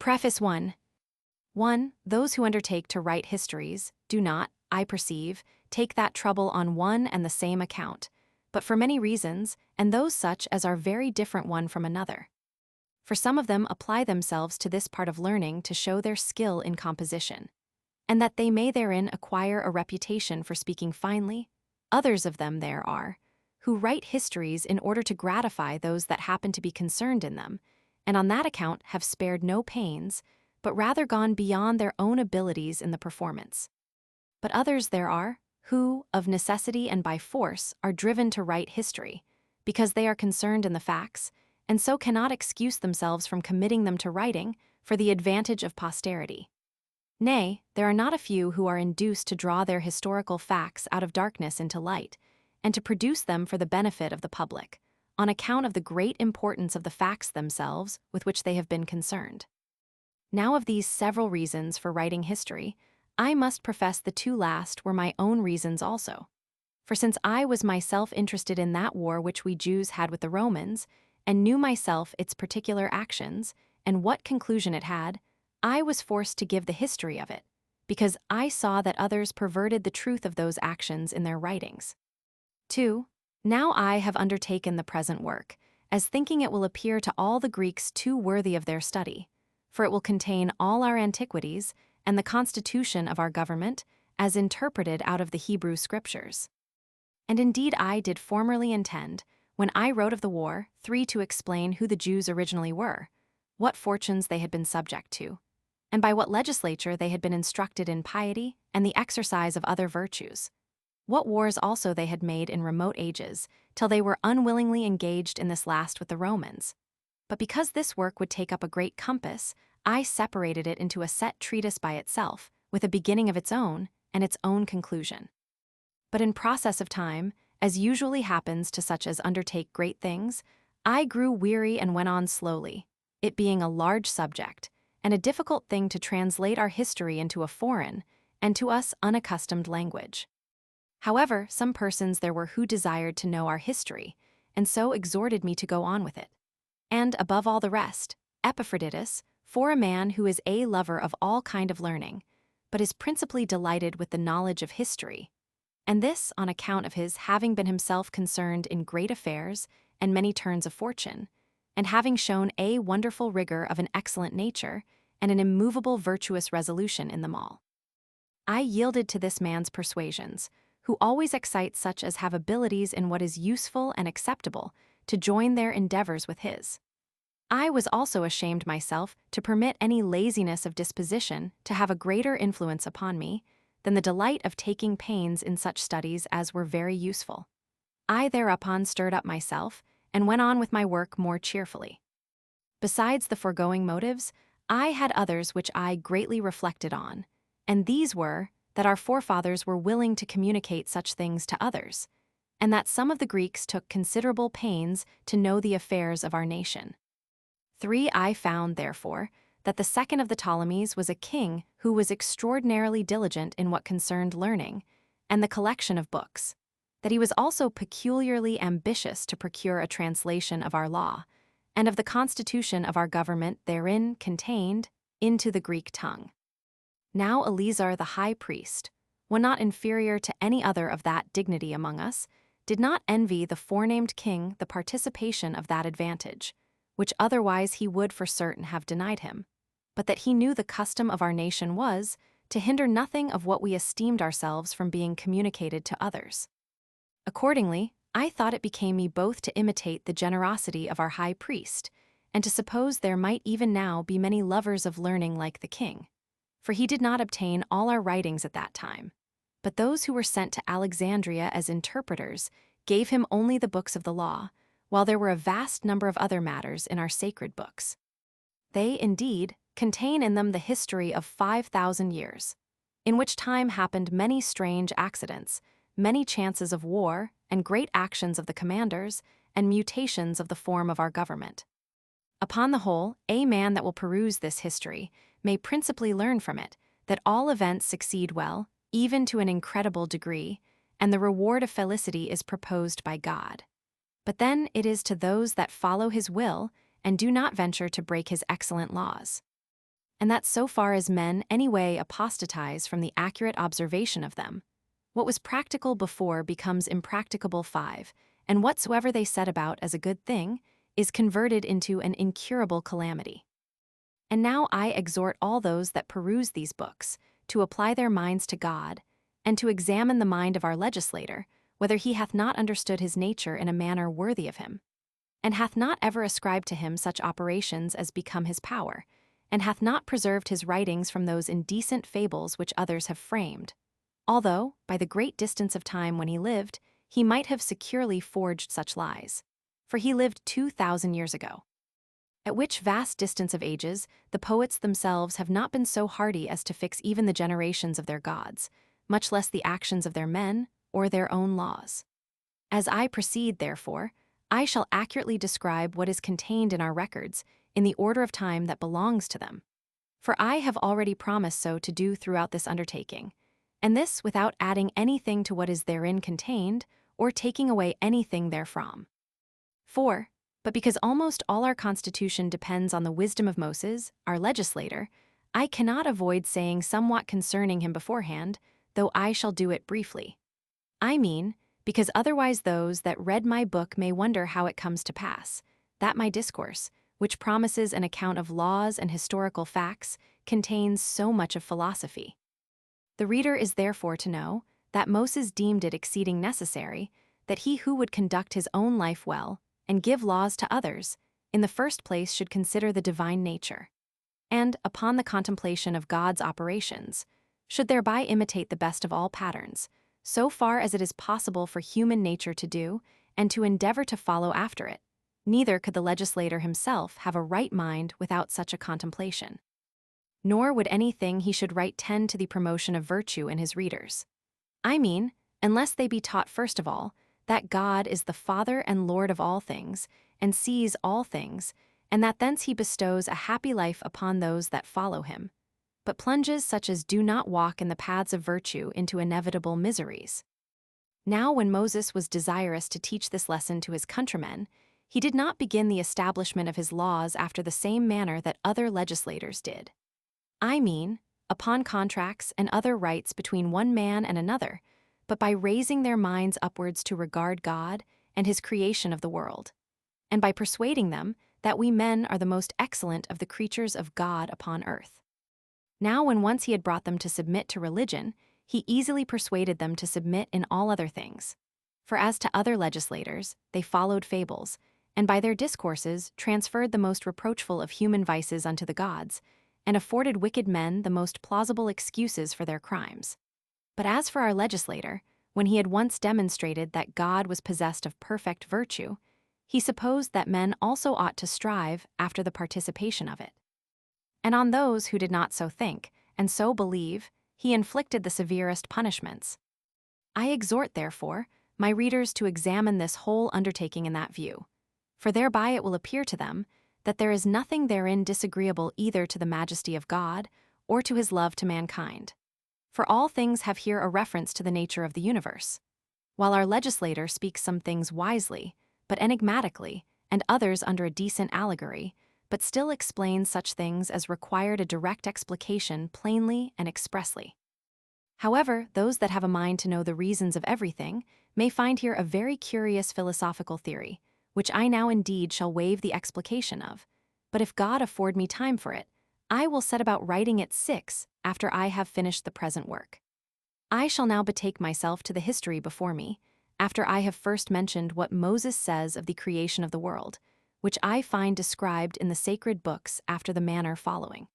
Preface 1. 1. Those who undertake to write histories do not, I perceive, take that trouble on one and the same account, but for many reasons, and those such as are very different one from another. For some of them apply themselves to this part of learning to show their skill in composition, and that they may therein acquire a reputation for speaking finely. Others of them there are, who write histories in order to gratify those that happen to be concerned in them, and on that account have spared no pains, but rather gone beyond their own abilities in the performance. But others there are, who, of necessity and by force, are driven to write history, because they are concerned in the facts, and so cannot excuse themselves from committing them to writing for the advantage of posterity. Nay, there are not a few who are induced to draw their historical facts out of darkness into light, and to produce them for the benefit of the public, on account of the great importance of the facts themselves with which they have been concerned. Now of these several reasons for writing history, I must profess the two last were my own reasons also. For since I was myself interested in that war which we Jews had with the Romans, and knew myself its particular actions, and what conclusion it had, I was forced to give the history of it, because I saw that others perverted the truth of those actions in their writings. 2. Now I have undertaken the present work, as thinking it will appear to all the Greeks too worthy of their study, for it will contain all our antiquities and the constitution of our government, as interpreted out of the Hebrew Scriptures. And indeed I did formerly intend, when I wrote of the war, 3. To explain who the Jews originally were, what fortunes they had been subject to, and by what legislature they had been instructed in piety and the exercise of other virtues, what wars also they had made in remote ages, till they were unwillingly engaged in this last with the Romans. But because this work would take up a great compass, I separated it into a set treatise by itself, with a beginning of its own, and its own conclusion. But in process of time, as usually happens to such as undertake great things, I grew weary and went on slowly, it being a large subject, and a difficult thing to translate our history into a foreign, and to us unaccustomed language. However, some persons there were who desired to know our history, and so exhorted me to go on with it. And, above all the rest, Epaphroditus, for a man who is a lover of all kind of learning, but is principally delighted with the knowledge of history, and this on account of his having been himself concerned in great affairs and many turns of fortune, and having shown a wonderful rigor of an excellent nature and an immovable virtuous resolution in them all. I yielded to this man's persuasions, who always excite such as have abilities in what is useful and acceptable, to join their endeavors with his. I was also ashamed myself to permit any laziness of disposition to have a greater influence upon me than the delight of taking pains in such studies as were very useful. I thereupon stirred up myself, and went on with my work more cheerfully. Besides the foregoing motives, I had others which I greatly reflected on, and these were, that our forefathers were willing to communicate such things to others, and that some of the Greeks took considerable pains to know the affairs of our nation. 3. I found, therefore, that the second of the Ptolemies was a king who was extraordinarily diligent in what concerned learning and the collection of books, that he was also peculiarly ambitious to procure a translation of our law, and of the constitution of our government therein contained, into the Greek tongue. Now Eleazar the high priest, one not inferior to any other of that dignity among us, did not envy the forenamed king the participation of that advantage, which otherwise he would for certain have denied him, but that he knew the custom of our nation was to hinder nothing of what we esteemed ourselves from being communicated to others. Accordingly, I thought it became me both to imitate the generosity of our high priest, and to suppose there might even now be many lovers of learning like the king. For he did not obtain all our writings at that time, but those who were sent to Alexandria as interpreters gave him only the books of the law, while there were a vast number of other matters in our sacred books. They, indeed, contain in them the history of 5,000 years, in which time happened many strange accidents, many chances of war, and great actions of the commanders, and mutations of the form of our government. Upon the whole, a man that will peruse this history may principally learn from it that all events succeed well, even to an incredible degree, and the reward of felicity is proposed by God. But then it is to those that follow his will and do not venture to break his excellent laws. and that so far as men anyway apostatize from the accurate observation of them, what was practical before becomes impracticable 5, and whatsoever they set about as a good thing is converted into an incurable calamity. And now I exhort all those that peruse these books to apply their minds to God, and to examine the mind of our legislator, whether he hath not understood his nature in a manner worthy of him, and hath not ever ascribed to him such operations as become his power, and hath not preserved his writings from those indecent fables which others have framed, although, by the great distance of time when he lived, he might have securely forged such lies. For he lived 2,000 years ago. At which vast distance of ages, the poets themselves have not been so hardy as to fix even the generations of their gods, much less the actions of their men, or their own laws. As I proceed, therefore, I shall accurately describe what is contained in our records, in the order of time that belongs to them. For I have already promised so to do throughout this undertaking, and this without adding anything to what is therein contained, or taking away anything therefrom. 4. But because almost all our constitution depends on the wisdom of Moses, our legislator, I cannot avoid saying somewhat concerning him beforehand, though I shall do it briefly. I mean, because otherwise those that read my book may wonder how it comes to pass, that my discourse, which promises an account of laws and historical facts, contains so much of philosophy. The reader is therefore to know that Moses deemed it exceeding necessary that he who would conduct his own life well, and give laws to others, in the first place should consider the divine nature, and, upon the contemplation of God's operations, should thereby imitate the best of all patterns, so far as it is possible for human nature to do, and to endeavor to follow after it. Neither could the legislator himself have a right mind without such a contemplation. Nor would anything he should write tend to the promotion of virtue in his readers. I mean, unless they be taught first of all, that God is the Father and Lord of all things, and sees all things, and that thence he bestows a happy life upon those that follow him, but plunges such as do not walk in the paths of virtue into inevitable miseries. Now when Moses was desirous to teach this lesson to his countrymen, he did not begin the establishment of his laws after the same manner that other legislators did. I mean, upon contracts and other rights between one man and another, but by raising their minds upwards to regard God and his creation of the world, and by persuading them that we men are the most excellent of the creatures of God upon earth. Now when once he had brought them to submit to religion, he easily persuaded them to submit in all other things. For as to other legislators, they followed fables, and by their discourses transferred the most reproachful of human vices unto the gods, and afforded wicked men the most plausible excuses for their crimes. But as for our legislator, when he had once demonstrated that God was possessed of perfect virtue, he supposed that men also ought to strive after the participation of it. And on those who did not so think, and so believe, he inflicted the severest punishments. I exhort, therefore, my readers to examine this whole undertaking in that view, for thereby it will appear to them that there is nothing therein disagreeable either to the majesty of God or to his love to mankind. For all things have here a reference to the nature of the universe, while our legislator speaks some things wisely, but enigmatically, and others under a decent allegory, but still explains such things as required a direct explication plainly and expressly. However, those that have a mind to know the reasons of everything may find here a very curious philosophical theory, which I now indeed shall waive the explication of, but if God afford me time for it, I will set about writing it 6 after I have finished the present work. I shall now betake myself to the history before me, after I have first mentioned what Moses says of the creation of the world, which I find described in the sacred books after the manner following.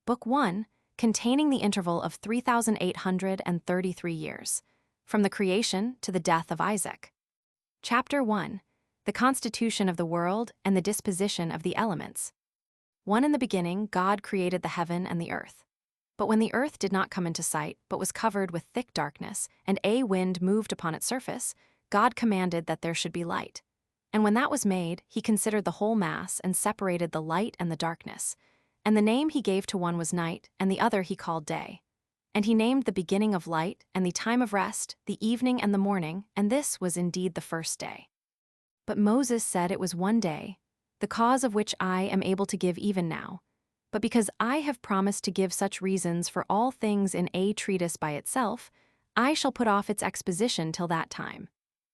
Book 1, containing the interval of 3,833 years, from the creation to the death of Isaac. Chapter 1, the constitution of the world and the disposition of the elements. 1. In the beginning, God created the heaven and the earth. But when the earth did not come into sight, but was covered with thick darkness, and a wind moved upon its surface, God commanded that there should be light. And when that was made, he considered the whole mass and separated the light and the darkness. And the name he gave to one was night, and the other he called day. And he named the beginning of light, and the time of rest, the evening and the morning, and this was indeed the first day. But Moses said it was one day, the cause of which I am able to give even now. But because I have promised to give such reasons for all things in a treatise by itself, I shall put off its exposition till that time.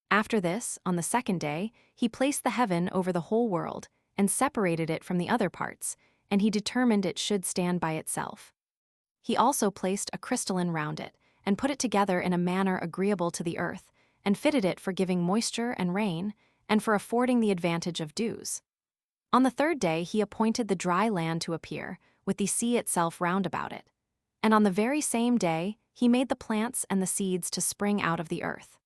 After this, on the second day, he placed the heaven over the whole world, and separated it from the other parts, and he determined it should stand by itself. He also placed a crystalline round it, and put it together in a manner agreeable to the earth, and fitted it for giving moisture and rain, and for affording the advantage of dews. On the third day he appointed the dry land to appear, with the sea itself round about it. And on the very same day he made the plants and the seeds to spring out of the earth.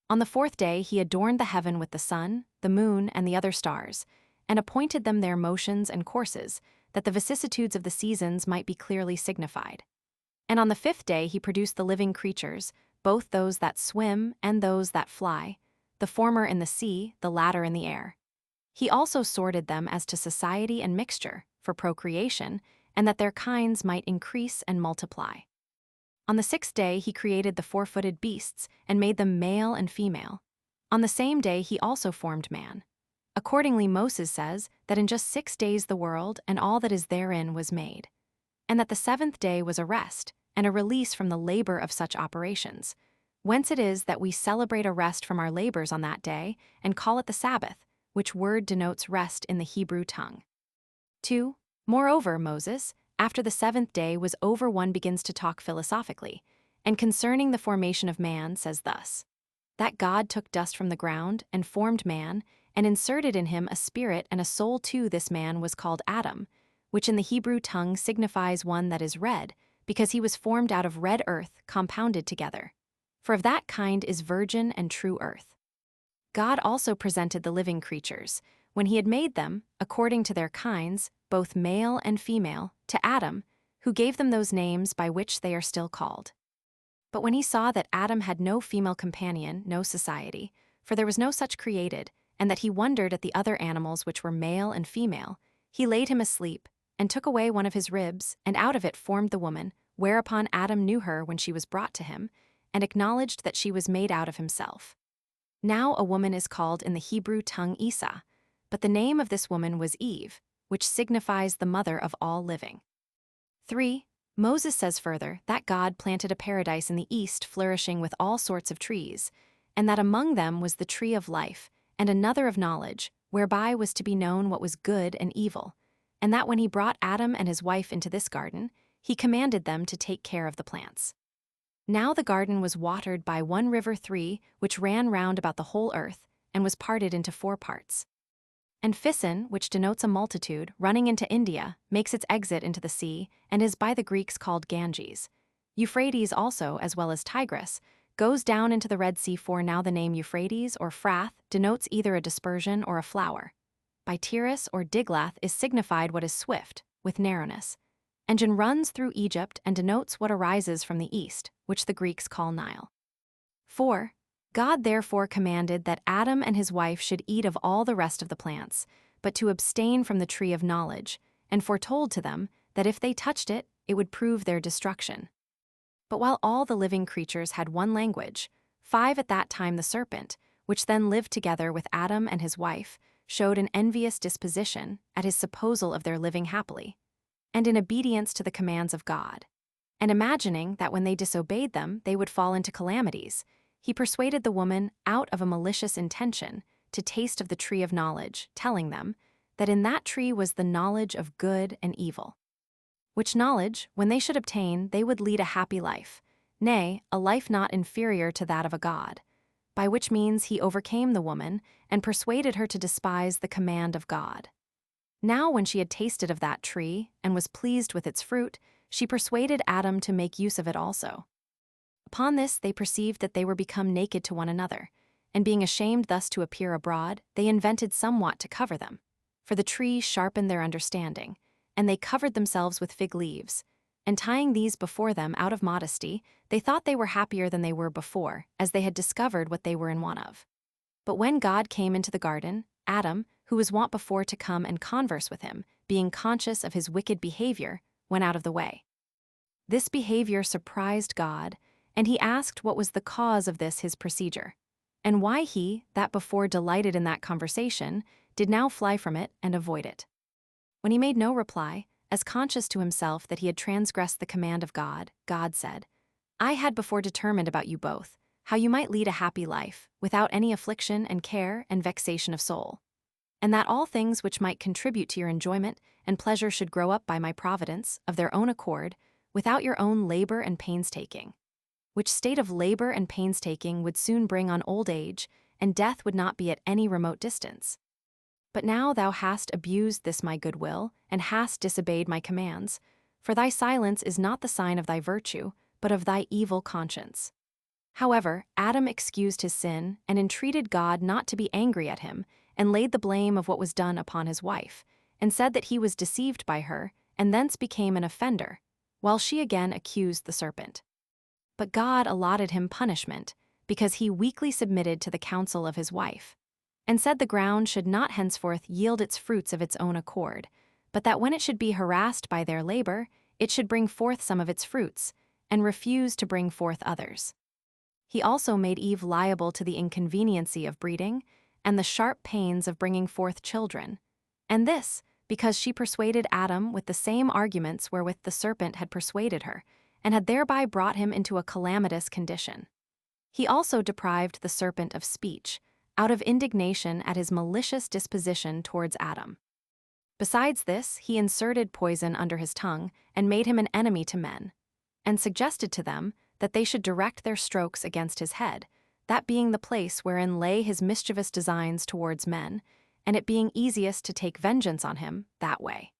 On the fourth day he adorned the heaven with the sun, the moon, and the other stars, and appointed them their motions and courses, that the vicissitudes of the seasons might be clearly signified. And on the fifth day he produced the living creatures, both those that swim and those that fly, the former in the sea, the latter in the air. He also sorted them as to society and mixture, for procreation, and that their kinds might increase and multiply. On the sixth day he created the four-footed beasts, and made them male and female. On the same day he also formed man. Accordingly Moses says that in just 6 days the world and all that is therein was made, and that the seventh day was a rest, and a release from the labor of such operations. Whence it is that we celebrate a rest from our labors on that day, and call it the Sabbath, which word denotes rest in the Hebrew tongue. 2. Moreover, Moses, after the seventh day was over, one begins to talk philosophically, and concerning the formation of man says thus: that God took dust from the ground, and formed man, and inserted in him a spirit and a soul too. This man was called Adam, which in the Hebrew tongue signifies one that is red, because he was formed out of red earth compounded together. For of that kind is virgin and true earth. God also presented the living creatures, when he had made them, according to their kinds, both male and female, to Adam, who gave them those names by which they are still called. But when he saw that Adam had no female companion, no society, for there was no such created, and that he wondered at the other animals which were male and female, he laid him asleep, and took away one of his ribs, and out of it formed the woman, whereupon Adam knew her when she was brought to him, and acknowledged that she was made out of himself. Now a woman is called in the Hebrew tongue Esau, but the name of this woman was Eve, which signifies the mother of all living. 3. Moses says further that God planted a paradise in the east flourishing with all sorts of trees, and that among them was the tree of life, and another of knowledge, whereby was to be known what was good and evil, and that when he brought Adam and his wife into this garden, he commanded them to take care of the plants. Now the garden was watered by one river 3, which ran round about the whole earth, and was parted into 4 parts. And Phison, which denotes a multitude, running into India, makes its exit into the sea, and is by the Greeks called Ganges. Euphrates also, as well as Tigris, goes down into the Red Sea, for now the name Euphrates or Phrath denotes either a dispersion or a flower. By Tiris or Diglath is signified what is swift, with narrowness. And runs through Egypt and denotes what arises from the east, which the Greeks call Nile. 4. God therefore commanded that Adam and his wife should eat of all the rest of the plants, but to abstain from the tree of knowledge, and foretold to them that if they touched it, it would prove their destruction. But while all the living creatures had one language, 5 at that time the serpent, which then lived together with Adam and his wife, showed an envious disposition at his supposal of their living happily, and in obedience to the commands of God. And imagining that when they disobeyed them they would fall into calamities, he persuaded the woman out of a malicious intention to taste of the tree of knowledge, telling them that in that tree was the knowledge of good and evil. Which knowledge, when they should obtain, they would lead a happy life, nay, a life not inferior to that of a god, by which means he overcame the woman and persuaded her to despise the command of God. Now when she had tasted of that tree and was pleased with its fruit, she persuaded Adam to make use of it also. Upon this they perceived that they were become naked to one another, and being ashamed thus to appear abroad, they invented somewhat to cover them. For the tree sharpened their understanding, and they covered themselves with fig leaves, and tying these before them out of modesty, they thought they were happier than they were before, as they had discovered what they were in want of. But when God came into the garden, Adam, who was wont before to come and converse with him, being conscious of his wicked behavior, went out of the way. This behavior surprised God, and he asked what was the cause of this his procedure, and why he, that before delighted in that conversation, did now fly from it and avoid it. When he made no reply, as conscious to himself that he had transgressed the command of God, God said, I had before determined about you both, how you might lead a happy life, without any affliction and care and vexation of soul, and that all things which might contribute to your enjoyment and pleasure should grow up by my providence, of their own accord, without your own labor and painstaking. Which state of labor and painstaking would soon bring on old age, and death would not be at any remote distance. But now thou hast abused this my goodwill, and hast disobeyed my commands, for thy silence is not the sign of thy virtue, but of thy evil conscience. However, Adam excused his sin, and entreated God not to be angry at him, and laid the blame of what was done upon his wife, and said that he was deceived by her, and thence became an offender, while she again accused the serpent. But God allotted him punishment, because he weakly submitted to the counsel of his wife, and said the ground should not henceforth yield its fruits of its own accord, but that when it should be harassed by their labor, it should bring forth some of its fruits, and refuse to bring forth others. He also made Eve liable to the inconveniency of breeding, and the sharp pains of bringing forth children, and this, because she persuaded Adam with the same arguments wherewith the serpent had persuaded her, and had thereby brought him into a calamitous condition. He also deprived the serpent of speech, out of indignation at his malicious disposition towards Adam. Besides this, he inserted poison under his tongue, and made him an enemy to men, and suggested to them that they should direct their strokes against his head, that being the place wherein lay his mischievous designs towards men, and it being easiest to take vengeance on him that way.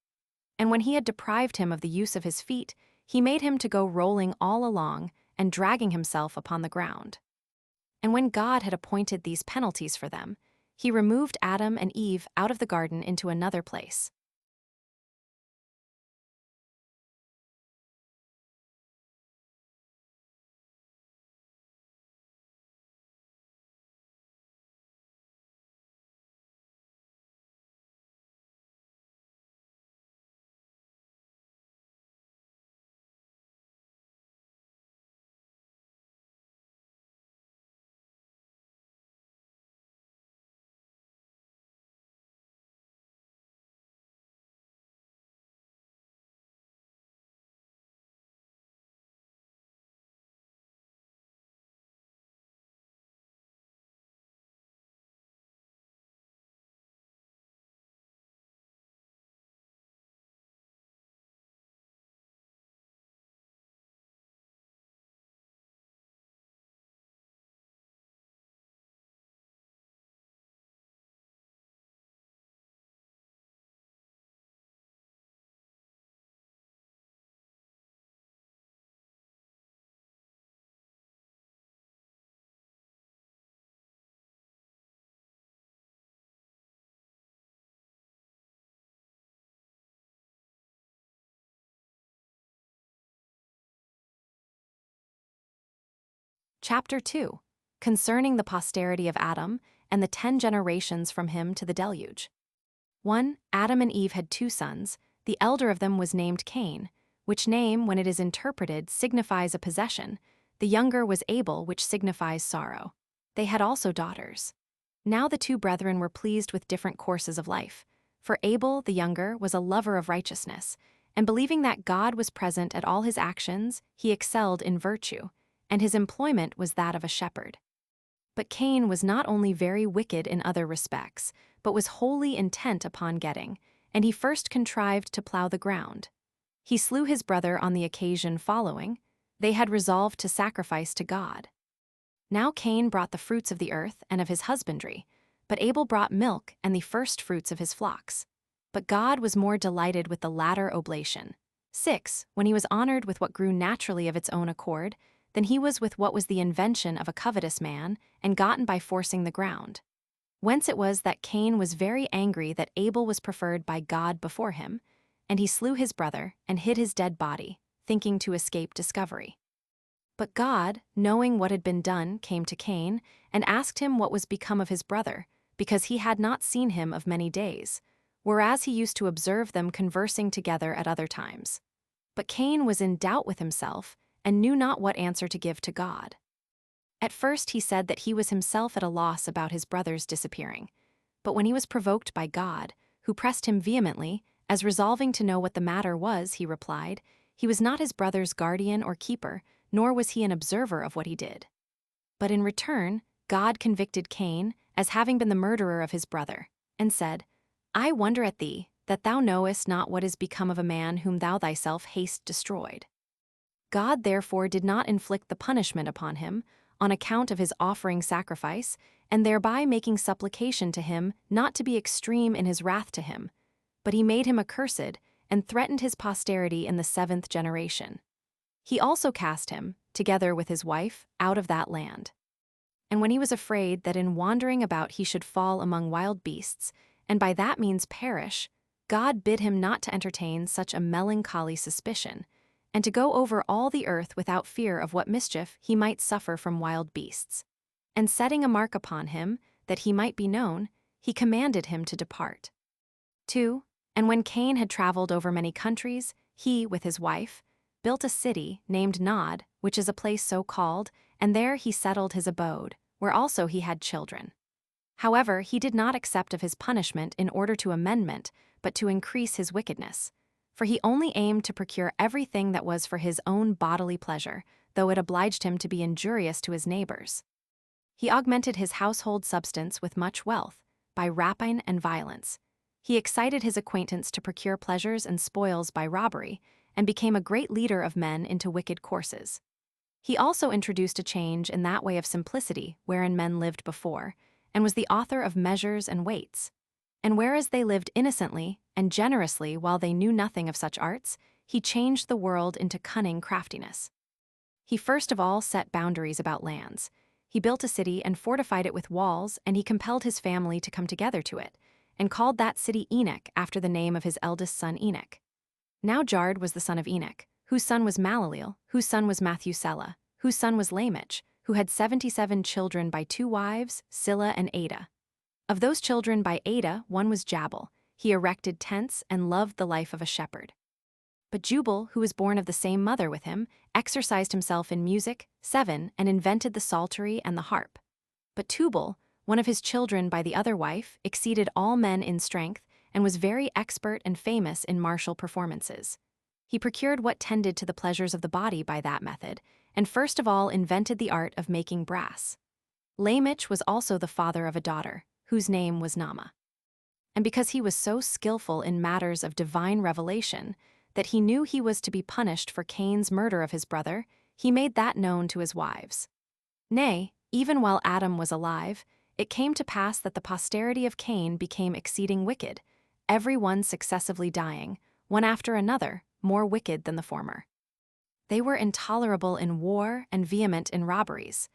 And when he had deprived him of the use of his feet, he made him to go rolling all along and dragging himself upon the ground. And when God had appointed these penalties for them, he removed Adam and Eve out of the garden into another place. Chapter 2. Concerning the posterity of Adam and the 10 generations from him to the deluge. 1. Adam and Eve had 2 sons. The elder of them was named Cain, which name, when it is interpreted, signifies a possession. The younger was Abel, which signifies sorrow. They had also daughters. Now the 2 brethren were pleased with different courses of life. For Abel, the younger, was a lover of righteousness, and believing that God was present at all his actions, he excelled in virtue, and his employment was that of a shepherd. But Cain was not only very wicked in other respects, but was wholly intent upon getting, and he first contrived to plow the ground. He slew his brother on the occasion following. They had resolved to sacrifice to God. Now Cain brought the fruits of the earth and of his husbandry, but Abel brought milk and the first fruits of his flocks. But God was more delighted with the latter oblation. 6. When he was honored with what grew naturally of its own accord, than he was with what was the invention of a covetous man, and gotten by forcing the ground. Whence it was that Cain was very angry that Abel was preferred by God before him, and he slew his brother, and hid his dead body, thinking to escape discovery. But God, knowing what had been done, came to Cain, and asked him what was become of his brother, because he had not seen him of many days, whereas he used to observe them conversing together at other times. But Cain was in doubt with himself, and knew not what answer to give to God. At first he said that he was himself at a loss about his brother's disappearing. But when he was provoked by God, who pressed him vehemently, as resolving to know what the matter was, he replied, he was not his brother's guardian or keeper, nor was he an observer of what he did. But in return, God convicted Cain as having been the murderer of his brother, and said, I wonder at thee, that thou knowest not what is become of a man whom thou thyself hast destroyed. God therefore did not inflict the punishment upon him, on account of his offering sacrifice, and thereby making supplication to him not to be extreme in his wrath to him, but he made him accursed, and threatened his posterity in the 7th generation. He also cast him, together with his wife, out of that land. And when he was afraid that in wandering about he should fall among wild beasts, and by that means perish, God bid him not to entertain such a melancholy suspicion, and to go over all the earth without fear of what mischief he might suffer from wild beasts. And setting a mark upon him, that he might be known, he commanded him to depart. 2. And when Cain had traveled over many countries, he, with his wife, built a city named Nod, which is a place so called, and there he settled his abode, where also he had children. However, he did not accept of his punishment in order to amendment, but to increase his wickedness. For he only aimed to procure everything that was for his own bodily pleasure, though it obliged him to be injurious to his neighbors. He augmented his household substance with much wealth, by rapine and violence. He excited his acquaintance to procure pleasures and spoils by robbery, and became a great leader of men into wicked courses. He also introduced a change in that way of simplicity wherein men lived before, and was the author of measures and weights. And whereas they lived innocently and generously while they knew nothing of such arts, he changed the world into cunning craftiness. He first of all set boundaries about lands. He built a city and fortified it with walls, and he compelled his family to come together to it, and called that city Enoch after the name of his eldest son Enoch. Now Jared was the son of Enoch, whose son was Malaleel, whose son was Methuselah, whose son was Lamech, who had 77 children by 2 wives, Silla and Ada. Of those children by Ada, one was Jabal. He erected tents and loved the life of a shepherd. But Jubal, who was born of the same mother with him, exercised himself in music, 7, and invented the psaltery and the harp. But Tubal, one of his children by the other wife, exceeded all men in strength, and was very expert and famous in martial performances. He procured what tended to the pleasures of the body by that method, and first of all invented the art of making brass. Lamech was also the father of a daughter, whose name was Naamah. And because he was so skillful in matters of divine revelation, that he knew he was to be punished for Cain's murder of his brother, he made that known to his wives. Nay, even while Adam was alive, it came to pass that the posterity of Cain became exceeding wicked, every one successively dying, one after another, more wicked than the former. They were intolerable in war and vehement in robberies,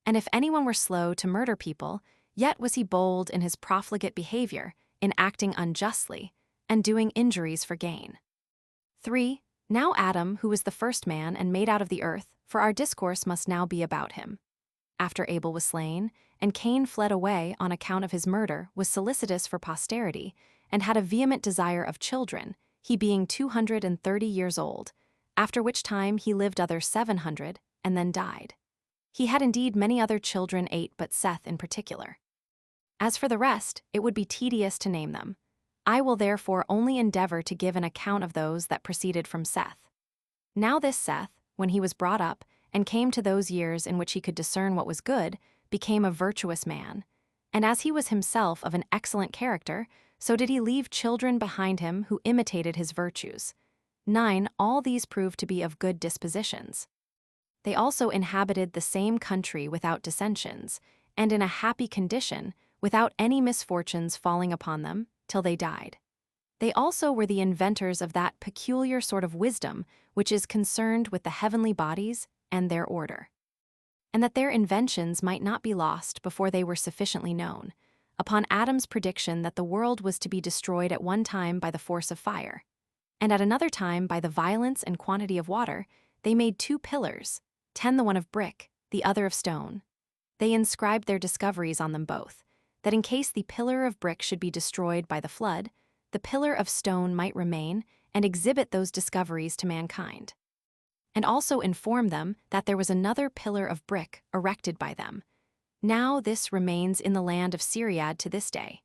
and if anyone were slow to murder people, yet was he bold in his profligate behavior, in acting unjustly, and doing injuries for gain. 3. Now Adam, who was the first man and made out of the earth, for our discourse must now be about him. After Abel was slain, and Cain fled away on account of his murder, was solicitous for posterity, and had a vehement desire of children, he being 230 years old, after which time he lived other 700, and then died. He had indeed many other children, 8, but Seth in particular. As for the rest, it would be tedious to name them. I will therefore only endeavor to give an account of those that proceeded from Seth. Now this Seth, when he was brought up, and came to those years in which he could discern what was good, became a virtuous man. And as he was himself of an excellent character, so did he leave children behind him who imitated his virtues. 9. All these proved to be of good dispositions. They also inhabited the same country without dissensions, and in a happy condition, without any misfortunes falling upon them, till they died. They also were the inventors of that peculiar sort of wisdom which is concerned with the heavenly bodies and their order. And that their inventions might not be lost before they were sufficiently known, upon Adam's prediction that the world was to be destroyed at one time by the force of fire, and at another time by the violence and quantity of water, they made 2 pillars, 10 the one of brick, the other of stone. They inscribed their discoveries on them both, that in case the pillar of brick should be destroyed by the flood, the pillar of stone might remain and exhibit those discoveries to mankind. And also inform them that there was another pillar of brick erected by them. Now this remains in the land of Syriad to this day.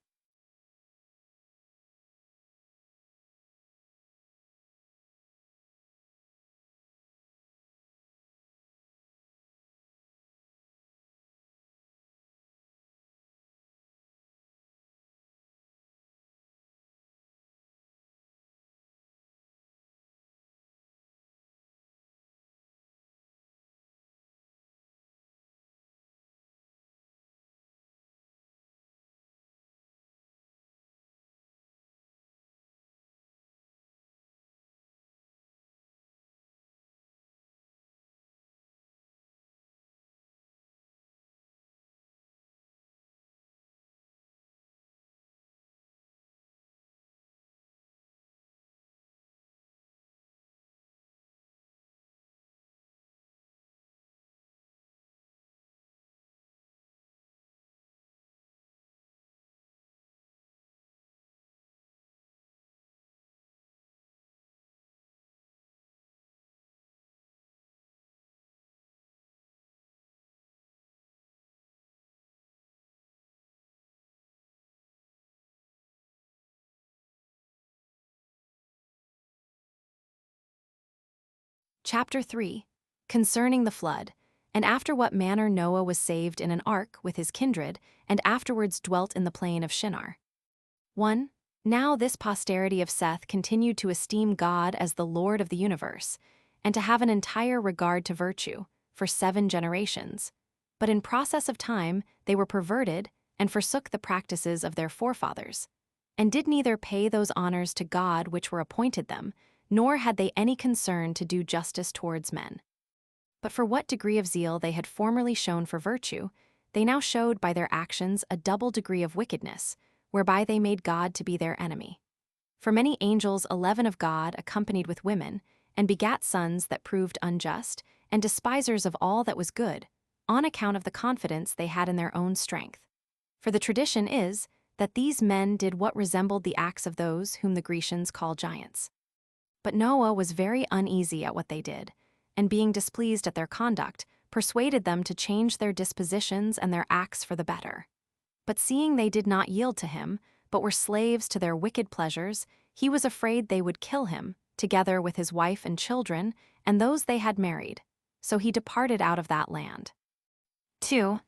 Chapter 3. Concerning the flood, and after what manner Noah was saved in an ark with his kindred, and afterwards dwelt in the plain of Shinar. 1. Now this posterity of Seth continued to esteem God as the Lord of the universe, and to have an entire regard to virtue, for 7 generations. But in process of time they were perverted, and forsook the practices of their forefathers, and did neither pay those honors to God which were appointed them, nor had they any concern to do justice towards men. But for what degree of zeal they had formerly shown for virtue, they now showed by their actions a double degree of wickedness, whereby they made God to be their enemy. For many angels 11 of God accompanied with women, and begat sons that proved unjust, and despisers of all that was good, on account of the confidence they had in their own strength. For the tradition is, that these men did what resembled the acts of those whom the Grecians call giants. But Noah was very uneasy at what they did, and being displeased at their conduct, persuaded them to change their dispositions and their acts for the better. But seeing they did not yield to him, but were slaves to their wicked pleasures, he was afraid they would kill him, together with his wife and children, and those they had married. So he departed out of that land. 2.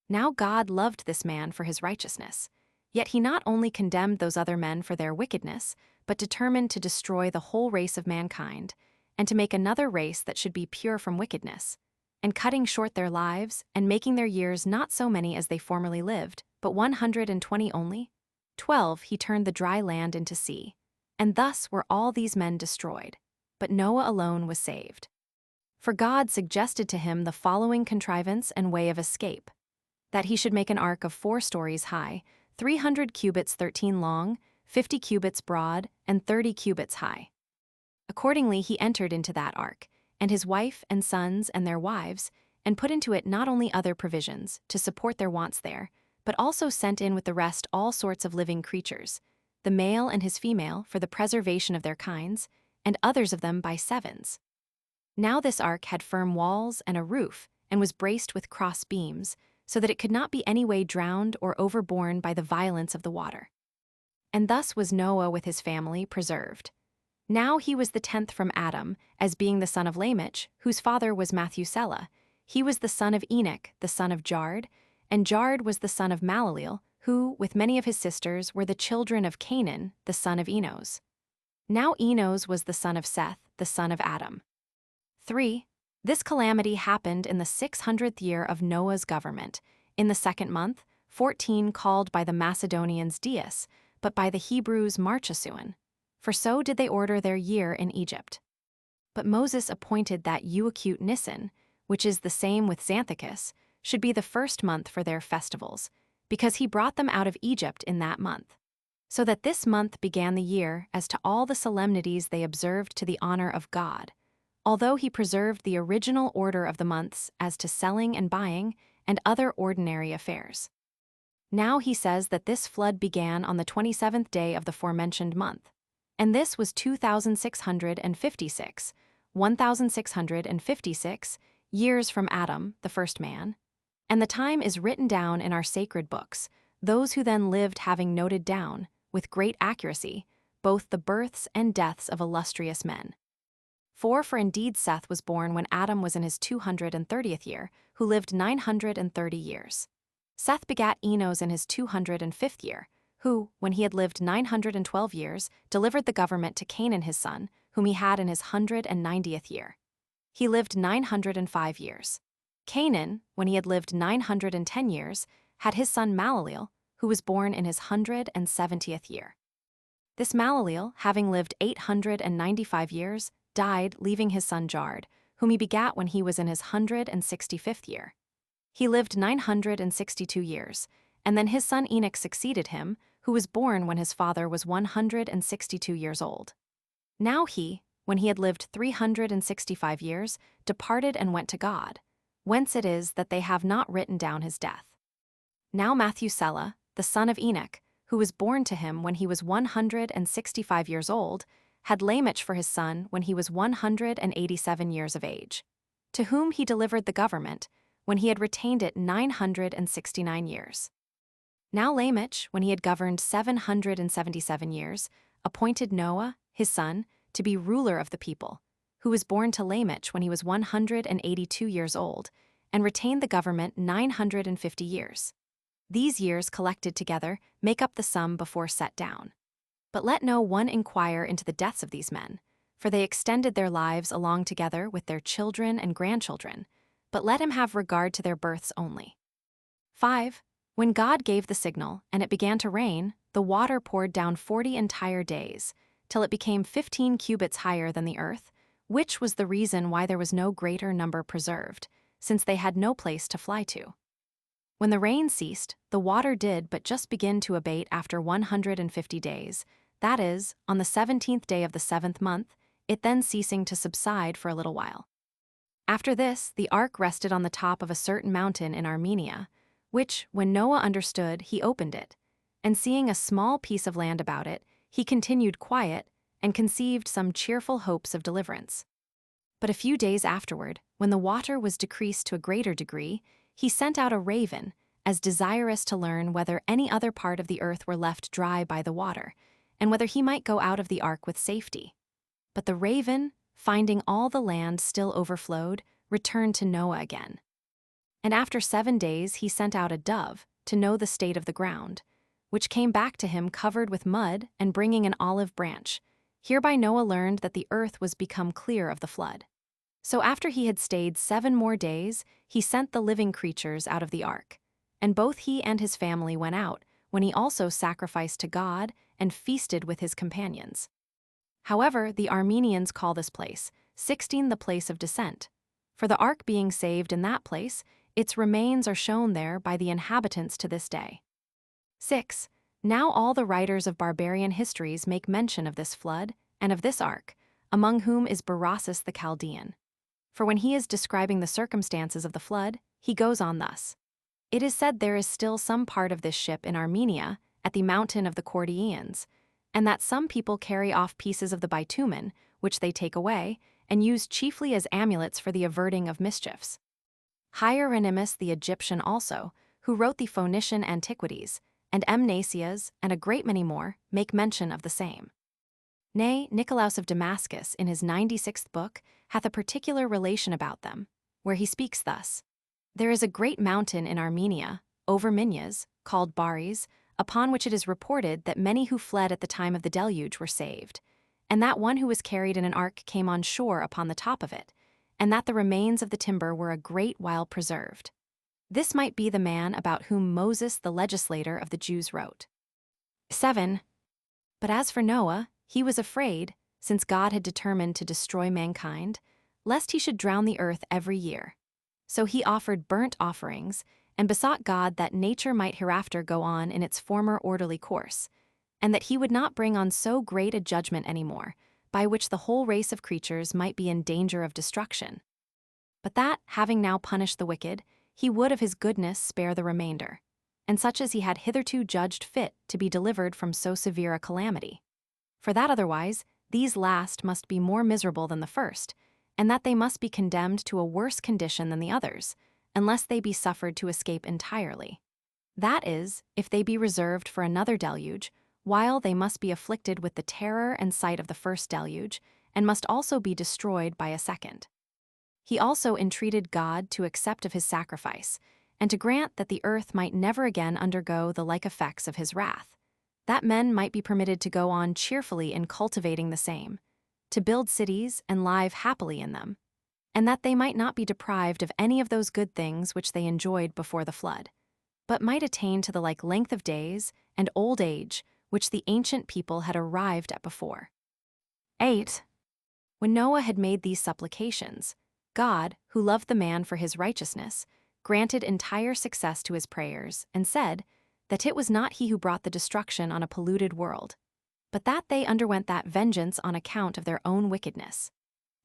Now God loved this man for his righteousness. Yet he not only condemned those other men for their wickedness, but determined to destroy the whole race of mankind, and to make another race that should be pure from wickedness, and cutting short their lives, and making their years not so many as they formerly lived, but 120 only. 12. He turned the dry land into sea. And thus were all these men destroyed. But Noah alone was saved. For God suggested to him the following contrivance and way of escape: that he should make an ark of 4 stories high, 300 cubits 13 long, 50 cubits broad, and 30 cubits high. Accordingly he entered into that ark, and his wife and sons and their wives, and put into it not only other provisions, to support their wants there, but also sent in with the rest all sorts of living creatures, the male and his female for the preservation of their kinds, and others of them by 7s. Now this ark had firm walls and a roof, and was braced with cross beams, so that it could not be any way drowned or overborne by the violence of the water. And thus was Noah with his family preserved. Now he was the 10th from Adam, as being the son of Lamech, whose father was Methuselah. He was the son of Enoch, the son of Jared, and Jared was the son of Malaleel, who, with many of his sisters, were the children of Canaan, the son of Enos. Now Enos was the son of Seth, the son of Adam. 3. This calamity happened in the 600th year of Noah's government, in the 2nd month, 14, called by the Macedonians Dias, but by the Hebrews' Marchasuan, for so did they order their year in Egypt. But Moses appointed that Uacute Nisan, which is the same with Xanthicus, should be the first month for their festivals, because he brought them out of Egypt in that month. So that this month began the year as to all the solemnities they observed to the honor of God, although he preserved the original order of the months as to selling and buying and other ordinary affairs. Now he says that this flood began on the 27th day of the forementioned month, and this was 1656 years from Adam, the first man, and the time is written down in our sacred books, those who then lived having noted down, with great accuracy, both the births and deaths of illustrious men. For indeed Seth was born when Adam was in his 230th year, who lived 930 years. Seth begat Enos in his 205th year, who, when he had lived 912 years, delivered the government to Canaan his son, whom he had in his 190th year. He lived 905 years. Canaan, when he had lived 910 years, had his son Malaleel, who was born in his 170th year. This Malaleel, having lived 895 years, died, leaving his son Jared, whom he begat when he was in his 165th year. He lived 962 years, and then his son Enoch succeeded him, who was born when his father was 162 years old. Now he, when he had lived 365 years, departed and went to God, whence it is that they have not written down his death. Now Methuselah, the son of Enoch, who was born to him when he was 165 years old, had Lamech for his son when he was 187 years of age, to whom he delivered the government, when he had retained it 969 years. Now Lamech, when he had governed 777 years, appointed Noah, his son, to be ruler of the people, who was born to Lamech when he was 182 years old, and retained the government 950 years. These years collected together make up the sum before set down. But let no one inquire into the deaths of these men, for they extended their lives along together with their children and grandchildren, but let him have regard to their births only. 5. When God gave the signal, and it began to rain, the water poured down 40 entire days, till it became 15 cubits higher than the earth, which was the reason why there was no greater number preserved, since they had no place to fly to. When the rain ceased, the water did but just begin to abate after 150 days, that is, on the 17th day of the 7th month, it then ceasing to subside for a little while. After this, the ark rested on the top of a certain mountain in Armenia, which, when Noah understood, he opened it, and seeing a small piece of land about it, he continued quiet, and conceived some cheerful hopes of deliverance. But a few days afterward, when the water was decreased to a greater degree, he sent out a raven, as desirous to learn whether any other part of the earth were left dry by the water, and whether he might go out of the ark with safety. But the raven, finding all the land still overflowed, returned to Noah again. And after 7 days he sent out a dove, to know the state of the ground, which came back to him covered with mud and bringing an olive branch. Hereby Noah learned that the earth was become clear of the flood. So after he had stayed 7 more days, he sent the living creatures out of the ark. And both he and his family went out, when he also sacrificed to God and feasted with his companions. However, the Armenians call this place 16 the place of descent. For the ark being saved in that place, its remains are shown there by the inhabitants to this day. 6. Now all the writers of barbarian histories make mention of this flood and of this ark, among whom is Berossus the Chaldean. For when he is describing the circumstances of the flood, he goes on thus. It is said there is still some part of this ship in Armenia, at the mountain of the Chaldeans, and that some people carry off pieces of the bitumen, which they take away, and use chiefly as amulets for the averting of mischiefs. Hieronymus the Egyptian also, who wrote the Phoenician Antiquities, and Mnasias, and a great many more, make mention of the same. Nay, Nicolaus of Damascus, in his 96th book, hath a particular relation about them, where he speaks thus. There is a great mountain in Armenia, over Minyas, called Bares, upon which it is reported that many who fled at the time of the deluge were saved, and that one who was carried in an ark came on shore upon the top of it, and that the remains of the timber were a great while preserved. This might be the man about whom Moses the legislator of the Jews wrote. 7. But as for Noah, he was afraid, since God had determined to destroy mankind, lest he should drown the earth every year. So he offered burnt offerings and besought God that nature might hereafter go on in its former orderly course, and that he would not bring on so great a judgment any more, by which the whole race of creatures might be in danger of destruction. But that, having now punished the wicked, he would of his goodness spare the remainder, and such as he had hitherto judged fit to be delivered from so severe a calamity. For that otherwise, these last must be more miserable than the first, and that they must be condemned to a worse condition than the others, unless they be suffered to escape entirely. That is, if they be reserved for another deluge, while they must be afflicted with the terror and sight of the first deluge, and must also be destroyed by a second. He also entreated God to accept of his sacrifice, and to grant that the earth might never again undergo the like effects of his wrath, that men might be permitted to go on cheerfully in cultivating the same, to build cities and live happily in them, and that they might not be deprived of any of those good things which they enjoyed before the flood, but might attain to the like length of days and old age which the ancient people had arrived at before. 8. When Noah had made these supplications, God, who loved the man for his righteousness, granted entire success to his prayers, and said that it was not he who brought the destruction on a polluted world, but that they underwent that vengeance on account of their own wickedness,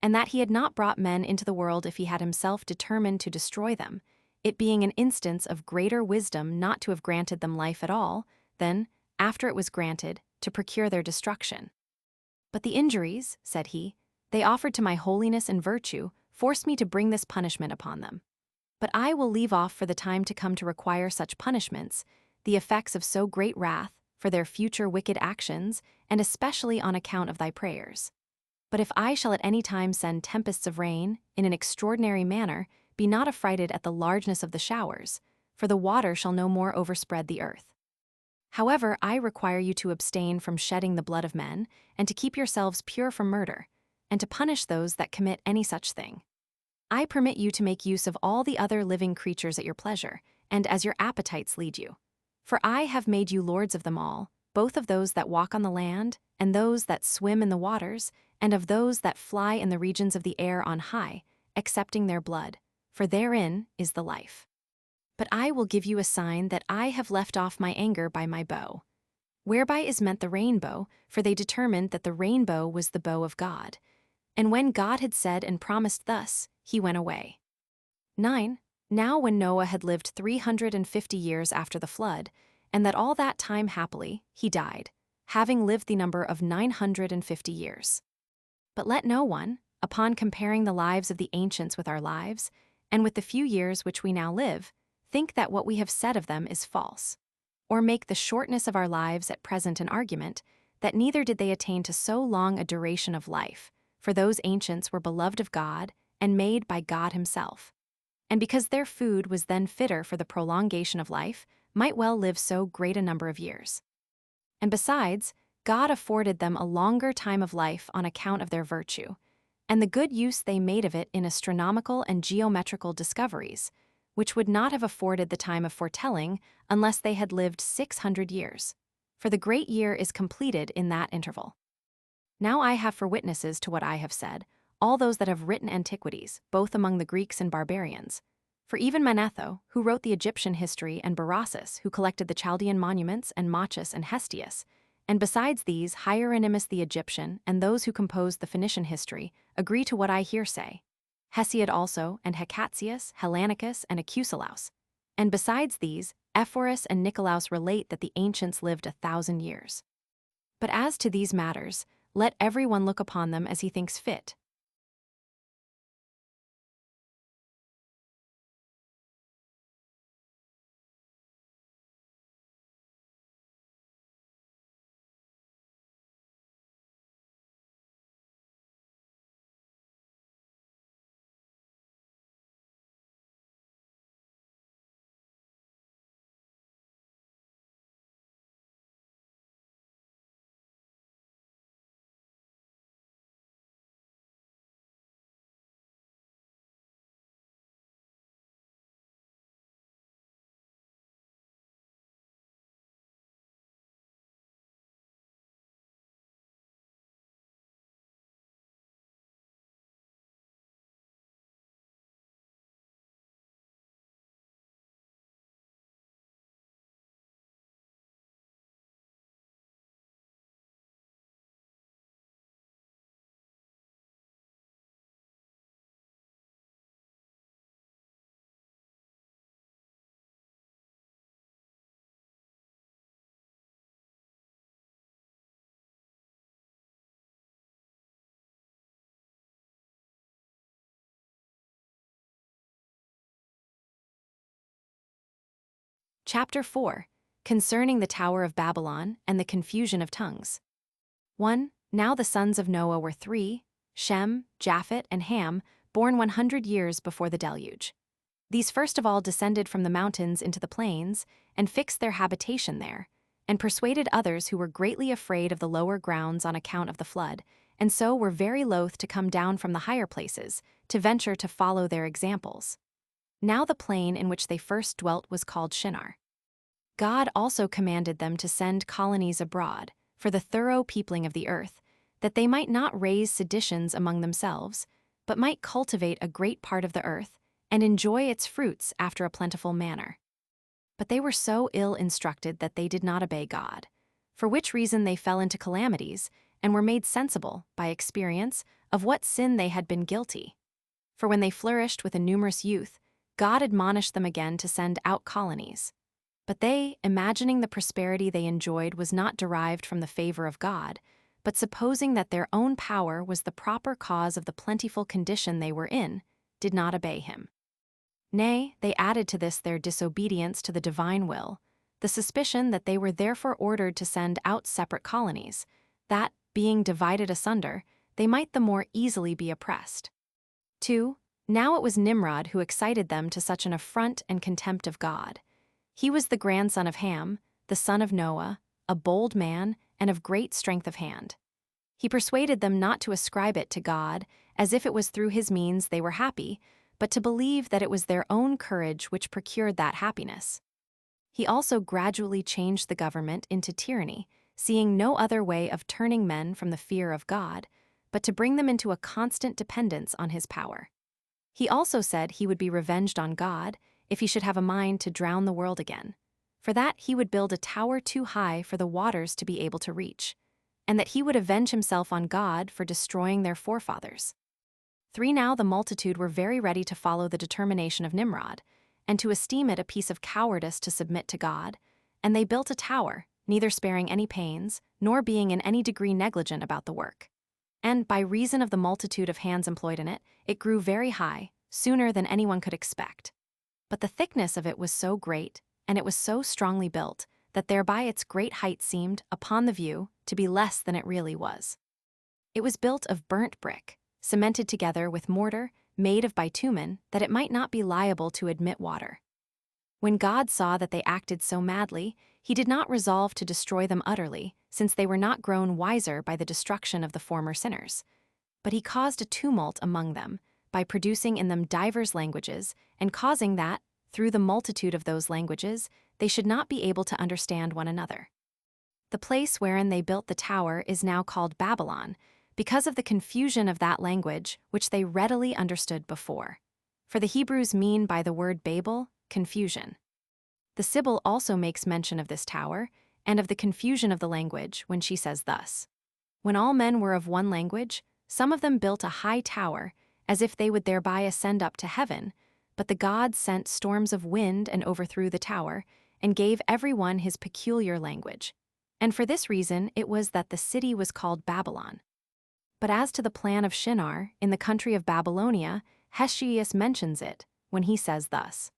and that he had not brought men into the world if he had himself determined to destroy them, it being an instance of greater wisdom not to have granted them life at all, than, after it was granted, to procure their destruction. But the injuries, said he, they offered to my holiness and virtue forced me to bring this punishment upon them. But I will leave off for the time to come to require such punishments, the effects of so great wrath, for their future wicked actions, and especially on account of thy prayers. But if I shall at any time send tempests of rain, in an extraordinary manner, be not affrighted at the largeness of the showers, for the water shall no more overspread the earth. However, I require you to abstain from shedding the blood of men, and to keep yourselves pure from murder, and to punish those that commit any such thing. I permit you to make use of all the other living creatures at your pleasure, and as your appetites lead you. For I have made you lords of them all, both of those that walk on the land, and those that swim in the waters, and of those that fly in the regions of the air on high, excepting their blood, for therein is the life. But I will give you a sign that I have left off my anger by my bow. Whereby is meant the rainbow, for they determined that the rainbow was the bow of God. And when God had said and promised thus, he went away. 9. Now when Noah had lived 350 years after the flood, and that all that time happily, he died, having lived the number of 950 years. But let no one, upon comparing the lives of the ancients with our lives, and with the few years which we now live, think that what we have said of them is false, or make the shortness of our lives at present an argument, that neither did they attain to so long a duration of life, for those ancients were beloved of God and made by God himself, and because their food was then fitter for the prolongation of life, might well live so great a number of years. And besides, God afforded them a longer time of life on account of their virtue, and the good use they made of it in astronomical and geometrical discoveries, which would not have afforded the time of foretelling unless they had lived 600 years, for the great year is completed in that interval. Now I have for witnesses to what I have said all those that have written Antiquities, both among the Greeks and barbarians. For even Manetho, who wrote the Egyptian history, and Berossus, who collected the Chaldean monuments, and Machus and Hestius, and besides these, Hieronymus the Egyptian, and those who composed the Phoenician history, agree to what I here say. Hesiod also, and Hecatius, Hellanicus, and Acusilaus. And besides these, Ephorus and Nicolaus relate that the ancients lived 1,000 years. But as to these matters, let every one look upon them as he thinks fit, Chapter 4. Concerning the Tower of Babylon and the confusion of tongues. 1. Now the sons of Noah were 3, Shem, Japhet, and Ham, born 100 years before the deluge. These first of all descended from the mountains into the plains, and fixed their habitation there, and persuaded others who were greatly afraid of the lower grounds on account of the flood, and so were very loath to come down from the higher places, to venture to follow their examples. Now the plain in which they first dwelt was called Shinar. God also commanded them to send colonies abroad, for the thorough peopling of the earth, that they might not raise seditions among themselves, but might cultivate a great part of the earth, and enjoy its fruits after a plentiful manner. But they were so ill instructed that they did not obey God, for which reason they fell into calamities, and were made sensible, by experience, of what sin they had been guilty. For when they flourished with a numerous youth, God admonished them again to send out colonies. But they, imagining the prosperity they enjoyed was not derived from the favor of God, but supposing that their own power was the proper cause of the plentiful condition they were in, did not obey him. Nay, they added to this their disobedience to the divine will, the suspicion that they were therefore ordered to send out separate colonies, that, being divided asunder, they might the more easily be oppressed. 2. Now it was Nimrod who excited them to such an affront and contempt of God. He was the grandson of Ham, the son of Noah, a bold man, and of great strength of hand. He persuaded them not to ascribe it to God, as if it was through his means they were happy, but to believe that it was their own courage which procured that happiness. He also gradually changed the government into tyranny, seeing no other way of turning men from the fear of God, but to bring them into a constant dependence on his power. He also said he would be revenged on God if he should have a mind to drown the world again. For that he would build a tower too high for the waters to be able to reach, and that he would avenge himself on God for destroying their forefathers. 3. Now the multitude were very ready to follow the determination of Nimrod, and to esteem it a piece of cowardice to submit to God, and they built a tower, neither sparing any pains, nor being in any degree negligent about the work. And, by reason of the multitude of hands employed in it, it grew very high, sooner than anyone could expect. But the thickness of it was so great, and it was so strongly built, that thereby its great height seemed, upon the view, to be less than it really was. It was built of burnt brick, cemented together with mortar, made of bitumen, that it might not be liable to admit water. When God saw that they acted so madly, he did not resolve to destroy them utterly, since they were not grown wiser by the destruction of the former sinners. But he caused a tumult among them, by producing in them divers languages, and causing that, through the multitude of those languages, they should not be able to understand one another. The place wherein they built the tower is now called Babylon, because of the confusion of that language which they readily understood before. For the Hebrews mean by the word Babel, confusion. The Sibyl also makes mention of this tower, and of the confusion of the language, when she says thus: When all men were of one language, some of them built a high tower, as if they would thereby ascend up to heaven, but the gods sent storms of wind and overthrew the tower, and gave every one his peculiar language. And for this reason it was that the city was called Babylon. But as to the plan of Shinar, in the country of Babylonia, Hesychius mentions it, when he says thus: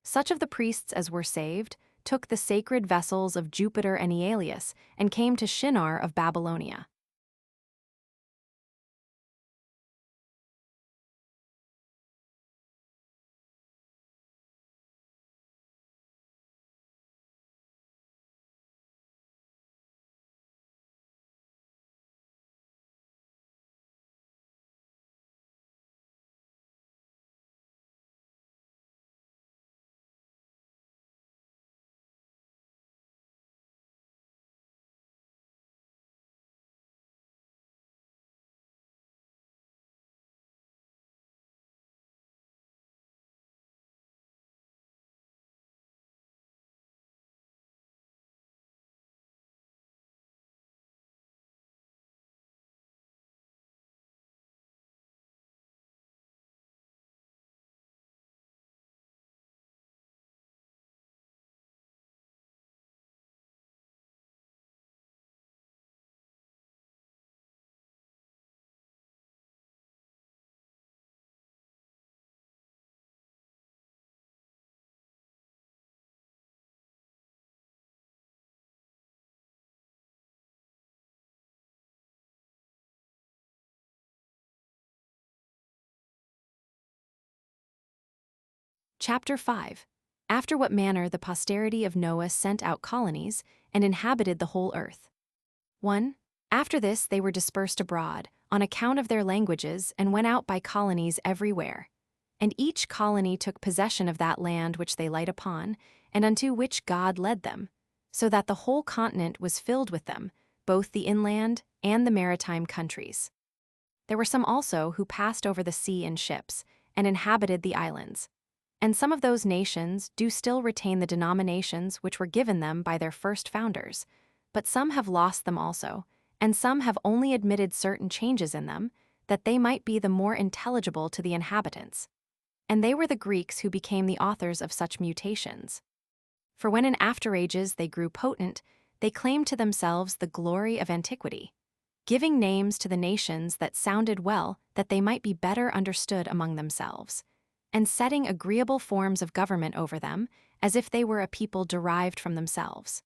Such of the priests as were saved took the sacred vessels of Jupiter and Aeolus, and came to Shinar of Babylonia. Chapter 5. After what manner the posterity of Noah sent out colonies, and inhabited the whole earth. 1. After this they were dispersed abroad, on account of their languages, and went out by colonies everywhere. And each colony took possession of that land which they light upon, and unto which God led them, so that the whole continent was filled with them, both the inland and the maritime countries. There were some also who passed over the sea in ships, and inhabited the islands. And some of those nations do still retain the denominations which were given them by their first founders, but some have lost them also, and some have only admitted certain changes in them, that they might be the more intelligible to the inhabitants. And they were the Greeks who became the authors of such mutations. For when in after ages they grew potent, they claimed to themselves the glory of antiquity, giving names to the nations that sounded well, that they might be better understood among themselves, and setting agreeable forms of government over them, as if they were a people derived from themselves.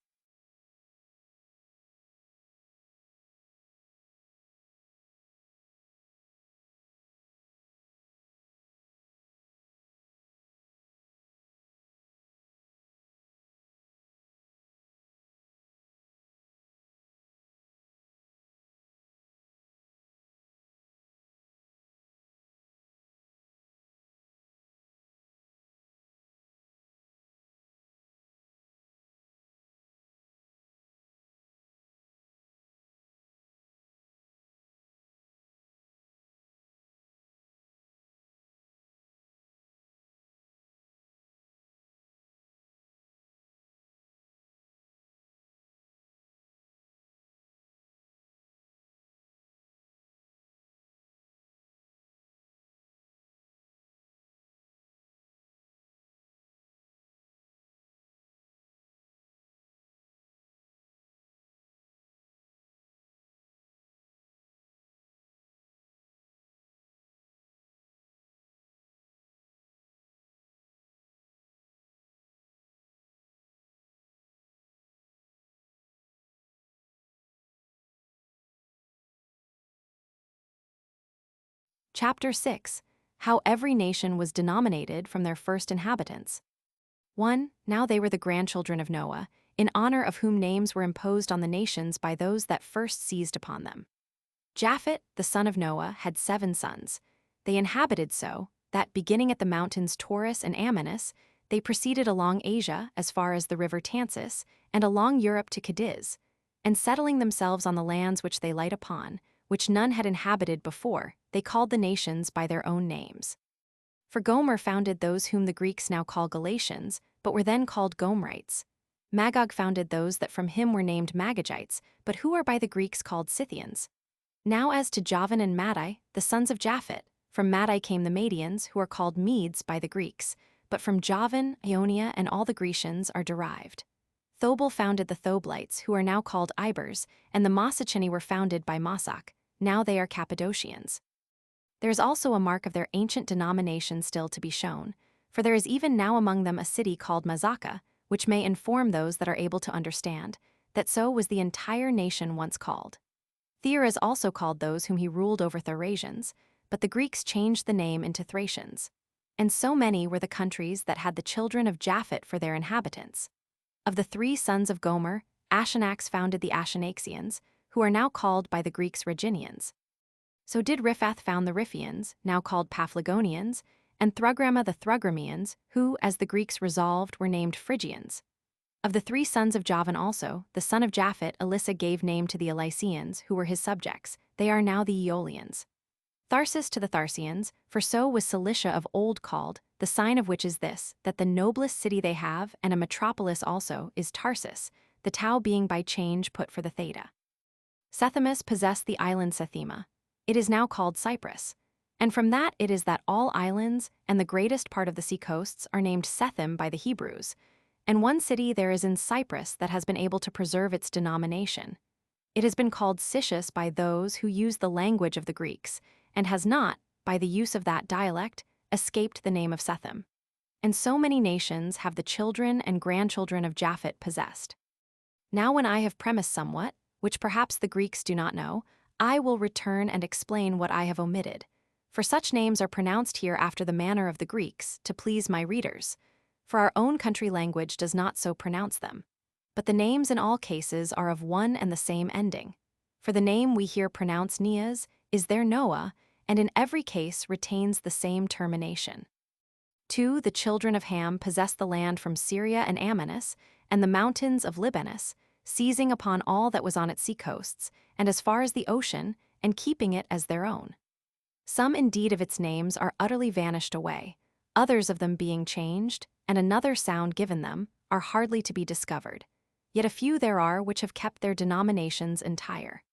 Chapter 6. How every nation was denominated from their first inhabitants. 1. Now they were the grandchildren of Noah, in honor of whom names were imposed on the nations by those that first seized upon them. Japhet, the son of Noah, had 7 sons. They inhabited so, that beginning at the mountains Taurus and Amanus, they proceeded along Asia as far as the river Tansis, and along Europe to Cadiz, and settling themselves on the lands which they light upon, which none had inhabited before, they called the nations by their own names. For Gomer founded those whom the Greeks now call Galatians, but were then called Gomerites. Magog founded those that from him were named Magagites, but who are by the Greeks called Scythians. Now as to Javan and Madai, the sons of Japhet, from Madai came the Madians, who are called Medes by the Greeks, but from Javan, Ionia, and all the Grecians are derived. Thobal founded the Thoblites, who are now called Ibers, and the Massachini were founded by Massak. Now they are Cappadocians. There is also a mark of their ancient denomination still to be shown, for there is even now among them a city called Mazacca, which may inform those that are able to understand, that so was the entire nation once called. Thyr is also called those whom he ruled over Thracians, but the Greeks changed the name into Thracians. And so many were the countries that had the children of Japhet for their inhabitants. Of the 3 sons of Gomer, Astyanax founded the Astyanaxians, who are now called by the Greeks Rhaginians. So did Riphath found the Riphians, now called Paphlagonians, and Thrugrama the Thrugramians, who, as the Greeks resolved, were named Phrygians. Of the 3 sons of Javan also, the son of Japhet, Elissa gave name to the Elysians, who were his subjects. They are now the Aeolians. Tharsis to the Tharsians, for so was Cilicia of old called, the sign of which is this, that the noblest city they have, and a metropolis also, is Tarsus, the tau being by change put for the theta. Sethemus possessed the island Sethema. It is now called Cyprus. And from that it is that all islands and the greatest part of the sea coasts are named Sethem by the Hebrews, and one city there is in Cyprus that has been able to preserve its denomination. It has been called Sicus by those who use the language of the Greeks, and has not, by the use of that dialect, escaped the name of Sethem. And so many nations have the children and grandchildren of Japhet possessed. Now when I have premised somewhat, which perhaps the Greeks do not know, I will return and explain what I have omitted. For such names are pronounced here after the manner of the Greeks, to please my readers. For our own country language does not so pronounce them. But the names in all cases are of one and the same ending. For the name we here pronounce Neas is there Noah, and in every case retains the same termination. 2. The children of Ham possessed the land from Syria and Amanus, and the mountains of Libanus, seizing upon all that was on its seacoasts, and as far as the ocean, and keeping it as their own. Some indeed of its names are utterly vanished away, others of them being changed, and another sound given them, are hardly to be discovered. Yet a few there are which have kept their denominations entire.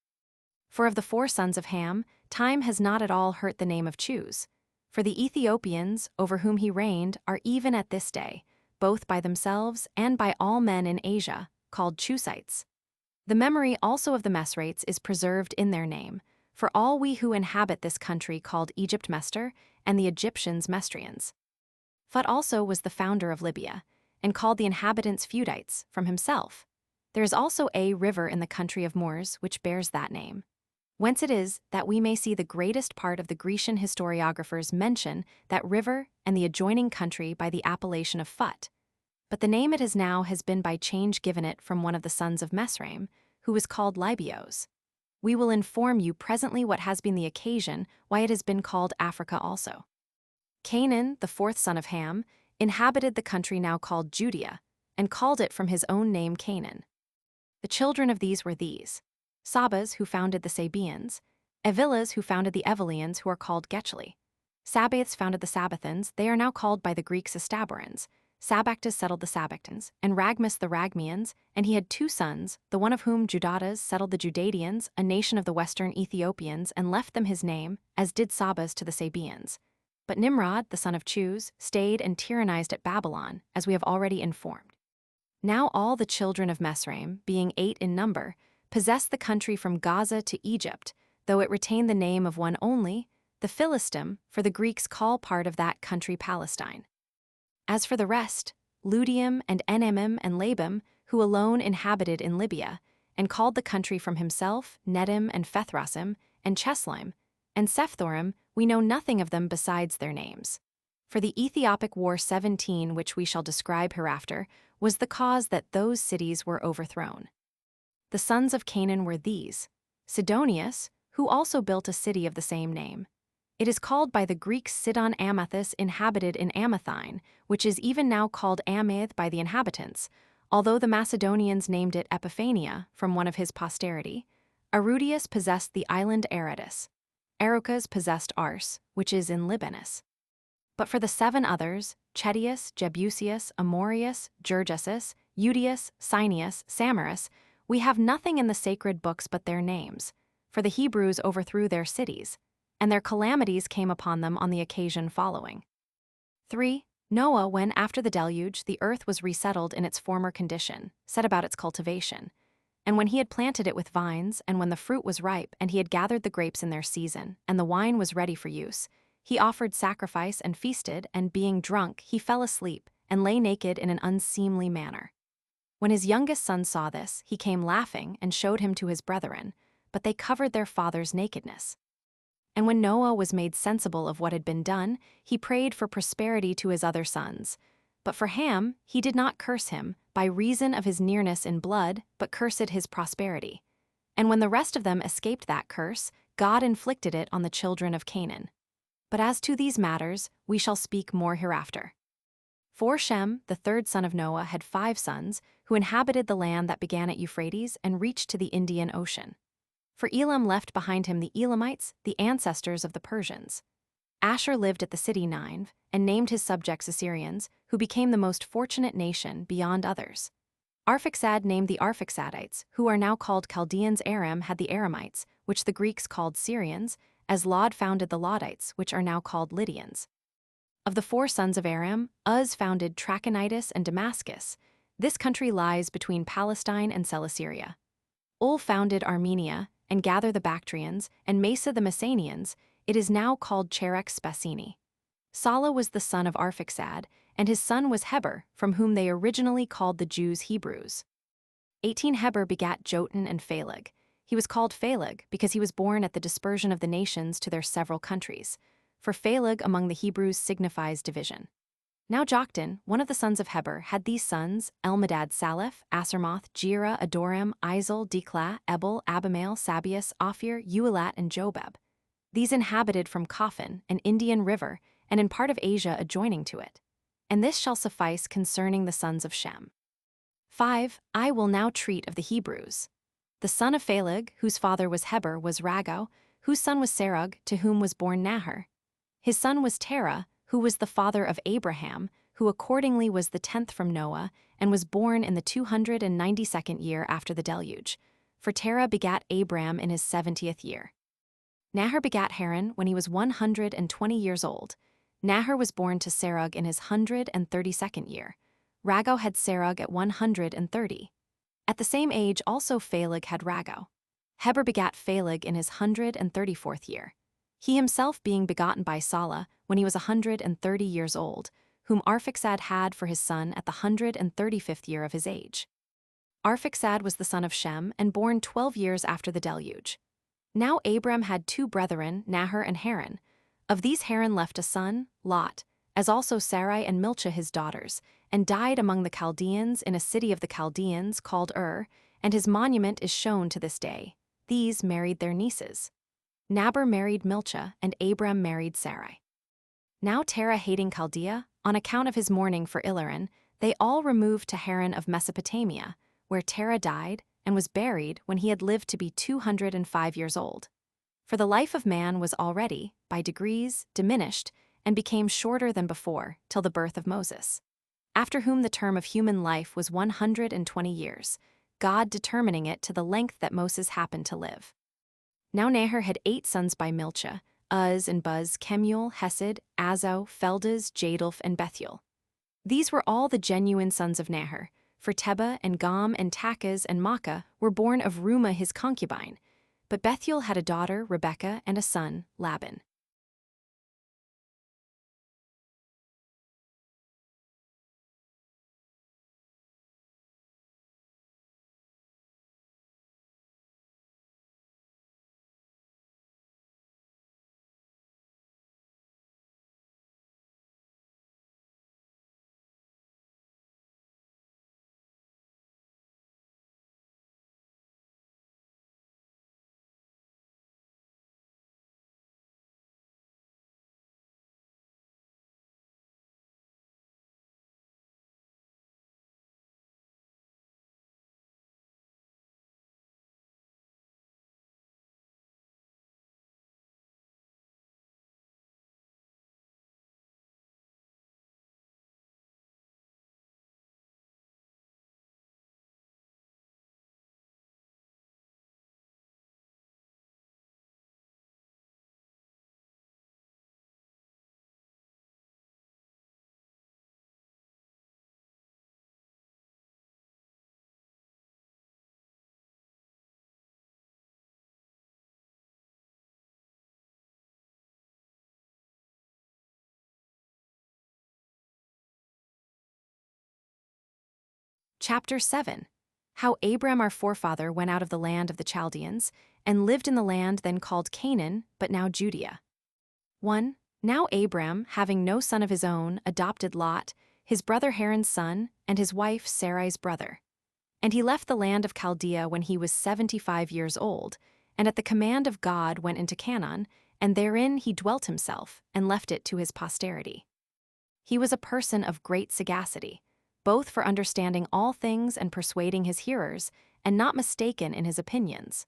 For of the 4 sons of Ham, time has not at all hurt the name of Chus. For the Ethiopians, over whom he reigned, are even at this day, both by themselves and by all men in Asia, called Chusites. The memory also of the Mesrates is preserved in their name, for all we who inhabit this country called Egypt Mestor, and the Egyptians Mestrians. Phut also was the founder of Libya, and called the inhabitants Feudites, from himself. There is also a river in the country of Moors which bears that name. Whence it is that we may see the greatest part of the Grecian historiographers mention that river and the adjoining country by the appellation of Phut. But the name it has now has been by change given it from one of the sons of Mesraim, who was called Libyos. We will inform you presently what has been the occasion why it has been called Africa also. Canaan, the 4th son of Ham, inhabited the country now called Judea, and called it from his own name Canaan. The children of these were these: Sabas, who founded the Sabaeans; Evilas, who founded the Evelians, who are called Getchli. Sabaths founded the Sabathans, they are now called by the Greeks Estaborans. Sabactus settled the Sabactans, and Ragmus the Ragmians, and he had 2 sons, the one of whom Judatas settled the Judadians, a nation of the western Ethiopians, and left them his name, as did Sabas to the Sabaeans. But Nimrod, the son of Chus, stayed and tyrannized at Babylon, as we have already informed. Now all the children of Mesraim, being 8 in number, possessed the country from Gaza to Egypt, though it retained the name of one only, the Philistim, for the Greeks call part of that country Palestine. As for the rest, Ludium and Enamim and Labim, who alone inhabited in Libya, and called the country from himself, Nedim and Phethrasim, and Cheslaim, and Sephthorim, we know nothing of them besides their names. For the Ethiopic War 17, which we shall describe hereafter, was the cause that those cities were overthrown. The sons of Canaan were these: Sidonius, who also built a city of the same name. It is called by the Greeks Sidon Amathus, inhabited in Amathine, which is even now called Amath by the inhabitants, although the Macedonians named it Epiphania from one of his posterity. Arudius possessed the island Aradus. Arocas possessed Ars, which is in Libanus. But for the 7 others, Chedius, Jebusius, Amorius, Gergesus, Eudius, Cyneus, Samaris, we have nothing in the sacred books but their names, for the Hebrews overthrew their cities, and their calamities came upon them on the occasion following. 3. Noah, when after the deluge the earth was resettled in its former condition, set about its cultivation. And when he had planted it with vines, and when the fruit was ripe, and he had gathered the grapes in their season, and the wine was ready for use, he offered sacrifice and feasted, and being drunk, he fell asleep, and lay naked in an unseemly manner. When his youngest son saw this, he came laughing, and showed him to his brethren, but they covered their father's nakedness. And when Noah was made sensible of what had been done, he prayed for prosperity to his other sons. But for Ham, he did not curse him, by reason of his nearness in blood, but cursed his prosperity. And when the rest of them escaped that curse, God inflicted it on the children of Canaan. But as to these matters, we shall speak more hereafter. For Shem, the 3rd son of Noah, had 5 sons, who inhabited the land that began at Euphrates and reached to the Indian Ocean. For Elam left behind him the Elamites, the ancestors of the Persians. Asher lived at the city Nineve, and named his subjects Assyrians, who became the most fortunate nation beyond others. Arphaxad named the Arphaxadites, who are now called Chaldeans. Aram had the Aramites, which the Greeks called Syrians, as Lod founded the Lodites, which are now called Lydians. Of the 4 sons of Aram, Uz founded Trachonitis and Damascus. This country lies between Palestine and Celesyria. Ul founded Armenia, and Gather the Bactrians, and Mesa the Messenians. It is now called Cherech Spasini. Sala was the son of Arphaxad, and his son was Heber, from whom they originally called the Jews Hebrews. 18 Heber begat Jotan and Phaleg. He was called Phaleg because he was born at the dispersion of the nations to their several countries. for Phaleg among the Hebrews signifies division. Now Joktan, one of the sons of Heber, had these sons: Elmadad, Saliph, Asermoth, Jera, Adoram, Izel, Diklah, Ebal, Abimael, Sabius, Ophir, Uelat, and Jobab. These inhabited from Kafan, an Indian river, and in part of Asia adjoining to it. And this shall suffice concerning the sons of Shem. 5. I will now treat of the Hebrews. The son of Phaleg, whose father was Heber, was Rago, whose son was Serug, to whom was born Nahor. His son was Terah, who was the father of Abraham, who accordingly was the 10th from Noah, and was born in the 292nd year after the deluge. For Terah begat Abram in his 70th year. Nahor begat Haran when he was 120 years old. Nahor was born to Serug in his 132nd year. Rago had Serug at 130. At the same age also Phaleg had Rago. Heber begat Phaleg in his 134th year. He himself being begotten by Salah when he was 130 years old, whom Arphaxad had for his son at the 135th year of his age. Arphaxad was the son of Shem and born 12 years after the deluge. Now Abram had 2 brethren, Nahor and Haran. Of these Haran left a son, Lot, as also Sarai and Milcah his daughters, and died among the Chaldeans in a city of the Chaldeans called and his monument is shown to this day. These married their nieces. Nabor married Milcah, and Abram married Sarai. Now Terah hating Chaldea, on account of his mourning for Ilaran, they all removed to Haran of Mesopotamia, where Terah died and was buried when he had lived to be 205 years old. For the life of man was already, by degrees, diminished, and became shorter than before, till the birth of Moses, after whom the term of human life was 120 years, God determining it to the length that Moses happened to live. Now Nahor had 8 sons by Milcah, Uz and Buz, Kemuel, Hesed, Azo, Pheldaz, Jadulf, and Bethuel. These were all the genuine sons of Nahor, for Teba and Gam and Takaz and Makkah were born of Rumah his concubine, but Bethuel had a daughter, Rebekah, and a son, Laban. Chapter 7. How Abram our forefather went out of the land of the Chaldeans, and lived in the land then called Canaan, but now Judea. 1. Now Abram, having no son of his own, adopted Lot, his brother Haran's son, and his wife Sarai's brother. And he left the land of Chaldea when he was 75 years old, and at the command of God went into Canaan, and therein he dwelt himself, and left it to his posterity. He was a person of great sagacity, both for understanding all things and persuading his hearers, and not mistaken in his opinions.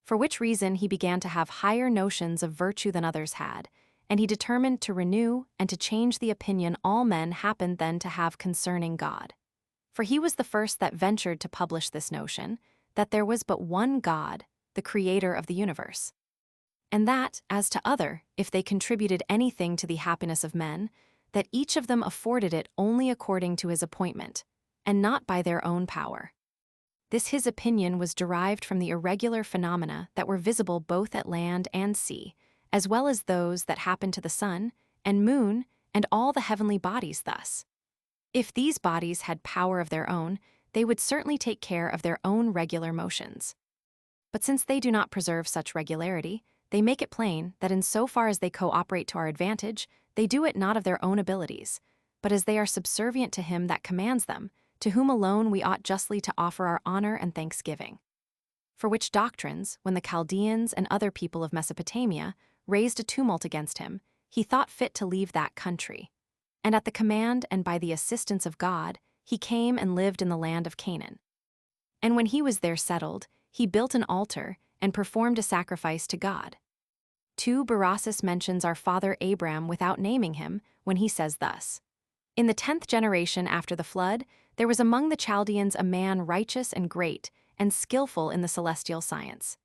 For which reason he began to have higher notions of virtue than others had, and he determined to renew and to change the opinion all men happened then to have concerning God. For he was the first that ventured to publish this notion, that there was but one God, the creator of the universe. And that, as to other, if they contributed anything to the happiness of men, that each of them afforded it only according to his appointment, and not by their own power. This his opinion was derived from the irregular phenomena that were visible both at land and sea, as well as those that happened to the sun, and moon, and all the heavenly bodies thus. If these bodies had power of their own, they would certainly take care of their own regular motions. But since they do not preserve such regularity, they make it plain that in so far as they cooperate to our advantage, they do it not of their own abilities, but as they are subservient to him that commands them, to whom alone we ought justly to offer our honor and thanksgiving. For which doctrines, when the Chaldeans and other people of Mesopotamia raised a tumult against him, he thought fit to leave that country. And at the command and by the assistance of God, he came and lived in the land of Canaan. And when he was there settled, he built an altar and performed a sacrifice to God. 2 Berossus mentions our father Abram without naming him when he says thus: In the 10th generation after the flood, there was among the Chaldeans a man righteous and great, and skillful in the celestial science.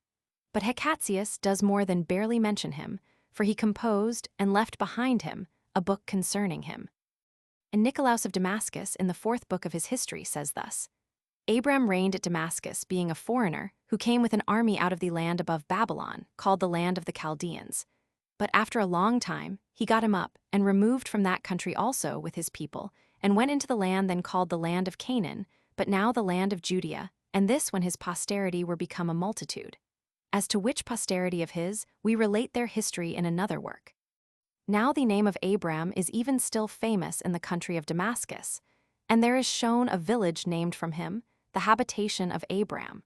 But Hecatzius does more than barely mention him, for he composed and left behind him a book concerning him. And Nicolaus of Damascus, in the 4th book of his history, says thus: Abram reigned at Damascus, being a foreigner, who came with an army out of the land above Babylon, called the land of the Chaldeans. But after a long time, he got him up, and removed from that country also with his people, and went into the land then called the land of Canaan, but now the land of Judea, and this when his posterity were become a multitude. As to which posterity of his, we relate their history in another work. Now the name of Abram is even still famous in the country of Damascus, and there is shown a village named from him, the habitation of Abram.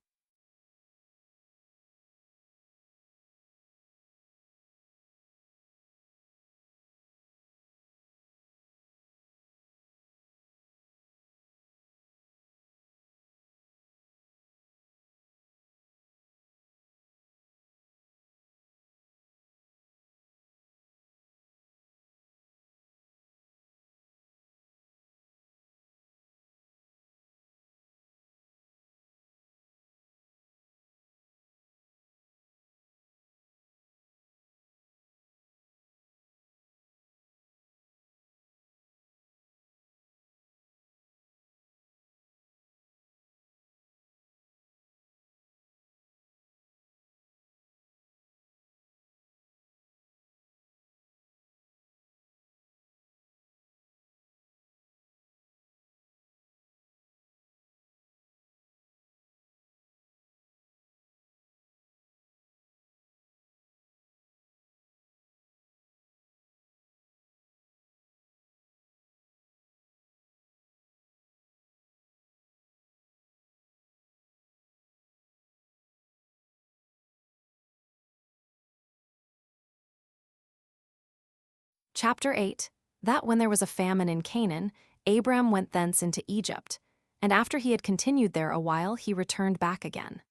Chapter 8. That when there was a famine in Canaan, Abram went thence into Egypt, and after he had continued there a while, he returned back again.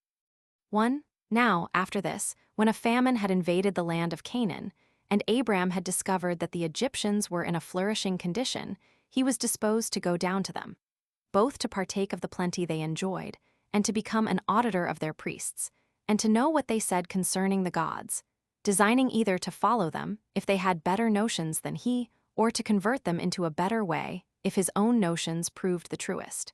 1. Now, after this, when a famine had invaded the land of Canaan, and Abram had discovered that the Egyptians were in a flourishing condition, he was disposed to go down to them, both to partake of the plenty they enjoyed, and to become an auditor of their priests, and to know what they said concerning the gods, designing either to follow them, if they had better notions than he, or to convert them into a better way, if his own notions proved the truest.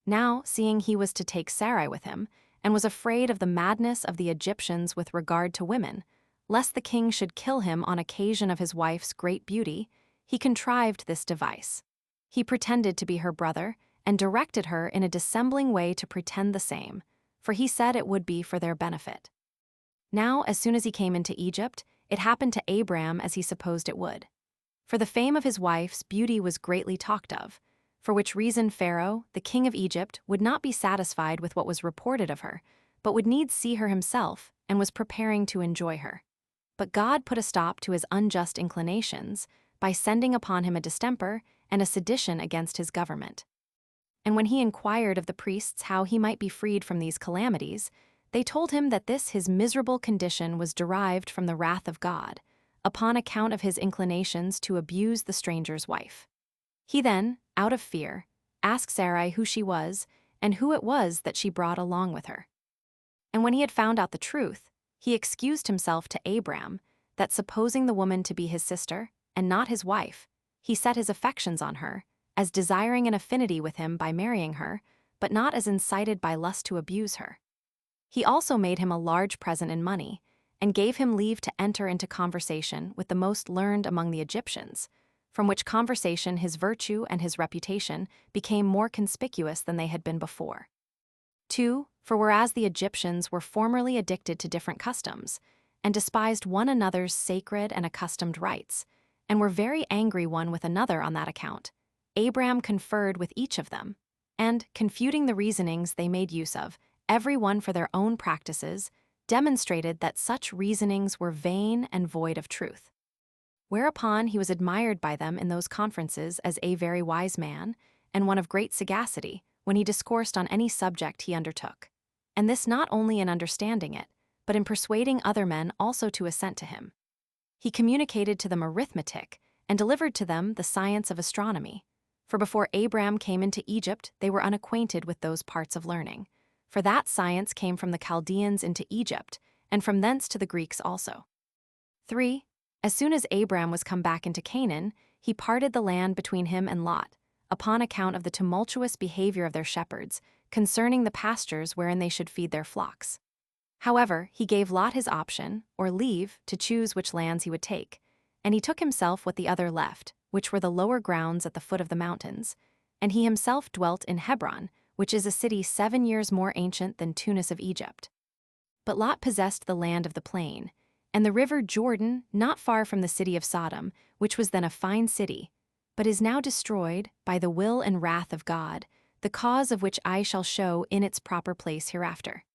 Now, seeing he was to take Sarai with him, and was afraid of the madness of the Egyptians with regard to women, lest the king should kill him on occasion of his wife's great beauty, he contrived this device. He pretended to be her brother, and directed her in a dissembling way to pretend the same, for he said it would be for their benefit. Now, as soon as he came into Egypt, it happened to Abram as he supposed it would. For the fame of his wife's beauty was greatly talked of, for which reason Pharaoh, the king of Egypt, would not be satisfied with what was reported of her, but would needs see her himself, and was preparing to enjoy her. But God put a stop to his unjust inclinations by sending upon him a distemper and a sedition against his government. And when he inquired of the priests how he might be freed from these calamities, they told him that this his miserable condition was derived from the wrath of God, upon account of his inclinations to abuse the stranger's wife. He then, out of fear, asked Sarai who she was, and who it was that she brought along with her. And when he had found out the truth, he excused himself to Abram, that supposing the woman to be his sister, and not his wife, he set his affections on her, as desiring an affinity with him by marrying her, but not as incited by lust to abuse her. He also made him a large present in money, and gave him leave to enter into conversation with the most learned among the Egyptians, from which conversation his virtue and his reputation became more conspicuous than they had been before. 2. For whereas the Egyptians were formerly addicted to different customs, and despised one another's sacred and accustomed rights, and were very angry one with another on that account. Abram conferred with each of them, and, confuting the reasonings they made use of, every one for their own practices, demonstrated that such reasonings were vain and void of truth. Whereupon he was admired by them in those conferences as a very wise man, and one of great sagacity, when he discoursed on any subject he undertook. And this not only in understanding it, but in persuading other men also to assent to him. He communicated to them arithmetic, and delivered to them the science of astronomy. For before Abram came into Egypt, they were unacquainted with those parts of learning. For that science came from the Chaldeans into Egypt, and from thence to the Greeks also. 3. As soon as Abram was come back into Canaan, he parted the land between him and Lot, upon account of the tumultuous behavior of their shepherds, concerning the pastures wherein they should feed their flocks. However, he gave Lot his option, or leave, to choose which lands he would take, and he took himself what the other left, which were the lower grounds at the foot of the mountains, and he himself dwelt in Hebron, which is a city 7 years more ancient than Tunis of Egypt. But Lot possessed the land of the plain, and the river Jordan not far from the city of Sodom, which was then a fine city, but is now destroyed by the will and wrath of God, the cause of which I shall show in its proper place hereafter.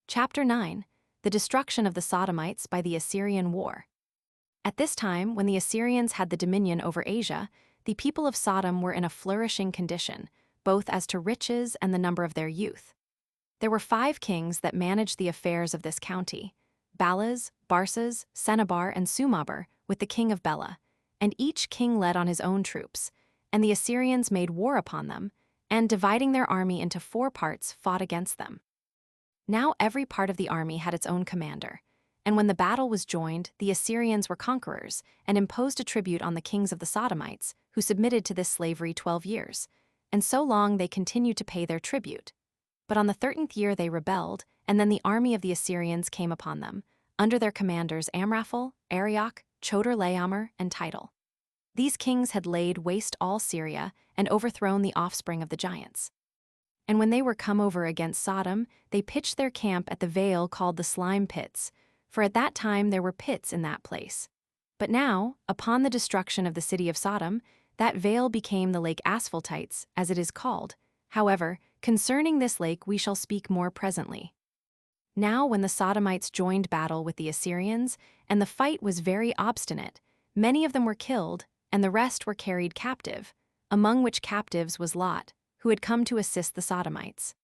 Chapter 9. The destruction of the Sodomites by the Assyrian War. At this time, when the Assyrians had the dominion over Asia, the people of Sodom were in a flourishing condition, both as to riches and the number of their youth. There were 5 kings that managed the affairs of this county: Balaz, Barsas, Sennabar, and Sumaber, with the king of Bela, and each king led on his own troops, and the Assyrians made war upon them, and dividing their army into 4 parts, fought against them. Now every part of the army had its own commander, and when the battle was joined, the Assyrians were conquerors, and imposed a tribute on the kings of the Sodomites, who submitted to this slavery 12 years, and so long they continued to pay their tribute. But on the 13th year they rebelled, and then the army of the Assyrians came upon them, under their commanders Amraphel, Arioch, Chedorlaomer, and Tidal. These kings had laid waste all Syria, and overthrown the offspring of the giants. And when they were come over against Sodom, they pitched their camp at the vale called the Slime Pits, for at that time there were pits in that place. But now, upon the destruction of the city of Sodom, that vale became the lake Asphaltites, as it is called. However, concerning this lake we shall speak more presently. Now when the Sodomites joined battle with the Assyrians, and the fight was very obstinate, many of them were killed, and the rest were carried captive, among which captives was Lot, who had come to assist the Sodomites.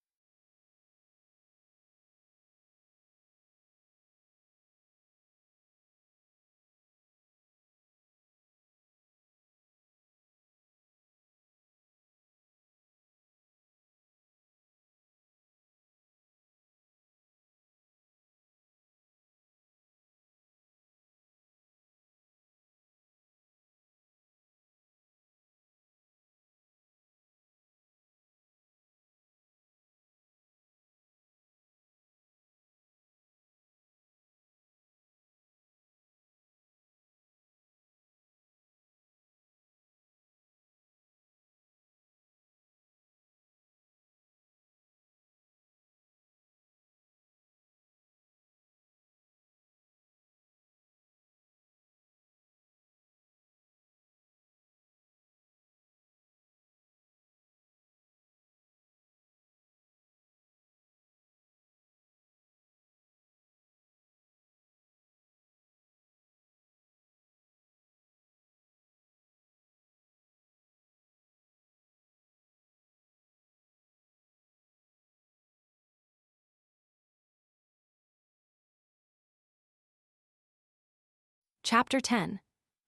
Chapter 10.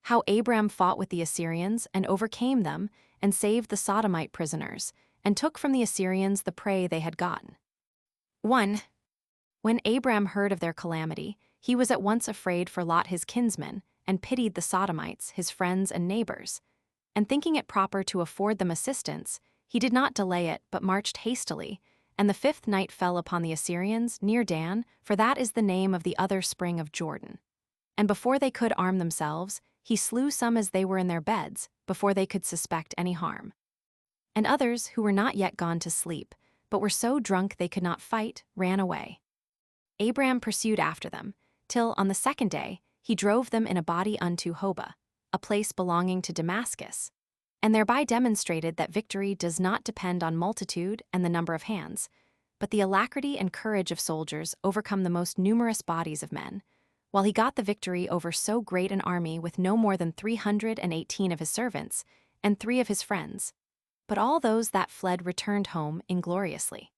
How Abram fought with the Assyrians and overcame them and saved the Sodomite prisoners, and took from the Assyrians the prey they had gotten. 1. When Abram heard of their calamity, he was at once afraid for Lot his kinsman, and pitied the Sodomites, his friends and neighbors. And thinking it proper to afford them assistance, he did not delay it, but marched hastily. And the 5th night fell upon the Assyrians, near Dan, for that is the name of the other spring of Jordan. And before they could arm themselves, he slew some as they were in their beds, before they could suspect any harm. And others, who were not yet gone to sleep, but were so drunk they could not fight, ran away. Abram pursued after them, till on the 2nd day he drove them in a body unto Hobah, a place belonging to Damascus, and thereby demonstrated that victory does not depend on multitude and the number of hands, but the alacrity and courage of soldiers overcome the most numerous bodies of men, while he got the victory over so great an army with no more than 318 of his servants and 3 of his friends. But all those that fled returned home ingloriously.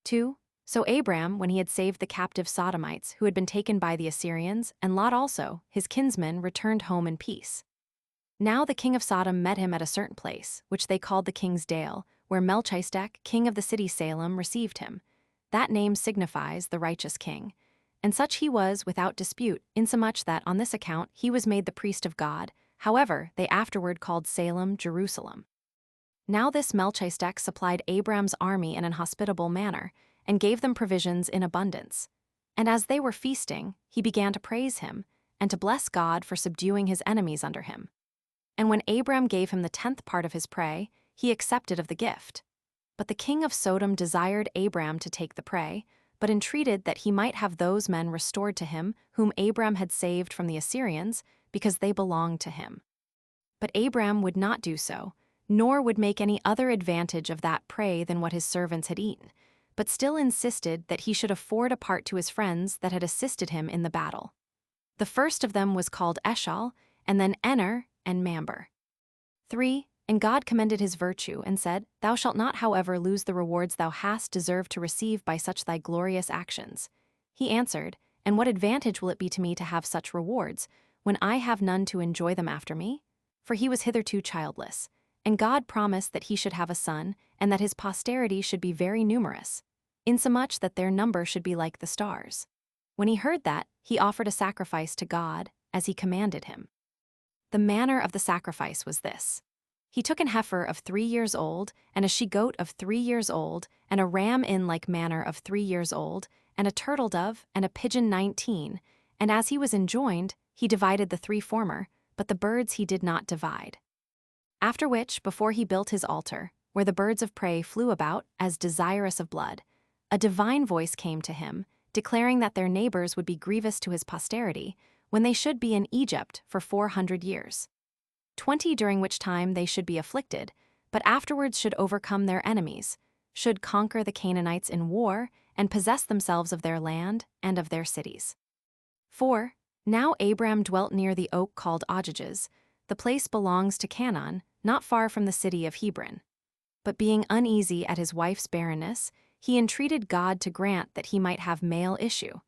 2. So Abram, when he had saved the captive Sodomites who had been taken by the Assyrians, and Lot also, his kinsman, returned home in peace. Now the king of Sodom met him at a certain place, which they called the King's Dale, where Melchizedek, king of the city Salem, received him. That name signifies the righteous king. And such he was without dispute, insomuch that on this account he was made the priest of God. However, they afterward called Salem Jerusalem. Now this Melchizedek supplied Abram's army in an hospitable manner, and gave them provisions in abundance. And as they were feasting, he began to praise him, and to bless God for subduing his enemies under him. And when Abram gave him the 10th part of his prey, he accepted of the gift. But the king of Sodom desired Abram to take the prey, but entreated that he might have those men restored to him whom Abram had saved from the Assyrians, because they belonged to him. But Abram would not do so, nor would make any other advantage of that prey than what his servants had eaten, but still insisted that he should afford a part to his friends that had assisted him in the battle. The first of them was called Eshal, and then Ener and Mamber. 3. And God commended his virtue, and said, Thou shalt not however lose the rewards thou hast deserved to receive by such thy glorious actions. He answered, And what advantage will it be to me to have such rewards, when I have none to enjoy them after me? For he was hitherto childless, and God promised that he should have a son, and that his posterity should be very numerous, insomuch that their number should be like the stars. When he heard that, he offered a sacrifice to God, as he commanded him. The manner of the sacrifice was this. He took an heifer of 3 years old, and a she-goat of 3 years old, and a ram in like manner of 3 years old, and a turtle dove, and a pigeon 19, and as he was enjoined, he divided the 3 former, but the birds he did not divide. After which, before he built his altar, where the birds of prey flew about, as desirous of blood, a divine voice came to him, declaring that their neighbors would be grievous to his posterity, when they should be in Egypt for 400 years. 20 during which time they should be afflicted, but afterwards should overcome their enemies, should conquer the Canaanites in war, and possess themselves of their land and of their cities. 4. Now Abram dwelt near the oak called Audiobook. The place belongs to Canaan, not far from the city of Hebron. But being uneasy at his wife's barrenness, he entreated God to grant that he might have male issue.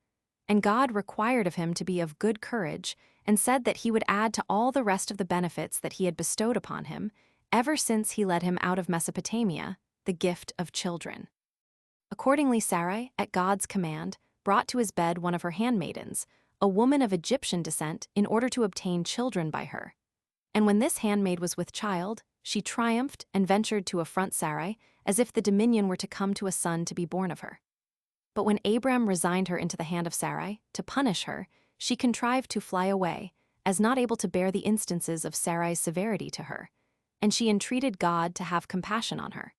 And God required of him to be of good courage, and said that he would add to all the rest of the benefits that he had bestowed upon him, ever since he led him out of Mesopotamia, the gift of children. Accordingly Sarai, at God's command, brought to his bed one of her handmaidens, a woman of Egyptian descent, in order to obtain children by her. And when this handmaid was with child, she triumphed and ventured to affront Sarai, as if the dominion were to come to a son to be born of her. But when Abram resigned her into the hand of Sarai, to punish her, she contrived to fly away, as not able to bear the instances of Sarai's severity to her, and she entreated God to have compassion on her.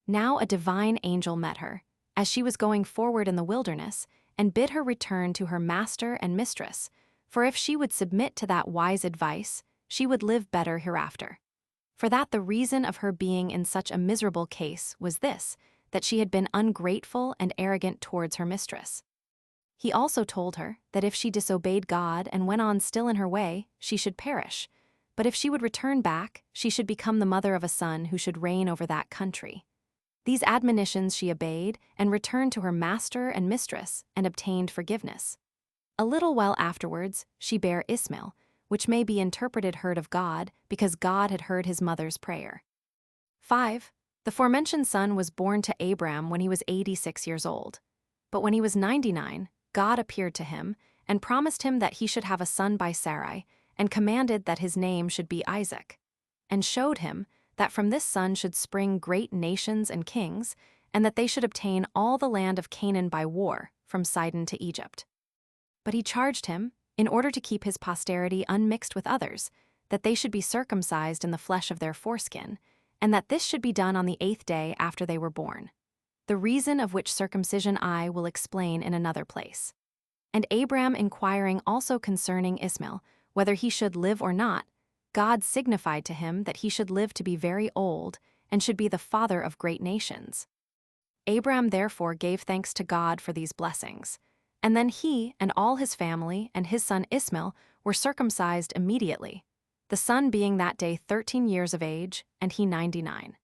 Now a divine angel met her, as she was going forward in the wilderness, and bid her return to her master and mistress, for if she would submit to that wise advice, she would live better hereafter. For that the reason of her being in such a miserable case was this, that she had been ungrateful and arrogant towards her mistress. He also told her that if she disobeyed God and went on still in her way, she should perish, but if she would return back, she should become the mother of a son who should reign over that country. These admonitions she obeyed, and returned to her master and mistress, and obtained forgiveness. A little while afterwards, she bare Ismael, which may be interpreted heard of God, because God had heard his mother's prayer. 5. The forementioned son was born to Abram when he was 86 years old. But when he was 99, God appeared to him and promised him that he should have a son by Sarai, and commanded that his name should be Isaac, and showed him that from this son should spring great nations and kings, and that they should obtain all the land of Canaan by war, from Sidon to Egypt. But he charged him, in order to keep his posterity unmixed with others, that they should be circumcised in the flesh of their foreskin, and that this should be done on the 8th day after they were born. The reason of which circumcision I will explain in another place. And Abram inquiring also concerning Ismael, whether he should live or not, God signified to him that he should live to be very old, and should be the father of great nations. Abram therefore gave thanks to God for these blessings. And then he and all his family and his son Ismael were circumcised immediately, the son being that day 13 years of age, and he 99.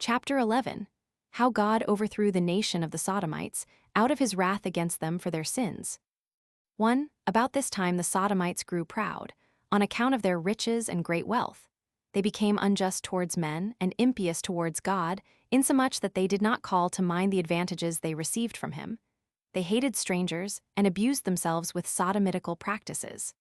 Chapter 11. How God overthrew the nation of the Sodomites, out of his wrath against them for their sins. 1. About this time the Sodomites grew proud, on account of their riches and great wealth. They became unjust towards men, and impious towards God, insomuch that they did not call to mind the advantages they received from him. They hated strangers, and abused themselves with sodomitical practices.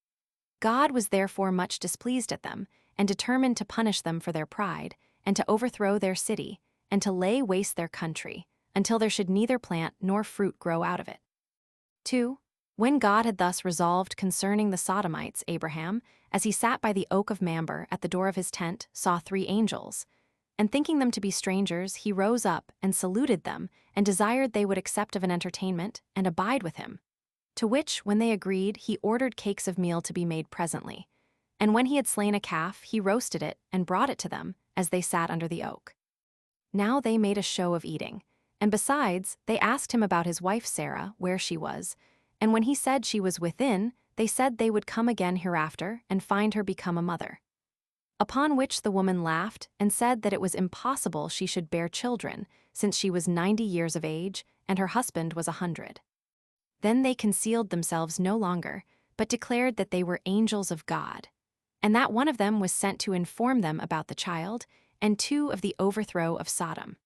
God was therefore much displeased at them, and determined to punish them for their pride, and to overthrow their city, and to lay waste their country, until there should neither plant nor fruit grow out of it. 2. When God had thus resolved concerning the Sodomites, Abraham, as he sat by the oak of Mamre at the door of his tent, saw 3 angels. And thinking them to be strangers, he rose up and saluted them, and desired they would accept of an entertainment, and abide with him. To which, when they agreed, he ordered cakes of meal to be made presently. And when he had slain a calf, he roasted it, and brought it to them, as they sat under the oak. Now they made a show of eating, and besides, they asked him about his wife Sarah, where she was, and when he said she was within, they said they would come again hereafter, and find her become a mother. Upon which the woman laughed, and said that it was impossible she should bear children, since she was 90 years of age, and her husband was 100. Then they concealed themselves no longer, but declared that they were angels of God, and that one of them was sent to inform them about the child, and 2 of the overthrow of Sodom.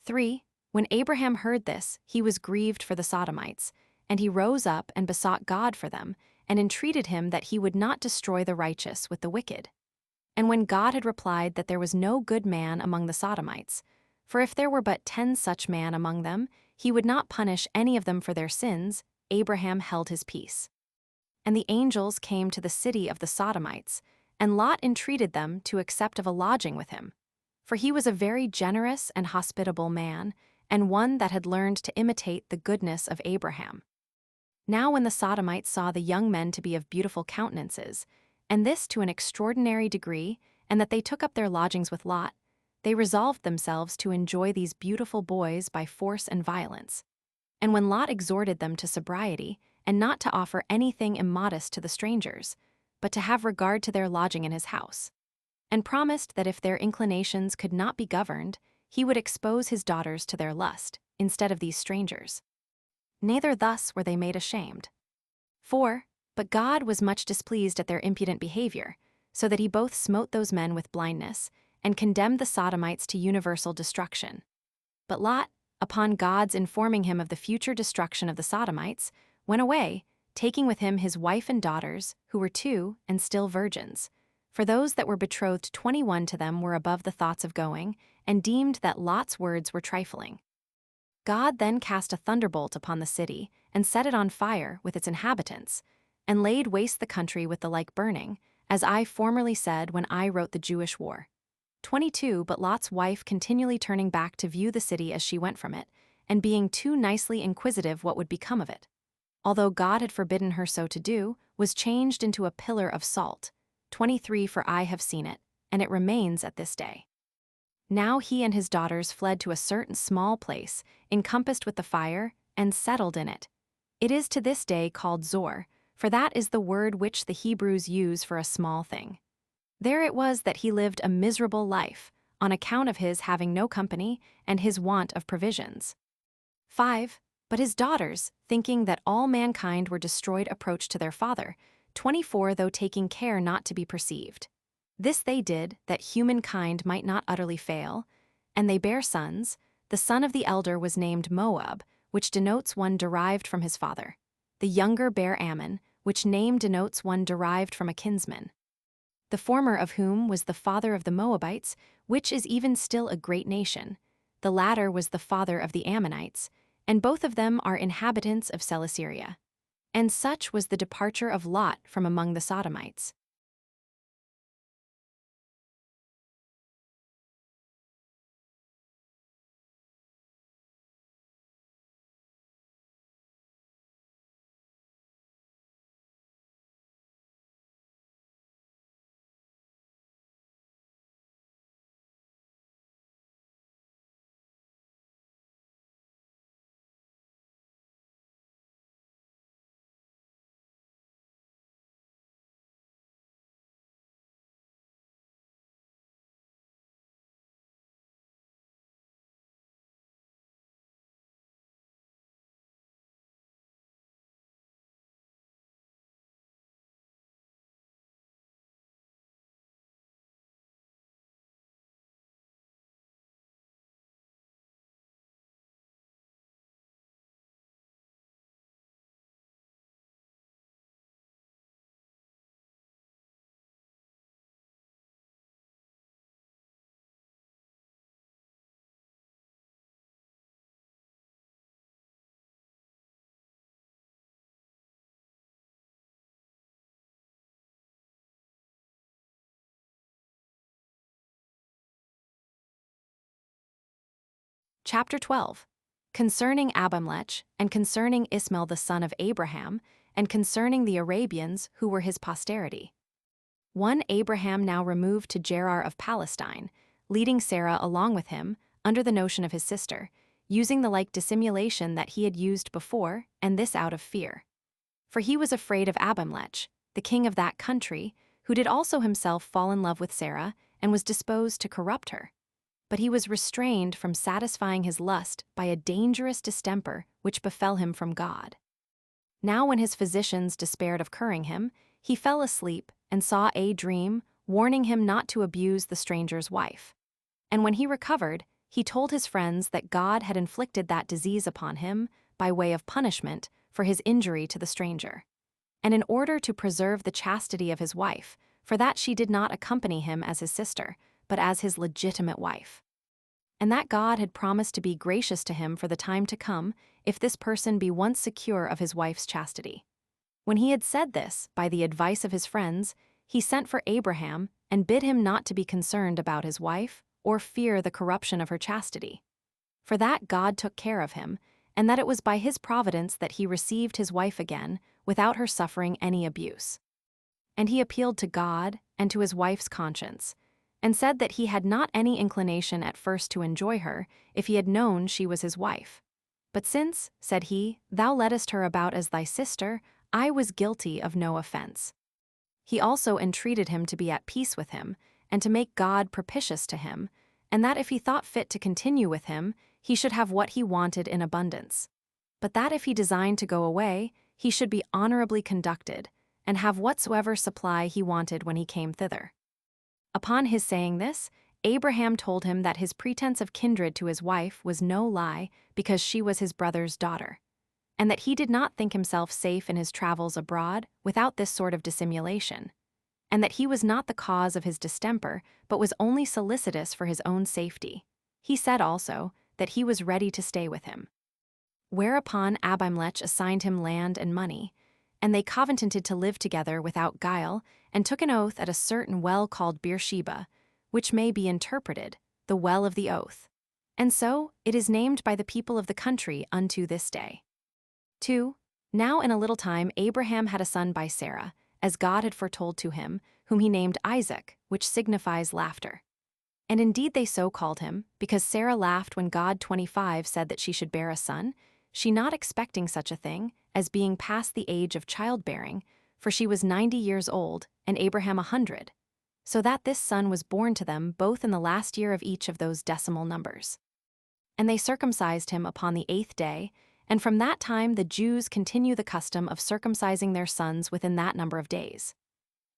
3. When Abraham heard this, he was grieved for the Sodomites, and he rose up and besought God for them, and entreated him that he would not destroy the righteous with the wicked. And when God had replied that there was no good man among the Sodomites, for if there were but 10 such men among them, he would not punish any of them for their sins, Abraham held his peace. And the angels came to the city of the Sodomites, and Lot entreated them to accept of a lodging with him. For he was a very generous and hospitable man, and one that had learned to imitate the goodness of Abraham. Now when the Sodomites saw the young men to be of beautiful countenances, and this to an extraordinary degree, and that they took up their lodgings with Lot, they resolved themselves to enjoy these beautiful boys by force and violence. And when Lot exhorted them to sobriety, and not to offer anything immodest to the strangers, but to have regard to their lodging in his house, and promised that if their inclinations could not be governed, he would expose his daughters to their lust, instead of these strangers. Neither thus were they made ashamed. 4. But God was much displeased at their impudent behavior, so that he both smote those men with blindness, and condemned the Sodomites to universal destruction. But Lot, upon God's informing him of the future destruction of the Sodomites, went away, taking with him his wife and daughters, who were 2 and still virgins. For those that were betrothed 21 to them were above the thoughts of going, and deemed that Lot's words were trifling. God then cast a thunderbolt upon the city, and set it on fire with its inhabitants, and laid waste the country with the like burning, as I formerly said when I wrote the Jewish war. 22 But Lot's wife continually turning back to view the city as she went from it, and being too nicely inquisitive what would become of it, although God had forbidden her so to do, was changed into a pillar of salt. 23 For I have seen it, and it remains at this day. Now he and his daughters fled to a certain small place, encompassed with the fire, and settled in it. It is to this day called Zor, for that is the word which the Hebrews use for a small thing. There it was that he lived a miserable life, on account of his having no company and his want of provisions. 5. But his daughters, thinking that all mankind were destroyed, approached to their father, 24 though taking care not to be perceived. This they did, that humankind might not utterly fail, and they bare sons. The son of the elder was named Moab, which denotes one derived from his father. The younger bare Ammon, which name denotes one derived from a kinsman. The former of whom was the father of the Moabites, which is even still a great nation. The latter was the father of the Ammonites, and both of them are inhabitants of Celesyria. And such was the departure of Lot from among the Sodomites. Chapter 12. Concerning Abimelech, and concerning Ismael the son of Abraham, and concerning the Arabians who were his posterity. 1 Abraham now removed to Gerar of Palestine, leading Sarah along with him, under the notion of his sister, using the like dissimulation that he had used before, and this out of fear. For he was afraid of Abimelech, the king of that country, who did also himself fall in love with Sarah, and was disposed to corrupt her. But he was restrained from satisfying his lust by a dangerous distemper which befell him from God. Now when his physicians despaired of curing him, he fell asleep and saw a dream, warning him not to abuse the stranger's wife. And when he recovered, he told his friends that God had inflicted that disease upon him by way of punishment for his injury to the stranger, and in order to preserve the chastity of his wife, for that she did not accompany him as his sister, but as his legitimate wife. And that God had promised to be gracious to him for the time to come, if this person be once secure of his wife's chastity. When he had said this, by the advice of his friends, he sent for Abraham, and bid him not to be concerned about his wife, or fear the corruption of her chastity. For that God took care of him, and that it was by his providence that he received his wife again, without her suffering any abuse. And he appealed to God, and to his wife's conscience, and said that he had not any inclination at first to enjoy her, if he had known she was his wife. But since, said he, thou leddest her about as thy sister, I was guilty of no offense. He also entreated him to be at peace with him, and to make God propitious to him, and that if he thought fit to continue with him, he should have what he wanted in abundance. But that if he designed to go away, he should be honorably conducted, and have whatsoever supply he wanted when he came thither. Upon his saying this, Abraham told him that his pretense of kindred to his wife was no lie, because she was his brother's daughter, and that he did not think himself safe in his travels abroad without this sort of dissimulation, and that he was not the cause of his distemper, but was only solicitous for his own safety. He said also that he was ready to stay with him. Whereupon Abimelech assigned him land and money, and they covenanted to live together without guile, and took an oath at a certain well called Beersheba, which may be interpreted, the well of the oath. And so it is named by the people of the country unto this day. 2. Now in a little time Abraham had a son by Sarah, as God had foretold to him, whom he named Isaac, which signifies laughter. And indeed they so called him, because Sarah laughed when God 25 said that she should bear a son, she not expecting such a thing, as being past the age of childbearing, for she was 90 years old, and Abraham 100, so that this son was born to them both in the last year of each of those decimal numbers. And they circumcised him upon the 8th day, and from that time the Jews continue the custom of circumcising their sons within that number of days.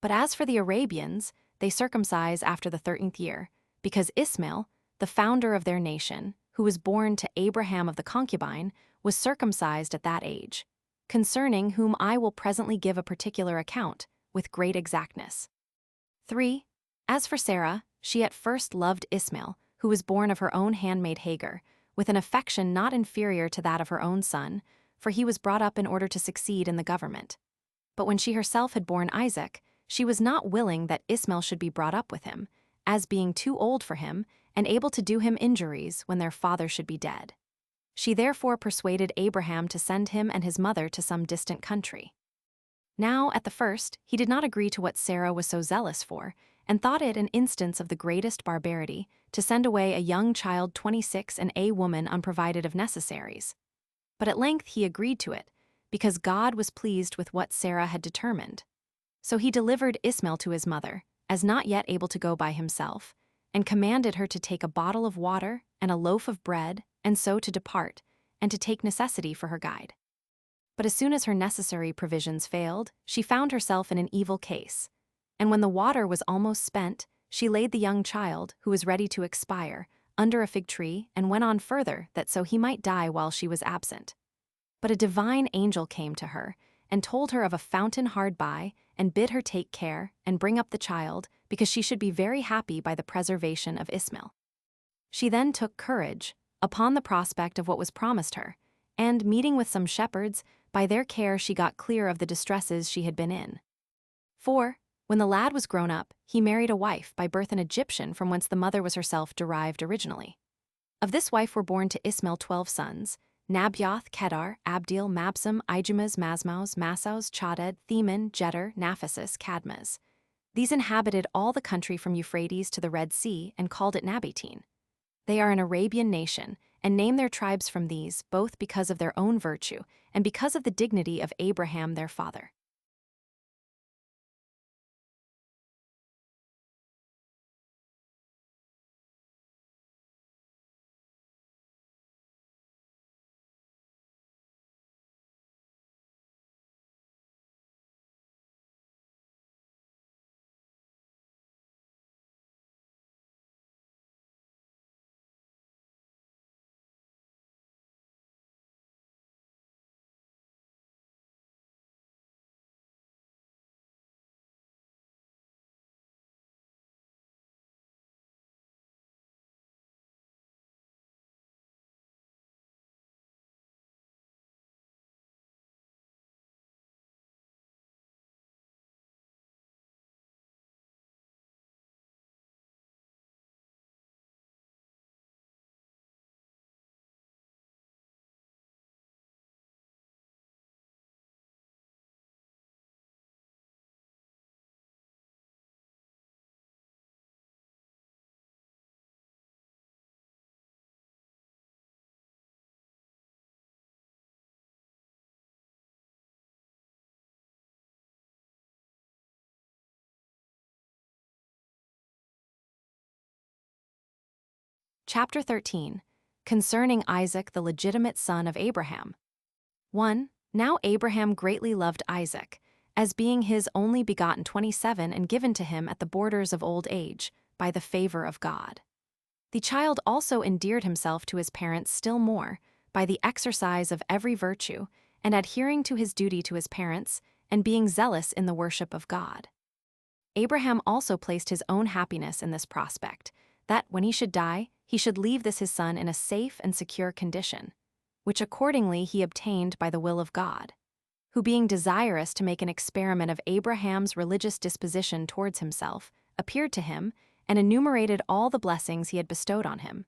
But as for the Arabians, they circumcise after the 13th year, because Ishmael, the founder of their nation, who was born to Abraham of the concubine, was circumcised at that age, concerning whom I will presently give a particular account, with great exactness. 3. As for Sarah, she at first loved Ishmael, who was born of her own handmaid Hagar, with an affection not inferior to that of her own son, for he was brought up in order to succeed in the government. But when she herself had borne Isaac, she was not willing that Ishmael should be brought up with him, as being too old for him, and able to do him injuries when their father should be dead. She therefore persuaded Abraham to send him and his mother to some distant country. Now, at the first, he did not agree to what Sarah was so zealous for, and thought it an instance of the greatest barbarity to send away a young child 26 and a woman unprovided of necessaries. But at length he agreed to it, because God was pleased with what Sarah had determined. So he delivered Ishmael to his mother, as not yet able to go by himself, and commanded her to take a bottle of water and a loaf of bread, and so to depart, and to take necessity for her guide. But as soon as her necessary provisions failed, she found herself in an evil case. And when the water was almost spent, she laid the young child, who was ready to expire, under a fig tree, and went on further, that so he might die while she was absent. But a divine angel came to her, and told her of a fountain hard by, and bid her take care, and bring up the child, because she should be very happy by the preservation of Ishmael. She then took courage, upon the prospect of what was promised her, and, meeting with some shepherds, by their care she got clear of the distresses she had been in. 4. When the lad was grown up, he married a wife, by birth an Egyptian, from whence the mother was herself derived originally. Of this wife were born to Ishmael 12 sons, Nabaioth, Kedar, Abdil, Mabsam, Ijemas, Masmaus, Massaus, Chaded, Theman, Jeter, Naphasis, Cadmas. These inhabited all the country from Euphrates to the Red Sea, and called it Nabatean. They are an Arabian nation, and name their tribes from these, both because of their own virtue, and because of the dignity of Abraham their father. Chapter 13. Concerning Isaac, the legitimate son of Abraham. 1. Now Abraham greatly loved Isaac, as being his only begotten 27 and given to him at the borders of old age, by the favor of God. The child also endeared himself to his parents still more, by the exercise of every virtue, and adhering to his duty to his parents, and being zealous in the worship of God. Abraham also placed his own happiness in this prospect, that when he should die, he should leave this his son in a safe and secure condition, which accordingly he obtained by the will of God, who being desirous to make an experiment of Abraham's religious disposition towards himself, appeared to him, and enumerated all the blessings he had bestowed on him,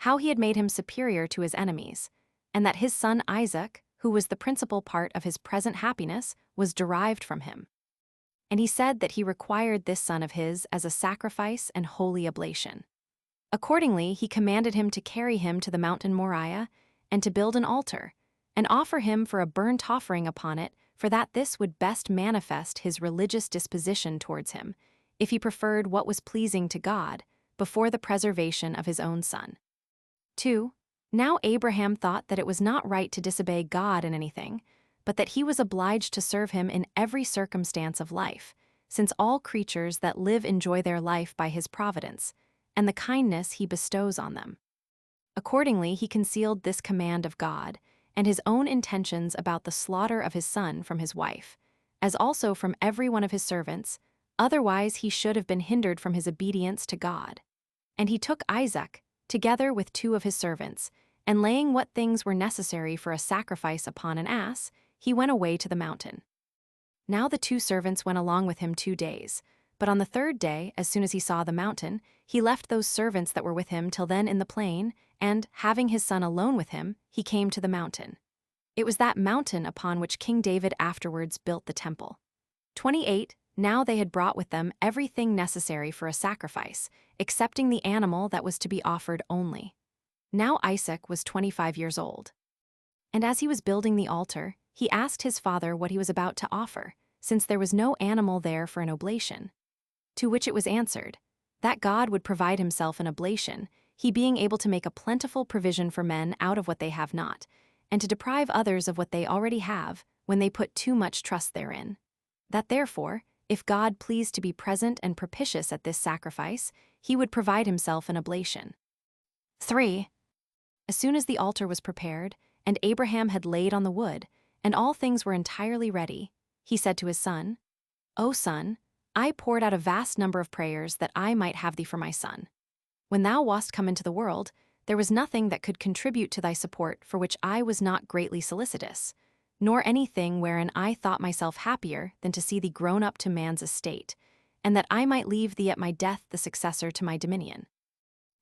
how he had made him superior to his enemies, and that his son Isaac, who was the principal part of his present happiness, was derived from him. And he said that he required this son of his as a sacrifice and holy oblation. Accordingly, he commanded him to carry him to the mountain Moriah, and to build an altar, and offer him for a burnt offering upon it, for that this would best manifest his religious disposition towards him, if he preferred what was pleasing to God, before the preservation of his own son. 2. Now Abraham thought that it was not right to disobey God in anything, but that he was obliged to serve him in every circumstance of life, since all creatures that live enjoy their life by his providence, and the kindness he bestows on them. Accordingly, he concealed this command of God, and his own intentions about the slaughter of his son from his wife, as also from every one of his servants, otherwise he should have been hindered from his obedience to God. And he took Isaac, together with 2 of his servants, and laying what things were necessary for a sacrifice upon an ass, he went away to the mountain. Now the 2 servants went along with him 2 days, but on the 3rd day, as soon as he saw the mountain, he left those servants that were with him till then in the plain, and, having his son alone with him, he came to the mountain. It was that mountain upon which King David afterwards built the temple. 28. Now they had brought with them everything necessary for a sacrifice, excepting the animal that was to be offered only. Now Isaac was 25 years old. And as he was building the altar, he asked his father what he was about to offer, since there was no animal there for an oblation. To which it was answered, that God would provide himself an oblation, he being able to make a plentiful provision for men out of what they have not, and to deprive others of what they already have, when they put too much trust therein. That therefore, if God pleased to be present and propitious at this sacrifice, he would provide himself an oblation. 3. As soon as the altar was prepared, and Abraham had laid on the wood, and all things were entirely ready, he said to his son, O son, I poured out a vast number of prayers that I might have thee for my son. When thou wast come into the world, there was nothing that could contribute to thy support for which I was not greatly solicitous, nor anything wherein I thought myself happier than to see thee grown up to man's estate, and that I might leave thee at my death the successor to my dominion.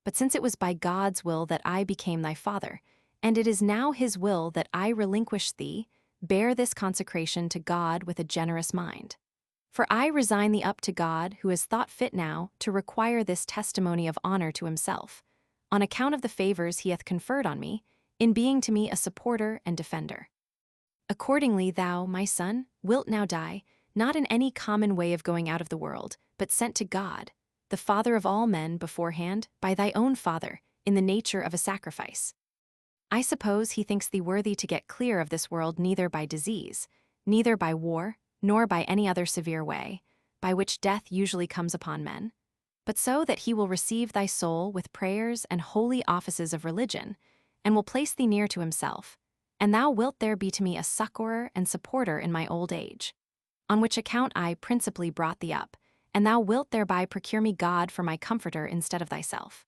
But since it was by God's will that I became thy father, and it is now his will that I relinquish thee, bear this consecration to God with a generous mind. For I resign thee up to God, who has thought fit now to require this testimony of honor to himself, on account of the favors he hath conferred on me, in being to me a supporter and defender. Accordingly thou, my son, wilt now die, not in any common way of going out of the world, but sent to God, the Father of all men beforehand, by thy own Father, in the nature of a sacrifice. I suppose he thinks thee worthy to get clear of this world neither by disease, neither by war, nor by any other severe way, by which death usually comes upon men, but so that he will receive thy soul with prayers and holy offices of religion, and will place thee near to himself, and thou wilt there be to me a succorer and supporter in my old age, on which account I principally brought thee up, and thou wilt thereby procure me God for my comforter instead of thyself.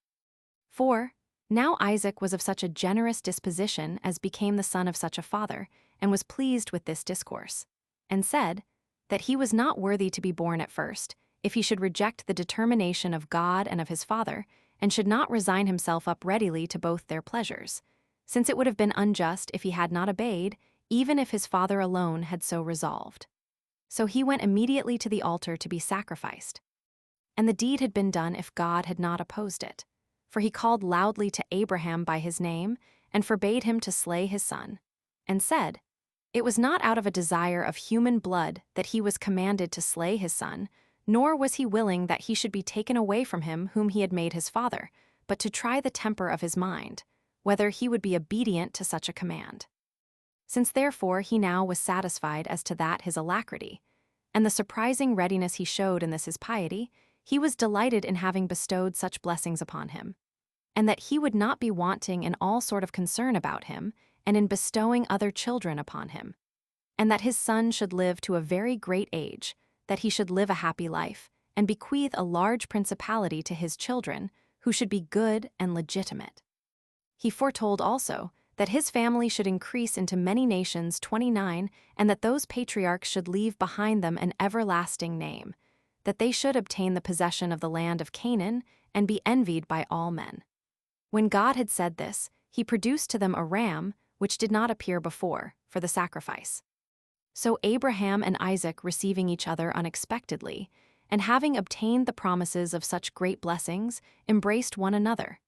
4. Now Isaac was of such a generous disposition as became the son of such a father, and was pleased with this discourse, and said, that he was not worthy to be born at first, if he should reject the determination of God and of his father, and should not resign himself up readily to both their pleasures, since it would have been unjust if he had not obeyed, even if his father alone had so resolved. So he went immediately to the altar to be sacrificed. And the deed had been done if God had not opposed it, for he called loudly to Abraham by his name, and forbade him to slay his son, and said, it was not out of a desire of human blood that he was commanded to slay his son, nor was he willing that he should be taken away from him whom he had made his father, but to try the temper of his mind, whether he would be obedient to such a command. Since therefore he now was satisfied as to that his alacrity, and the surprising readiness he showed in this his piety, he was delighted in having bestowed such blessings upon him, and that he would not be wanting in all sort of concern about him, and in bestowing other children upon him, and that his son should live to a very great age, that he should live a happy life, and bequeath a large principality to his children, who should be good and legitimate. He foretold also that his family should increase into many nations 29, and that those patriarchs should leave behind them an everlasting name, that they should obtain the possession of the land of Canaan and be envied by all men. When God had said this, he produced to them a ram, which did not appear before, for the sacrifice. So Abraham and Isaac, receiving each other unexpectedly, and having obtained the promises of such great blessings, embraced one another.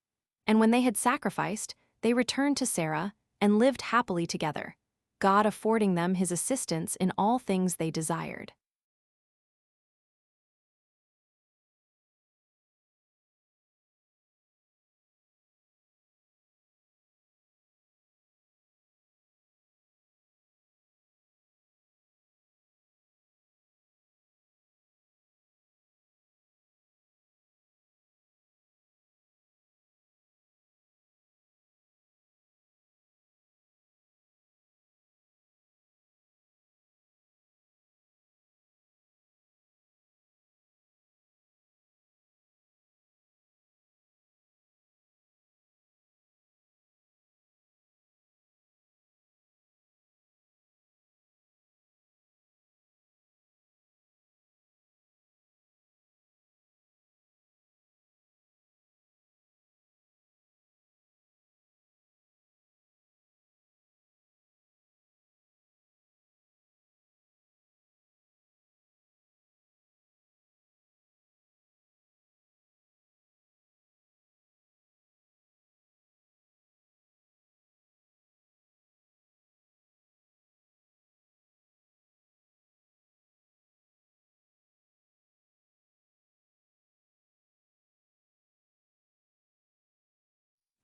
And when they had sacrificed, they returned to Sarah and lived happily together, God affording them his assistance in all things they desired.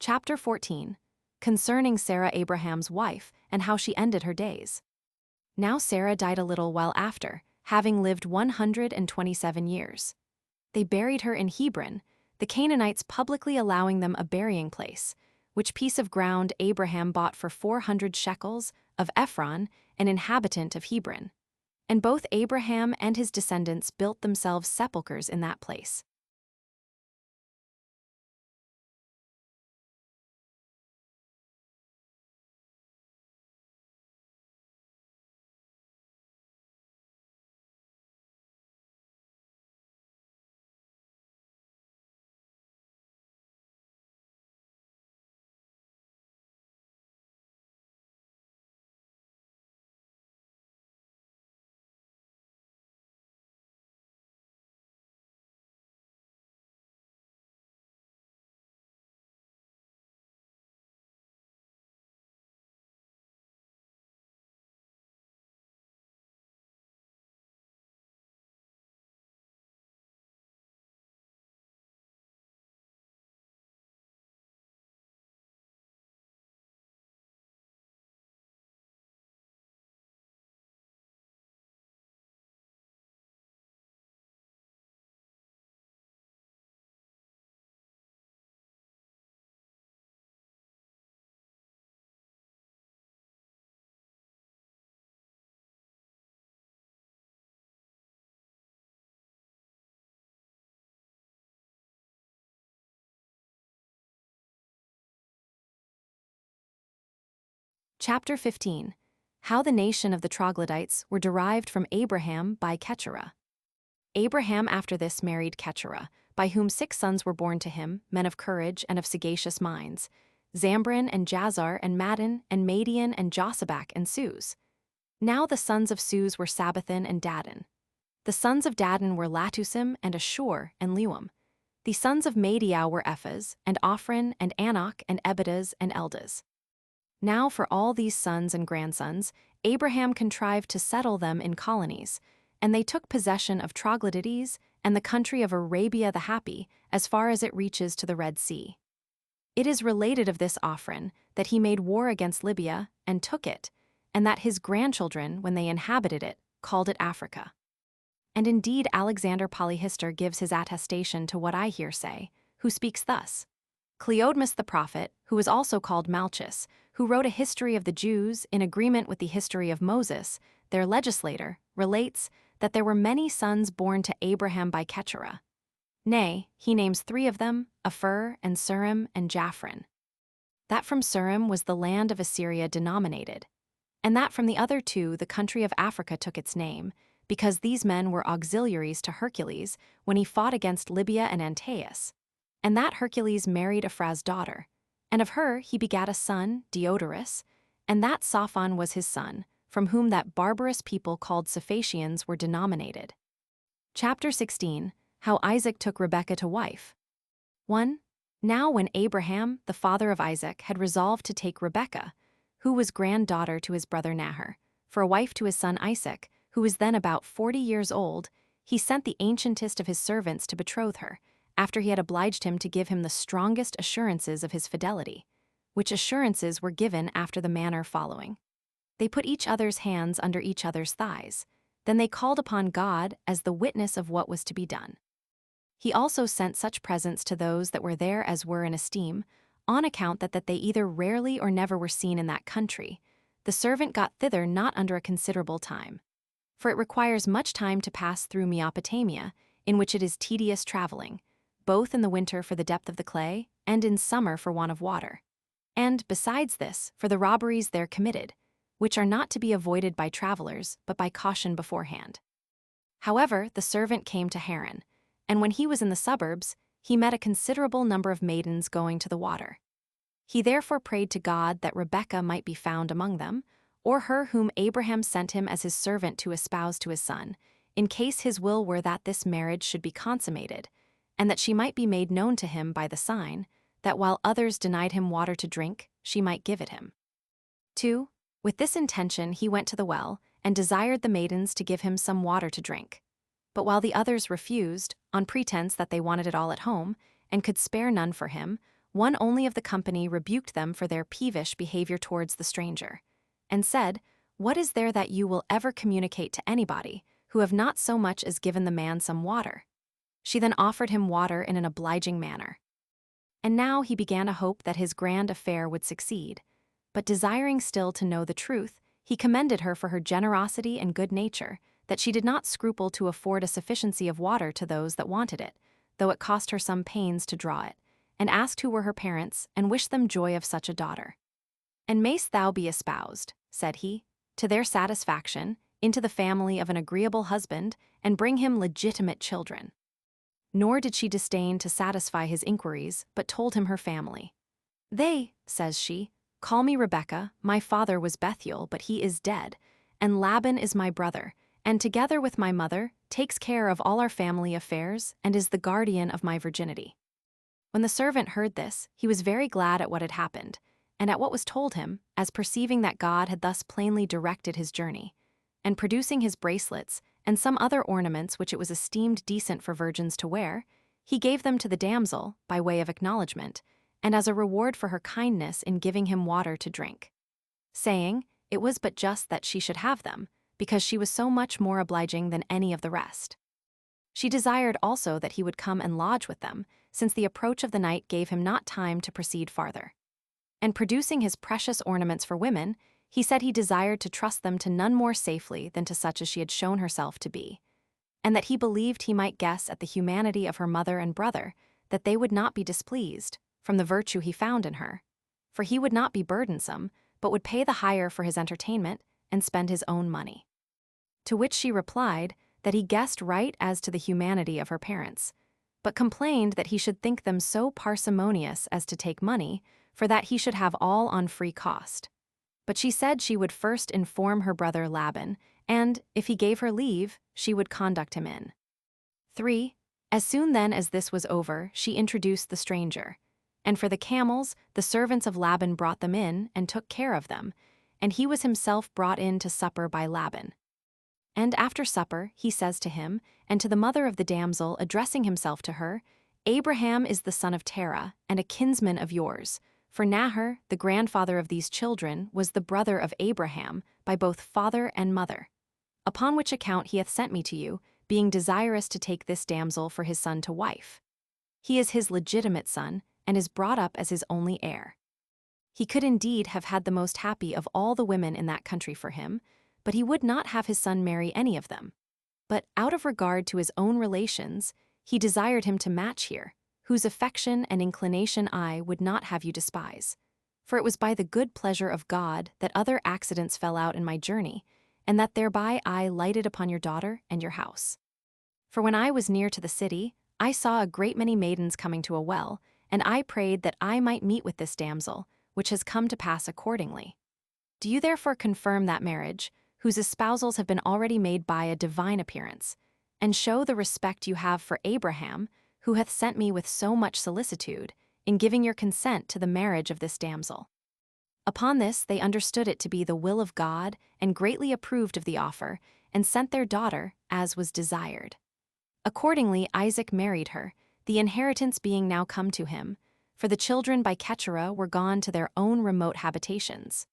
Chapter 14. Concerning Sarah Abraham's wife, and how she ended her days. Now Sarah died a little while after, having lived 127 years. They buried her in Hebron, the Canaanites publicly allowing them a burying place, which piece of ground Abraham bought for 400 shekels of Ephron, an inhabitant of Hebron. And both Abraham and his descendants built themselves sepulchres in that place. Chapter 15. How the nation of the troglodytes were derived from Abraham by Keturah. Abraham after this married Keturah, by whom 6 sons were born to him, men of courage and of sagacious minds, Zambran and Jazer and Maddan and Madian and Josabak and Suz. Now the sons of Suz were Sabbathan and Daddan. The sons of Daddan were Latusim and Ashur and Leuam. The sons of Madiau were Ephaz and Ophran and Anak and Ebedaz and Eldas. Now for all these sons and grandsons, Abraham contrived to settle them in colonies, and they took possession of Troglodytes and the country of Arabia the Happy, as far as it reaches to the Red Sea. It is related of this Ophron that he made war against Libya and took it, and that his grandchildren, when they inhabited it, called it Africa. And indeed Alexander Polyhistor gives his attestation to what I here say, who speaks thus. Cleodemus the prophet, who was also called Malchus, who wrote a history of the Jews in agreement with the history of Moses, their legislator, relates that there were many sons born to Abraham by Keturah. Nay, he names 3 of them, Aphur and Surim and Japhran. That from Surim was the land of Assyria denominated, and that from the other 2 the country of Africa took its name, because these men were auxiliaries to Hercules when he fought against Libya and Antaeus. And that Hercules married Ephra's daughter, and of her he begat a son, Diodorus, and that Sophon was his son, from whom that barbarous people called Cephasians were denominated. Chapter 16. How Isaac took Rebekah to wife. 1. Now when Abraham, the father of Isaac, had resolved to take Rebekah, who was granddaughter to his brother Nahor, for a wife to his son Isaac, who was then about 40 years old, he sent the ancientest of his servants to betroth her, after he had obliged him to give him the strongest assurances of his fidelity, which assurances were given after the manner following. They put each other's hands under each other's thighs. Then they called upon God as the witness of what was to be done. He also sent such presents to those that were there as were in esteem, on account that they either rarely or never were seen in that country. The servant got thither not under a considerable time. For it requires much time to pass through Mesopotamia, in which it is tedious traveling, both in the winter for the depth of the clay, and in summer for want of water. And, besides this, for the robberies there committed, which are not to be avoided by travelers, but by caution beforehand. However, the servant came to Haran, and when he was in the suburbs, he met a considerable number of maidens going to the water. He therefore prayed to God that Rebekah might be found among them, or her whom Abraham sent him as his servant to espouse to his son, in case his will were that this marriage should be consummated, and that she might be made known to him by the sign, that while others denied him water to drink, she might give it him. 2. With this intention he went to the well, and desired the maidens to give him some water to drink. But while the others refused, on pretense that they wanted it all at home, and could spare none for him, one only of the company rebuked them for their peevish behavior towards the stranger, and said, What is there that you will ever communicate to anybody, who have not so much as given the man some water? She then offered him water in an obliging manner. And now he began a hope that his grand affair would succeed, but desiring still to know the truth, he commended her for her generosity and good nature, that she did not scruple to afford a sufficiency of water to those that wanted it, though it cost her some pains to draw it, and asked who were her parents, and wished them joy of such a daughter. And mayst thou be espoused, said he, to their satisfaction, into the family of an agreeable husband, and bring him legitimate children. Nor did she disdain to satisfy his inquiries, but told him her family. They, says she, call me Rebekah, my father was Bethuel, but he is dead, and Laban is my brother, and together with my mother, takes care of all our family affairs, and is the guardian of my virginity. When the servant heard this, he was very glad at what had happened, and at what was told him, as perceiving that God had thus plainly directed his journey, and producing his bracelets, and some other ornaments which it was esteemed decent for virgins to wear, he gave them to the damsel, by way of acknowledgment, and as a reward for her kindness in giving him water to drink, saying, it was but just that she should have them, because she was so much more obliging than any of the rest. She desired also that he would come and lodge with them, since the approach of the night gave him not time to proceed farther. And producing his precious ornaments for women, he said he desired to trust them to none more safely than to such as she had shown herself to be, and that he believed he might guess at the humanity of her mother and brother, that they would not be displeased, from the virtue he found in her, for he would not be burdensome, but would pay the hire for his entertainment, and spend his own money. To which she replied, that he guessed right as to the humanity of her parents, but complained that he should think them so parsimonious as to take money, for that he should have all on free cost. But she said she would first inform her brother Laban, and, if he gave her leave, she would conduct him in. 3. As soon then as this was over, she introduced the stranger. And for the camels, the servants of Laban brought them in, and took care of them, and he was himself brought in to supper by Laban. And after supper, he says to him, and to the mother of the damsel, addressing himself to her, Abraham is the son of Terah and a kinsman of yours, for Nahor, the grandfather of these children, was the brother of Abraham by both father and mother. Upon which account he hath sent me to you, being desirous to take this damsel for his son to wife. He is his legitimate son, and is brought up as his only heir. He could indeed have had the most happy of all the women in that country for him, but he would not have his son marry any of them. But out of regard to his own relations, he desired him to match here, whose affection and inclination I would not have you despise. For it was by the good pleasure of God that other accidents fell out in my journey, and that thereby I lighted upon your daughter and your house. For when I was near to the city, I saw a great many maidens coming to a well, and I prayed that I might meet with this damsel, which has come to pass accordingly. Do you therefore confirm that marriage, whose espousals have been already made by a divine appearance, and show the respect you have for Abraham, who hath sent me with so much solicitude, in giving your consent to the marriage of this damsel. Upon this they understood it to be the will of God, and greatly approved of the offer, and sent their daughter, as was desired. Accordingly Isaac married her, the inheritance being now come to him, for the children by Keturah were gone to their own remote habitations.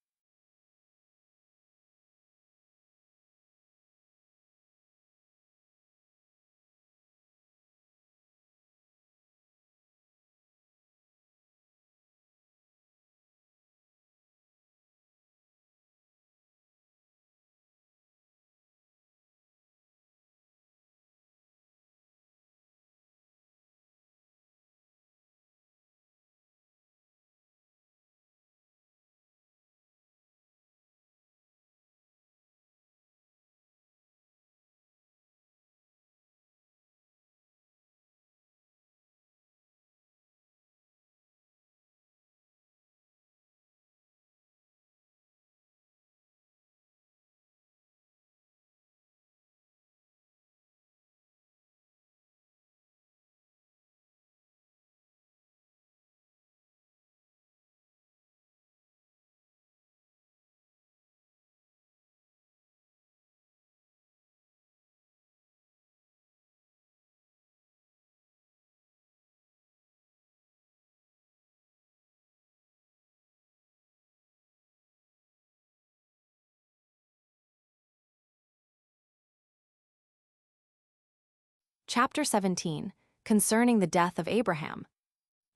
Chapter 17, concerning the death of Abraham.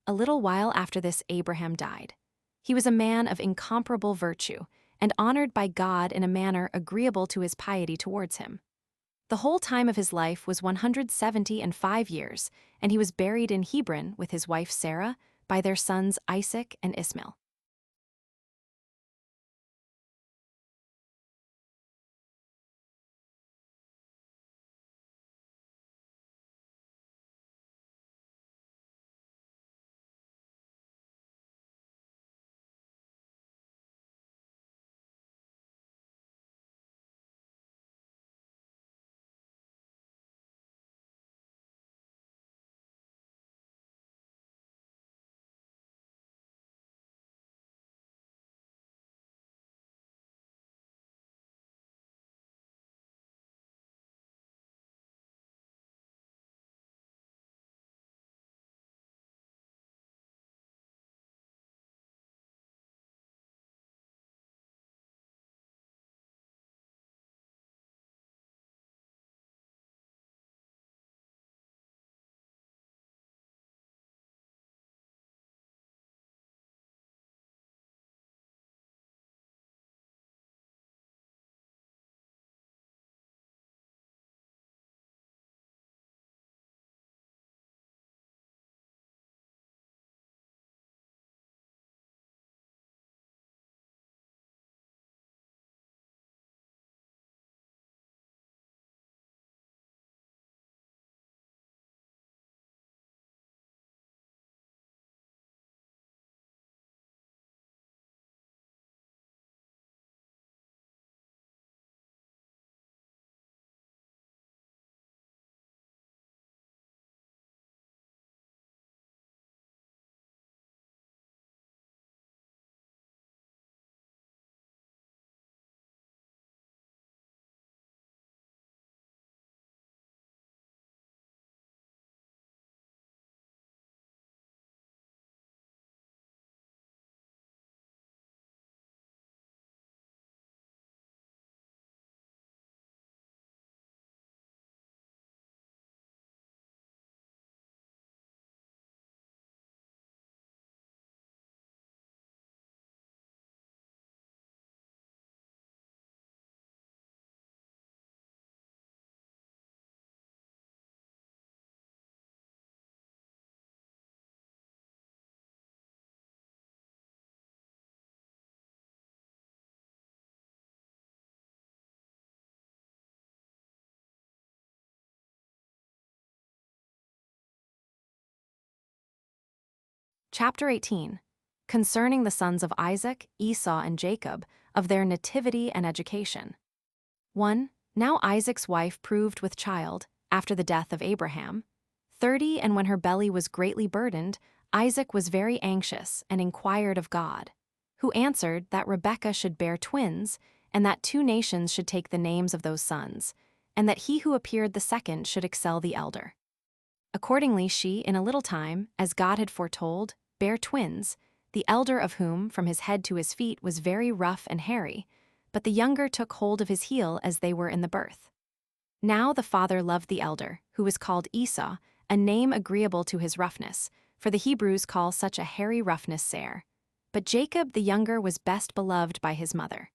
A little while after this Abraham died. He was a man of incomparable virtue, and honored by God in a manner agreeable to his piety towards him. The whole time of his life was 175 years, and he was buried in Hebron with his wife Sarah, by their sons Isaac and Ishmael. Chapter 18. Concerning the sons of Isaac, Esau, and Jacob, of their nativity and education. 1. Now Isaac's wife proved with child, after the death of Abraham. 30. And when her belly was greatly burdened, Isaac was very anxious and inquired of God, who answered that Rebekah should bear twins, and that 2 nations should take the names of those sons, and that he who appeared the second should excel the elder. Accordingly she, in a little time, as God had foretold, bare twins, the elder of whom, from his head to his feet, was very rough and hairy, but the younger took hold of his heel as they were in the birth. Now the father loved the elder, who was called Esau, a name agreeable to his roughness, for the Hebrews call such a hairy roughness Seir. But Jacob the younger was best beloved by his mother.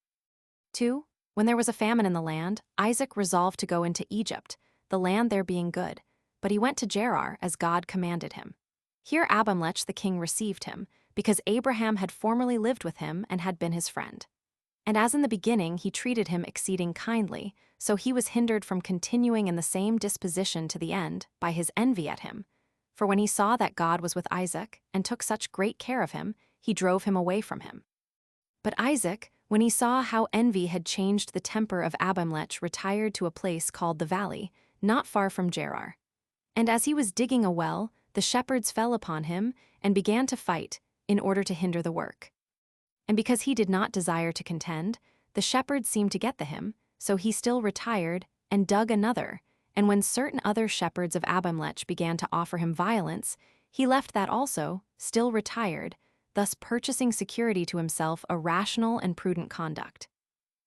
2. When there was a famine in the land, Isaac resolved to go into Egypt, the land there being good, but he went to Gerar as God commanded him. Here Abimelech the king received him, because Abraham had formerly lived with him and had been his friend. And as in the beginning he treated him exceeding kindly, so he was hindered from continuing in the same disposition to the end by his envy at him. For when he saw that God was with Isaac, and took such great care of him, he drove him away from him. But Isaac, when he saw how envy had changed the temper of Abimelech, retired to a place called the Valley, not far from Gerar. And as he was digging a well, the shepherds fell upon him and began to fight, in order to hinder the work. And because he did not desire to contend, the shepherds seemed to get the him, so he still retired and dug another, and when certain other shepherds of Abimelech began to offer him violence, he left that also, still retired, thus purchasing security to himself a rational and prudent conduct.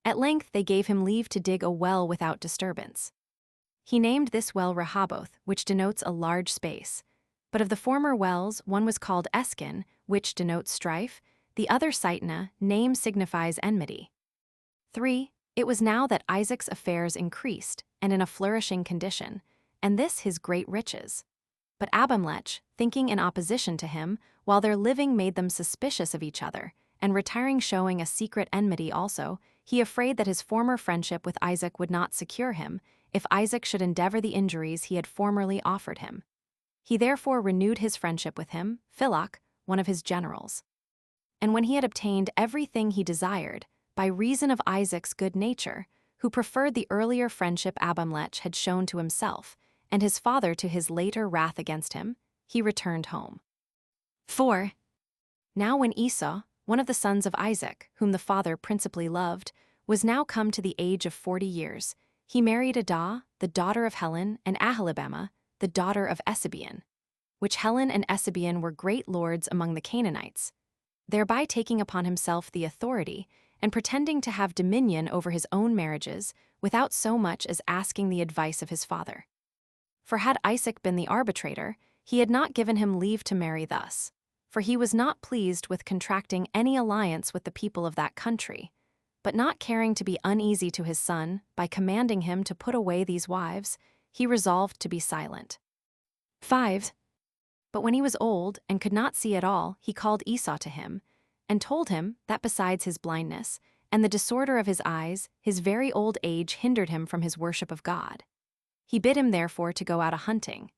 At length they gave him leave to dig a well without disturbance. He named this well Rehoboth, which denotes a large space. But of the former wells, one was called Eskin, which denotes strife, the other Sitna, name signifies enmity. 3. It was now that Isaac's affairs increased, and in a flourishing condition, and this his great riches. But Abimelech, thinking in opposition to him, while their living made them suspicious of each other, and retiring showing a secret enmity also, he afraid that his former friendship with Isaac would not secure him, if Isaac should endeavor the injuries he had formerly offered him. He therefore renewed his friendship with him, Philok, one of his generals. And when he had obtained everything he desired, by reason of Isaac's good nature, who preferred the earlier friendship Abimelech had shown to himself, and his father to his later wrath against him, he returned home. 4. Now when Esau, one of the sons of Isaac, whom the father principally loved, was now come to the age of 40 years, he married Adah, the daughter of Helon, and Aholibamah, the daughter of Esabean, which Helon and Esabean were great lords among the Canaanites, thereby taking upon himself the authority, and pretending to have dominion over his own marriages, without so much as asking the advice of his father. For had Isaac been the arbitrator, he had not given him leave to marry thus, for he was not pleased with contracting any alliance with the people of that country, but not caring to be uneasy to his son, by commanding him to put away these wives, he resolved to be silent. 5. But when he was old and could not see at all, he called Esau to him, and told him that besides his blindness, and the disorder of his eyes, his very old age hindered him from his worship of God. He bid him therefore to go out a-hunting,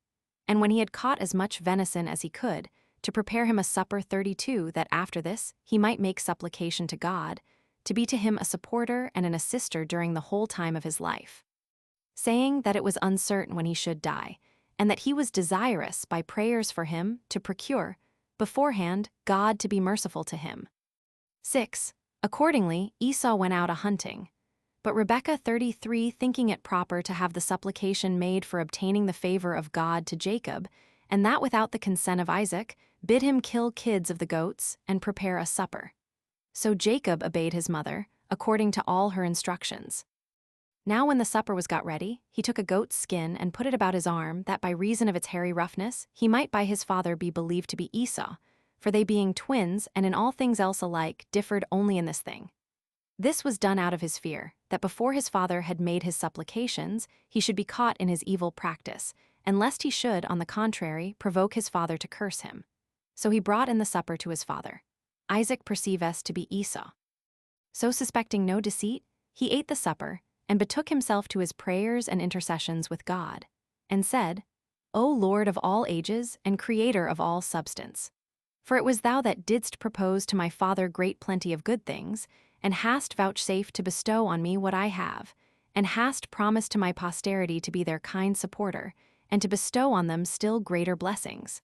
and when he had caught as much venison as he could, to prepare him a supper 32, that after this he might make supplication to God, to be to him a supporter and an assister during the whole time of his life, saying that it was uncertain when he should die, and that he was desirous by prayers for him to procure, beforehand, God to be merciful to him. 6. Accordingly, Esau went out a-hunting. But Rebekah 33, thinking it proper to have the supplication made for obtaining the favor of God to Jacob, and that without the consent of Isaac, bid him kill kids of the goats and prepare a supper. So Jacob obeyed his mother, according to all her instructions. Now when the supper was got ready, he took a goat's skin and put it about his arm, that by reason of its hairy roughness, he might by his father be believed to be Esau, for they being twins and in all things else alike, differed only in this thing. This was done out of his fear, that before his father had made his supplications, he should be caught in his evil practice, and lest he should, on the contrary, provoke his father to curse him. So he brought in the supper to his father. Isaac perceived to be Esau. So suspecting no deceit, he ate the supper, and betook himself to his prayers and intercessions with God, and said, O Lord of all ages and Creator of all substance, For it was thou that didst propose to my father great plenty of good things, and hast vouchsafed to bestow on me what I have, and hast promised to my posterity to be their kind supporter, and to bestow on them still greater blessings.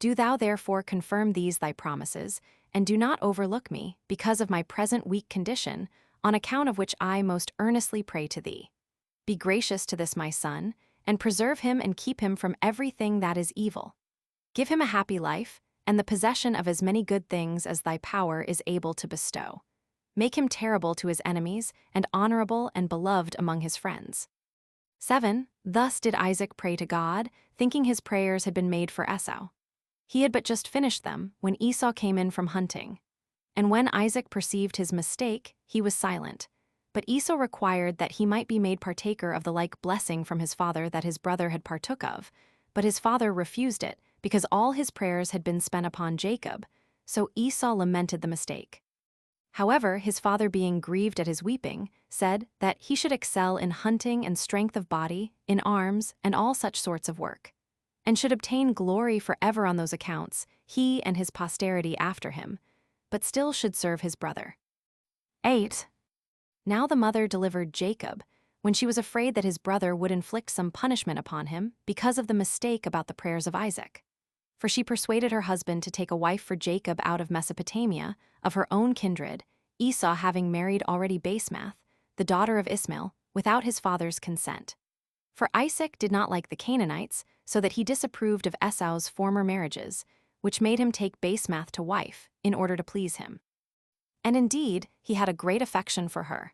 Do thou therefore confirm these thy promises, and do not overlook me, because of my present weak condition, on account of which I most earnestly pray to thee. Be gracious to this my son, and preserve him and keep him from everything that is evil. Give him a happy life, and the possession of as many good things as thy power is able to bestow. Make him terrible to his enemies, and honorable and beloved among his friends. 7. Thus did Isaac pray to God, thinking his prayers had been made for Esau. He had but just finished them when Esau came in from hunting. And when Isaac perceived his mistake, he was silent. But Esau required that he might be made partaker of the like blessing from his father that his brother had partook of. But his father refused it, because all his prayers had been spent upon Jacob. So Esau lamented the mistake. However, his father, being grieved at his weeping, said that he should excel in hunting and strength of body, in arms, and all such sorts of work, and should obtain glory forever on those accounts, he and his posterity after him, but still should serve his brother. 8. Now the mother delivered Jacob, when she was afraid that his brother would inflict some punishment upon him because of the mistake about the prayers of Isaac. For she persuaded her husband to take a wife for Jacob out of Mesopotamia, of her own kindred, Esau having married already Basemath, the daughter of Ishmael, without his father's consent. For Isaac did not like the Canaanites, so that he disapproved of Esau's former marriages, which made him take Basemath to wife, in order to please him. And indeed, he had a great affection for her.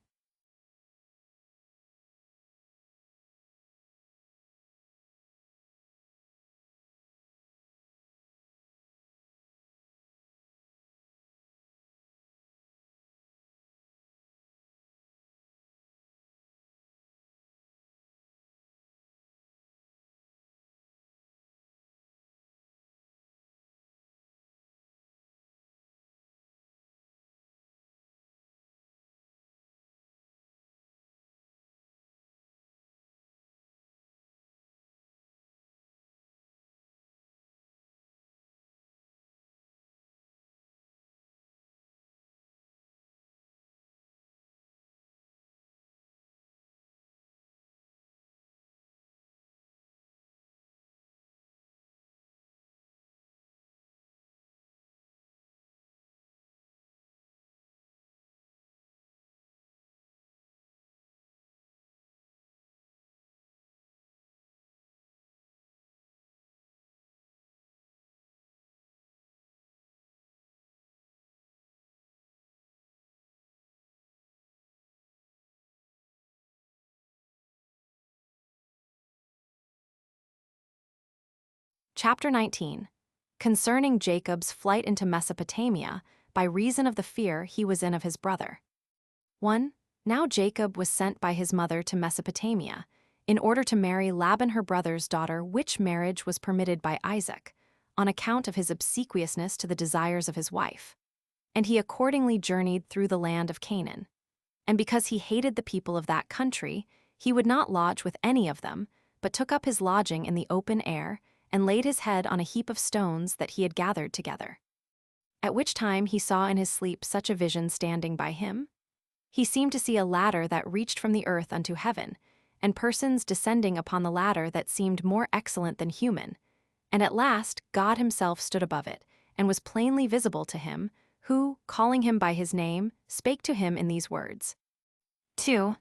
Chapter 19. Concerning Jacob's flight into Mesopotamia by reason of the fear he was in of his brother. 1. Now Jacob was sent by his mother to Mesopotamia, in order to marry Laban her brother's daughter, which marriage was permitted by Isaac, on account of his obsequiousness to the desires of his wife. And he accordingly journeyed through the land of Canaan. And because he hated the people of that country, he would not lodge with any of them, but took up his lodging in the open air, and laid his head on a heap of stones that he had gathered together. At which time he saw in his sleep such a vision standing by him. He seemed to see a ladder that reached from the earth unto heaven, and persons descending upon the ladder that seemed more excellent than human. And at last God himself stood above it, and was plainly visible to him, who, calling him by his name, spake to him in these words. 2.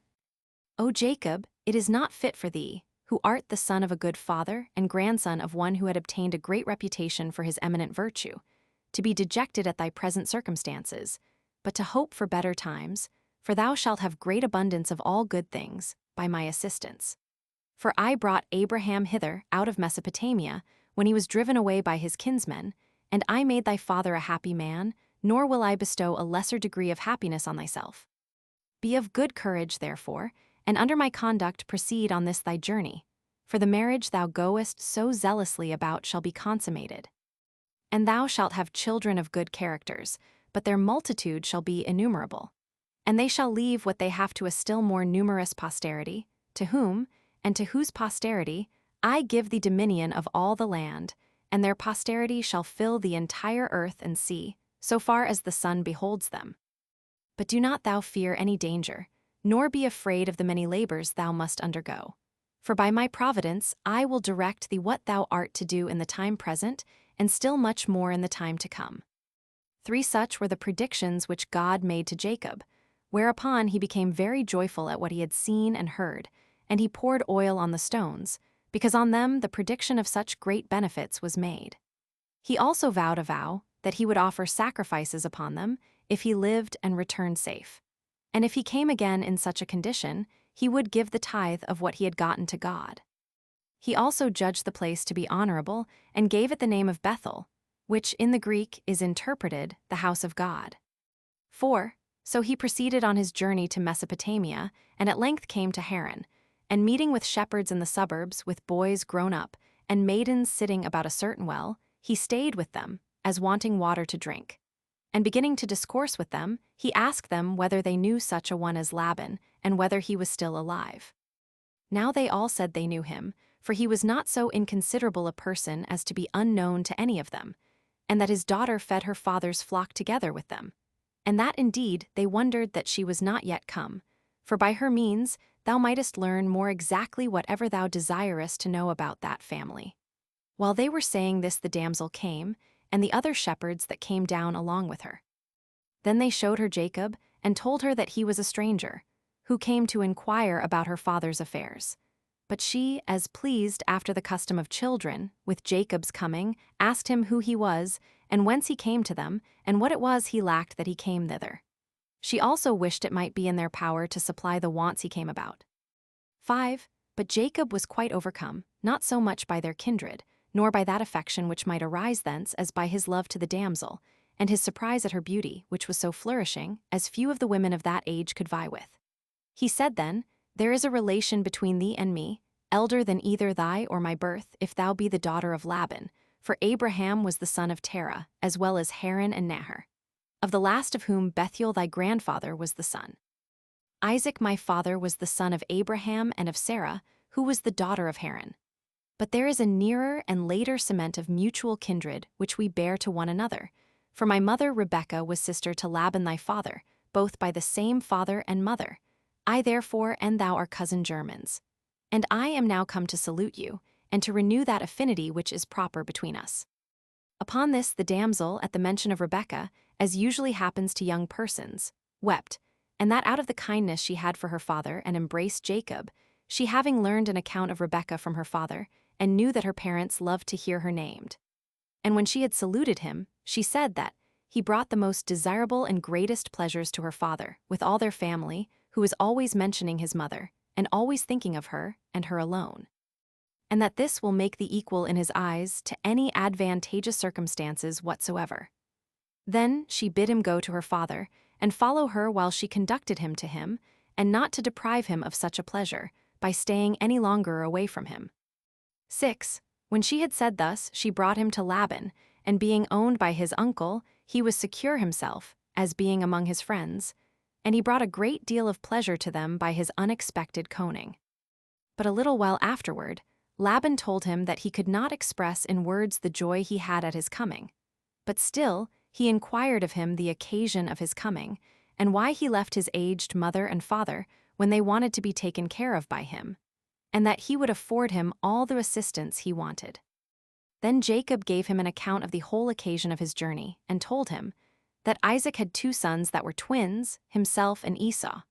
O Jacob, it is not fit for thee, who art the son of a good father and grandson of one who had obtained a great reputation for his eminent virtue, to be dejected at thy present circumstances, but to hope for better times, for thou shalt have great abundance of all good things, by my assistance. For I brought Abraham hither out of Mesopotamia, when he was driven away by his kinsmen, and I made thy father a happy man, nor will I bestow a lesser degree of happiness on thyself. Be of good courage, therefore, and under my conduct proceed on this thy journey, for the marriage thou goest so zealously about shall be consummated. And thou shalt have children of good characters, but their multitude shall be innumerable. And they shall leave what they have to a still more numerous posterity, to whom, and to whose posterity, I give thee dominion of all the land, and their posterity shall fill the entire earth and sea, so far as the sun beholds them. But do not thou fear any danger, nor be afraid of the many labors thou must undergo. For by my providence I will direct thee what thou art to do in the time present, and still much more in the time to come. 3 such were the predictions which God made to Jacob, whereupon he became very joyful at what he had seen and heard, and he poured oil on the stones, because on them the prediction of such great benefits was made. He also vowed a vow that he would offer sacrifices upon them if he lived and returned safe. And if he came again in such a condition, he would give the tithe of what he had gotten to God. He also judged the place to be honorable and gave it the name of Bethel, which in the Greek is interpreted the house of God. 4. So he proceeded on his journey to Mesopotamia, and at length came to Haran, and meeting with shepherds in the suburbs with boys grown up, and maidens sitting about a certain well, he stayed with them, as wanting water to drink. And beginning to discourse with them, he asked them whether they knew such a one as Laban, and whether he was still alive. Now they all said they knew him, for he was not so inconsiderable a person as to be unknown to any of them, and that his daughter fed her father's flock together with them. And that indeed they wondered that she was not yet come, for by her means thou mightest learn more exactly whatever thou desirest to know about that family. While they were saying this, the damsel came, and the other shepherds that came down along with her. Then they showed her Jacob, and told her that he was a stranger, who came to inquire about her father's affairs. But she, as pleased after the custom of children, with Jacob's coming, asked him who he was, and whence he came to them, and what it was he lacked that he came thither. She also wished it might be in their power to supply the wants he came about. 5. But Jacob was quite overcome, not so much by their kindred, nor by that affection which might arise thence as by his love to the damsel, and his surprise at her beauty, which was so flourishing, as few of the women of that age could vie with. He said then, There is a relation between thee and me, elder than either thy or my birth, if thou be the daughter of Laban, for Abraham was the son of Terah, as well as Haran and Nahor, of the last of whom Bethuel thy grandfather was the son. Isaac my father was the son of Abraham and of Sarah, who was the daughter of Haran. But there is a nearer and later cement of mutual kindred which we bear to one another, for my mother Rebekah was sister to Laban thy father, both by the same father and mother. I therefore and thou are cousin germans. And I am now come to salute you, and to renew that affinity which is proper between us. Upon this the damsel, at the mention of Rebekah, as usually happens to young persons, wept, and that out of the kindness she had for her father, and embraced Jacob, she having learned an account of Rebekah from her father, and knew that her parents loved to hear her named. And when she had saluted him, she said that he brought the most desirable and greatest pleasures to her father, with all their family, who was always mentioning his mother, and always thinking of her, and her alone. And that this will make thee equal in his eyes to any advantageous circumstances whatsoever. Then she bid him go to her father, and follow her while she conducted him to him, and not to deprive him of such a pleasure, by staying any longer away from him. 6. When she had said thus, she brought him to Laban, and being owned by his uncle, he was secure himself, as being among his friends, and he brought a great deal of pleasure to them by his unexpected coning. But a little while afterward, Laban told him that he could not express in words the joy he had at his coming. But still, he inquired of him the occasion of his coming, and why he left his aged mother and father when they wanted to be taken care of by him, and that he would afford him all the assistance he wanted. Then Jacob gave him an account of the whole occasion of his journey, and told him that Isaac had 2 sons that were twins, himself and Esau,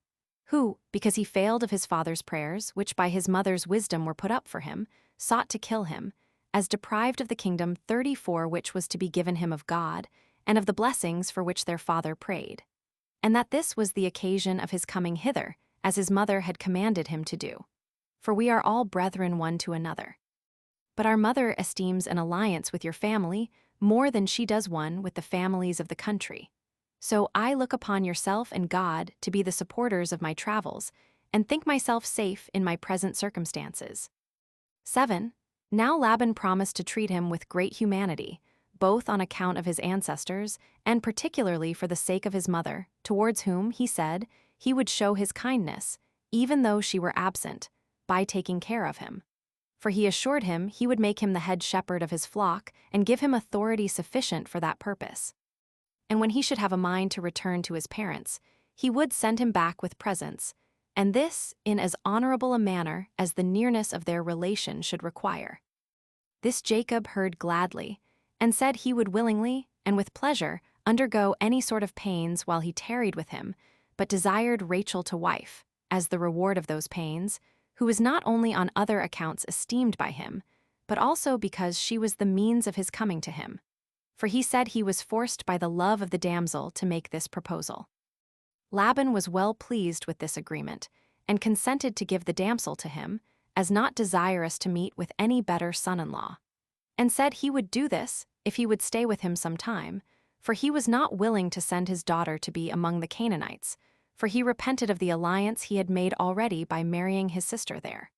who, because he failed of his father's prayers, which by his mother's wisdom were put up for him, sought to kill him, as deprived of the kingdom 34 which was to be given him of God, and of the blessings for which their father prayed, and that this was the occasion of his coming hither, as his mother had commanded him to do. For we are all brethren one to another. But our mother esteems an alliance with your family more than she does one with the families of the country. So I look upon yourself and God to be the supporters of my travels, and think myself safe in my present circumstances. 7. Now Laban promised to treat him with great humanity, both on account of his ancestors, and particularly for the sake of his mother, towards whom, he said, he would show his kindness, even though she were absent, by taking care of him. for he assured him he would make him the head shepherd of his flock and give him authority sufficient for that purpose. And when he should have a mind to return to his parents, he would send him back with presents, and this in as honorable a manner as the nearness of their relation should require. This Jacob heard gladly, and said he would willingly, and with pleasure, undergo any sort of pains while he tarried with him, but desired Rachel to wife, as the reward of those pains, who was not only on other accounts esteemed by him, but also because she was the means of his coming to him. For he said he was forced by the love of the damsel to make this proposal. Laban was well pleased with this agreement, and consented to give the damsel to him, as not desirous to meet with any better son-in-law, and said he would do this if he would stay with him some time, for he was not willing to send his daughter to be among the Canaanites, for he repented of the alliance he had made already by marrying his sister there.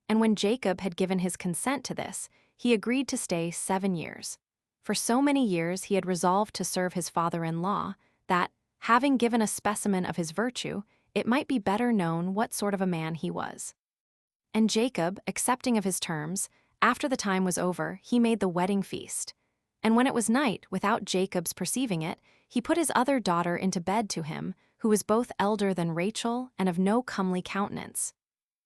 And when Jacob had given his consent to this, he agreed to stay 7 years. For so many years he had resolved to serve his father-in-law, that, having given a specimen of his virtue, it might be better known what sort of a man he was. And Jacob, accepting of his terms, after the time was over, he made the wedding feast. And when it was night, without Jacob's perceiving it, he put his other daughter into bed to him, who was both elder than Rachel and of no comely countenance.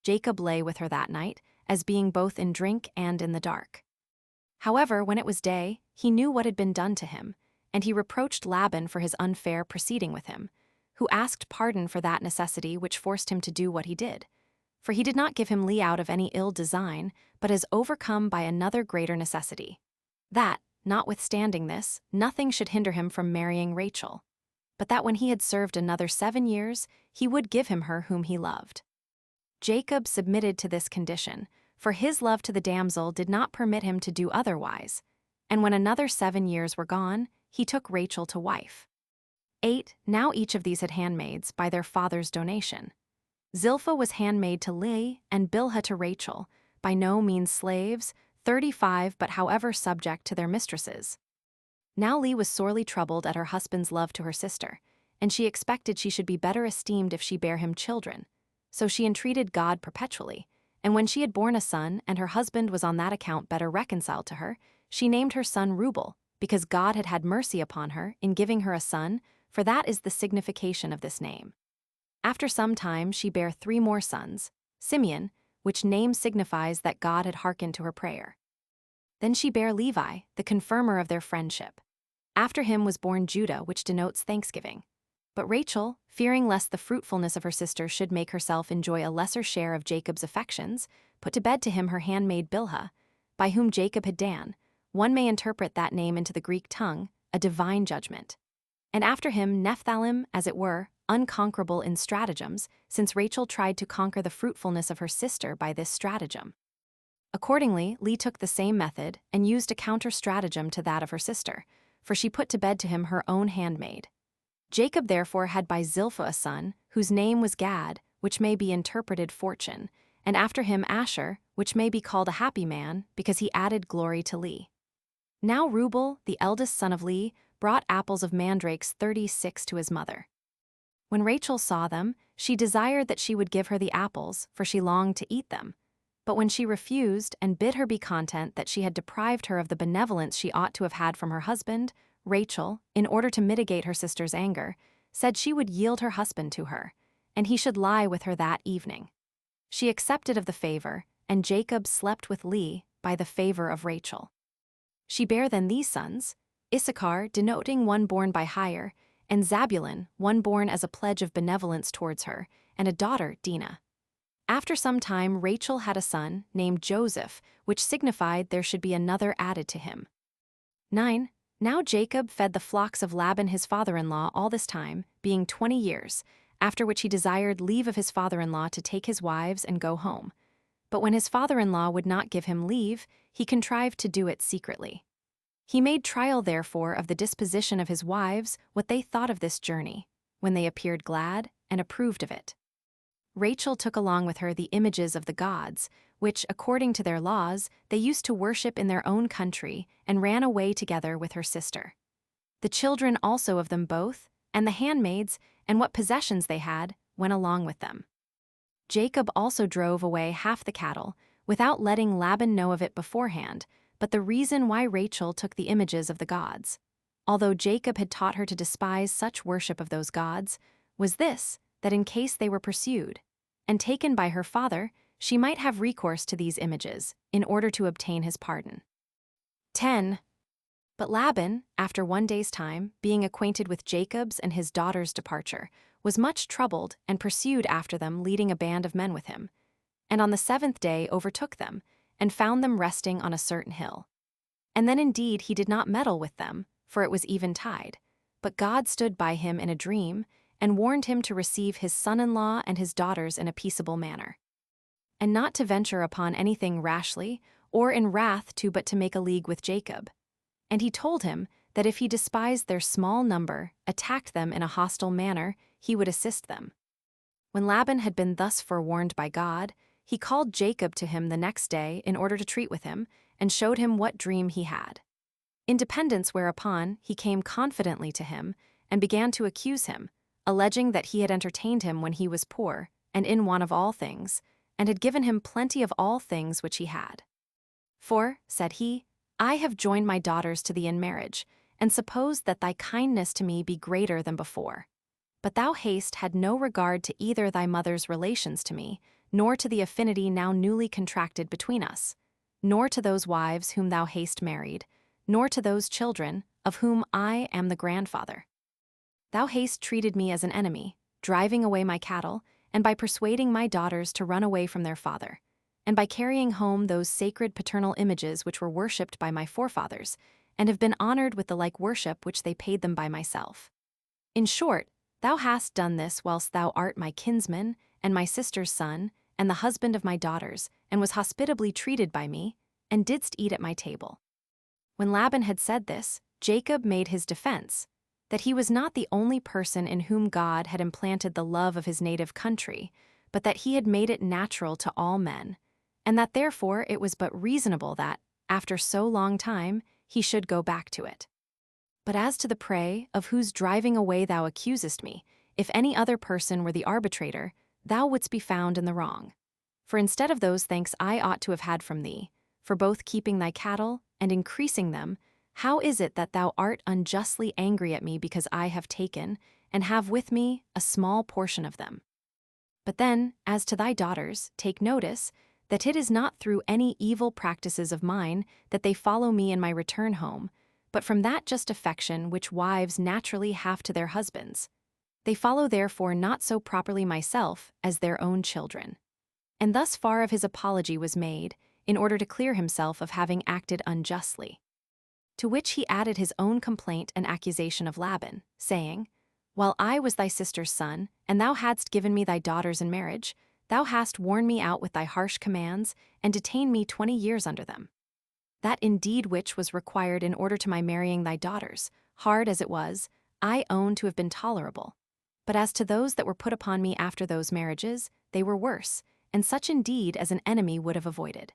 Jacob lay with her that night, as being both in drink and in the dark. However, when it was day, he knew what had been done to him, and he reproached Laban for his unfair proceeding with him, who asked pardon for that necessity which forced him to do what he did. For he did not give him Leah out of any ill design, but as overcome by another greater necessity, that, notwithstanding this, nothing should hinder him from marrying Rachel, but that when he had served another 7 years, he would give him her whom he loved. Jacob submitted to this condition, for his love to the damsel did not permit him to do otherwise, and when another 7 years were gone, he took Rachel to wife. 8. Now each of these had handmaids by their father's donation. Zilpah was handmaid to Leah, and Bilhah to Rachel, by no means slaves, 35 but however subject to their mistresses. Now Leah was sorely troubled at her husband's love to her sister, and she expected she should be better esteemed if she bare him children. So she entreated God perpetually, and when she had borne a son, and her husband was on that account better reconciled to her, she named her son Reuel, because God had had mercy upon her in giving her a son, for that is the signification of this name. After some time she bare 3 more sons, Simeon, which name signifies that God had hearkened to her prayer. Then she bare Levi, the confirmer of their friendship. After him was born Judah, which denotes thanksgiving. But Rachel, fearing lest the fruitfulness of her sister should make herself enjoy a lesser share of Jacob's affections, put to bed to him her handmaid Bilhah, by whom Jacob had Dan. One may interpret that name into the Greek tongue, a divine judgment. And after him Nephthalim, as it were, unconquerable in stratagems, since Rachel tried to conquer the fruitfulness of her sister by this stratagem. Accordingly, Leah took the same method and used a counter-stratagem to that of her sister, for she put to bed to him her own handmaid. Jacob therefore had by Zilpah a son, whose name was Gad, which may be interpreted fortune, and after him Asher, which may be called a happy man, because he added glory to Leah. Now Reuel, the eldest son of Leah, brought apples of mandrakes 36 to his mother. When Rachel saw them, she desired that she would give her the apples, for she longed to eat them. But when she refused and bid her be content that she had deprived her of the benevolence she ought to have had from her husband, Rachel, in order to mitigate her sister's anger, said she would yield her husband to her, and he should lie with her that evening. She accepted of the favor, and Jacob slept with Leah by the favor of Rachel. She bare then these sons, Issachar, denoting one born by hire, and Zabulon, one born as a pledge of benevolence towards her, and a daughter, Dinah. After some time Rachel had a son, named Joseph, which signified there should be another added to him. 9. Now Jacob fed the flocks of Laban his father-in-law all this time, being 20 years, after which he desired leave of his father-in-law to take his wives and go home. But when his father-in-law would not give him leave, he contrived to do it secretly. He made trial therefore of the disposition of his wives what they thought of this journey, when they appeared glad, and approved of it. Rachel took along with her the images of the gods, which, according to their laws, they used to worship in their own country, and ran away together with her sister. The children also of them both, and the handmaids, and what possessions they had, went along with them. Jacob also drove away half the cattle, without letting Laban know of it beforehand, but the reason why Rachel took the images of the gods, although Jacob had taught her to despise such worship of those gods, was this, that in case they were pursued and taken by her father, she might have recourse to these images in order to obtain his pardon. 10. But Laban, after one day's time, being acquainted with Jacob's and his daughter's departure, was much troubled and pursued after them, leading a band of men with him. And on the 7th day overtook them, and found them resting on a certain hill. And then indeed he did not meddle with them, for it was eventide. But God stood by him in a dream, and warned him to receive his son-in-law and his daughters in a peaceable manner, and not to venture upon anything rashly, or in wrath but to make a league with Jacob. And he told him that if he despised their small number, attacked them in a hostile manner, he would assist them. When Laban had been thus forewarned by God, he called Jacob to him the next day in order to treat with him, and showed him what dream he had. In dependence whereupon he came confidently to him, and began to accuse him, alleging that he had entertained him when he was poor, and in want of all things, and had given him plenty of all things which he had. For, said he, I have joined my daughters to thee in marriage, and supposed that thy kindness to me be greater than before. But thou hast had no regard to either thy mother's relations to me, nor to the affinity now newly contracted between us, nor to those wives whom thou hast married, nor to those children, of whom I am the grandfather. Thou hast treated me as an enemy, driving away my cattle, and by persuading my daughters to run away from their father, and by carrying home those sacred paternal images which were worshipped by my forefathers, and have been honored with the like worship which they paid them by myself. In short, thou hast done this whilst thou art my kinsman, and my sister's son, and the husband of my daughters, and was hospitably treated by me, and didst eat at my table. When Laban had said this, Jacob made his defense, that he was not the only person in whom God had implanted the love of his native country, but that he had made it natural to all men, and that therefore it was but reasonable that, after so long time, he should go back to it. But as to the prey, of whose driving away thou accusest me, if any other person were the arbitrator, thou wouldst be found in the wrong. For instead of those thanks I ought to have had from thee, for both keeping thy cattle and increasing them, how is it that thou art unjustly angry at me because I have taken, and have with me, a small portion of them? But then, as to thy daughters, take notice, that it is not through any evil practices of mine that they follow me in my return home, but from that just affection which wives naturally have to their husbands. They follow therefore not so properly myself as their own children. And thus far of his apology was made, in order to clear himself of having acted unjustly. To which he added his own complaint and accusation of Laban, saying, While I was thy sister's son, and thou hadst given me thy daughters in marriage, thou hast worn me out with thy harsh commands, and detained me 20 years under them. That indeed which was required in order to my marrying thy daughters, hard as it was, I own to have been tolerable. But as to those that were put upon me after those marriages, they were worse, and such indeed as an enemy would have avoided.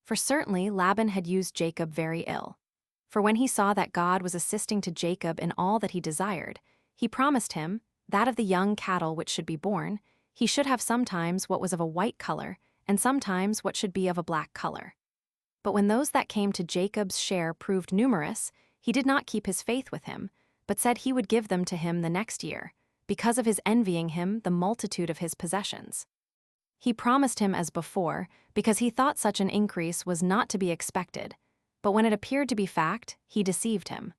For certainly Laban had used Jacob very ill. For when he saw that God was assisting to Jacob in all that he desired, he promised him, that of the young cattle which should be born, he should have sometimes what was of a white color, and sometimes what should be of a black color. But when those that came to Jacob's share proved numerous, he did not keep his faith with him, but said he would give them to him the next year, because of his envying him the multitude of his possessions. He promised him as before, because he thought such an increase was not to be expected, but when it appeared to be fact, he deceived him.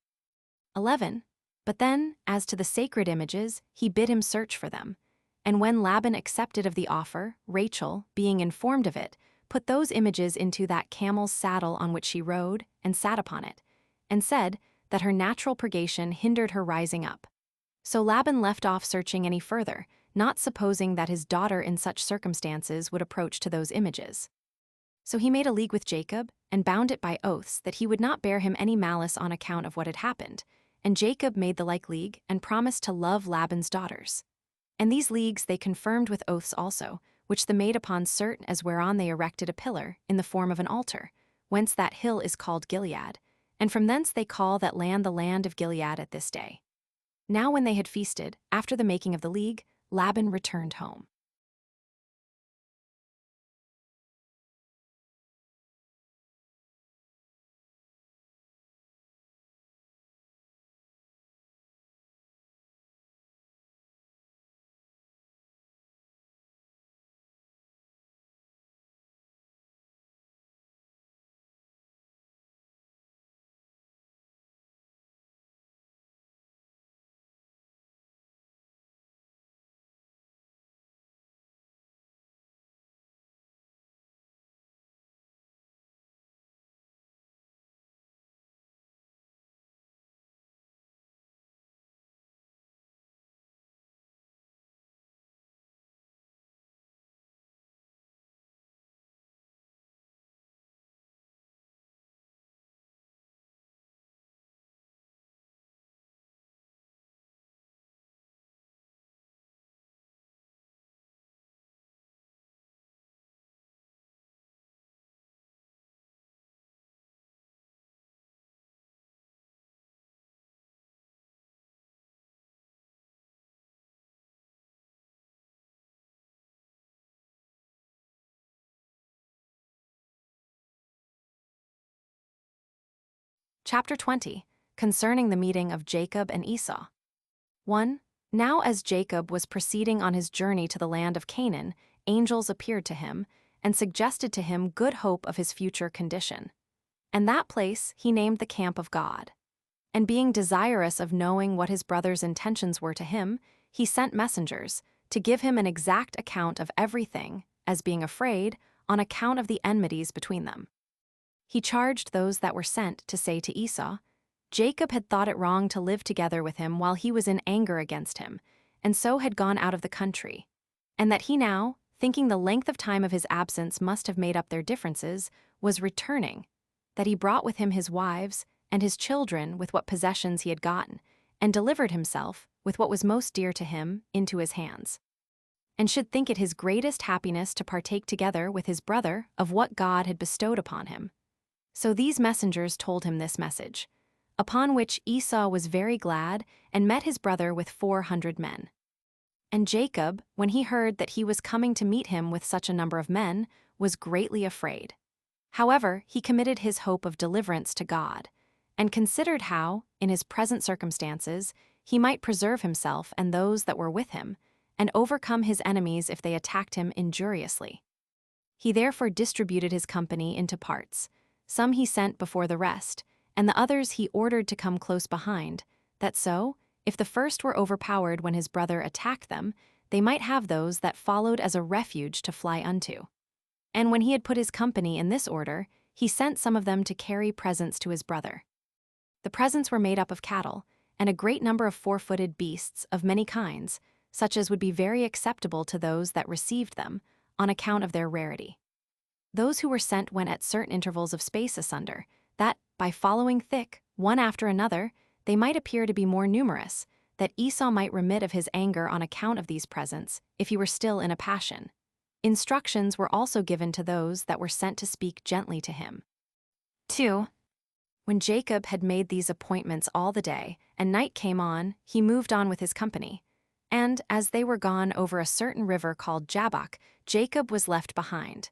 11. But then, as to the sacred images, he bid him search for them. And when Laban accepted of the offer, Rachel, being informed of it, put those images into that camel's saddle on which she rode, and sat upon it, and said that her natural purgation hindered her rising up. So Laban left off searching any further, not supposing that his daughter in such circumstances would approach to those images. So he made a league with Jacob, and bound it by oaths that he would not bear him any malice on account of what had happened. And Jacob made the like league, and promised to love Laban's daughters. And these leagues they confirmed with oaths also, which they made upon certain as whereon they erected a pillar, in the form of an altar, whence that hill is called Gilead, and from thence they call that land the land of Gilead at this day. Now when they had feasted, after the making of the league, Laban returned home. Chapter 20, concerning the meeting of Jacob and Esau. 1. Now as Jacob was proceeding on his journey to the land of Canaan, angels appeared to him, and suggested to him good hope of his future condition. And that place he named the camp of God. And being desirous of knowing what his brother's intentions were to him, he sent messengers, to give him an exact account of everything, as being afraid, on account of the enmities between them. He charged those that were sent to say to Esau, Jacob had thought it wrong to live together with him while he was in anger against him, and so had gone out of the country, and that he now, thinking the length of time of his absence must have made up their differences, was returning, that he brought with him his wives and his children with what possessions he had gotten, and delivered himself, with what was most dear to him, into his hands, and should think it his greatest happiness to partake together with his brother of what God had bestowed upon him. So these messengers told him this message, upon which Esau was very glad and met his brother with 400 men. And Jacob, when he heard that he was coming to meet him with such a number of men, was greatly afraid. However, he committed his hope of deliverance to God, and considered how, in his present circumstances, he might preserve himself and those that were with him, and overcome his enemies if they attacked him injuriously. He therefore distributed his company into parts. Some he sent before the rest, and the others he ordered to come close behind, that so, if the first were overpowered when his brother attacked them, they might have those that followed as a refuge to fly unto. And when he had put his company in this order, he sent some of them to carry presents to his brother. The presents were made up of cattle, and a great number of four-footed beasts of many kinds, such as would be very acceptable to those that received them, on account of their rarity. Those who were sent went at certain intervals of space asunder, that, by following thick, one after another, they might appear to be more numerous, that Esau might remit of his anger on account of these presents, if he were still in a passion. Instructions were also given to those that were sent to speak gently to him. 2. When Jacob had made these appointments all the day, and night came on, he moved on with his company. And, as they were gone over a certain river called Jabbok, Jacob was left behind.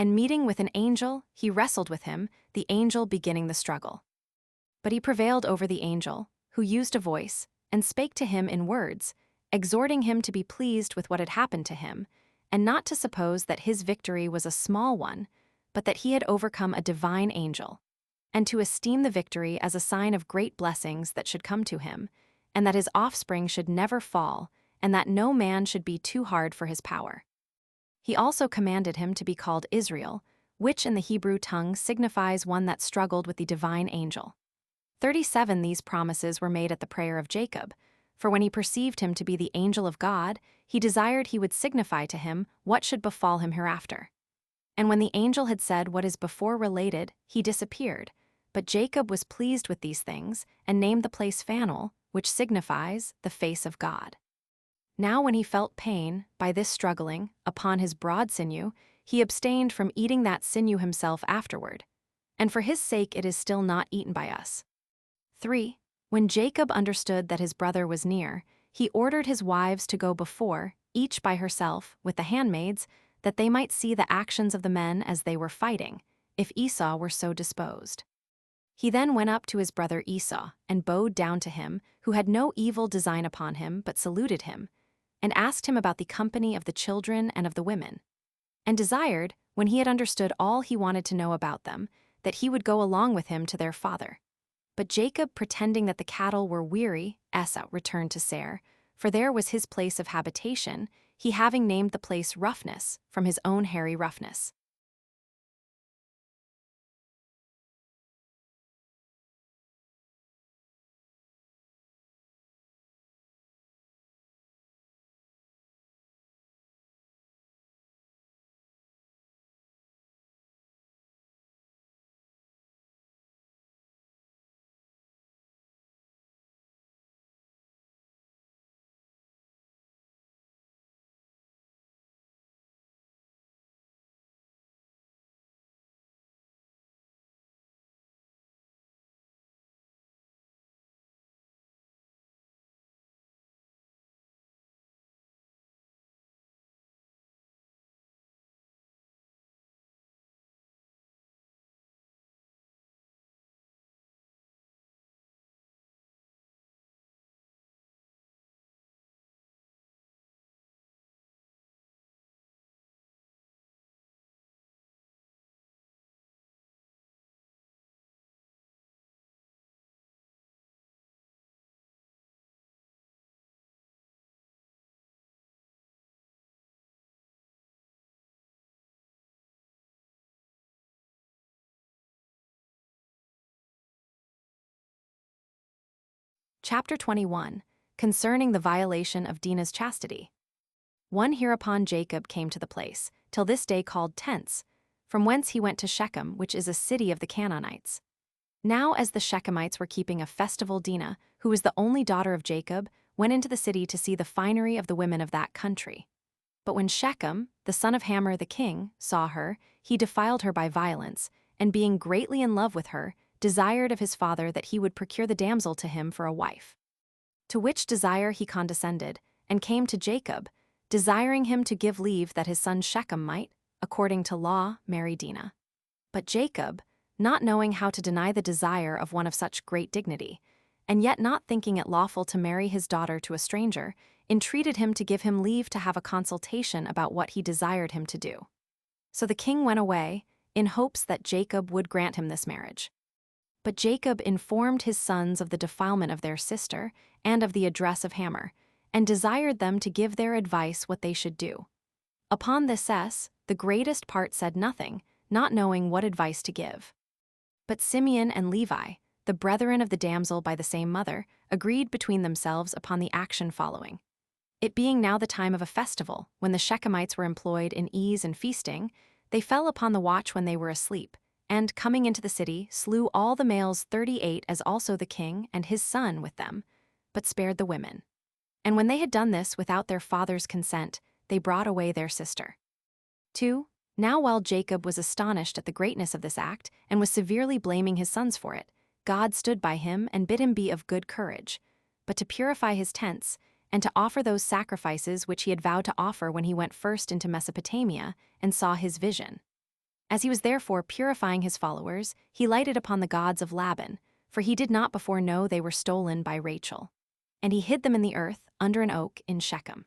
And meeting with an angel, he wrestled with him, the angel beginning the struggle. But he prevailed over the angel, who used a voice, and spake to him in words, exhorting him to be pleased with what had happened to him, and not to suppose that his victory was a small one, but that he had overcome a divine angel, and to esteem the victory as a sign of great blessings that should come to him, and that his offspring should never fall, and that no man should be too hard for his power. He also commanded him to be called Israel, which in the Hebrew tongue signifies one that struggled with the divine angel. 37 These promises were made at the prayer of Jacob, for when he perceived him to be the angel of God, he desired he would signify to him what should befall him hereafter. And when the angel had said what is before related, he disappeared. But Jacob was pleased with these things, and named the place Phanuel, which signifies the face of God. Now when he felt pain, by this struggling, upon his broad sinew, he abstained from eating that sinew himself afterward. And for his sake it is still not eaten by us. 3. When Jacob understood that his brother was near, he ordered his wives to go before, each by herself, with the handmaids, that they might see the actions of the men as they were fighting, if Esau were so disposed. He then went up to his brother Esau, and bowed down to him, who had no evil design upon him, but saluted him, and asked him about the company of the children and of the women, and desired, when he had understood all he wanted to know about them, that he would go along with him to their father. But Jacob, pretending that the cattle were weary, Esau returned to Seir, for there was his place of habitation, he having named the place Roughness, from his own hairy roughness. Chapter 21. Concerning the violation of Dinah's chastity. 1 Hereupon Jacob came to the place, till this day called Tents, from whence he went to Shechem, which is a city of the Canaanites. Now as the Shechemites were keeping a festival, Dinah, who was the only daughter of Jacob, went into the city to see the finery of the women of that country. But when Shechem, the son of Hamor the king, saw her, he defiled her by violence, and being greatly in love with her, desired of his father that he would procure the damsel to him for a wife. To which desire he condescended, and came to Jacob, desiring him to give leave that his son Shechem might, according to law, marry Dinah. But Jacob, not knowing how to deny the desire of one of such great dignity, and yet not thinking it lawful to marry his daughter to a stranger, entreated him to give him leave to have a consultation about what he desired him to do. So the king went away, in hopes that Jacob would grant him this marriage. But Jacob informed his sons of the defilement of their sister, and of the address of Hamor, and desired them to give their advice what they should do. Upon this the greatest part said nothing, not knowing what advice to give. But Simeon and Levi, the brethren of the damsel by the same mother, agreed between themselves upon the action following. It being now the time of a festival, when the Shechemites were employed in ease and feasting, they fell upon the watch when they were asleep, and, coming into the city, slew all the males 38, as also the king and his son with them, but spared the women. And when they had done this without their father's consent, they brought away their sister. 2. Now while Jacob was astonished at the greatness of this act, and was severely blaming his sons for it, God stood by him and bid him be of good courage, but to purify his tents, and to offer those sacrifices which he had vowed to offer when he went first into Mesopotamia and saw his vision. As he was therefore purifying his followers, he lighted upon the gods of Laban, for he did not before know they were stolen by Rachel. And he hid them in the earth, under an oak in Shechem.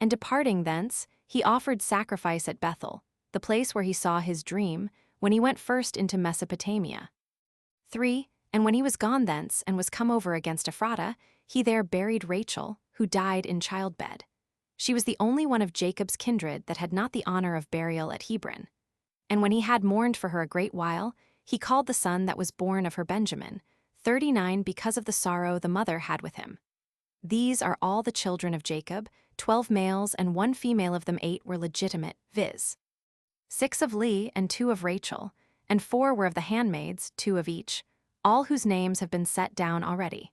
And departing thence, he offered sacrifice at Bethel, the place where he saw his dream, when he went first into Mesopotamia. 3. And when he was gone thence, and was come over against Ephrata, he there buried Rachel, who died in childbed. She was the only one of Jacob's kindred that had not the honor of burial at Hebron. And when he had mourned for her a great while, he called the son that was born of her Benjamin, 39, because of the sorrow the mother had with him. These are all the children of Jacob, 12 males and 1 female, of them 8 were legitimate, viz. 6 of Leah and 2 of Rachel, and 4 were of the handmaids, 2 of each, all whose names have been set down already.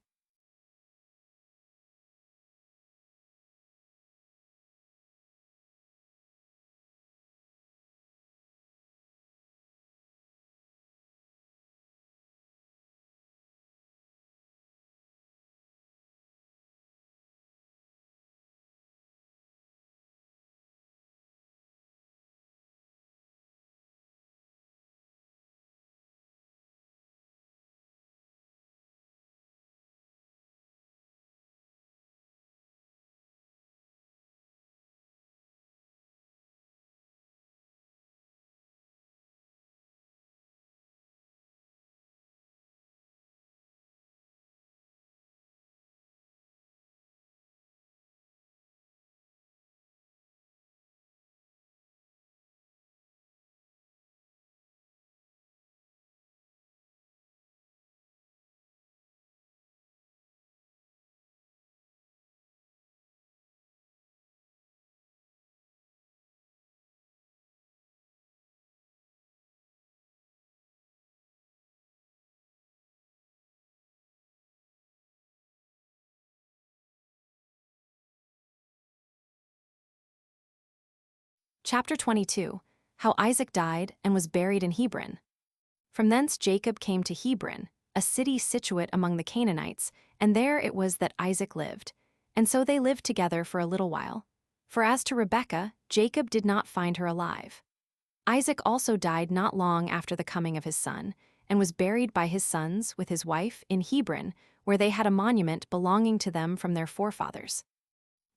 Chapter 22. How Isaac died and was buried in Hebron. From thence Jacob came to Hebron, a city situate among the Canaanites, and there it was that Isaac lived. And so they lived together for a little while. For as to Rebekah, Jacob did not find her alive. Isaac also died not long after the coming of his son, and was buried by his sons with his wife in Hebron, where they had a monument belonging to them from their forefathers.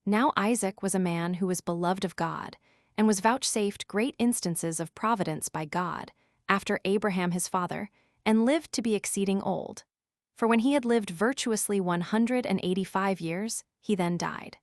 Now Isaac was a man who was beloved of God, and was vouchsafed great instances of providence by God, after Abraham his father, and lived to be exceeding old. For when he had lived virtuously 185 years, he then died.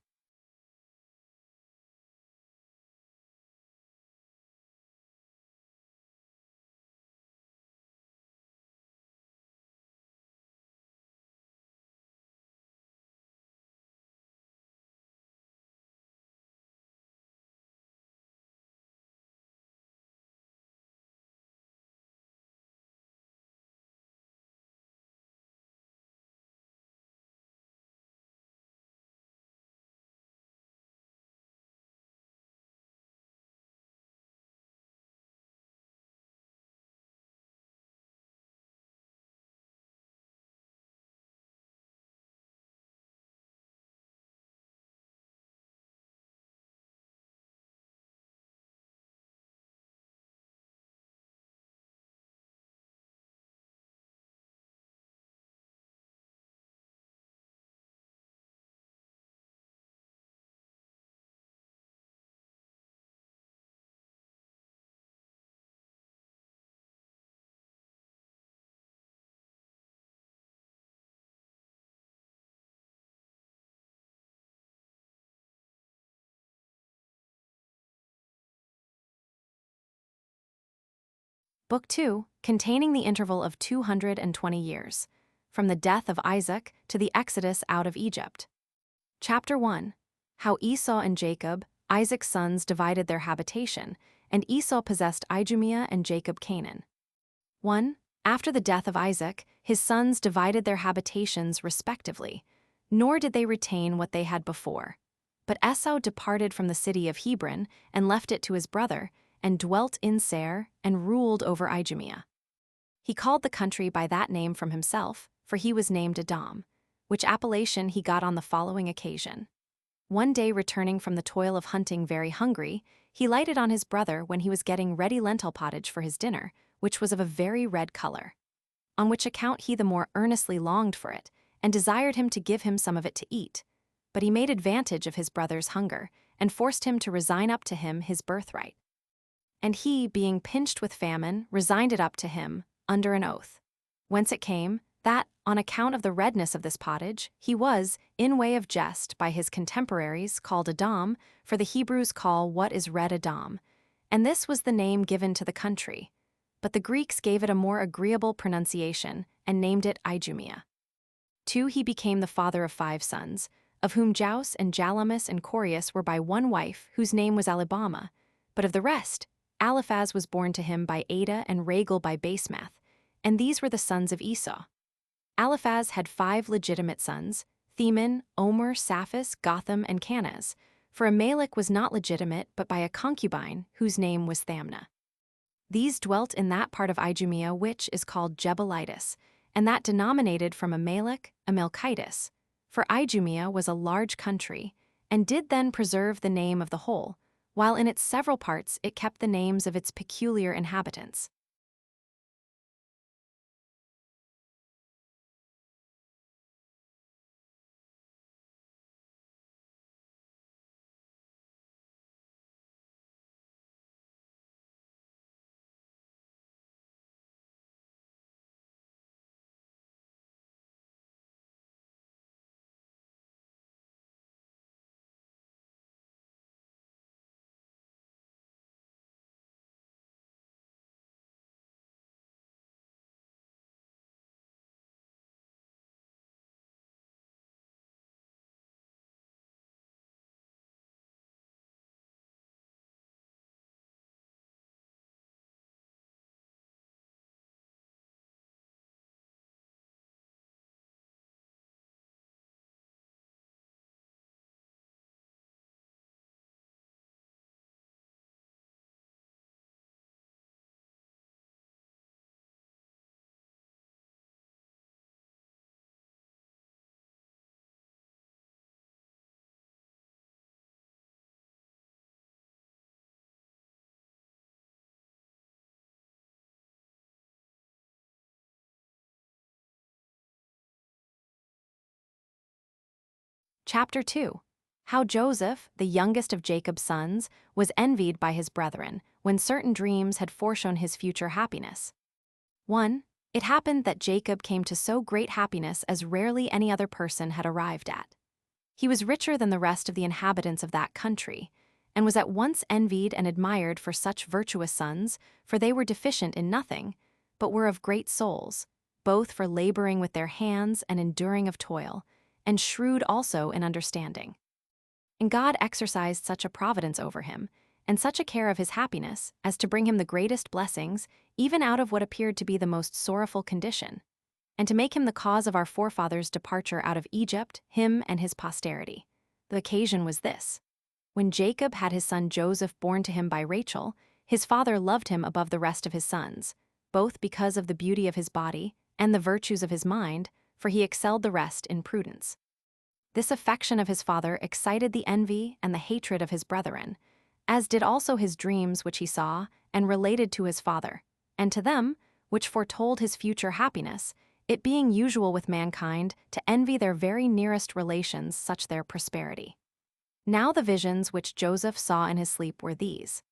Book 2, containing the interval of 220 years, from the death of Isaac to the exodus out of Egypt. Chapter 1, how Esau and Jacob, Isaac's sons, divided their habitation, and Esau possessed Idumea and Jacob Canaan. 1. After the death of Isaac, his sons divided their habitations respectively, nor did they retain what they had before. But Esau departed from the city of Hebron and left it to his brother, and dwelt in Seir, and ruled over Idumea. He called the country by that name from himself, for he was named Edom, which appellation he got on the following occasion. One day, returning from the toil of hunting very hungry, he lighted on his brother when he was getting ready lentil pottage for his dinner, which was of a very red color. On which account he the more earnestly longed for it, and desired him to give him some of it to eat. But he made advantage of his brother's hunger, and forced him to resign up to him his birthright. And he, being pinched with famine, resigned it up to him, under an oath. Whence it came, that, on account of the redness of this pottage, he was, in way of jest, by his contemporaries, called Edom, for the Hebrews call what is red Edom. And this was the name given to the country. But the Greeks gave it a more agreeable pronunciation, and named it Idumea. 2. He became the father of 5 sons, of whom Jaus and Jalamus and Corius were by one wife, whose name was Alibama. But of the rest, Aliphaz was born to him by Ada and Ragal by Basemath, and these were the sons of Esau. Aliphaz had 5 legitimate sons, Theman, Omer, Saphus, Gotham, and Canaz, for Amalek was not legitimate but by a concubine, whose name was Thamna. These dwelt in that part of Idumea which is called Jebelitis, and that denominated from Amalek, Amalkitis, for Idumea was a large country, and did then preserve the name of the whole, while in its several parts it kept the names of its peculiar inhabitants. Chapter 2. How Joseph, the youngest of Jacob's sons, was envied by his brethren, when certain dreams had foreshown his future happiness. 1. It happened that Jacob came to so great happiness as rarely any other person had arrived at. He was richer than the rest of the inhabitants of that country, and was at once envied and admired for such virtuous sons, for they were deficient in nothing, but were of great souls, both for laboring with their hands and enduring of toil, and shrewd also in understanding. And God exercised such a providence over him, and such a care of his happiness, as to bring him the greatest blessings, even out of what appeared to be the most sorrowful condition, and to make him the cause of our forefathers' departure out of Egypt, him and his posterity. The occasion was this. When Jacob had his son Joseph born to him by Rachel, his father loved him above the rest of his sons, both because of the beauty of his body and the virtues of his mind, for he excelled the rest in prudence. This affection of his father excited the envy and the hatred of his brethren, as did also his dreams which he saw and related to his father, and to them, which foretold his future happiness, it being usual with mankind to envy their very nearest relations such their prosperity. Now the visions which Joseph saw in his sleep were these.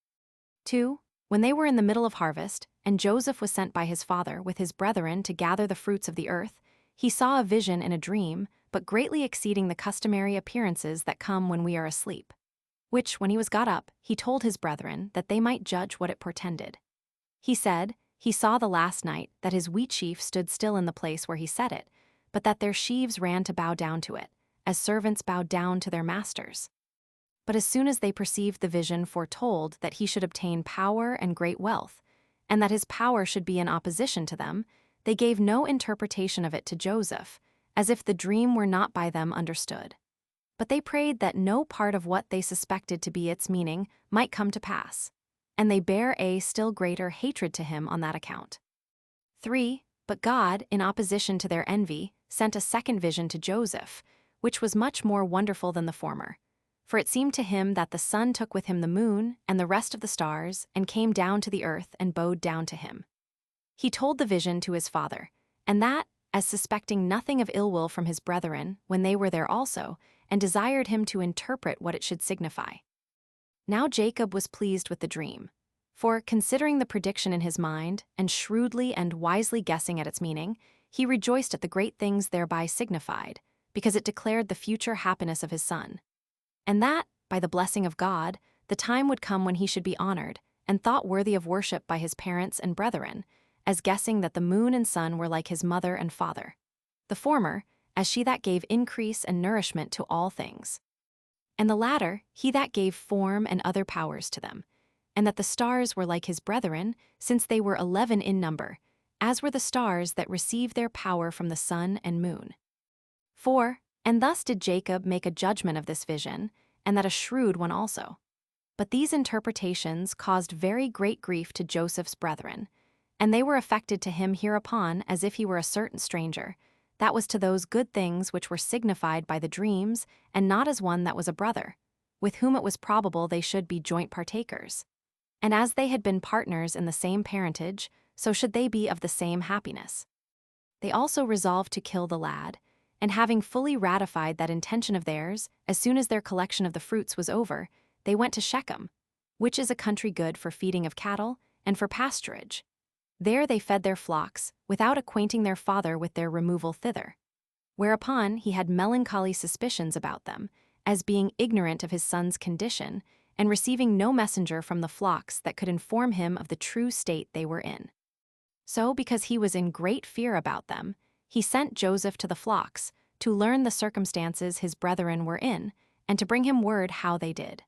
2. When they were in the middle of harvest, and Joseph was sent by his father with his brethren to gather the fruits of the earth, he saw a vision in a dream, but greatly exceeding the customary appearances that come when we are asleep, which, when he was got up, he told his brethren, that they might judge what it portended. He said, He saw the last night that his wheat sheaf stood still in the place where he set it, but that their sheaves ran to bow down to it, as servants bow down to their masters. But as soon as they perceived the vision foretold that he should obtain power and great wealth, and that his power should be in opposition to them, they gave no interpretation of it to Joseph, as if the dream were not by them understood. But they prayed that no part of what they suspected to be its meaning might come to pass, and they bare a still greater hatred to him on that account. 3. But God, in opposition to their envy, sent a second vision to Joseph, which was much more wonderful than the former. For it seemed to him that the sun took with him the moon and the rest of the stars, and came down to the earth and bowed down to him. He told the vision to his father, and that, as suspecting nothing of ill will from his brethren, when they were there also, and desired him to interpret what it should signify. Now Jacob was pleased with the dream, for, considering the prediction in his mind, and shrewdly and wisely guessing at its meaning, he rejoiced at the great things thereby signified, because it declared the future happiness of his son. And that, by the blessing of God, the time would come when he should be honored, and thought worthy of worship by his parents and brethren, as guessing that the moon and sun were like his mother and father. The former, as she that gave increase and nourishment to all things. And the latter, he that gave form and other powers to them. And that the stars were like his brethren, since they were 11 in number, as were the stars that received their power from the sun and moon. 4. And thus did Jacob make a judgment of this vision, and that a shrewd one also. But these interpretations caused very great grief to Joseph's brethren, and they were affected to him hereupon as if he were a certain stranger, that was to those good things which were signified by the dreams, and not as one that was a brother, with whom it was probable they should be joint partakers. And as they had been partners in the same parentage, so should they be of the same happiness. They also resolved to kill the lad, and having fully ratified that intention of theirs, as soon as their collection of the fruits was over, they went to Shechem, which is a country good for feeding of cattle and for pasturage. There they fed their flocks, without acquainting their father with their removal thither. Whereupon he had melancholy suspicions about them, as being ignorant of his son's condition, and receiving no messenger from the flocks that could inform him of the true state they were in. So, because he was in great fear about them, he sent Joseph to the flocks, to learn the circumstances his brethren were in, and to bring him word how they did.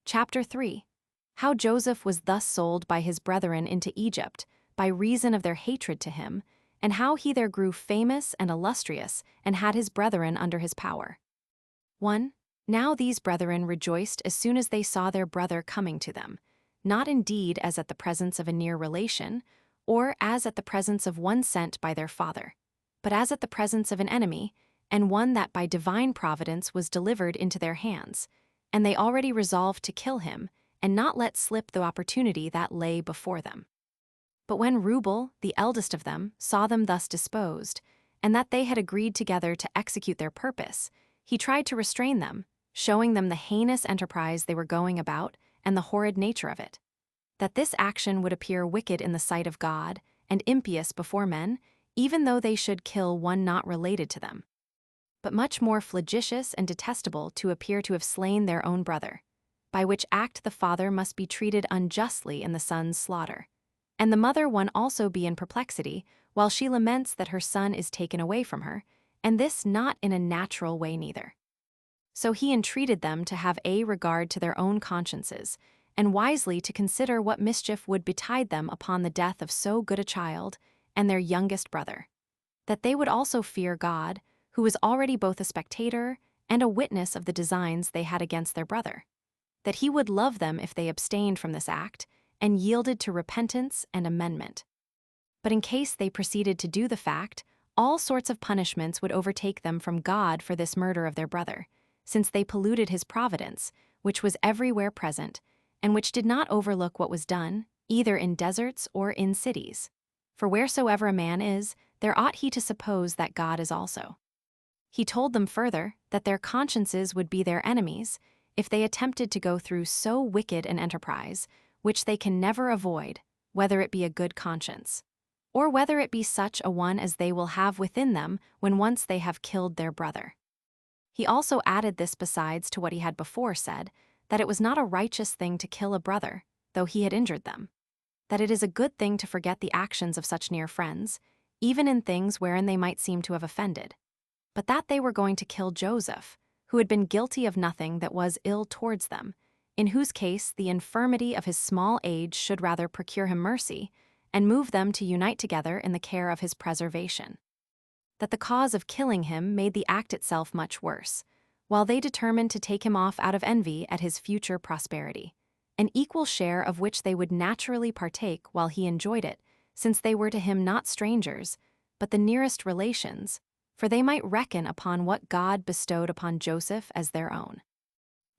Chapter 3. How Joseph was thus sold by his brethren into Egypt, by reason of their hatred to him, and how he there grew famous and illustrious, and had his brethren under his power. 1. Now these brethren rejoiced as soon as they saw their brother coming to them, not indeed as at the presence of a near relation, or as at the presence of one sent by their father, but as at the presence of an enemy, and one that by divine providence was delivered into their hands, and they already resolved to kill him, and not let slip the opportunity that lay before them. But when Reuben, the eldest of them, saw them thus disposed, and that they had agreed together to execute their purpose, he tried to restrain them, showing them the heinous enterprise they were going about, and the horrid nature of it. That this action would appear wicked in the sight of God, and impious before men, even though they should kill one not related to them. but much more flagitious and detestable to appear to have slain their own brother, by which act the father must be treated unjustly in the son's slaughter. And the mother one also be in perplexity, while she laments that her son is taken away from her, and this not in a natural way neither. So he entreated them to have a regard to their own consciences, and wisely to consider what mischief would betide them upon the death of so good a child and their youngest brother, that they would also fear God, who was already both a spectator and a witness of the designs they had against their brother, that he would love them if they abstained from this act and yielded to repentance and amendment. But in case they proceeded to do the fact, all sorts of punishments would overtake them from God for this murder of their brother, since they polluted his providence, which was everywhere present, and which did not overlook what was done, either in deserts or in cities. For wheresoever a man is, there ought he to suppose that God is also. He told them further that their consciences would be their enemies if they attempted to go through so wicked an enterprise, which they can never avoid, whether it be a good conscience, or whether it be such a one as they will have within them when once they have killed their brother. He also added this besides to what he had before said, that it was not a righteous thing to kill a brother, though he had injured them, that it is a good thing to forget the actions of such near friends, even in things wherein they might seem to have offended, but that they were going to kill Joseph, who had been guilty of nothing that was ill towards them, in whose case the infirmity of his small age should rather procure him mercy, and move them to unite together in the care of his preservation. That the cause of killing him made the act itself much worse, while they determined to take him off out of envy at his future prosperity, an equal share of which they would naturally partake while he enjoyed it, since they were to him not strangers, but the nearest relations, for they might reckon upon what God bestowed upon Joseph as their own.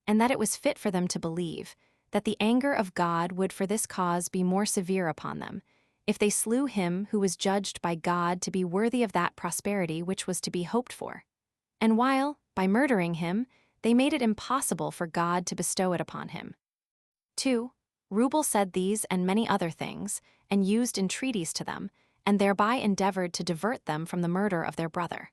And that it was fit for them to believe that the anger of God would for this cause be more severe upon them, if they slew him who was judged by God to be worthy of that prosperity which was to be hoped for, and while, by murdering him, they made it impossible for God to bestow it upon him. 2. Rubel said these and many other things, and used entreaties to them, and thereby endeavored to divert them from the murder of their brother.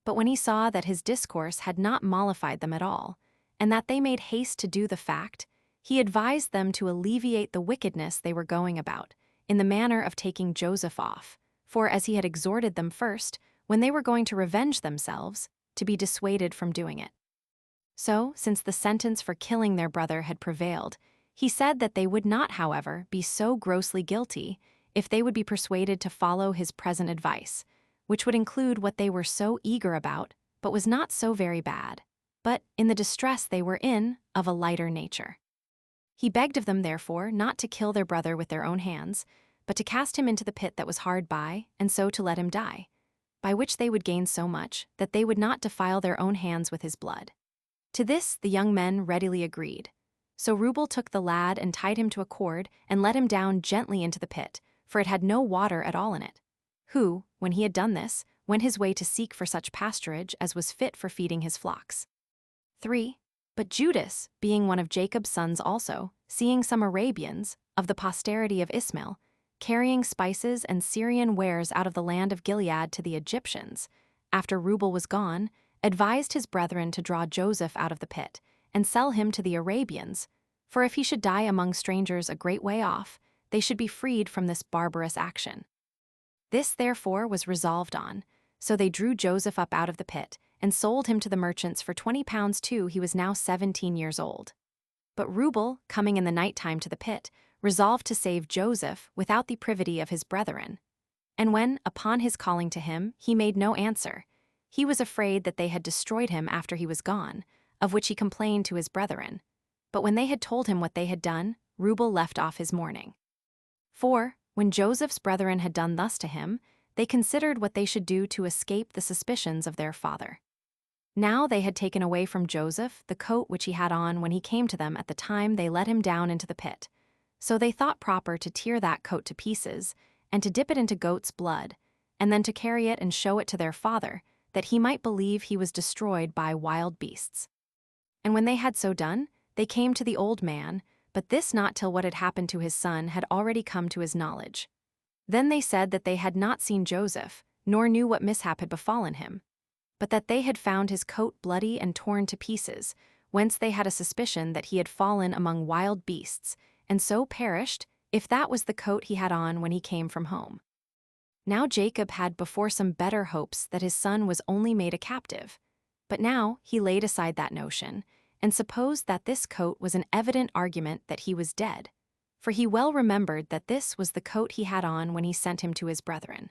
But when he saw that his discourse had not mollified them at all, and that they made haste to do the fact, he advised them to alleviate the wickedness they were going about, in the manner of taking Joseph off, for as he had exhorted them first, when they were going to revenge themselves, to be dissuaded from doing it. So, since the sentence for killing their brother had prevailed, he said that they would not, however, be so grossly guilty if they would be persuaded to follow his present advice, which would include what they were so eager about, but was not so very bad, but, in the distress they were in, of a lighter nature. He begged of them, therefore, not to kill their brother with their own hands, but to cast him into the pit that was hard by, and so to let him die, by which they would gain so much that they would not defile their own hands with his blood. To this the young men readily agreed. So Rubel took the lad and tied him to a cord and let him down gently into the pit, for it had no water at all in it, who, when he had done this, went his way to seek for such pasturage as was fit for feeding his flocks. 3. But Judas, being one of Jacob's sons also, seeing some Arabians, of the posterity of Ismael, carrying spices and Syrian wares out of the land of Gilead to the Egyptians, after Rubel was gone, advised his brethren to draw Joseph out of the pit, and sell him to the Arabians, for if he should die among strangers a great way off, they should be freed from this barbarous action. This therefore was resolved on, so they drew Joseph up out of the pit, and sold him to the merchants for 20 pounds too. He was now 17 years old. But Rubel, coming in the night time to the pit, resolved to save Joseph without the privity of his brethren. And when, upon his calling to him, he made no answer, he was afraid that they had destroyed him after he was gone, of which he complained to his brethren. But when they had told him what they had done, Rubel left off his mourning. 4. When Joseph's brethren had done thus to him, they considered what they should do to escape the suspicions of their father. Now they had taken away from Joseph the coat which he had on when he came to them at the time they let him down into the pit. So they thought proper to tear that coat to pieces, and to dip it into goat's blood, and then to carry it and show it to their father, that he might believe he was destroyed by wild beasts. And when they had so done, they came to the old man, but this not till what had happened to his son had already come to his knowledge. Then they said that they had not seen Joseph, nor knew what mishap had befallen him. but that they had found his coat bloody and torn to pieces, whence they had a suspicion that he had fallen among wild beasts, and so perished, if that was the coat he had on when he came from home. Now Jacob had before some better hopes that his son was only made a captive, but now he laid aside that notion, and supposed that this coat was an evident argument that he was dead, for he well remembered that this was the coat he had on when he sent him to his brethren.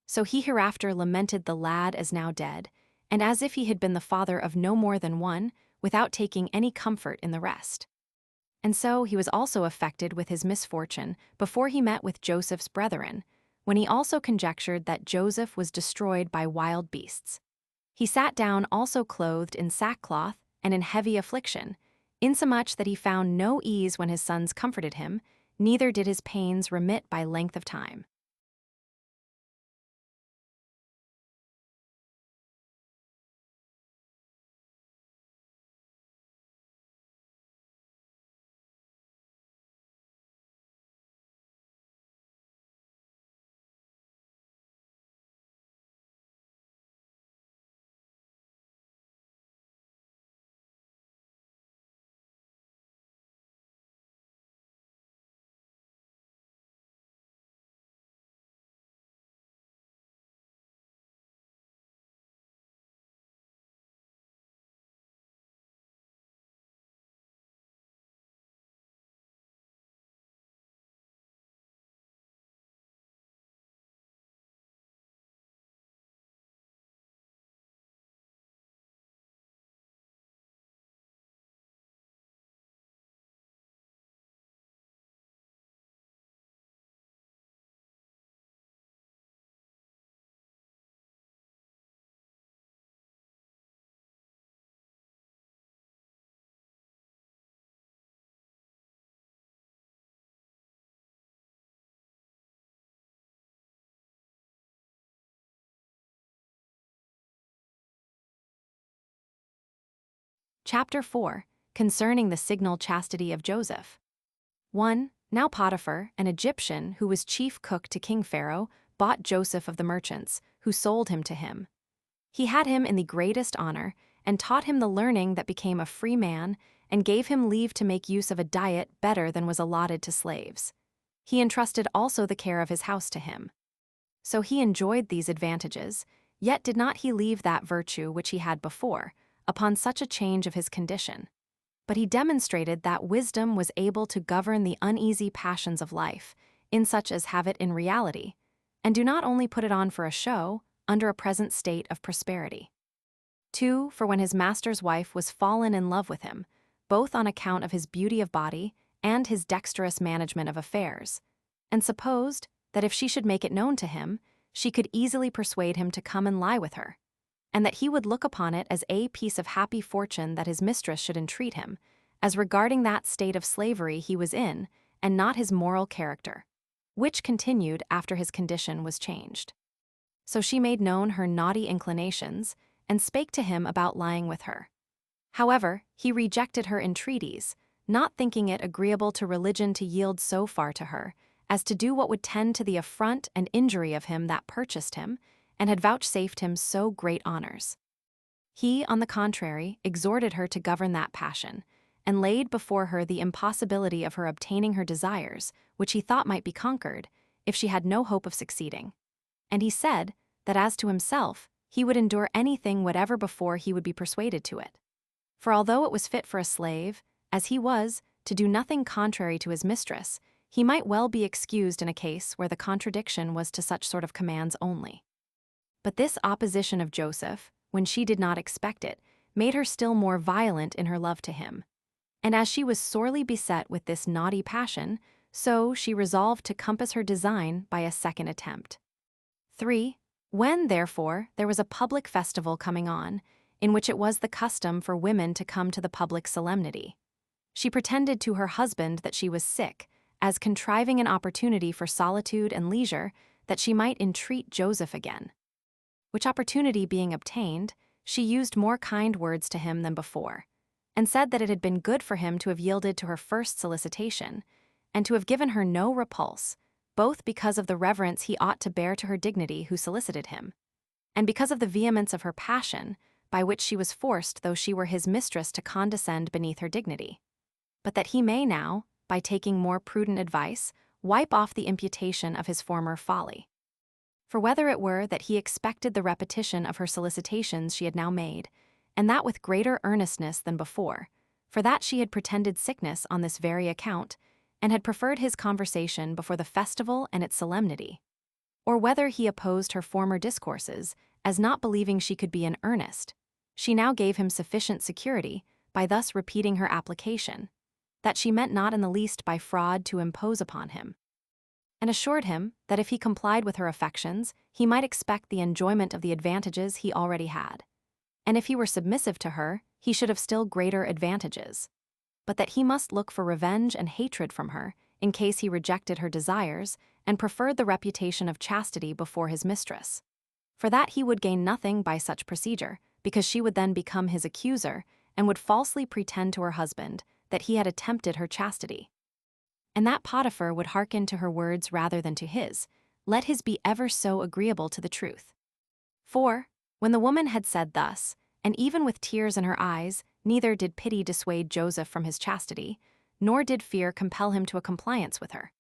So he hereafter lamented the lad as now dead, and as if he had been the father of no more than one, without taking any comfort in the rest. And so he was also affected with his misfortune before he met with Joseph's brethren, when he also conjectured that Joseph was destroyed by wild beasts. He sat down also clothed in sackcloth and in heavy affliction, insomuch that he found no ease when his sons comforted him, neither did his pains remit by length of time. Chapter 4, concerning the signal chastity of Joseph. 1. Now Potiphar, an Egyptian who was chief cook to King Pharaoh, bought Joseph of the merchants, who sold him to him. He had him in the greatest honor, and taught him the learning that became a free man, and gave him leave to make use of a diet better than was allotted to slaves. He entrusted also the care of his house to him. So he enjoyed these advantages, yet did not he leave that virtue which he had before, upon such a change of his condition. But he demonstrated that wisdom was able to govern the uneasy passions of life, in such as have it in reality, and do not only put it on for a show, under a present state of prosperity. 2. For when his master's wife was fallen in love with him, both on account of his beauty of body and his dexterous management of affairs, and supposed that if she should make it known to him, she could easily persuade him to come and lie with her, and that he would look upon it as a piece of happy fortune that his mistress should entreat him, as regarding that state of slavery he was in, and not his moral character, which continued after his condition was changed. So she made known her naughty inclinations, and spake to him about lying with her. However, he rejected her entreaties, not thinking it agreeable to religion to yield so far to her, as to do what would tend to the affront and injury of him that purchased him, and had vouchsafed him so great honors. He, on the contrary, exhorted her to govern that passion, and laid before her the impossibility of her obtaining her desires, which he thought might be conquered, if she had no hope of succeeding. And he said, that as to himself, he would endure anything whatever before he would be persuaded to it. For although it was fit for a slave, as he was, to do nothing contrary to his mistress, he might well be excused in a case where the contradiction was to such sort of commands only. But this opposition of Joseph, when she did not expect it, made her still more violent in her love to him. And as she was sorely beset with this naughty passion, so she resolved to compass her design by a second attempt. 3. When, therefore, there was a public festival coming on, in which it was the custom for women to come to the public solemnity, she pretended to her husband that she was sick, as contriving an opportunity for solitude and leisure, that she might entreat Joseph again. Which opportunity being obtained, she used more kind words to him than before, and said that it had been good for him to have yielded to her first solicitation, and to have given her no repulse, both because of the reverence he ought to bear to her dignity who solicited him, and because of the vehemence of her passion, by which she was forced though she were his mistress to condescend beneath her dignity. But that he may now, by taking more prudent advice, wipe off the imputation of his former folly. For whether it were that he expected the repetition of her solicitations she had now made, and that with greater earnestness than before, for that she had pretended sickness on this very account, and had preferred his conversation before the festival and its solemnity, or whether he opposed her former discourses, as not believing she could be in earnest, she now gave him sufficient security, by thus repeating her application, that she meant not in the least by fraud to impose upon him, and assured him that if he complied with her affections, he might expect the enjoyment of the advantages he already had, and if he were submissive to her, he should have still greater advantages, but that he must look for revenge and hatred from her, in case he rejected her desires, and preferred the reputation of chastity before his mistress. For that he would gain nothing by such procedure, because she would then become his accuser, and would falsely pretend to her husband that he had attempted her chastity. And that Potiphar would hearken to her words rather than to his, let his be ever so agreeable to the truth. For, when the woman had said thus, and even with tears in her eyes, neither did pity dissuade Joseph from his chastity, nor did fear compel him to a compliance with her.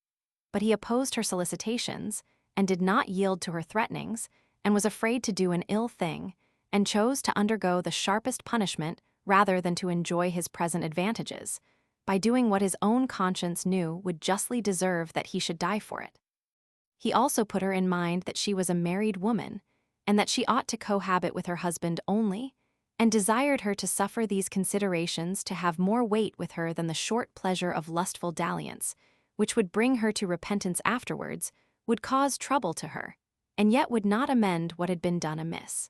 But he opposed her solicitations, and did not yield to her threatenings, and was afraid to do an ill thing, and chose to undergo the sharpest punishment rather than to enjoy his present advantages, by doing what his own conscience knew would justly deserve that he should die for it. He also put her in mind that she was a married woman, and that she ought to cohabit with her husband only, and desired her to suffer these considerations to have more weight with her than the short pleasure of lustful dalliance, which would bring her to repentance afterwards, would cause trouble to her, and yet would not amend what had been done amiss.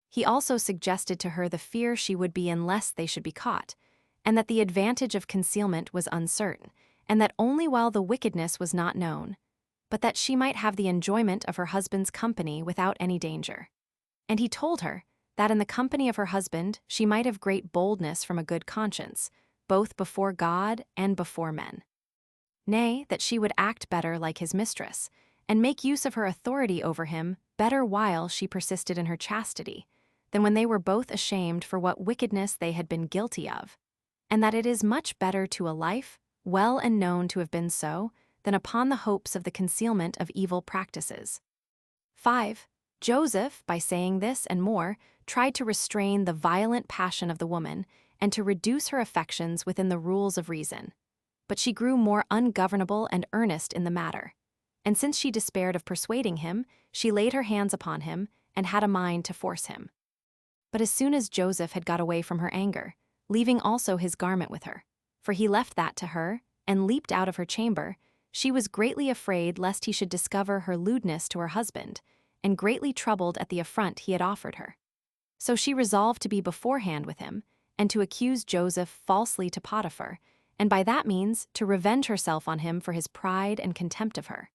He also suggested to her the fear she would be unless they should be caught, and that the advantage of concealment was uncertain, and that only while the wickedness was not known, but that she might have the enjoyment of her husband's company without any danger. And he told her that in the company of her husband she might have great boldness from a good conscience, both before God and before men. Nay, that she would act better like his mistress, and make use of her authority over him better while she persisted in her chastity, than when they were both ashamed for what wickedness they had been guilty of, and that it is much better to a life, well and known to have been so, than upon the hopes of the concealment of evil practices. 5. Joseph, by saying this and more, tried to restrain the violent passion of the woman, and to reduce her affections within the rules of reason. But she grew more ungovernable and earnest in the matter. And since she despaired of persuading him, she laid her hands upon him, and had a mind to force him. But as soon as Joseph had got away from her anger, leaving also his garment with her, for he left that to her, and leaped out of her chamber, she was greatly afraid lest he should discover her lewdness to her husband, and greatly troubled at the affront he had offered her. So she resolved to be beforehand with him, and to accuse Joseph falsely to Potiphar, and by that means to revenge herself on him for his pride and contempt of her.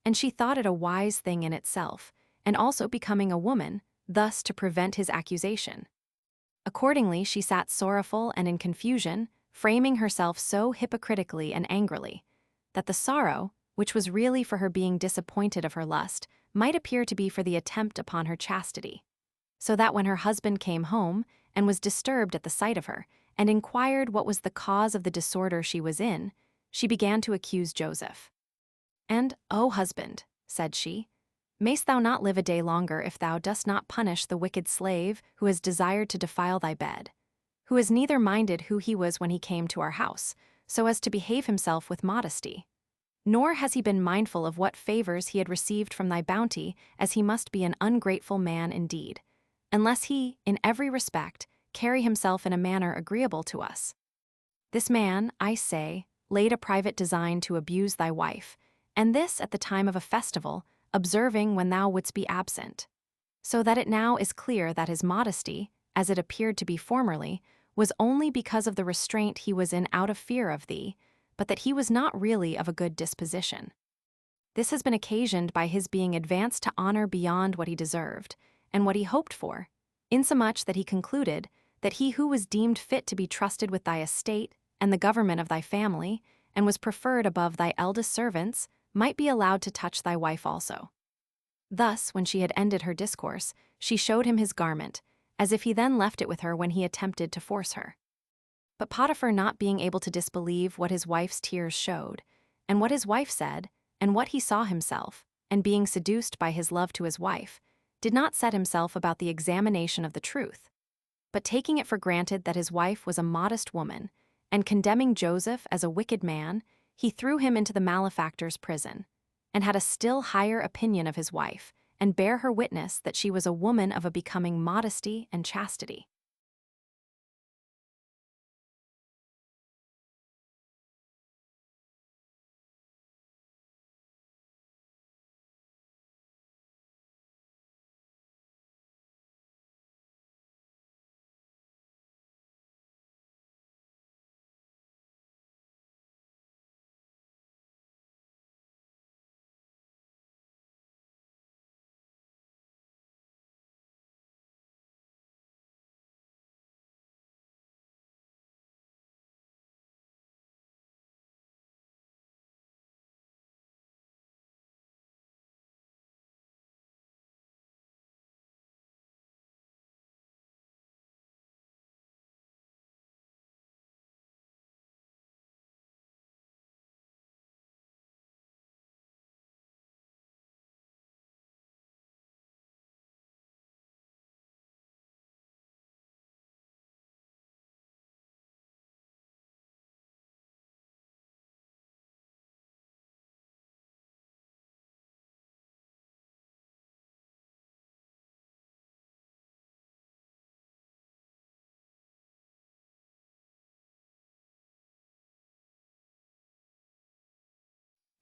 And she thought it a wise thing in itself, and also becoming a woman, thus to prevent his accusation. Accordingly she sat sorrowful and in confusion, framing herself so hypocritically and angrily, that the sorrow, which was really for her being disappointed of her lust, might appear to be for the attempt upon her chastity. So that when her husband came home, and was disturbed at the sight of her, and inquired what was the cause of the disorder she was in, she began to accuse Joseph. And, O husband, said she, mayst thou not live a day longer if thou dost not punish the wicked slave who has desired to defile thy bed, who has neither minded who he was when he came to our house, so as to behave himself with modesty, nor has he been mindful of what favors he had received from thy bounty, as he must be an ungrateful man indeed, unless he, in every respect, carry himself in a manner agreeable to us. This man, I say, laid a private design to abuse thy wife, and this at the time of a festival, observing when thou wouldst be absent. So that it now is clear that his modesty, as it appeared to be formerly, was only because of the restraint he was in out of fear of thee, but that he was not really of a good disposition. This has been occasioned by his being advanced to honor beyond what he deserved, and what he hoped for, insomuch that he concluded that he who was deemed fit to be trusted with thy estate and the government of thy family, and was preferred above thy eldest servants, might be allowed to touch thy wife also. Thus, when she had ended her discourse, she showed him his garment, as if he then left it with her when he attempted to force her. But Potiphar, not being able to disbelieve what his wife's tears showed, and what his wife said, and what he saw himself, and being seduced by his love to his wife, did not set himself about the examination of the truth, but taking it for granted that his wife was a modest woman, and condemning Joseph as a wicked man, he threw him into the malefactor's prison, and had a still higher opinion of his wife, and bare her witness that she was a woman of a becoming modesty and chastity.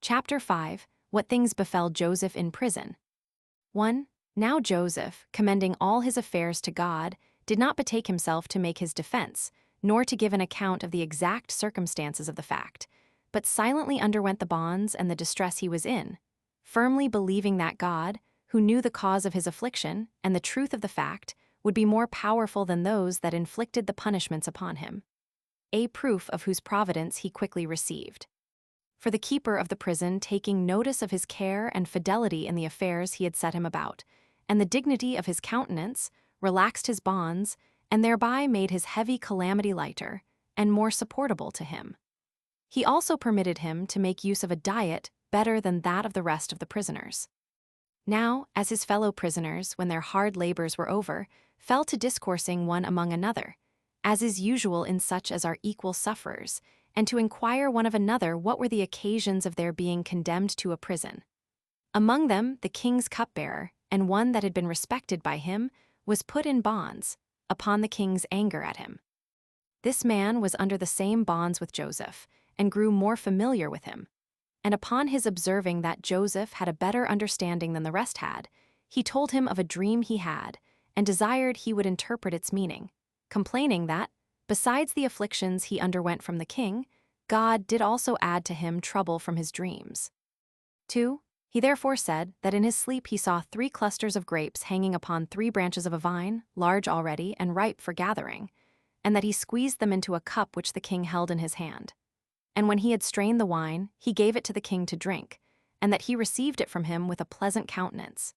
Chapter 5. What things befell Joseph in prison. 1. Now Joseph, commending all his affairs to God, did not betake himself to make his defense, nor to give an account of the exact circumstances of the fact, but silently underwent the bonds and the distress he was in, firmly believing that God, who knew the cause of his affliction and the truth of the fact, would be more powerful than those that inflicted the punishments upon him, a proof of whose providence he quickly received. For the keeper of the prison, taking notice of his care and fidelity in the affairs he had set him about, and the dignity of his countenance, relaxed his bonds, and thereby made his heavy calamity lighter, and more supportable to him. He also permitted him to make use of a diet better than that of the rest of the prisoners. Now, as his fellow prisoners, when their hard labors were over, fell to discoursing one among another, as is usual in such as are equal sufferers, and to inquire one of another what were the occasions of their being condemned to a prison. Among them the king's cupbearer, and one that had been respected by him, was put in bonds, upon the king's anger at him. This man was under the same bonds with Joseph, and grew more familiar with him. And upon his observing that Joseph had a better understanding than the rest had, he told him of a dream he had, and desired he would interpret its meaning, complaining that, besides the afflictions he underwent from the king, God did also add to him trouble from his dreams. 2. He therefore said that in his sleep he saw 3 clusters of grapes hanging upon 3 branches of a vine, large already and ripe for gathering, and that he squeezed them into a cup which the king held in his hand. And when he had strained the wine, he gave it to the king to drink, and that he received it from him with a pleasant countenance.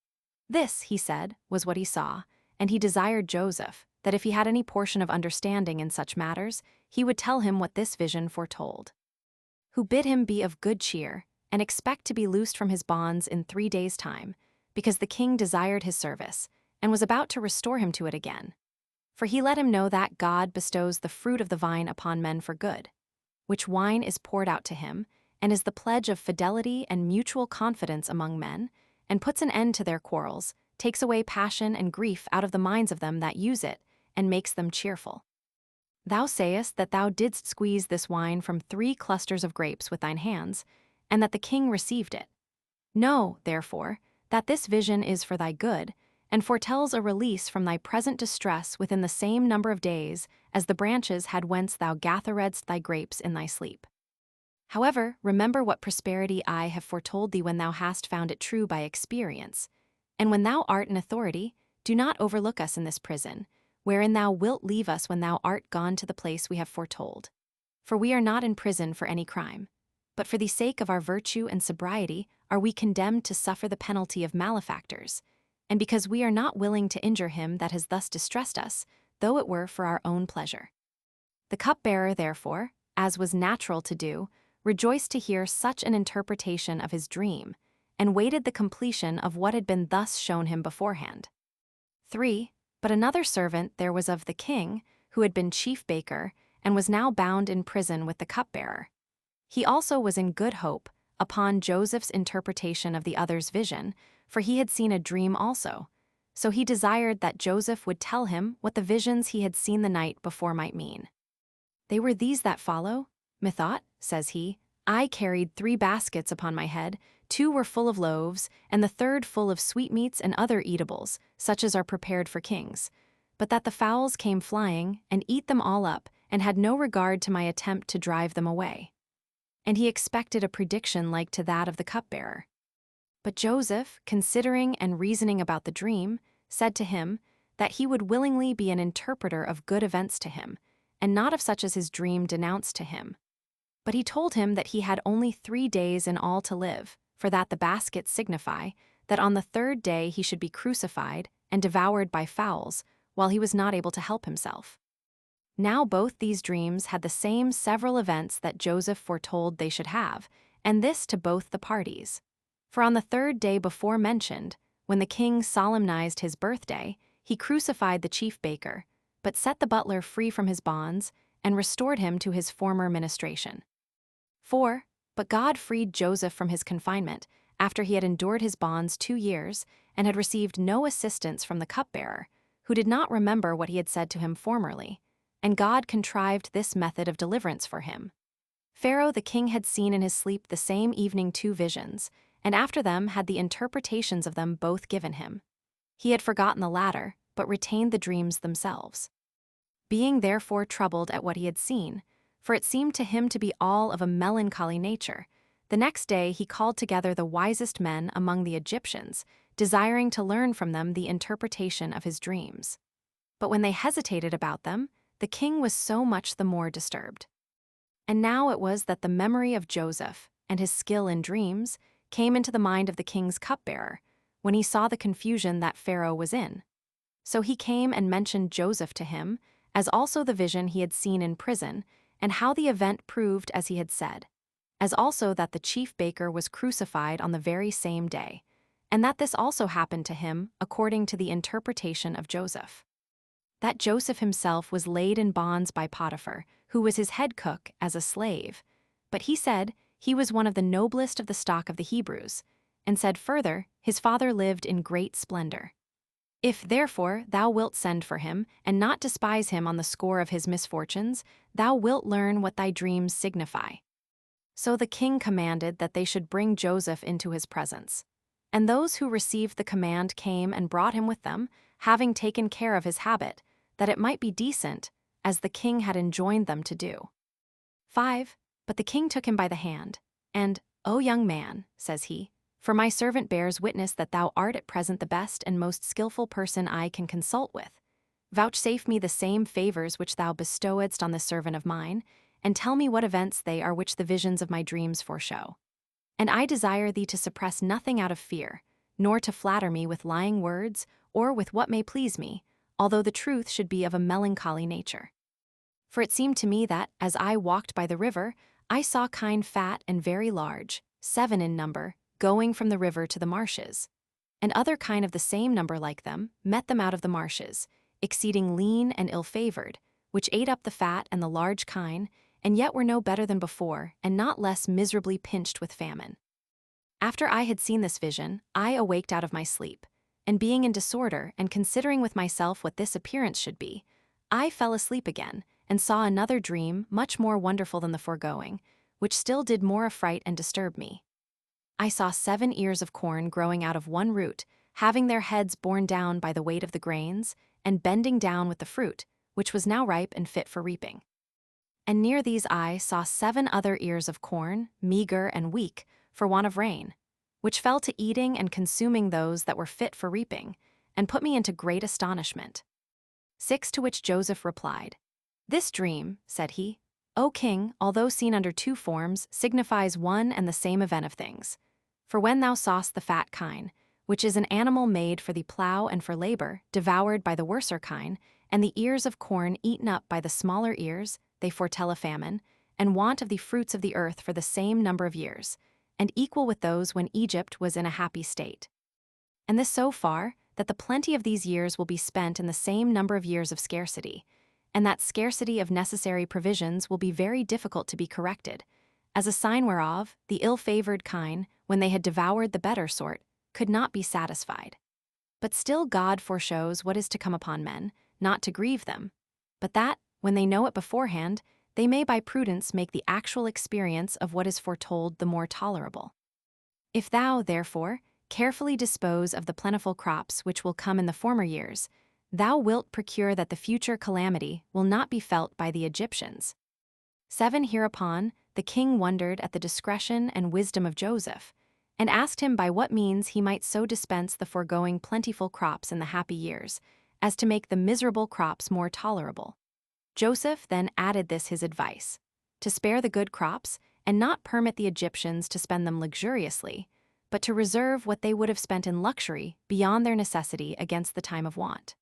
This, he said, was what he saw, and he desired Joseph, that if he had any portion of understanding in such matters, he would tell him what this vision foretold. Who bid him be of good cheer, and expect to be loosed from his bonds in 3 days' time, because the king desired his service, and was about to restore him to it again. For he let him know that God bestows the fruit of the vine upon men for good, which wine is poured out to him, and is the pledge of fidelity and mutual confidence among men, and puts an end to their quarrels, takes away passion and grief out of the minds of them that use it, and makes them cheerful. Thou sayest that thou didst squeeze this wine from 3 clusters of grapes with thine hands, and that the king received it. Know, therefore, that this vision is for thy good, and foretells a release from thy present distress within the same number of days as the branches had whence thou gatheredst thy grapes in thy sleep. However, remember what prosperity I have foretold thee when thou hast found it true by experience. And when thou art in authority, do not overlook us in this prison, wherein thou wilt leave us when thou art gone to the place we have foretold. For we are not in prison for any crime, but for the sake of our virtue and sobriety are we condemned to suffer the penalty of malefactors, and because we are not willing to injure him that has thus distressed us, though it were for our own pleasure. The cupbearer, therefore, as was natural to do, rejoiced to hear such an interpretation of his dream, and waited the completion of what had been thus shown him beforehand. 3. But another servant there was of the king, who had been chief baker, and was now bound in prison with the cupbearer. He also was in good hope, upon Joseph's interpretation of the other's vision, for he had seen a dream also. So he desired that Joseph would tell him what the visions he had seen the night before might mean. They were these that follow. Methought, says he, I carried 3 baskets upon my head, 2 were full of loaves, and the third full of sweetmeats and other eatables, such as are prepared for kings. But that the fowls came flying, and eat them all up, and had no regard to my attempt to drive them away. And he expected a prediction like to that of the cupbearer. But Joseph, considering and reasoning about the dream, said to him that he would willingly be an interpreter of good events to him, and not of such as his dream denounced to him. But he told him that he had only 3 days in all to live, for that the baskets signify that on the 3rd day he should be crucified and devoured by fowls, while he was not able to help himself. Now both these dreams had the same several events that Joseph foretold they should have, and this to both the parties. For on the 3rd day before mentioned, when the king solemnized his birthday, he crucified the chief baker, but set the butler free from his bonds, and restored him to his former ministration. 4. But God freed Joseph from his confinement, after he had endured his bonds 2 years, and had received no assistance from the cupbearer, who did not remember what he had said to him formerly, and God contrived this method of deliverance for him. Pharaoh the king had seen in his sleep the same evening 2 visions, and after them had the interpretations of them both given him. He had forgotten the latter, but retained the dreams themselves. Being therefore troubled at what he had seen, for it seemed to him to be all of a melancholy nature, the next day he called together the wisest men among the Egyptians, desiring to learn from them the interpretation of his dreams. But when they hesitated about them, the king was so much the more disturbed. And now it was that the memory of Joseph, and his skill in dreams, came into the mind of the king's cupbearer, when he saw the confusion that Pharaoh was in. So he came and mentioned Joseph to him, as also the vision he had seen in prison, and how the event proved as he had said, as also that the chief baker was crucified on the very same day, and that this also happened to him according to the interpretation of Joseph. That Joseph himself was laid in bonds by Potiphar, who was his head cook, as a slave. But he said he was one of the noblest of the stock of the Hebrews, and said further, his father lived in great splendor. If, therefore, thou wilt send for him, and not despise him on the score of his misfortunes, thou wilt learn what thy dreams signify. So the king commanded that they should bring Joseph into his presence. And those who received the command came and brought him with them, having taken care of his habit, that it might be decent, as the king had enjoined them to do. 5. But the king took him by the hand, and, O young man, says he, for my servant bears witness that thou art at present the best and most skillful person I can consult with. Vouchsafe me the same favors which thou bestowedst on this servant of mine, and tell me what events they are which the visions of my dreams foreshow. And I desire thee to suppress nothing out of fear, nor to flatter me with lying words, or with what may please me, although the truth should be of a melancholy nature. For it seemed to me that, as I walked by the river, I saw kine fat and very large, 7 in number, going from the river to the marshes. And other kine of the same number like them met them out of the marshes, exceeding lean and ill-favored, which ate up the fat and the large kine, and yet were no better than before, and not less miserably pinched with famine. After I had seen this vision, I awaked out of my sleep, and being in disorder and considering with myself what this appearance should be, I fell asleep again, and saw another dream much more wonderful than the foregoing, which still did more affright and disturb me. I saw 7 ears of corn growing out of one root, having their heads borne down by the weight of the grains, and bending down with the fruit, which was now ripe and fit for reaping. And near these I saw 7 other ears of corn, meager and weak, for want of rain, which fell to eating and consuming those that were fit for reaping, and put me into great astonishment. 6 To which Joseph replied, This dream, said he, O king, although seen under 2 forms, signifies one and the same event of things. For when thou sawest the fat kine, which is an animal made for the plough and for labor, devoured by the worser kine, and the ears of corn eaten up by the smaller ears, they foretell a famine, and want of the fruits of the earth for the same number of years, and equal with those when Egypt was in a happy state. And this so far, that the plenty of these years will be spent in the same number of years of scarcity, and that scarcity of necessary provisions will be very difficult to be corrected, as a sign whereof the ill-favored kine, when they had devoured the better sort, could not be satisfied. But still God foreshows what is to come upon men, not to grieve them, but that, when they know it beforehand, they may by prudence make the actual experience of what is foretold the more tolerable. If thou, therefore, carefully dispose of the plentiful crops which will come in the former years, thou wilt procure that the future calamity will not be felt by the Egyptians. 7 Hereupon the king wondered at the discretion and wisdom of Joseph, and asked him by what means he might so dispense the foregoing plentiful crops in the happy years, as to make the miserable crops more tolerable. Joseph then added this his advice, to spare the good crops, and not permit the Egyptians to spend them luxuriously, but to reserve what they would have spent in luxury beyond their necessity against the time of want.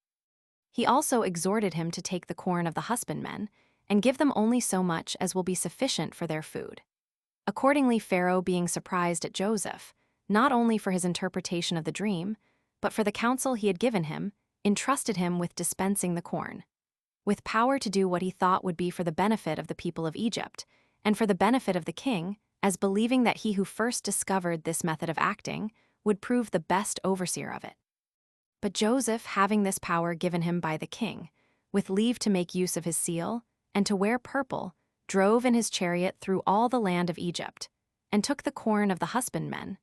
He also exhorted him to take the corn of the husbandmen, and give them only so much as will be sufficient for their food. Accordingly, Pharaoh, being surprised at Joseph, not only for his interpretation of the dream, but for the counsel he had given him, entrusted him with dispensing the corn, with power to do what he thought would be for the benefit of the people of Egypt, and for the benefit of the king, as believing that he who first discovered this method of acting would prove the best overseer of it. But Joseph, having this power given him by the king, with leave to make use of his seal, and to wear purple, drove in his chariot through all the land of Egypt, and took the corn of the husbandmen,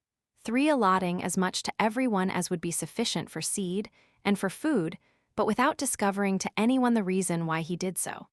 3 allotting as much to every one as would be sufficient for seed and for food, but without discovering to anyone the reason why he did so.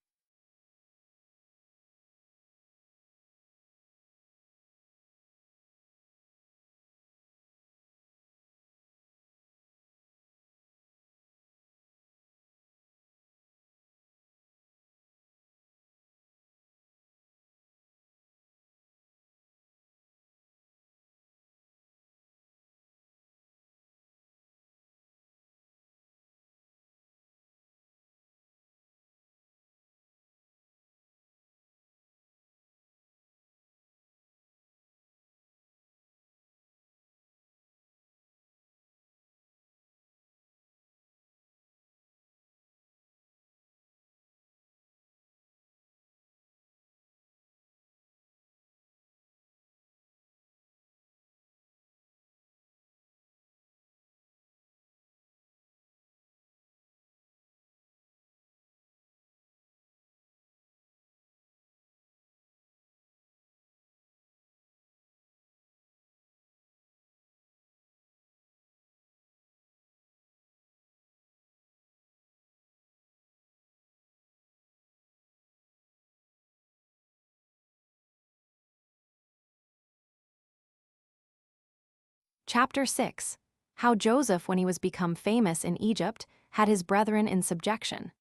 Chapter 6. How Joseph, when he was become famous in Egypt, had his brethren in subjection.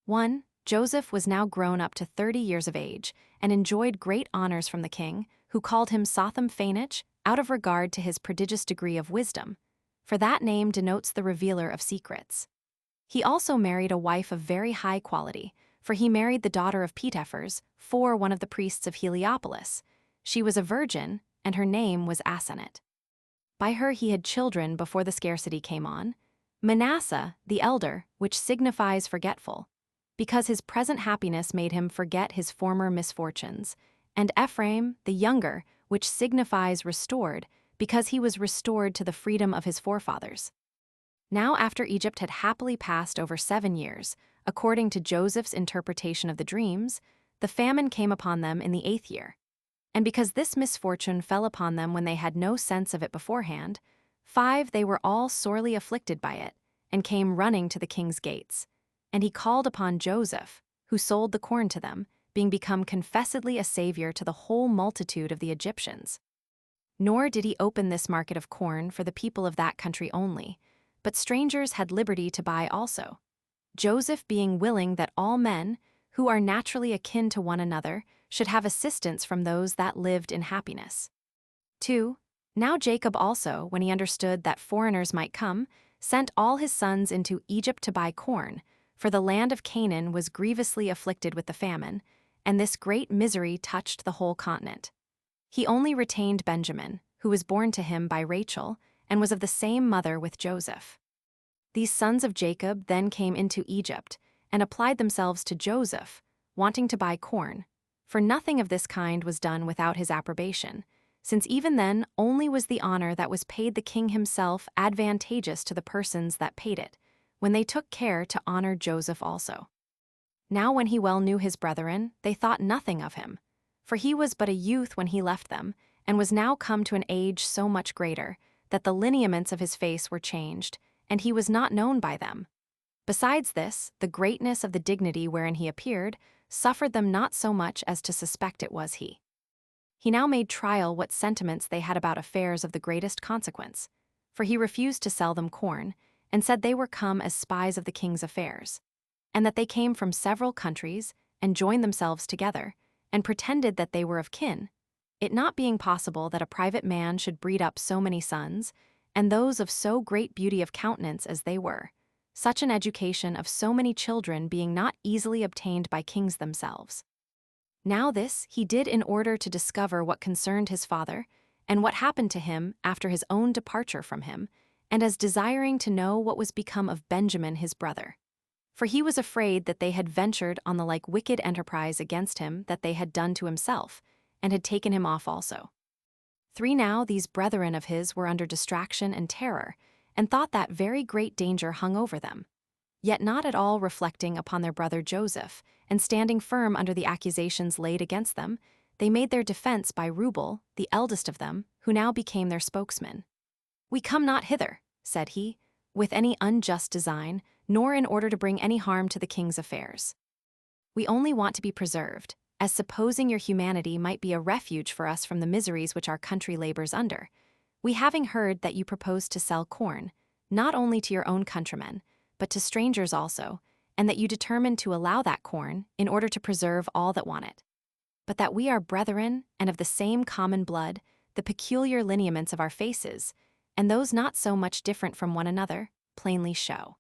1. Joseph was now grown up to 30 years of age, and enjoyed great honors from the king, who called him Sothom Phainich, out of regard to his prodigious degree of wisdom, for that name denotes the revealer of secrets. He also married a wife of very high quality, for he married the daughter of Ptephers, one of the priests of Heliopolis. She was a virgin, and her name was Asenath. By her he had children before the scarcity came on. Manasseh, the elder, which signifies forgetful, because his present happiness made him forget his former misfortunes, and Ephraim, the younger, which signifies restored, because he was restored to the freedom of his forefathers. Now after Egypt had happily passed over 7 years, according to Joseph's interpretation of the dreams, the famine came upon them in the 8th year. And because this misfortune fell upon them when they had no sense of it beforehand, 5 they were all sorely afflicted by it, and came running to the king's gates. And he called upon Joseph, who sold the corn to them, being become confessedly a savior to the whole multitude of the Egyptians. Nor did he open this market of corn for the people of that country only, but strangers had liberty to buy also. Joseph being willing that all men, who are naturally akin to one another, should have assistance from those that lived in happiness. 2. Now Jacob also, when he understood that foreigners might come, sent all his sons into Egypt to buy corn, for the land of Canaan was grievously afflicted with the famine, and this great misery touched the whole continent. He only retained Benjamin, who was born to him by Rachel, and was of the same mother with Joseph. These sons of Jacob then came into Egypt, and applied themselves to Joseph, wanting to buy corn, for nothing of this kind was done without his approbation, since even then only was the honor that was paid the king himself advantageous to the persons that paid it, when they took care to honor Joseph also. Now when he well knew his brethren, they thought nothing of him, for he was but a youth when he left them, and was now come to an age so much greater, that the lineaments of his face were changed, and he was not known by them. Besides this, the greatness of the dignity wherein he appeared suffered them not so much as to suspect it was he. He now made trial what sentiments they had about affairs of the greatest consequence, for he refused to sell them corn, and said they were come as spies of the king's affairs, and that they came from several countries, and joined themselves together, and pretended that they were of kin, it not being possible that a private man should breed up so many sons, and those of so great beauty of countenance as they were, such an education of so many children being not easily obtained by kings themselves. Now this he did in order to discover what concerned his father, and what happened to him after his own departure from him, and as desiring to know what was become of Benjamin his brother. For he was afraid that they had ventured on the like wicked enterprise against him that they had done to himself, and had taken him off also. 3 Now these brethren of his were under distraction and terror, and thought that very great danger hung over them, yet not at all reflecting upon their brother Joseph, and standing firm under the accusations laid against them, they made their defense by Reuben, the eldest of them, who now became their spokesman. "We come not hither," said he, "with any unjust design, nor in order to bring any harm to the king's affairs. We only want to be preserved, as supposing your humanity might be a refuge for us from the miseries which our country labors under, we having heard that you propose to sell corn, not only to your own countrymen, but to strangers also, and that you determined to allow that corn in order to preserve all that want it. But that we are brethren, and of the same common blood, the peculiar lineaments of our faces, and those not so much different from one another, plainly show.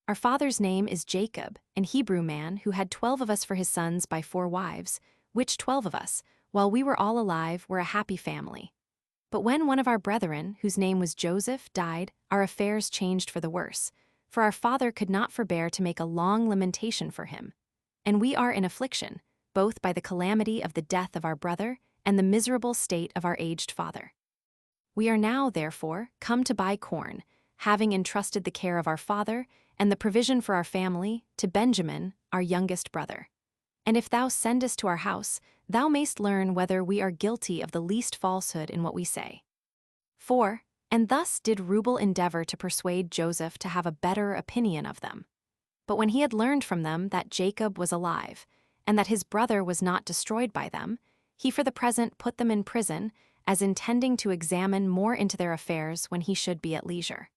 Our father's name is Jacob, an Hebrew man who had 12 of us for his sons by 4 wives, which 12 of us, while we were all alive, were a happy family. But when one of our brethren, whose name was Joseph, died, our affairs changed for the worse, for our father could not forbear to make a long lamentation for him. And we are in affliction, both by the calamity of the death of our brother and the miserable state of our aged father. We are now, therefore, come to buy corn, having entrusted the care of our father and the provision for our family to Benjamin, our youngest brother. And if thou sendest to our house, thou mayst learn whether we are guilty of the least falsehood in what we say. 4 And thus did Reuben endeavor to persuade Joseph to have a better opinion of them. But when he had learned from them that Jacob was alive, and that his brother was not destroyed by them, he for the present put them in prison, as intending to examine more into their affairs when he should be at leisure.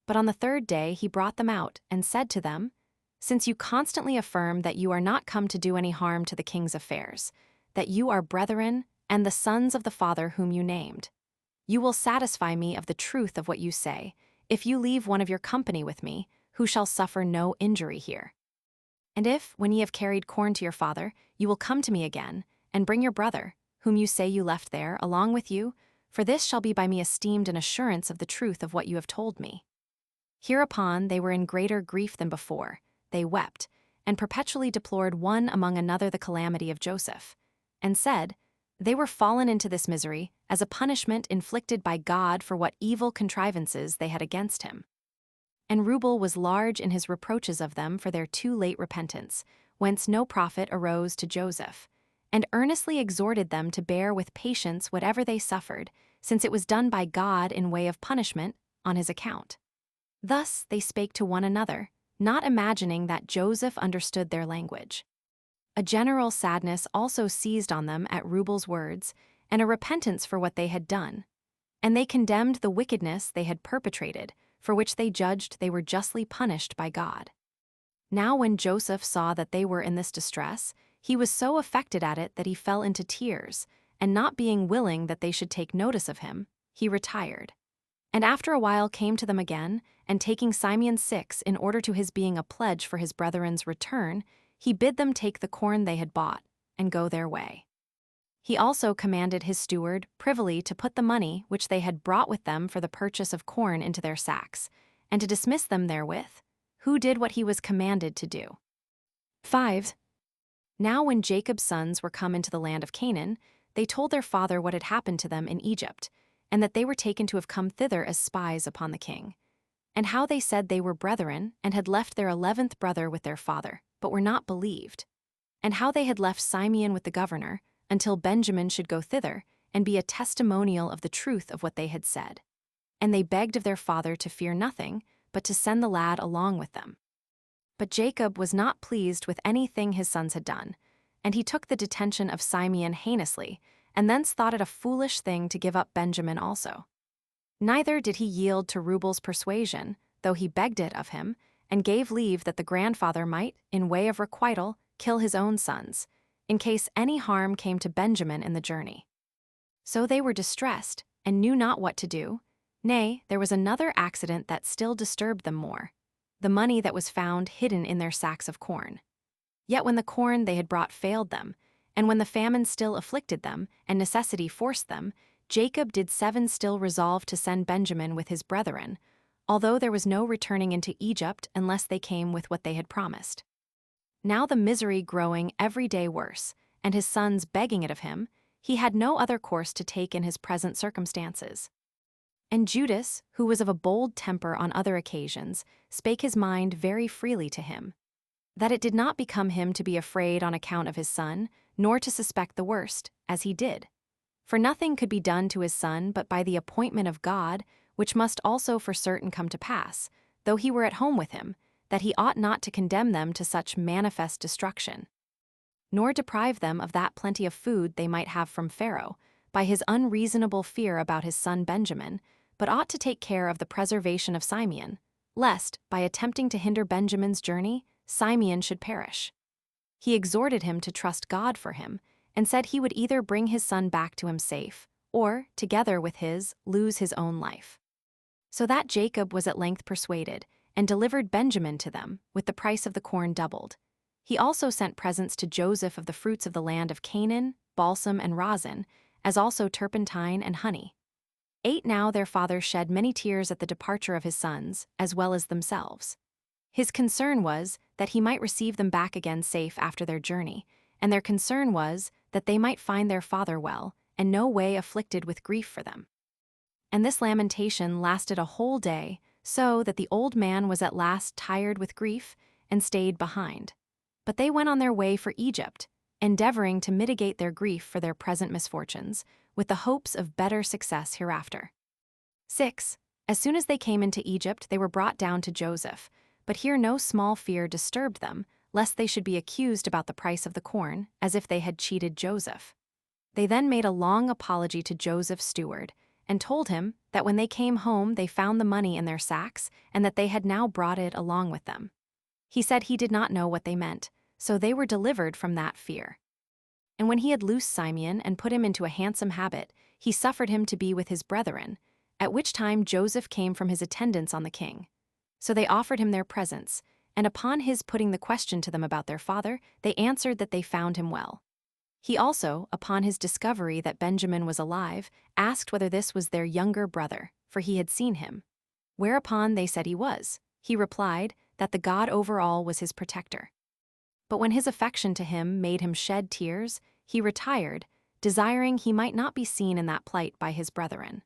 But on the 3rd day he brought them out, and said to them, Since you constantly affirm that you are not come to do any harm to the king's affairs, that you are brethren and the sons of the Father whom you named, you will satisfy me of the truth of what you say, if you leave one of your company with me, who shall suffer no injury here. And if, when ye have carried corn to your father, you will come to me again, and bring your brother, whom you say you left there, along with you, for this shall be by me esteemed an assurance of the truth of what you have told me. Hereupon they were in greater grief than before, they wept, and perpetually deplored one among another the calamity of Joseph, and said, they were fallen into this misery as a punishment inflicted by God for what evil contrivances they had against him. And Reuben was large in his reproaches of them for their too late repentance, whence no profit arose to Joseph, and earnestly exhorted them to bear with patience whatever they suffered, since it was done by God in way of punishment on his account. Thus they spake to one another, not imagining that Joseph understood their language. A general sadness also seized on them at Reuben's words, and a repentance for what they had done. And they condemned the wickedness they had perpetrated, for which they judged they were justly punished by God. Now when Joseph saw that they were in this distress, he was so affected at it that he fell into tears, and not being willing that they should take notice of him, he retired. And after a while came to them again, and taking Simeon's 6 in order to his being a pledge for his brethren's return, he bid them take the corn they had bought, and go their way. He also commanded his steward privily to put the money which they had brought with them for the purchase of corn into their sacks, and to dismiss them therewith, who did what he was commanded to do. 5. Now when Jacob's sons were come into the land of Canaan, they told their father what had happened to them in Egypt, and that they were taken to have come thither as spies upon the king, and how they said they were brethren, and had left their 11th brother with their father, but were not believed, and how they had left Simeon with the governor, until Benjamin should go thither, and be a testimonial of the truth of what they had said. And they begged of their father to fear nothing, but to send the lad along with them. But Jacob was not pleased with anything his sons had done, and he took the detention of Simeon heinously, and thence thought it a foolish thing to give up Benjamin also. Neither did he yield to Reuel's persuasion, though he begged it of him, and gave leave that the grandfather might, in way of requital, kill his own sons, in case any harm came to Benjamin in the journey. So they were distressed, and knew not what to do. Nay, there was another accident that still disturbed them more: the money that was found hidden in their sacks of corn. Yet when the corn they had brought failed them, and when the famine still afflicted them, and necessity forced them, Jacob did 7 still resolve to send Benjamin with his brethren, although there was no returning into Egypt unless they came with what they had promised. Now the misery growing every day worse, and his sons begging it of him, he had no other course to take in his present circumstances. And Judas, who was of a bold temper on other occasions, spake his mind very freely to him, that it did not become him to be afraid on account of his son, nor to suspect the worst, as he did. For nothing could be done to his son but by the appointment of God, which must also for certain come to pass, though he were at home with him, that he ought not to condemn them to such manifest destruction, nor deprive them of that plenty of food they might have from Pharaoh, by his unreasonable fear about his son Benjamin, but ought to take care of the preservation of Simeon, lest, by attempting to hinder Benjamin's journey, Simeon should perish. He exhorted him to trust God for him, and said he would either bring his son back to him safe, or, together with his, lose his own life. So that Jacob was at length persuaded, and delivered Benjamin to them, with the price of the corn doubled. He also sent presents to Joseph of the fruits of the land of Canaan, balsam and rosin, as also turpentine and honey. 8 Now their father shed many tears at the departure of his sons, as well as themselves. His concern was that he might receive them back again safe after their journey, and their concern was that they might find their father well, and no way afflicted with grief for them. And this lamentation lasted a whole day, so that the old man was at last tired with grief, and stayed behind. But they went on their way for Egypt, endeavoring to mitigate their grief for their present misfortunes, with the hopes of better success hereafter. 6 As soon as they came into Egypt, they were brought down to Joseph, but here no small fear disturbed them, lest they should be accused about the price of the corn, as if they had cheated Joseph. They then made a long apology to Joseph's steward, and told him that when they came home they found the money in their sacks, and that they had now brought it along with them. He said he did not know what they meant, so they were delivered from that fear. And when he had loosed Simeon and put him into a handsome habit, he suffered him to be with his brethren, at which time Joseph came from his attendance on the king. So they offered him their presents, and upon his putting the question to them about their father, they answered that they found him well. He also, upon his discovery that Benjamin was alive, asked whether this was their younger brother, for he had seen him. Whereupon they said he was. He replied that the God over all was his protector. But when his affection to him made him shed tears, he retired, desiring he might not be seen in that plight by his brethren.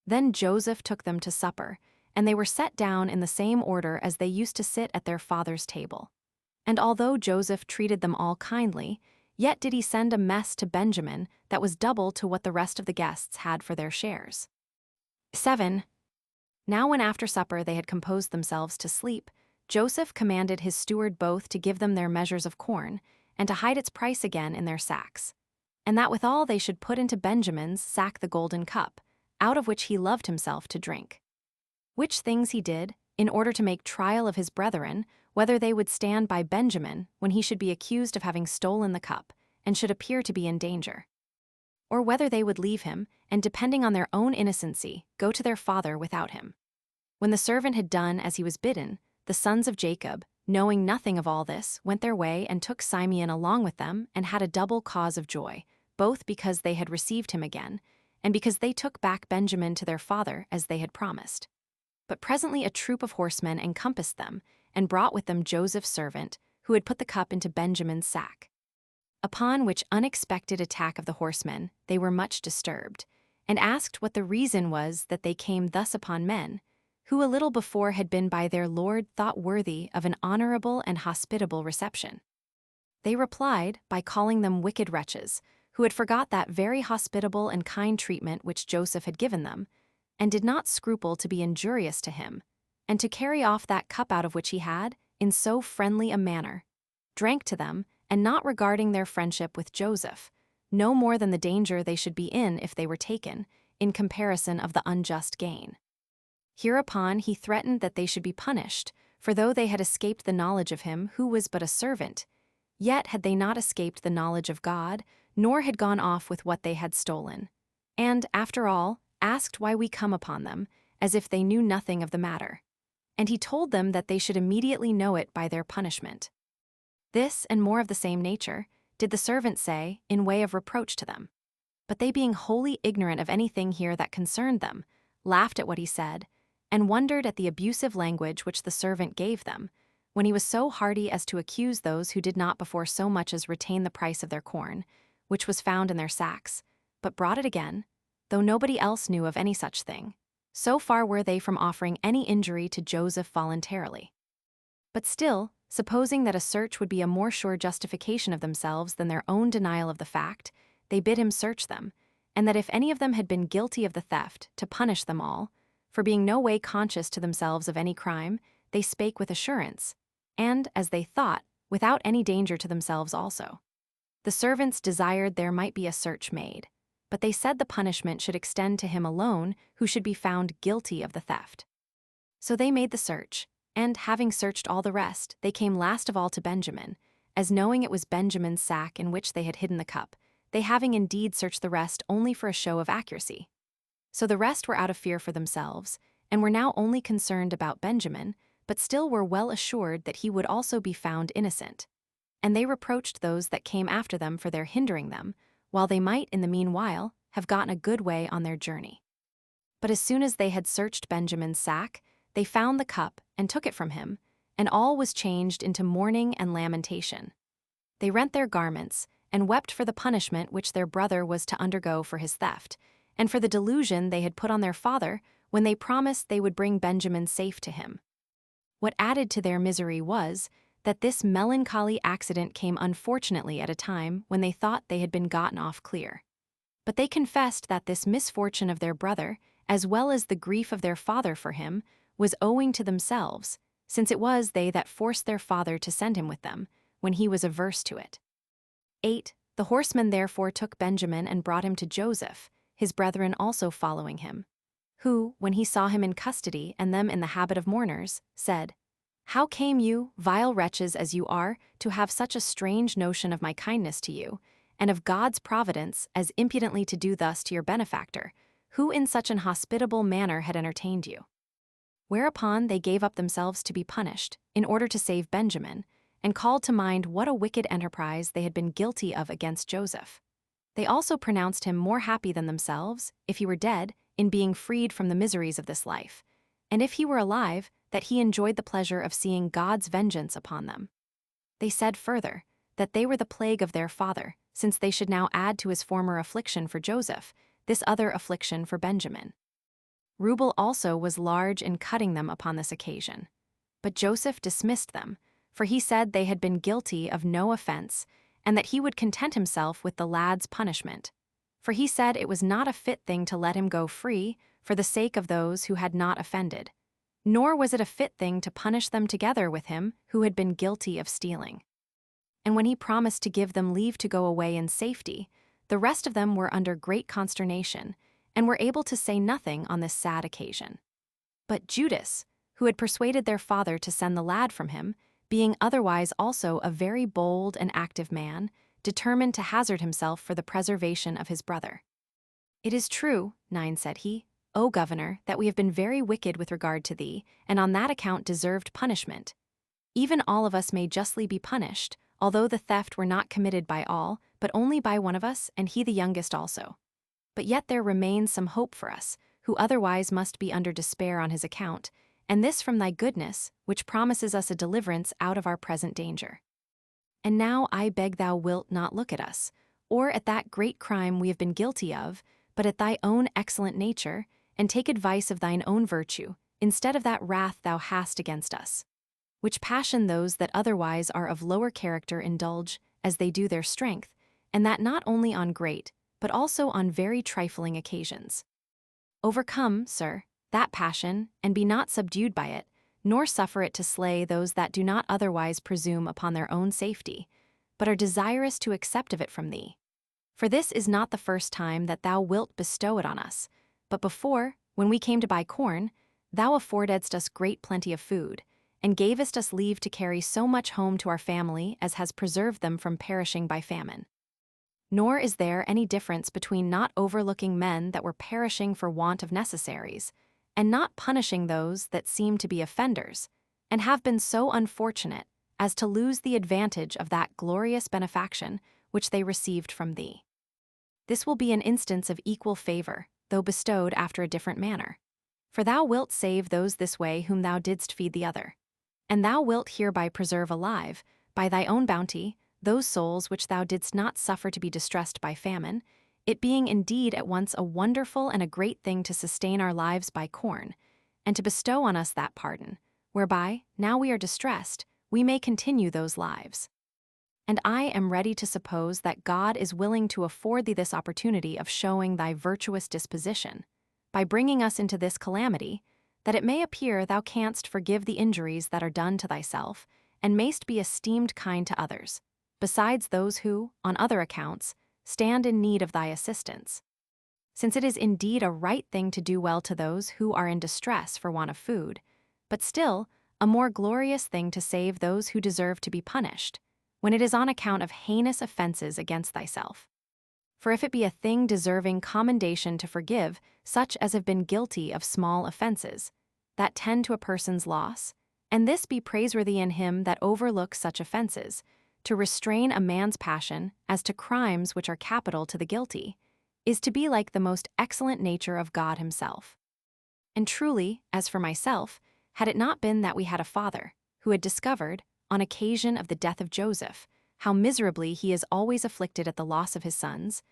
Then Joseph took them to supper, and they were set down in the same order as they used to sit at their father's table. And although Joseph treated them all kindly, yet did he send a mess to Benjamin that was double to what the rest of the guests had for their shares. 7 Now when after supper they had composed themselves to sleep, Joseph commanded his steward both to give them their measures of corn, and to hide its price again in their sacks, and that withal they should put into Benjamin's sack the golden cup, out of which he loved himself to drink. Which things he did, in order to make trial of his brethren, whether they would stand by Benjamin when he should be accused of having stolen the cup, and should appear to be in danger, or whether they would leave him, and depending on their own innocency, go to their father without him. When the servant had done as he was bidden, the sons of Jacob, knowing nothing of all this, went their way and took Simeon along with them and had a double cause of joy, both because they had received him again, and because they took back Benjamin to their father as they had promised. But presently a troop of horsemen encompassed them, and brought with them Joseph's servant, who had put the cup into Benjamin's sack. Upon which unexpected attack of the horsemen, they were much disturbed, and asked what the reason was that they came thus upon men, who a little before had been by their Lord thought worthy of an honorable and hospitable reception. They replied by calling them wicked wretches, who had forgot that very hospitable and kind treatment which Joseph had given them, and did not scruple to be injurious to him, and to carry off that cup out of which he had, in so friendly a manner, drank to them, and not regarding their friendship with Joseph, no more than the danger they should be in if they were taken, in comparison of the unjust gain. Hereupon he threatened that they should be punished, for though they had escaped the knowledge of him who was but a servant, yet had they not escaped the knowledge of God, nor had gone off with what they had stolen, and, after all, asked why we come upon them, as if they knew nothing of the matter. And he told them that they should immediately know it by their punishment. This, and more of the same nature, did the servant say, in way of reproach to them. But they, being wholly ignorant of anything here that concerned them, laughed at what he said, and wondered at the abusive language which the servant gave them, when he was so hardy as to accuse those who did not before so much as retain the price of their corn, which was found in their sacks, but brought it again, though nobody else knew of any such thing. So far were they from offering any injury to Joseph voluntarily. But still, supposing that a search would be a more sure justification of themselves than their own denial of the fact, they bid him search them, and that if any of them had been guilty of the theft, to punish them all, for being no way conscious to themselves of any crime, they spake with assurance, and, as they thought, without any danger to themselves also. The servants desired there might be a search made, but they said the punishment should extend to him alone who should be found guilty of the theft. So they made the search, and, having searched all the rest, they came last of all to Benjamin, as knowing it was Benjamin's sack in which they had hidden the cup, they having indeed searched the rest only for a show of accuracy. So the rest were out of fear for themselves, and were now only concerned about Benjamin, but still were well assured that he would also be found innocent. And they reproached those that came after them for their hindering them, while they might, in the meanwhile, have gotten a good way on their journey. But as soon as they had searched Benjamin's sack, they found the cup and took it from him, and all was changed into mourning and lamentation. They rent their garments, and wept for the punishment which their brother was to undergo for his theft, and for the delusion they had put on their father when they promised they would bring Benjamin safe to him. What added to their misery was, that this melancholy accident came unfortunately at a time when they thought they had been gotten off clear. But they confessed that this misfortune of their brother, as well as the grief of their father for him, was owing to themselves, since it was they that forced their father to send him with them, when he was averse to it. 8. The horsemen therefore took Benjamin and brought him to Joseph, his brethren also following him, who, when he saw him in custody and them in the habit of mourners, said, "How came you, vile wretches as you are, to have such a strange notion of my kindness to you, and of God's providence, as impudently to do thus to your benefactor, who in such an hospitable manner had entertained you?" Whereupon they gave up themselves to be punished, in order to save Benjamin, and called to mind what a wicked enterprise they had been guilty of against Joseph. They also pronounced him more happy than themselves, if he were dead, in being freed from the miseries of this life, and if he were alive, that he enjoyed the pleasure of seeing God's vengeance upon them. They said further, that they were the plague of their father, since they should now add to his former affliction for Joseph, this other affliction for Benjamin. Rubel also was large in cutting them upon this occasion. But Joseph dismissed them, for he said they had been guilty of no offense, and that he would content himself with the lad's punishment. For he said it was not a fit thing to let him go free for the sake of those who had not offended, nor was it a fit thing to punish them together with him who had been guilty of stealing. And when he promised to give them leave to go away in safety, the rest of them were under great consternation, and were able to say nothing on this sad occasion. But Judas, who had persuaded their father to send the lad from him, being otherwise also a very bold and active man, determined to hazard himself for the preservation of his brother. "It is true," 9 said he, "O governor, that we have been very wicked with regard to thee, and on that account deserved punishment. Even all of us may justly be punished, although the theft were not committed by all, but only by one of us, and he the youngest also. But yet there remains some hope for us, who otherwise must be under despair on his account, and this from thy goodness, which promises us a deliverance out of our present danger. And now I beg thou wilt not look at us, or at that great crime we have been guilty of, but at thy own excellent nature, and take advice of thine own virtue, instead of that wrath thou hast against us. Which passion those that otherwise are of lower character indulge, as they do their strength, and that not only on great, but also on very trifling occasions. Overcome, sir, that passion, and be not subdued by it, nor suffer it to slay those that do not otherwise presume upon their own safety, but are desirous to accept of it from thee. For this is not the first time that thou wilt bestow it on us, but before, when we came to buy corn, thou affordedst us great plenty of food, and gavest us leave to carry so much home to our family as has preserved them from perishing by famine. Nor is there any difference between not overlooking men that were perishing for want of necessaries, and not punishing those that seem to be offenders, and have been so unfortunate as to lose the advantage of that glorious benefaction which they received from thee. This will be an instance of equal favor, though bestowed after a different manner. For thou wilt save those this way whom thou didst feed the other. And thou wilt hereby preserve alive, by thy own bounty, those souls which thou didst not suffer to be distressed by famine, it being indeed at once a wonderful and a great thing to sustain our lives by corn, and to bestow on us that pardon, whereby, now we are distressed, we may continue those lives. And I am ready to suppose that God is willing to afford thee this opportunity of showing thy virtuous disposition, by bringing us into this calamity, that it may appear thou canst forgive the injuries that are done to thyself, and mayst be esteemed kind to others, besides those who, on other accounts, stand in need of thy assistance. Since it is indeed a right thing to do well to those who are in distress for want of food, but still a more glorious thing to save those who deserve to be punished, when it is on account of heinous offenses against thyself. For if it be a thing deserving commendation to forgive such as have been guilty of small offenses, that tend to a person's loss, and this be praiseworthy in him that overlooks such offenses, to restrain a man's passion as to crimes which are capital to the guilty, is to be like the most excellent nature of God himself. And truly, as for myself, had it not been that we had a father, who had discovered, on occasion of the death of Joseph, how miserably he is always afflicted at the loss of his sons,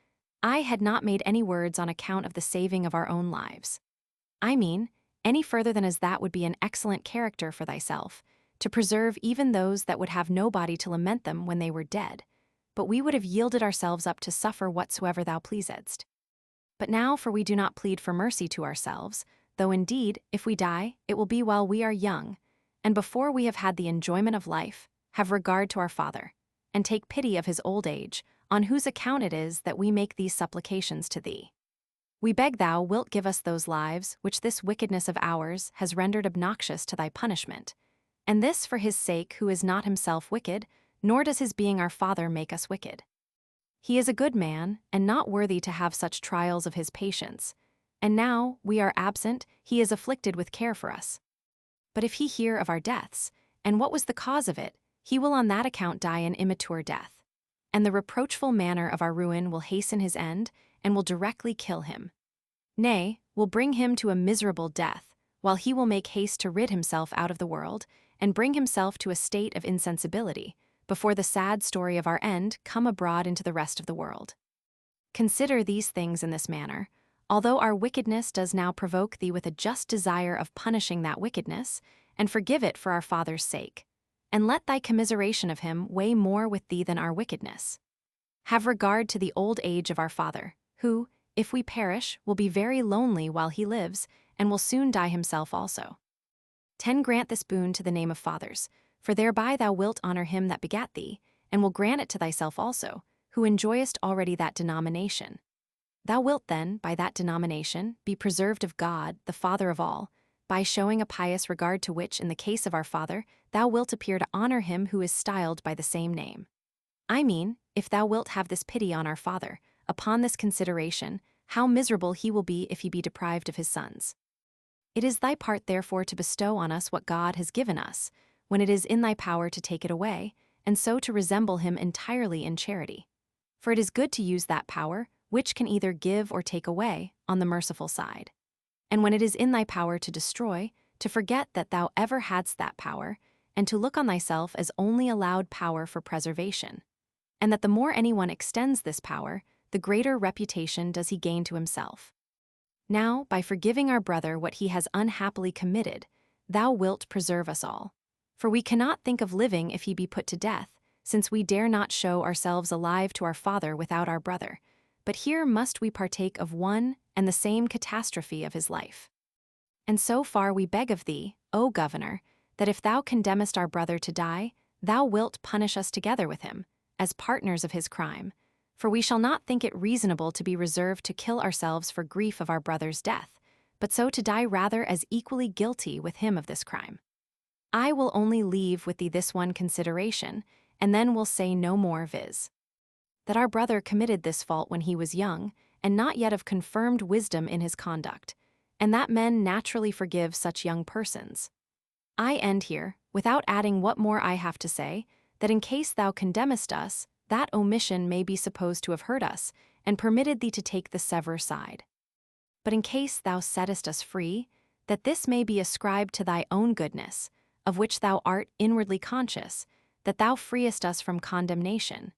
I had not made any words on account of the saving of our own lives. I mean, any further than as that would be an excellent character for thyself, to preserve even those that would have nobody to lament them when they were dead, but we would have yielded ourselves up to suffer whatsoever thou pleasedst. But now, for we do not plead for mercy to ourselves, though indeed, if we die, it will be while we are young, and before we have had the enjoyment of life, have regard to our Father, and take pity of his old age, on whose account it is that we make these supplications to thee. We beg thou wilt give us those lives which this wickedness of ours has rendered obnoxious to thy punishment, and this for his sake who is not himself wicked, nor does his being our Father make us wicked. He is a good man, and not worthy to have such trials of his patience, and now we are absent, he is afflicted with care for us. But if he hear of our deaths, and what was the cause of it, he will on that account die an immature death, and the reproachful manner of our ruin will hasten his end, and will directly kill him. Nay, will bring him to a miserable death, while he will make haste to rid himself out of the world, and bring himself to a state of insensibility, before the sad story of our end come abroad into the rest of the world. Consider these things in this manner, although our wickedness does now provoke thee with a just desire of punishing that wickedness, and forgive it for our Father's sake, and let thy commiseration of him weigh more with thee than our wickedness. Have regard to the old age of our Father, who, if we perish, will be very lonely while he lives, and will soon die himself also. 10 Grant this boon to the name of fathers, for thereby thou wilt honor him that begat thee, and will grant it to thyself also, who enjoyest already that denomination. Thou wilt then, by that denomination, be preserved of God, the Father of all, by showing a pious regard to which, in the case of our Father, thou wilt appear to honor him who is styled by the same name. I mean, if thou wilt have this pity on our Father, upon this consideration, how miserable he will be if he be deprived of his sons. It is thy part therefore to bestow on us what God has given us, when it is in thy power to take it away, and so to resemble him entirely in charity. For it is good to use that power, which can either give or take away, on the merciful side. And when it is in thy power to destroy, to forget that thou ever hadst that power, and to look on thyself as only allowed power for preservation. And that the more anyone extends this power, the greater reputation does he gain to himself. Now, by forgiving our brother what he has unhappily committed, thou wilt preserve us all. For we cannot think of living if he be put to death, since we dare not show ourselves alive to our father without our brother, but here must we partake of one and the same catastrophe of his life. And so far we beg of thee, O governor, that if thou condemnest our brother to die, thou wilt punish us together with him, as partners of his crime, for we shall not think it reasonable to be reserved to kill ourselves for grief of our brother's death, but so to die rather as equally guilty with him of this crime. I will only leave with thee this one consideration, and then will say no more, viz. That our brother committed this fault when he was young, and not yet of confirmed wisdom in his conduct, and that men naturally forgive such young persons. I end here, without adding what more I have to say, that in case thou condemnest us, that omission may be supposed to have hurt us, and permitted thee to take the severer side. But in case thou settest us free, that this may be ascribed to thy own goodness, of which thou art inwardly conscious, that thou freest us from condemnation,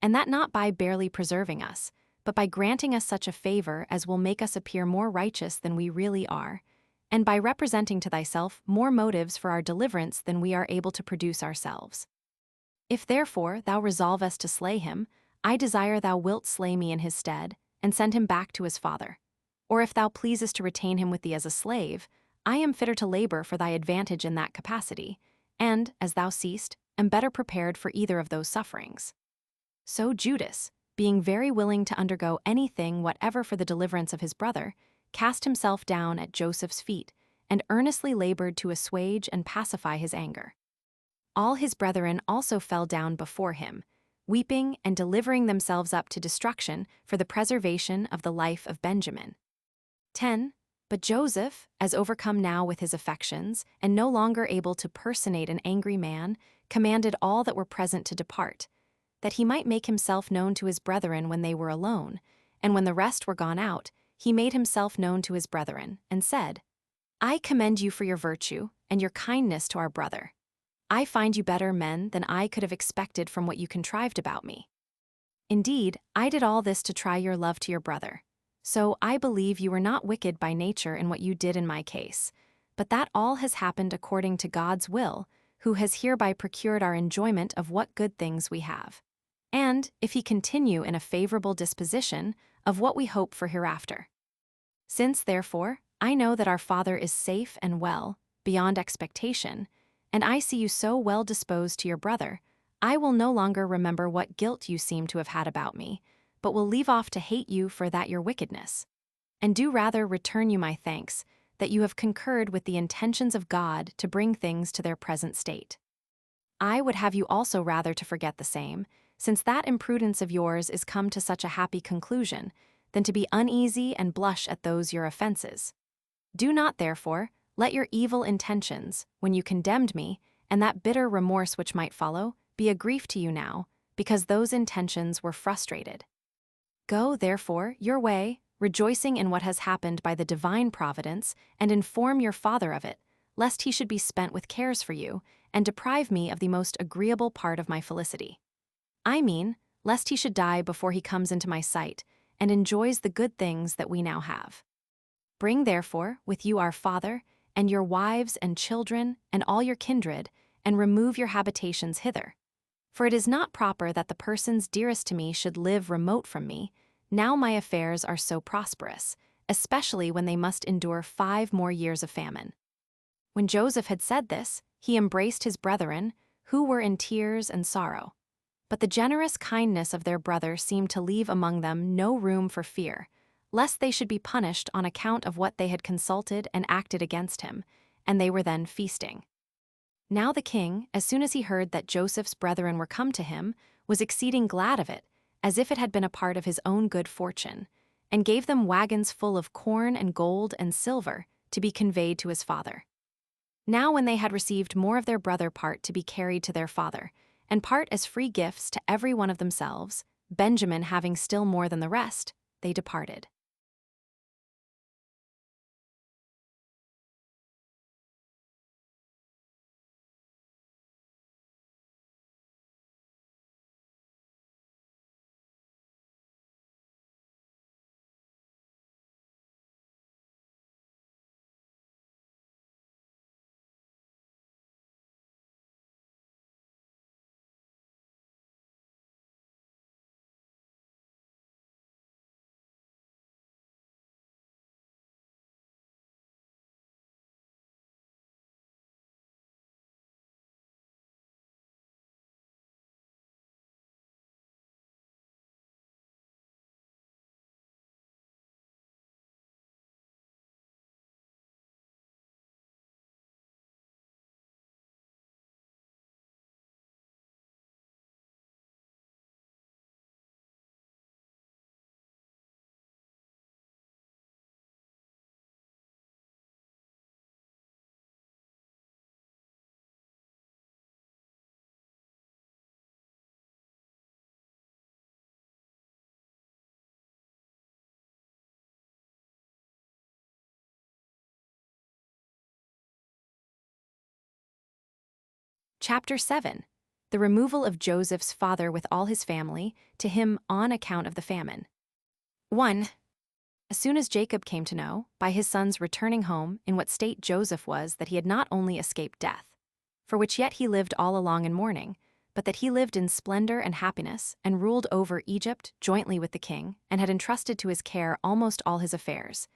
and that not by barely preserving us, but by granting us such a favor as will make us appear more righteous than we really are, and by representing to thyself more motives for our deliverance than we are able to produce ourselves. If therefore thou resolve us to slay him, I desire thou wilt slay me in his stead, and send him back to his father. Or if thou pleasest to retain him with thee as a slave, I am fitter to labor for thy advantage in that capacity, and, as thou seest, am better prepared for either of those sufferings. So Judas, being very willing to undergo anything whatever for the deliverance of his brother, cast himself down at Joseph's feet, and earnestly labored to assuage and pacify his anger. All his brethren also fell down before him, weeping and delivering themselves up to destruction for the preservation of the life of Benjamin. 10. But Joseph, as overcome now with his affections, and no longer able to personate an angry man, commanded all that were present to depart, that he might make himself known to his brethren when they were alone, and when the rest were gone out, he made himself known to his brethren, and said, I commend you for your virtue, and your kindness to our brother. I find you better men than I could have expected from what you contrived about me. Indeed, I did all this to try your love to your brother. So I believe you were not wicked by nature in what you did in my case, but that all has happened according to God's will, who has hereby procured our enjoyment of what good things we have. And, if he continue in a favorable disposition, of what we hope for hereafter. Since, therefore, I know that our Father is safe and well, beyond expectation, and I see you so well disposed to your brother, I will no longer remember what guilt you seem to have had about me, but will leave off to hate you for that your wickedness, and do rather return you my thanks, that you have concurred with the intentions of God to bring things to their present state. I would have you also rather to forget the same, since that imprudence of yours is come to such a happy conclusion, than to be uneasy and blush at those your offenses. Do not, therefore, let your evil intentions, when you condemned me, and that bitter remorse which might follow, be a grief to you now, because those intentions were frustrated. Go, therefore, your way, rejoicing in what has happened by the divine providence, and inform your father of it, lest he should be spent with cares for you, and deprive me of the most agreeable part of my felicity. I mean, lest he should die before he comes into my sight, and enjoys the good things that we now have. Bring, therefore, with you our father, and your wives and children, and all your kindred, and remove your habitations hither. For it is not proper that the persons dearest to me should live remote from me, now my affairs are so prosperous, especially when they must endure 5 more years of famine. When Joseph had said this, he embraced his brethren, who were in tears and sorrow. But the generous kindness of their brother seemed to leave among them no room for fear, lest they should be punished on account of what they had consulted and acted against him, and they were then feasting. Now the king, as soon as he heard that Joseph's brethren were come to him, was exceeding glad of it, as if it had been a part of his own good fortune, and gave them wagons full of corn and gold and silver to be conveyed to his father. Now when they had received more of their brother part to be carried to their father, and part as free gifts to every one of themselves, Benjamin having still more than the rest, they departed. Chapter 7. The removal of Joseph's father with all his family to him on account of the famine. 1. As soon as Jacob came to know, by his sons returning home, in what state Joseph was, that he had not only escaped death, for which yet he lived all along in mourning, but that he lived in splendor and happiness, and ruled over Egypt jointly with the king, and had entrusted to his care almost all his affairs,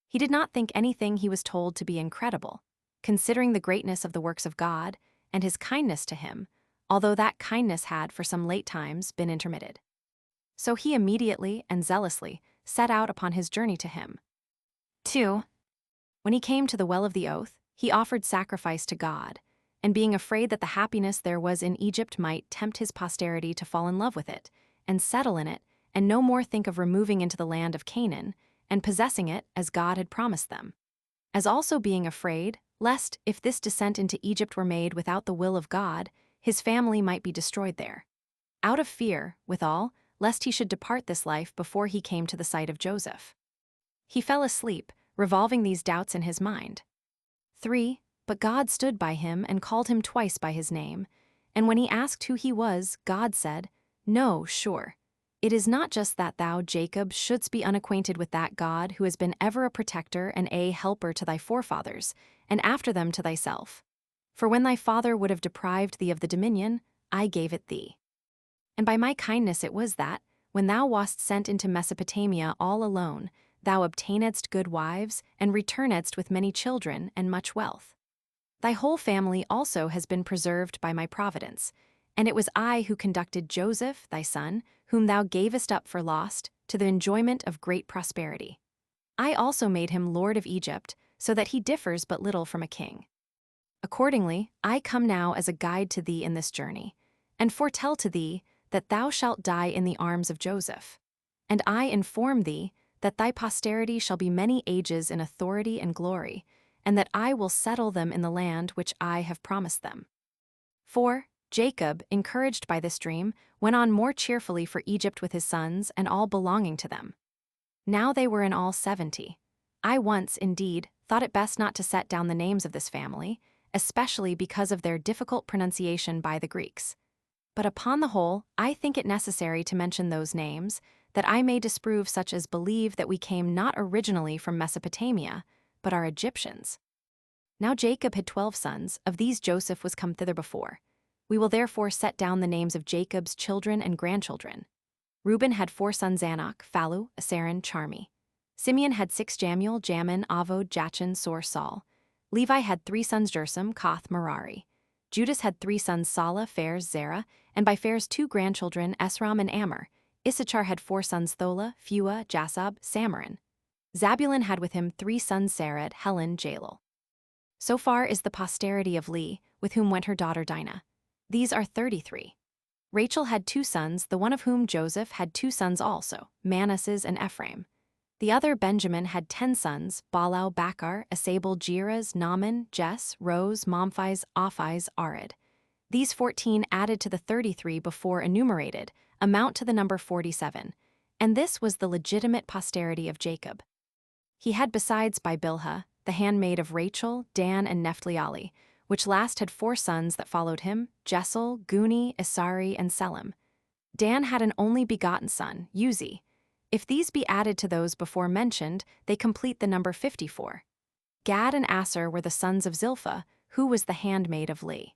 he did not think anything he was told to be incredible, considering the greatness of the works of God, and his kindness to him, although that kindness had for some late times been intermitted. So he immediately and zealously set out upon his journey to him. 2. When he came to the well of the oath, he offered sacrifice to God, and being afraid that the happiness there was in Egypt might tempt his posterity to fall in love with it, and settle in it, and no more think of removing into the land of Canaan, and possessing it as God had promised them. As also being afraid, lest, if this descent into Egypt were made without the will of God, his family might be destroyed there. Out of fear, withal, lest he should depart this life before he came to the sight of Joseph. He fell asleep, revolving these doubts in his mind. 3. But God stood by him and called him twice by his name, and when he asked who he was, God said, "No, sure. It is not just that thou, Jacob, shouldst be unacquainted with that God who has been ever a protector and a helper to thy forefathers, and after them to thyself. For when thy father would have deprived thee of the dominion, I gave it thee. And by my kindness it was that, when thou wast sent into Mesopotamia all alone, thou obtainedst good wives, and returnedst with many children and much wealth. Thy whole family also has been preserved by my providence, and it was I who conducted Joseph, thy son, whom thou gavest up for lost, to the enjoyment of great prosperity. I also made him lord of Egypt, so that he differs but little from a king. Accordingly, I come now as a guide to thee in this journey, and foretell to thee that thou shalt die in the arms of Joseph. And I inform thee that thy posterity shall be many ages in authority and glory, and that I will settle them in the land which I have promised them. 4. Jacob, encouraged by this dream, went on more cheerfully for Egypt with his sons and all belonging to them. Now they were in all 70. I once, indeed, thought it best not to set down the names of this family, especially because of their difficult pronunciation by the Greeks. But upon the whole, I think it necessary to mention those names, that I may disprove such as believe that we came not originally from Mesopotamia, but are Egyptians. Now Jacob had 12 sons, of these Joseph was come thither before. We will therefore set down the names of Jacob's children and grandchildren. Reuben had 4 sons, Anak, Phalu, Asaran, Charmi. Simeon had 6, Jamuel, Jamin, Avod, Jachin, Sor, Saul. Levi had 3 sons, Jersam, Koth, Merari. Judas had 3 sons, Sala, Phares, Zerah, and by Phares 2 grandchildren, Esrom and Amer. Issachar had 4 sons, Thola, Phua, Jasab, Samarin. Zabulon had with him 3 sons, Sared, Helen, Jalel. So far is the posterity of Leah, with whom went her daughter Dinah. These are 33. Rachel had 2 sons, the one of whom Joseph had 2 sons also, Manasseh and Ephraim. The other Benjamin had 10 sons: Balau, Bakar, Asabel, Jeraz, Naaman, Jess, Rose, Momphis, Ophis, Arid. These 14 added to the 33 before enumerated amount to the number 47, and this was the legitimate posterity of Jacob. He had besides by Bilhah, the handmaid of Rachel, Dan, and Naphtali, which last had 4 sons that followed him: Jessel, Guni, Isari, and Selim. Dan had an only begotten son, Uzi. If these be added to those before mentioned, they complete the number 54. Gad and Aser were the sons of Zilpah, who was the handmaid of Leah.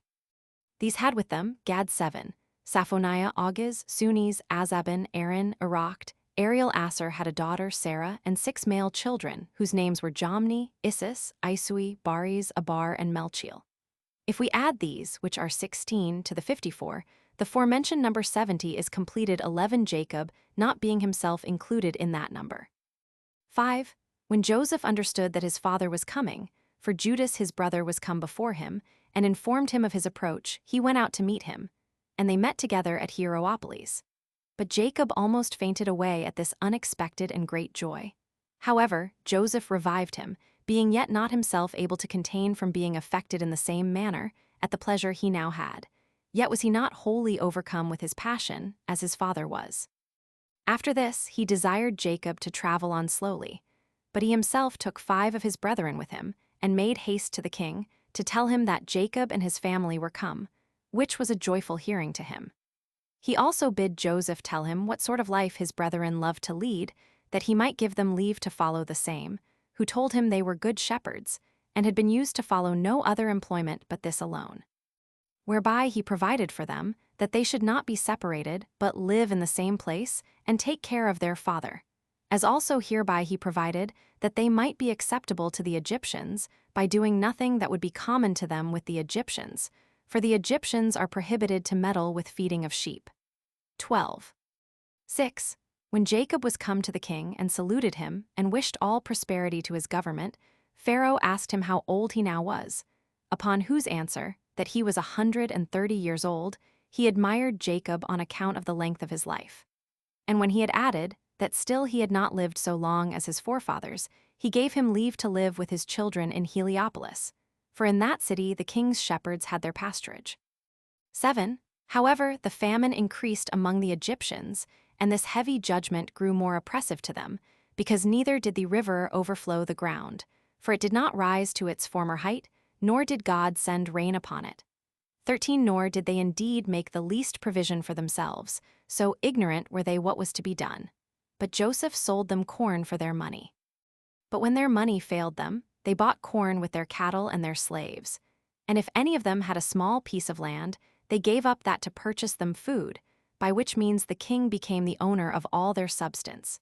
These had with them Gad 7, Saphoniah, Auguz, Sunis, Azabin, Aaron, Eracht. Ariel Aser had a daughter, Sarah, and 6 male children, whose names were Jomni, Isis, Isui, Baris, Abar, and Melchiel. If we add these, which are 16, to the 54, the forementioned number 70 is completed 11, Jacob not being himself included in that number. 5. When Joseph understood that his father was coming, for Judas his brother was come before him, and informed him of his approach, he went out to meet him, and they met together at Hieropolis. But Jacob almost fainted away at this unexpected and great joy. However, Joseph revived him, being yet not himself able to contain from being affected in the same manner, at the pleasure he now had. Yet was he not wholly overcome with his passion, as his father was. After this, he desired Jacob to travel on slowly, but he himself took 5 of his brethren with him, and made haste to the king, to tell him that Jacob and his family were come, which was a joyful hearing to him. He also bid Joseph tell him what sort of life his brethren loved to lead, that he might give them leave to follow the same, who told him they were good shepherds, and had been used to follow no other employment but this alone. Whereby he provided for them, that they should not be separated, but live in the same place, and take care of their father. As also hereby he provided, that they might be acceptable to the Egyptians, by doing nothing that would be common to them with the Egyptians, for the Egyptians are prohibited to meddle with feeding of sheep. 12. 6. When Jacob was come to the king, and saluted him, and wished all prosperity to his government, Pharaoh asked him how old he now was, upon whose answer, that he was 130 years old, he admired Jacob on account of the length of his life. And when he had added, that still he had not lived so long as his forefathers, he gave him leave to live with his children in Heliopolis, for in that city the king's shepherds had their pasturage. 7. However, the famine increased among the Egyptians, and this heavy judgment grew more oppressive to them, because neither did the river overflow the ground, for it did not rise to its former height, nor did God send rain upon it. 13. Nor did they indeed make the least provision for themselves, so ignorant were they what was to be done. But Joseph sold them corn for their money. But when their money failed them, they bought corn with their cattle and their slaves. And if any of them had a small piece of land, they gave up that to purchase them food, by which means the king became the owner of all their substance.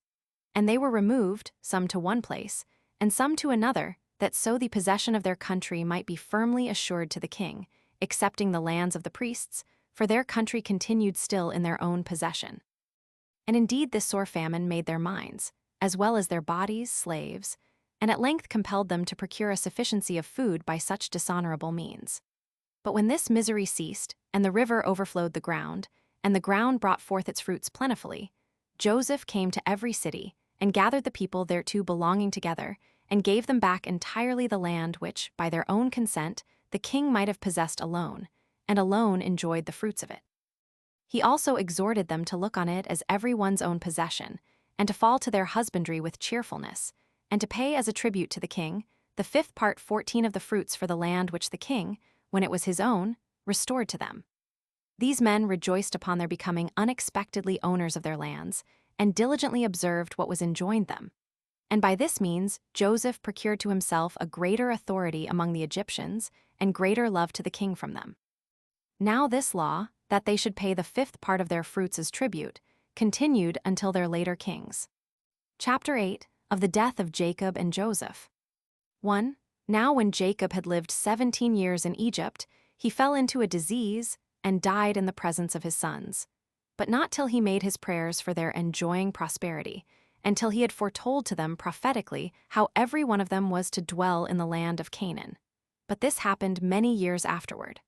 And they were removed, some to one place, and some to another, that so the possession of their country might be firmly assured to the king, excepting the lands of the priests, for their country continued still in their own possession. And indeed this sore famine made their minds, as well as their bodies, slaves, and at length compelled them to procure a sufficiency of food by such dishonorable means. But when this misery ceased, and the river overflowed the ground, and the ground brought forth its fruits plentifully, Joseph came to every city, and gathered the people thereto belonging together, and gave them back entirely the land which, by their own consent, the king might have possessed alone, and alone enjoyed the fruits of it. He also exhorted them to look on it as every one's own possession, and to fall to their husbandry with cheerfulness, and to pay as a tribute to the king the 5th part 14 of the fruits for the land which the king, when it was his own, restored to them. These men rejoiced upon their becoming unexpectedly owners of their lands, and diligently observed what was enjoined them. And by this means Joseph procured to himself a greater authority among the Egyptians, and greater love to the king from them. Now this law, that they should pay the 5th part of their fruits as tribute, continued until their later kings. Chapter 8. Of the death of Jacob and Joseph. 1. Now when Jacob had lived 17 years in Egypt, he fell into a disease, and died in the presence of his sons. But not till he made his prayers for their enjoying prosperity, and till he had foretold to them prophetically how every one of them was to dwell in the land of Canaan. But this happened many years afterward.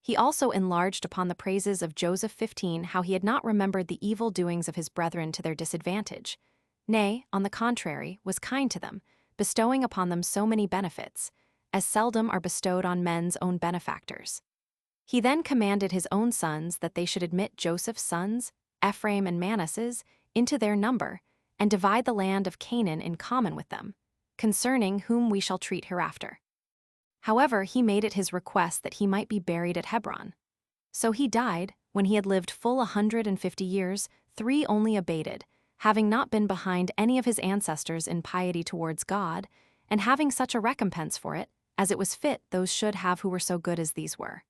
He also enlarged upon the praises of Joseph 15, how he had not remembered the evil doings of his brethren to their disadvantage, Nay, on the contrary, was kind to them, bestowing upon them so many benefits, as seldom are bestowed on men's own benefactors. He then commanded his own sons that they should admit Joseph's sons, Ephraim and Manasseh, into their number, and divide the land of Canaan in common with them, concerning whom we shall treat hereafter. However, he made it his request that he might be buried at Hebron. So he died, when he had lived full 150 years, 3 only abated, having not been behind any of his ancestors in piety towards God, and having such a recompense for it, as it was fit those should have who were so good as these were.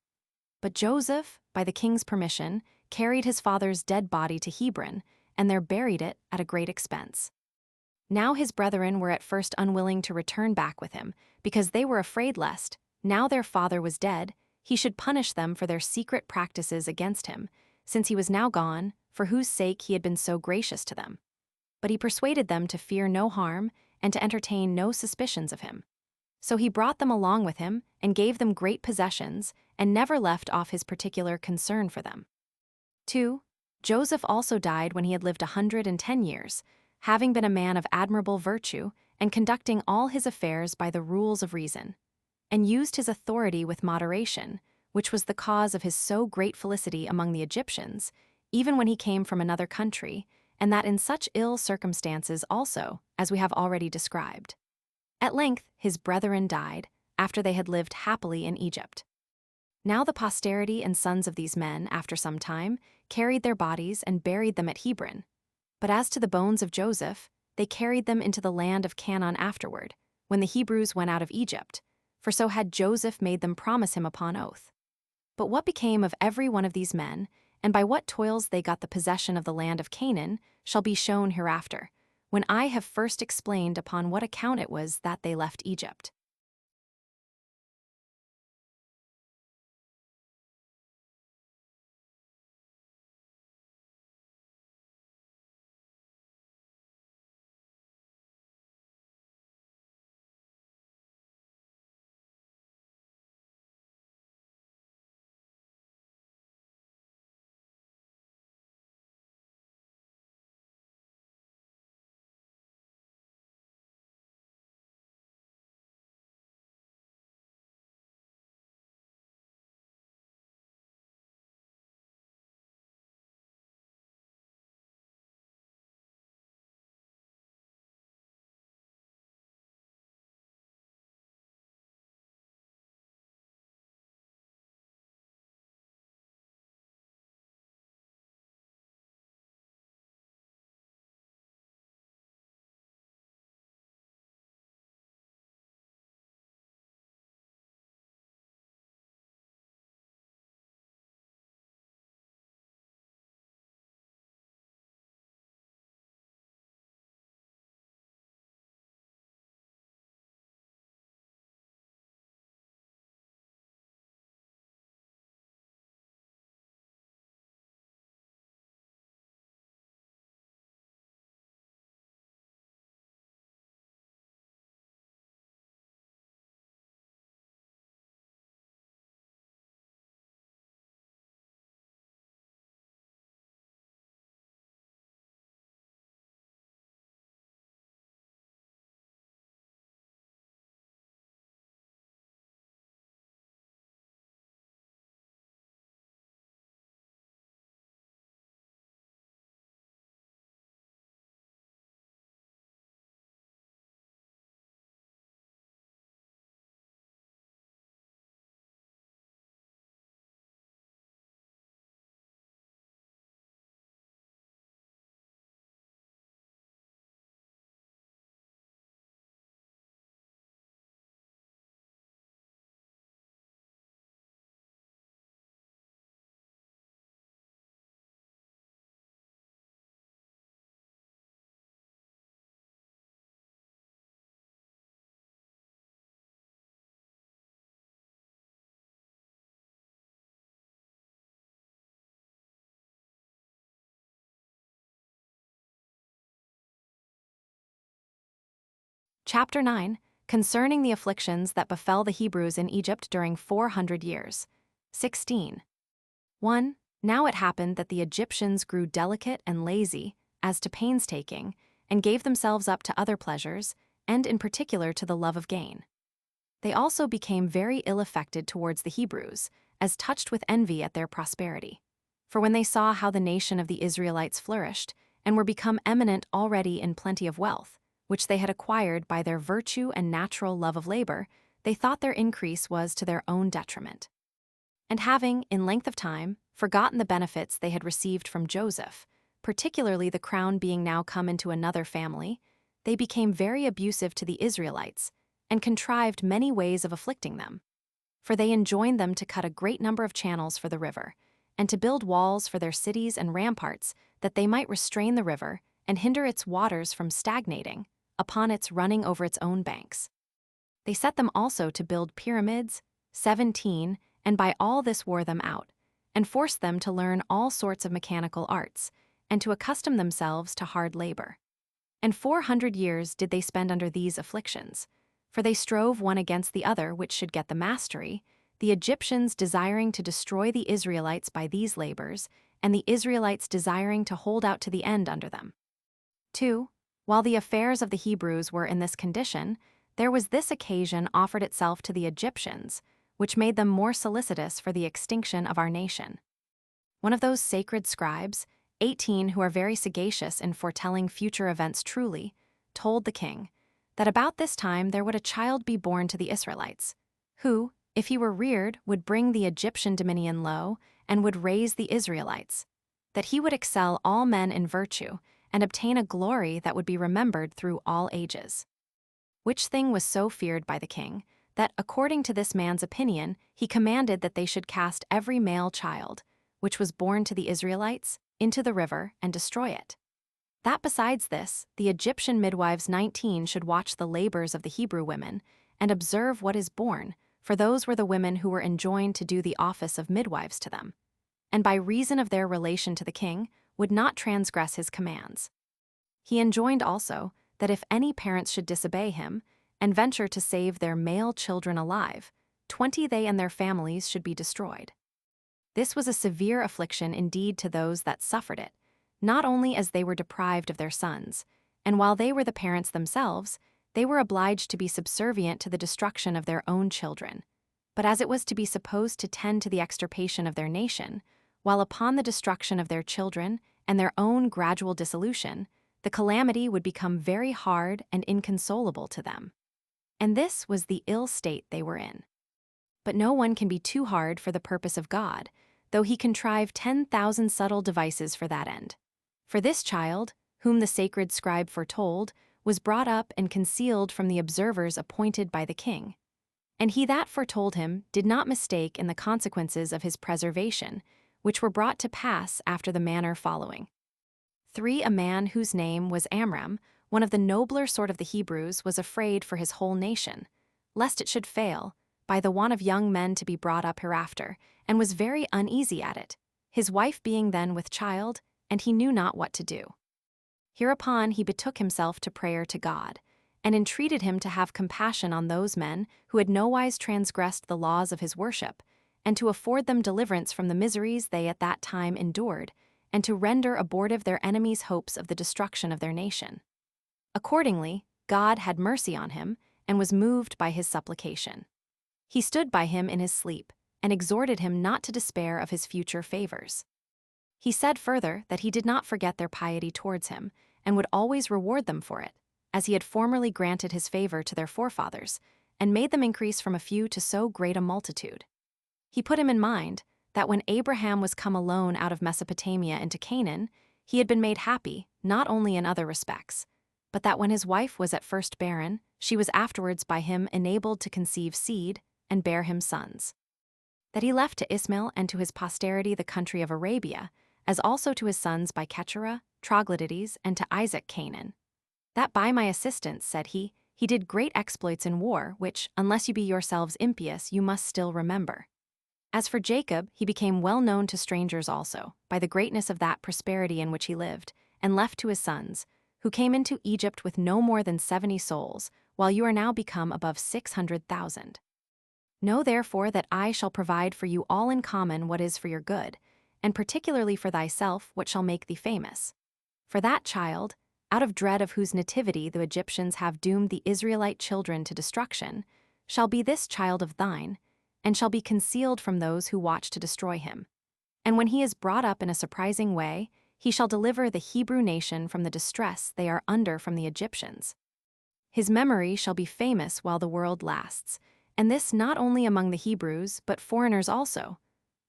But Joseph, by the king's permission, carried his father's dead body to Hebron, and there buried it at a great expense. Now his brethren were at first unwilling to return back with him, because they were afraid lest, now their father was dead, he should punish them for their secret practices against him, since he was now gone, for whose sake he had been so gracious to them. But he persuaded them to fear no harm, and to entertain no suspicions of him. So he brought them along with him, and gave them great possessions, and never left off his particular concern for them. 2. Joseph also died when he had lived 110 years, having been a man of admirable virtue, and conducting all his affairs by the rules of reason, and used his authority with moderation, which was the cause of his so great felicity among the Egyptians, even when he came from another country, and that in such ill circumstances also, as we have already described. At length his brethren died, after they had lived happily in Egypt. Now the posterity and sons of these men, after some time, carried their bodies and buried them at Hebron. But as to the bones of Joseph, they carried them into the land of Canaan afterward, when the Hebrews went out of Egypt, for so had Joseph made them promise him upon oath. But what became of every one of these men, and by what toils they got the possession of the land of Canaan, shall be shown hereafter, when I have first explained upon what account it was that they left Egypt. Chapter 9, concerning the afflictions that befell the Hebrews in Egypt during 400 years. 16. 1. Now it happened that the Egyptians grew delicate and lazy, as to painstaking, and gave themselves up to other pleasures, and in particular to the love of gain. They also became very ill-affected towards the Hebrews, as touched with envy at their prosperity. For when they saw how the nation of the Israelites flourished, and were become eminent already in plenty of wealth, which they had acquired by their virtue and natural love of labor, they thought their increase was to their own detriment. And having, in length of time, forgotten the benefits they had received from Joseph, particularly the crown being now come into another family, they became very abusive to the Israelites, and contrived many ways of afflicting them. For they enjoined them to cut a great number of channels for the river, and to build walls for their cities and ramparts, that they might restrain the river, and hinder its waters from stagnating, upon its running over its own banks. They set them also to build pyramids, 17, and by all this wore them out, and forced them to learn all sorts of mechanical arts, and to accustom themselves to hard labor. And 400 years did they spend under these afflictions, for they strove one against the other which should get the mastery, the Egyptians desiring to destroy the Israelites by these labors, and the Israelites desiring to hold out to the end under them. 2. While the affairs of the Hebrews were in this condition, there was this occasion offered itself to the Egyptians, which made them more solicitous for the extinction of our nation. One of those sacred scribes, 18, who are very sagacious in foretelling future events truly, told the king that about this time there would a child be born to the Israelites, who, if he were reared, would bring the Egyptian dominion low and would raise the Israelites, that he would excel all men in virtue and obtain a glory that would be remembered through all ages. Which thing was so feared by the king, that according to this man's opinion, he commanded that they should cast every male child, which was born to the Israelites, into the river and destroy it. That besides this, the Egyptian midwives 19 should watch the labors of the Hebrew women, and observe what is born, for those were the women who were enjoined to do the office of midwives to them, and by reason of their relation to the king, would not transgress his commands. He enjoined also that if any parents should disobey him, and venture to save their male children alive, 20 they and their families should be destroyed. This was a severe affliction indeed to those that suffered it, not only as they were deprived of their sons, and while they were the parents themselves, they were obliged to be subservient to the destruction of their own children, but as it was to be supposed to tend to the extirpation of their nation, while upon the destruction of their children and their own gradual dissolution, the calamity would become very hard and inconsolable to them. And this was the ill state they were in. But no one can be too hard for the purpose of God, though he contrive 10,000 subtle devices for that end. For this child, whom the sacred scribe foretold, was brought up and concealed from the observers appointed by the king. And he that foretold him did not mistake in the consequences of his preservation, which were brought to pass after the manner following. 3. A man whose name was Amram, one of the nobler sort of the Hebrews, was afraid for his whole nation, lest it should fail, by the want of young men to be brought up hereafter, and was very uneasy at it, his wife being then with child, and he knew not what to do. Hereupon he betook himself to prayer to God, and entreated him to have compassion on those men who had nowise transgressed the laws of his worship, and to afford them deliverance from the miseries they at that time endured, and to render abortive their enemies' hopes of the destruction of their nation. Accordingly, God had mercy on him, and was moved by his supplication. He stood by him in his sleep, and exhorted him not to despair of his future favors. He said further that he did not forget their piety towards him, and would always reward them for it, as he had formerly granted his favor to their forefathers, and made them increase from a few to so great a multitude. He put him in mind that when Abraham was come alone out of Mesopotamia into Canaan, he had been made happy, not only in other respects, but that when his wife was at first barren, she was afterwards by him enabled to conceive seed, and bear him sons. That he left to Ismael and to his posterity the country of Arabia, as also to his sons by Keturah, Troglodytes, and to Isaac Canaan. That by my assistance, said he did great exploits in war, which, unless you be yourselves impious, you must still remember. As for Jacob, he became well known to strangers also, by the greatness of that prosperity in which he lived, and left to his sons, who came into Egypt with no more than 70 souls, while you are now become above 600,000. Know therefore that I shall provide for you all in common what is for your good, and particularly for thyself what shall make thee famous. For that child, out of dread of whose nativity the Egyptians have doomed the Israelite children to destruction, shall be this child of thine, and shall be concealed from those who watch to destroy him. And when he is brought up in a surprising way, he shall deliver the Hebrew nation from the distress they are under from the Egyptians. His memory shall be famous while the world lasts, and this not only among the Hebrews, but foreigners also,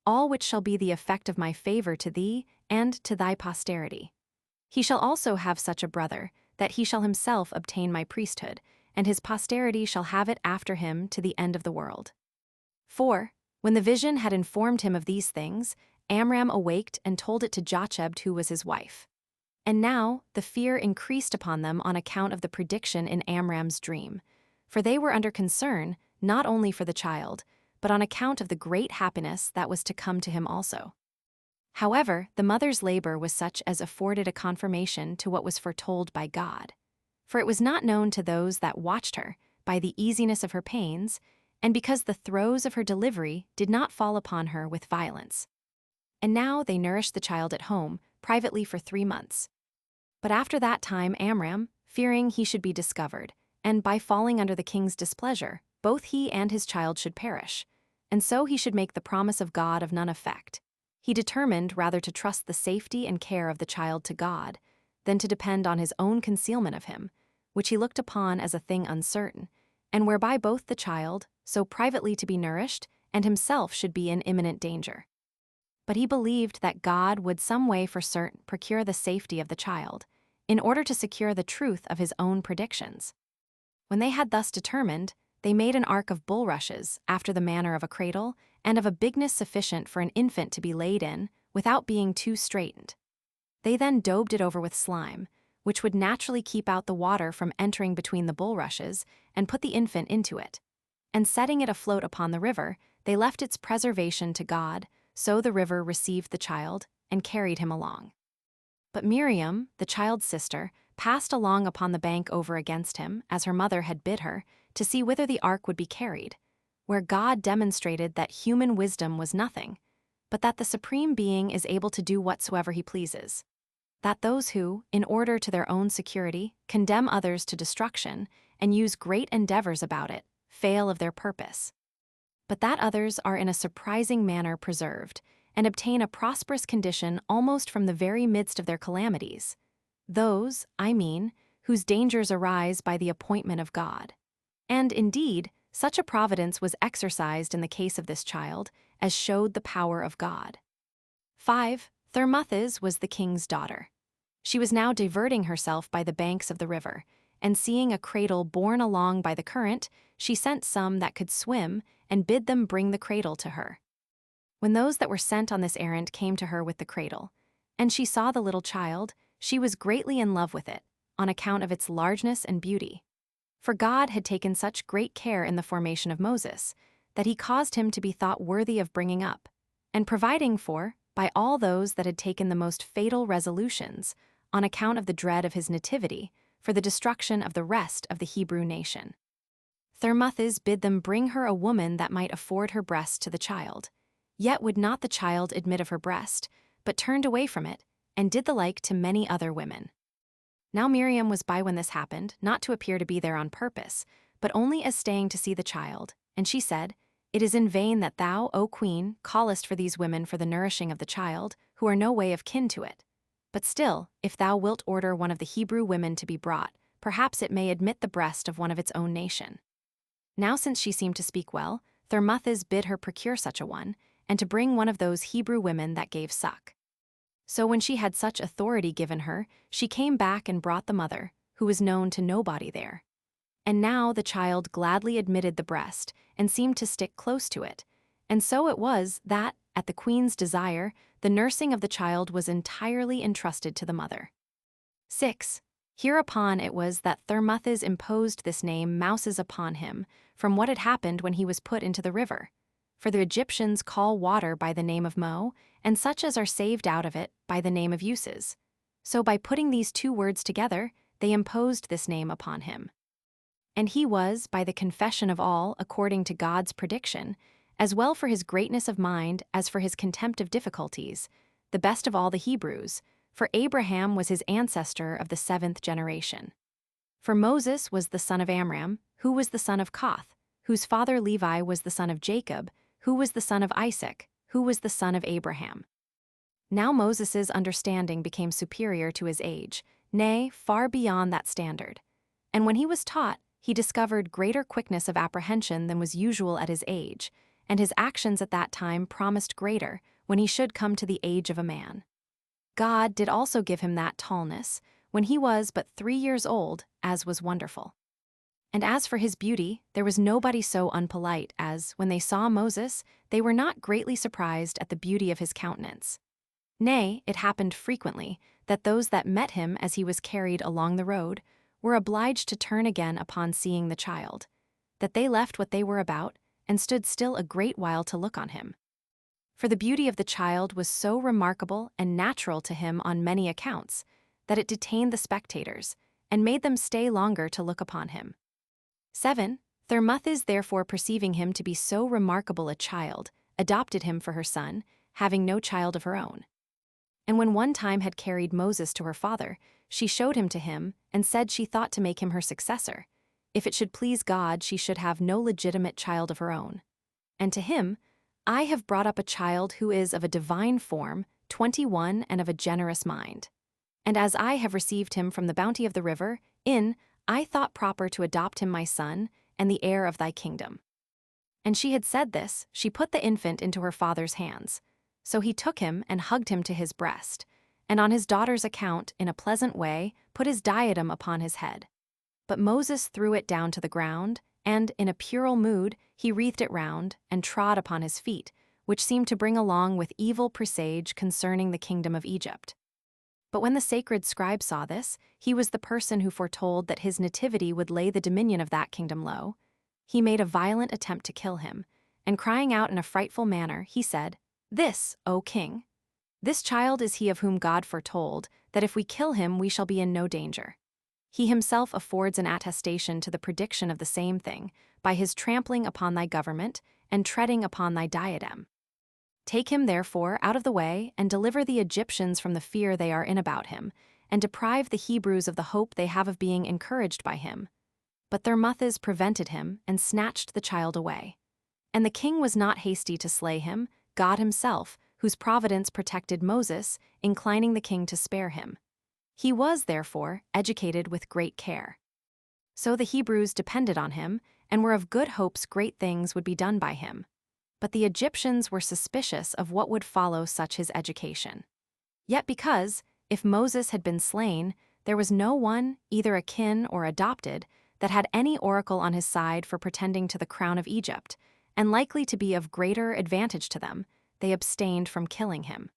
all which shall be the effect of my favor to thee and to thy posterity. He shall also have such a brother, that he shall himself obtain my priesthood, and his posterity shall have it after him to the end of the world. 4. When the vision had informed him of these things, Amram awaked and told it to Jochebed, who was his wife. And now the fear increased upon them on account of the prediction in Amram's dream, for they were under concern not only for the child, but on account of the great happiness that was to come to him also. However, the mother's labor was such as afforded a confirmation to what was foretold by God. For it was not known to those that watched her, by the easiness of her pains, and because the throes of her delivery did not fall upon her with violence. And now they nourished the child at home, privately for 3 months. But after that time Amram, fearing he should be discovered, and by falling under the king's displeasure, both he and his child should perish, and so he should make the promise of God of none effect. He determined rather to trust the safety and care of the child to God, than to depend on his own concealment of him, which he looked upon as a thing uncertain, and whereby both the child, so privately to be nourished, and himself should be in imminent danger. But he believed that God would some way for certain procure the safety of the child, in order to secure the truth of his own predictions. When they had thus determined, they made an ark of bulrushes, after the manner of a cradle, and of a bigness sufficient for an infant to be laid in, without being too straitened. They then daubed it over with slime, which would naturally keep out the water from entering between the bulrushes, and put the infant into it. And setting it afloat upon the river, they left its preservation to God, so the river received the child, and carried him along. But Miriam, the child's sister, passed along upon the bank over against him, as her mother had bid her, to see whither the ark would be carried, where God demonstrated that human wisdom was nothing, but that the Supreme Being is able to do whatsoever he pleases. That those who, in order to their own security, condemn others to destruction, and use great endeavors about it, fail of their purpose. But that others are in a surprising manner preserved, and obtain a prosperous condition almost from the very midst of their calamities. Those, I mean, whose dangers arise by the appointment of God. And, indeed, such a providence was exercised in the case of this child, as showed the power of God. 5. Thermuthis was the king's daughter. She was now diverting herself by the banks of the river, and seeing a cradle borne along by the current, she sent some that could swim, and bid them bring the cradle to her. When those that were sent on this errand came to her with the cradle, and she saw the little child, she was greatly in love with it, on account of its largeness and beauty. For God had taken such great care in the formation of Moses, that he caused him to be thought worthy of bringing up, and providing for, by all those that had taken the most fatal resolutions, on account of the dread of his nativity, for the destruction of the rest of the Hebrew nation. Thermuthis bid them bring her a woman that might afford her breast to the child. Yet would not the child admit of her breast, but turned away from it, and did the like to many other women. Now Miriam was by when this happened, not to appear to be there on purpose, but only as staying to see the child, and she said, It is in vain that thou, O queen, callest for these women for the nourishing of the child, who are no way of kin to it. But still, if thou wilt order one of the Hebrew women to be brought, perhaps it may admit the breast of one of its own nation. Now since she seemed to speak well, Thermuthis bid her procure such a one, and to bring one of those Hebrew women that gave suck. So when she had such authority given her, she came back and brought the mother, who was known to nobody there. And now the child gladly admitted the breast, and seemed to stick close to it. And so it was that, at the queen's desire, the nursing of the child was entirely entrusted to the mother. 6. Hereupon it was that Thermuthis imposed this name Mouses upon him, from what had happened when he was put into the river. For the Egyptians call water by the name of Mo, and such as are saved out of it by the name of Uses. So by putting these two words together, they imposed this name upon him. And he was, by the confession of all, according to God's prediction, as well for his greatness of mind as for his contempt of difficulties, the best of all the Hebrews, For Abraham was his ancestor of the 7th generation. For Moses was the son of Amram, who was the son of Koth, whose father Levi was the son of Jacob, who was the son of Isaac, who was the son of Abraham. Now Moses's understanding became superior to his age, nay, far beyond that standard. And when he was taught, he discovered greater quickness of apprehension than was usual at his age, and his actions at that time promised greater when he should come to the age of a man. God did also give him that tallness, when he was but 3 years old, as was wonderful. And as for his beauty, there was nobody so unpolite as, when they saw Moses, they were not greatly surprised at the beauty of his countenance. Nay, it happened frequently that those that met him as he was carried along the road were obliged to turn again upon seeing the child, that they left what they were about and stood still a great while to look on him. For the beauty of the child was so remarkable and natural to him on many accounts, that it detained the spectators, and made them stay longer to look upon him. 7. Thermuthis therefore perceiving him to be so remarkable a child, adopted him for her son, having no child of her own. And when one time had carried Moses to her father, she showed him to him, and said she thought to make him her successor. If it should please God, she should have no legitimate child of her own. And to him, I have brought up a child who is of a divine form, 21, and of a generous mind. And as I have received him from the bounty of the river, I thought proper to adopt him my son, and the heir of thy kingdom. And she had said this, she put the infant into her father's hands. So he took him and hugged him to his breast, and on his daughter's account, in a pleasant way, put his diadem upon his head. But Moses threw it down to the ground, and, in a puerile mood, he wreathed it round, and trod upon his feet, which seemed to bring along with evil presage concerning the kingdom of Egypt. But when the sacred scribe saw this, he was the person who foretold that his nativity would lay the dominion of that kingdom low. He made a violent attempt to kill him, and crying out in a frightful manner, he said, This, O king, this child is he of whom God foretold, that if we kill him we shall be in no danger. He himself affords an attestation to the prediction of the same thing, by his trampling upon thy government, and treading upon thy diadem. Take him therefore out of the way, and deliver the Egyptians from the fear they are in about him, and deprive the Hebrews of the hope they have of being encouraged by him. But Thermuthis prevented him, and snatched the child away. And the king was not hasty to slay him, God himself, whose providence protected Moses, inclining the king to spare him. He was, therefore, educated with great care. So the Hebrews depended on him, and were of good hopes great things would be done by him. But the Egyptians were suspicious of what would follow such his education. Yet because, if Moses had been slain, there was no one, either akin or adopted, that had any oracle on his side for pretending to the crown of Egypt, and likely to be of greater advantage to them, they abstained from killing him.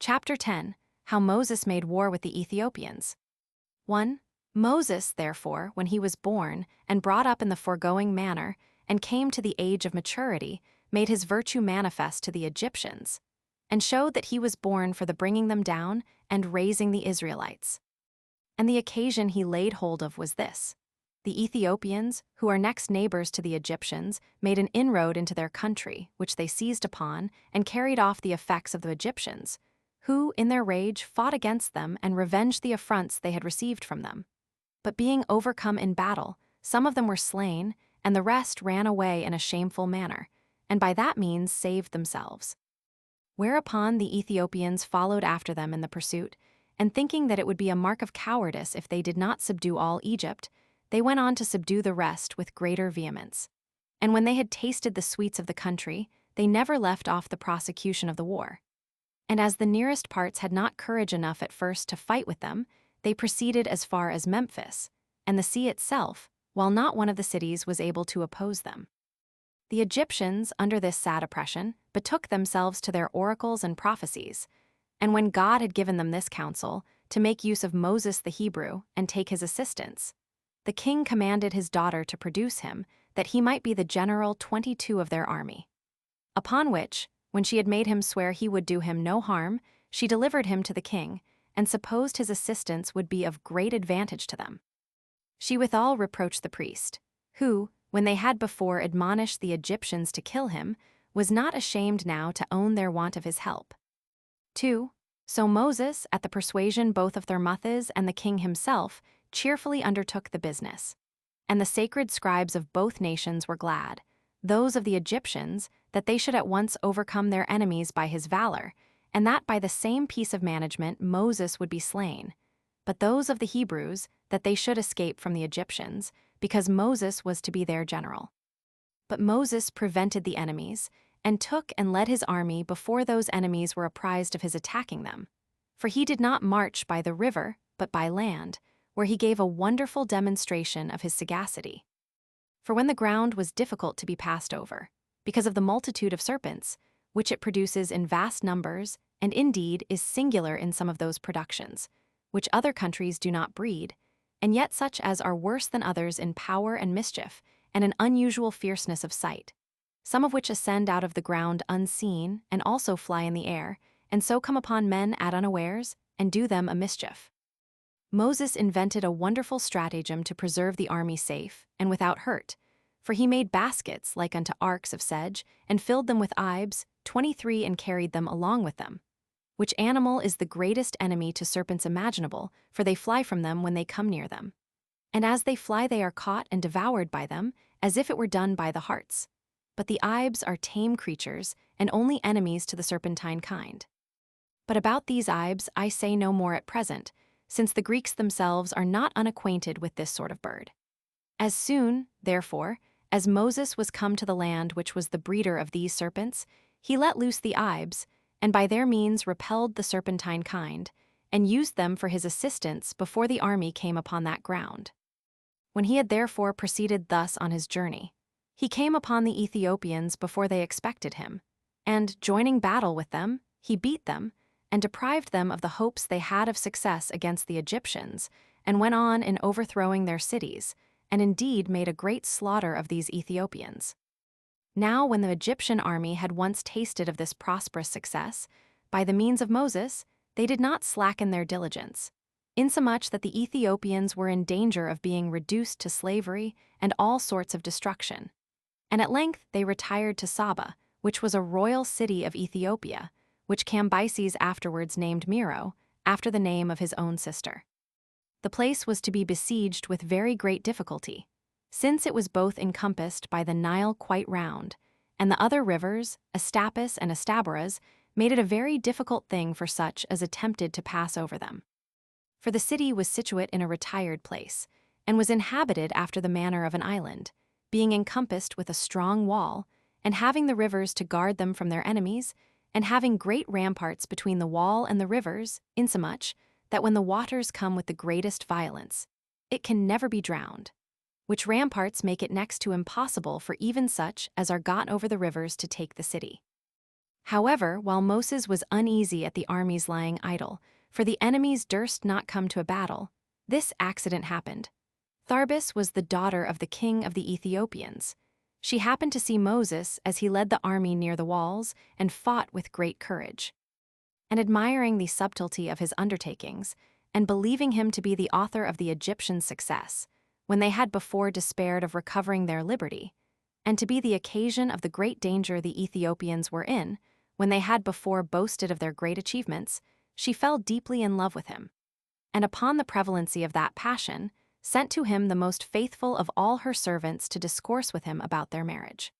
Chapter 10. How Moses made war with the Ethiopians. 1. Moses, therefore, when he was born, and brought up in the foregoing manner, and came to the age of maturity, made his virtue manifest to the Egyptians, and showed that he was born for the bringing them down and raising the Israelites. And the occasion he laid hold of was this. The Ethiopians, who are next neighbors to the Egyptians, made an inroad into their country, which they seized upon and carried off the effects of the Egyptians, who, in their rage, fought against them and revenged the affronts they had received from them. But being overcome in battle, some of them were slain, and the rest ran away in a shameful manner, and by that means saved themselves. Whereupon the Ethiopians followed after them in the pursuit, and thinking that it would be a mark of cowardice if they did not subdue all Egypt, they went on to subdue the rest with greater vehemence. And when they had tasted the sweets of the country, they never left off the prosecution of the war. And as the nearest parts had not courage enough at first to fight with them, they proceeded as far as Memphis, and the sea itself, while not one of the cities was able to oppose them. The Egyptians, under this sad oppression, betook themselves to their oracles and prophecies, and when God had given them this counsel, to make use of Moses the Hebrew and take his assistance, the king commanded his daughter to produce him, that he might be the general 22 of their army. Upon which, when she had made him swear he would do him no harm, she delivered him to the king, and supposed his assistance would be of great advantage to them. She withal reproached the priest, who, when they had before admonished the Egyptians to kill him, was not ashamed now to own their want of his help. 2. So Moses, at the persuasion both of Thermuthis and the king himself, cheerfully undertook the business. And the sacred scribes of both nations were glad, those of the Egyptians, that they should at once overcome their enemies by his valor, and that by the same piece of management Moses would be slain, but those of the Hebrews, that they should escape from the Egyptians, because Moses was to be their general. But Moses prevented the enemies, and took and led his army before those enemies were apprised of his attacking them. For he did not march by the river, but by land, where he gave a wonderful demonstration of his sagacity. For when the ground was difficult to be passed over, because of the multitude of serpents, which it produces in vast numbers, and indeed is singular in some of those productions, which other countries do not breed, and yet such as are worse than others in power and mischief, and an unusual fierceness of sight, some of which ascend out of the ground unseen, and also fly in the air, and so come upon men at unawares, and do them a mischief. Moses invented a wonderful stratagem to preserve the army safe, and without hurt, for he made baskets like unto arks of sedge, and filled them with ibes, 23, and carried them along with them. Which animal is the greatest enemy to serpents imaginable, for they fly from them when they come near them. And as they fly they are caught and devoured by them, as if it were done by the hearts. But the ibes are tame creatures, and only enemies to the serpentine kind. But about these ibes I say no more at present, since the Greeks themselves are not unacquainted with this sort of bird. As soon, therefore, as Moses was come to the land which was the breeder of these serpents, he let loose the ibes, and by their means repelled the serpentine kind, and used them for his assistance before the army came upon that ground. When he had therefore proceeded thus on his journey, he came upon the Ethiopians before they expected him, and, joining battle with them, he beat them, and deprived them of the hopes they had of success against the Egyptians, and went on in overthrowing their cities, and indeed made a great slaughter of these Ethiopians. Now when the Egyptian army had once tasted of this prosperous success, by the means of Moses, they did not slacken their diligence, insomuch that the Ethiopians were in danger of being reduced to slavery and all sorts of destruction. And at length they retired to Saba, which was a royal city of Ethiopia, which Cambyses afterwards named Miro, after the name of his own sister. The place was to be besieged with very great difficulty, since it was both encompassed by the Nile quite round, and the other rivers, Astapus and Astaboras, made it a very difficult thing for such as attempted to pass over them. For the city was situate in a retired place, and was inhabited after the manner of an island, being encompassed with a strong wall, and having the rivers to guard them from their enemies, and having great ramparts between the wall and the rivers, insomuch that when the waters come with the greatest violence, it can never be drowned, which ramparts make it next to impossible for even such as are got over the rivers to take the city. However, while Moses was uneasy at the armies lying idle, for the enemies durst not come to a battle, this accident happened. Tharbis was the daughter of the king of the Ethiopians. She happened to see Moses as he led the army near the walls and fought with great courage. And admiring the subtlety of his undertakings, and believing him to be the author of the Egyptian success, when they had before despaired of recovering their liberty, and to be the occasion of the great danger the Ethiopians were in, when they had before boasted of their great achievements, she fell deeply in love with him, and upon the prevalency of that passion, sent to him the most faithful of all her servants to discourse with him about their marriage.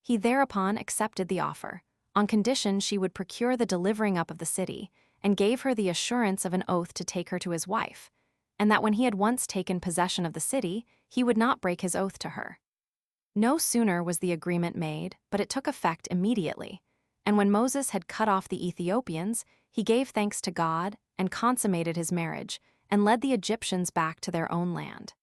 He thereupon accepted the offer, on condition she would procure the delivering up of the city, and gave her the assurance of an oath to take her to his wife, and that when he had once taken possession of the city, he would not break his oath to her. No sooner was the agreement made, but it took effect immediately, and when Moses had cut off the Ethiopians, he gave thanks to God and consummated his marriage, and led the Egyptians back to their own land.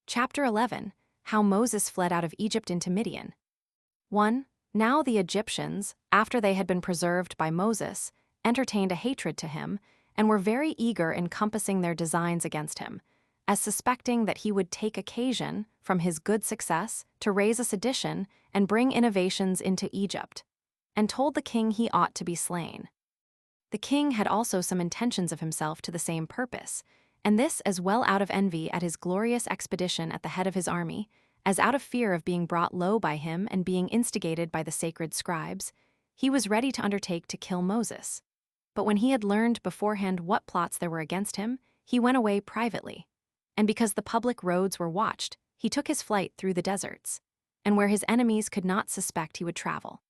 Chapter 11. How Moses fled out of Egypt into Midian. 1. Now the Egyptians, after they had been preserved by Moses, entertained a hatred to him, and were very eager in compassing their designs against him, as suspecting that he would take occasion, from his good success, to raise a sedition and bring innovations into Egypt, and told the king he ought to be slain. The king had also some intentions of himself to the same purpose, and this as well out of envy at his glorious expedition at the head of his army, as out of fear of being brought low by him and being instigated by the sacred scribes. He was ready to undertake to kill Moses. But when he had learned beforehand what plots there were against him, he went away privately. And because the public roads were watched, he took his flight through the deserts, and where his enemies could not suspect he would travel.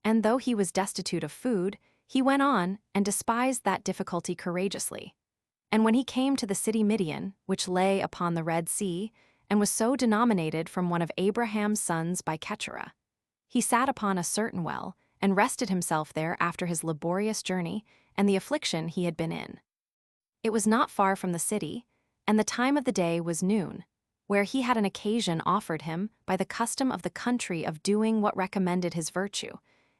And though he was destitute of food, he went on and despised that difficulty courageously. And when he came to the city Midian, which lay upon the Red Sea, and was so denominated from one of Abraham's sons by Keturah, he sat upon a certain well, and rested himself there after his laborious journey and the affliction he had been in. It was not far from the city, and the time of the day was noon, where he had an occasion offered him by the custom of the country of doing what recommended his virtue,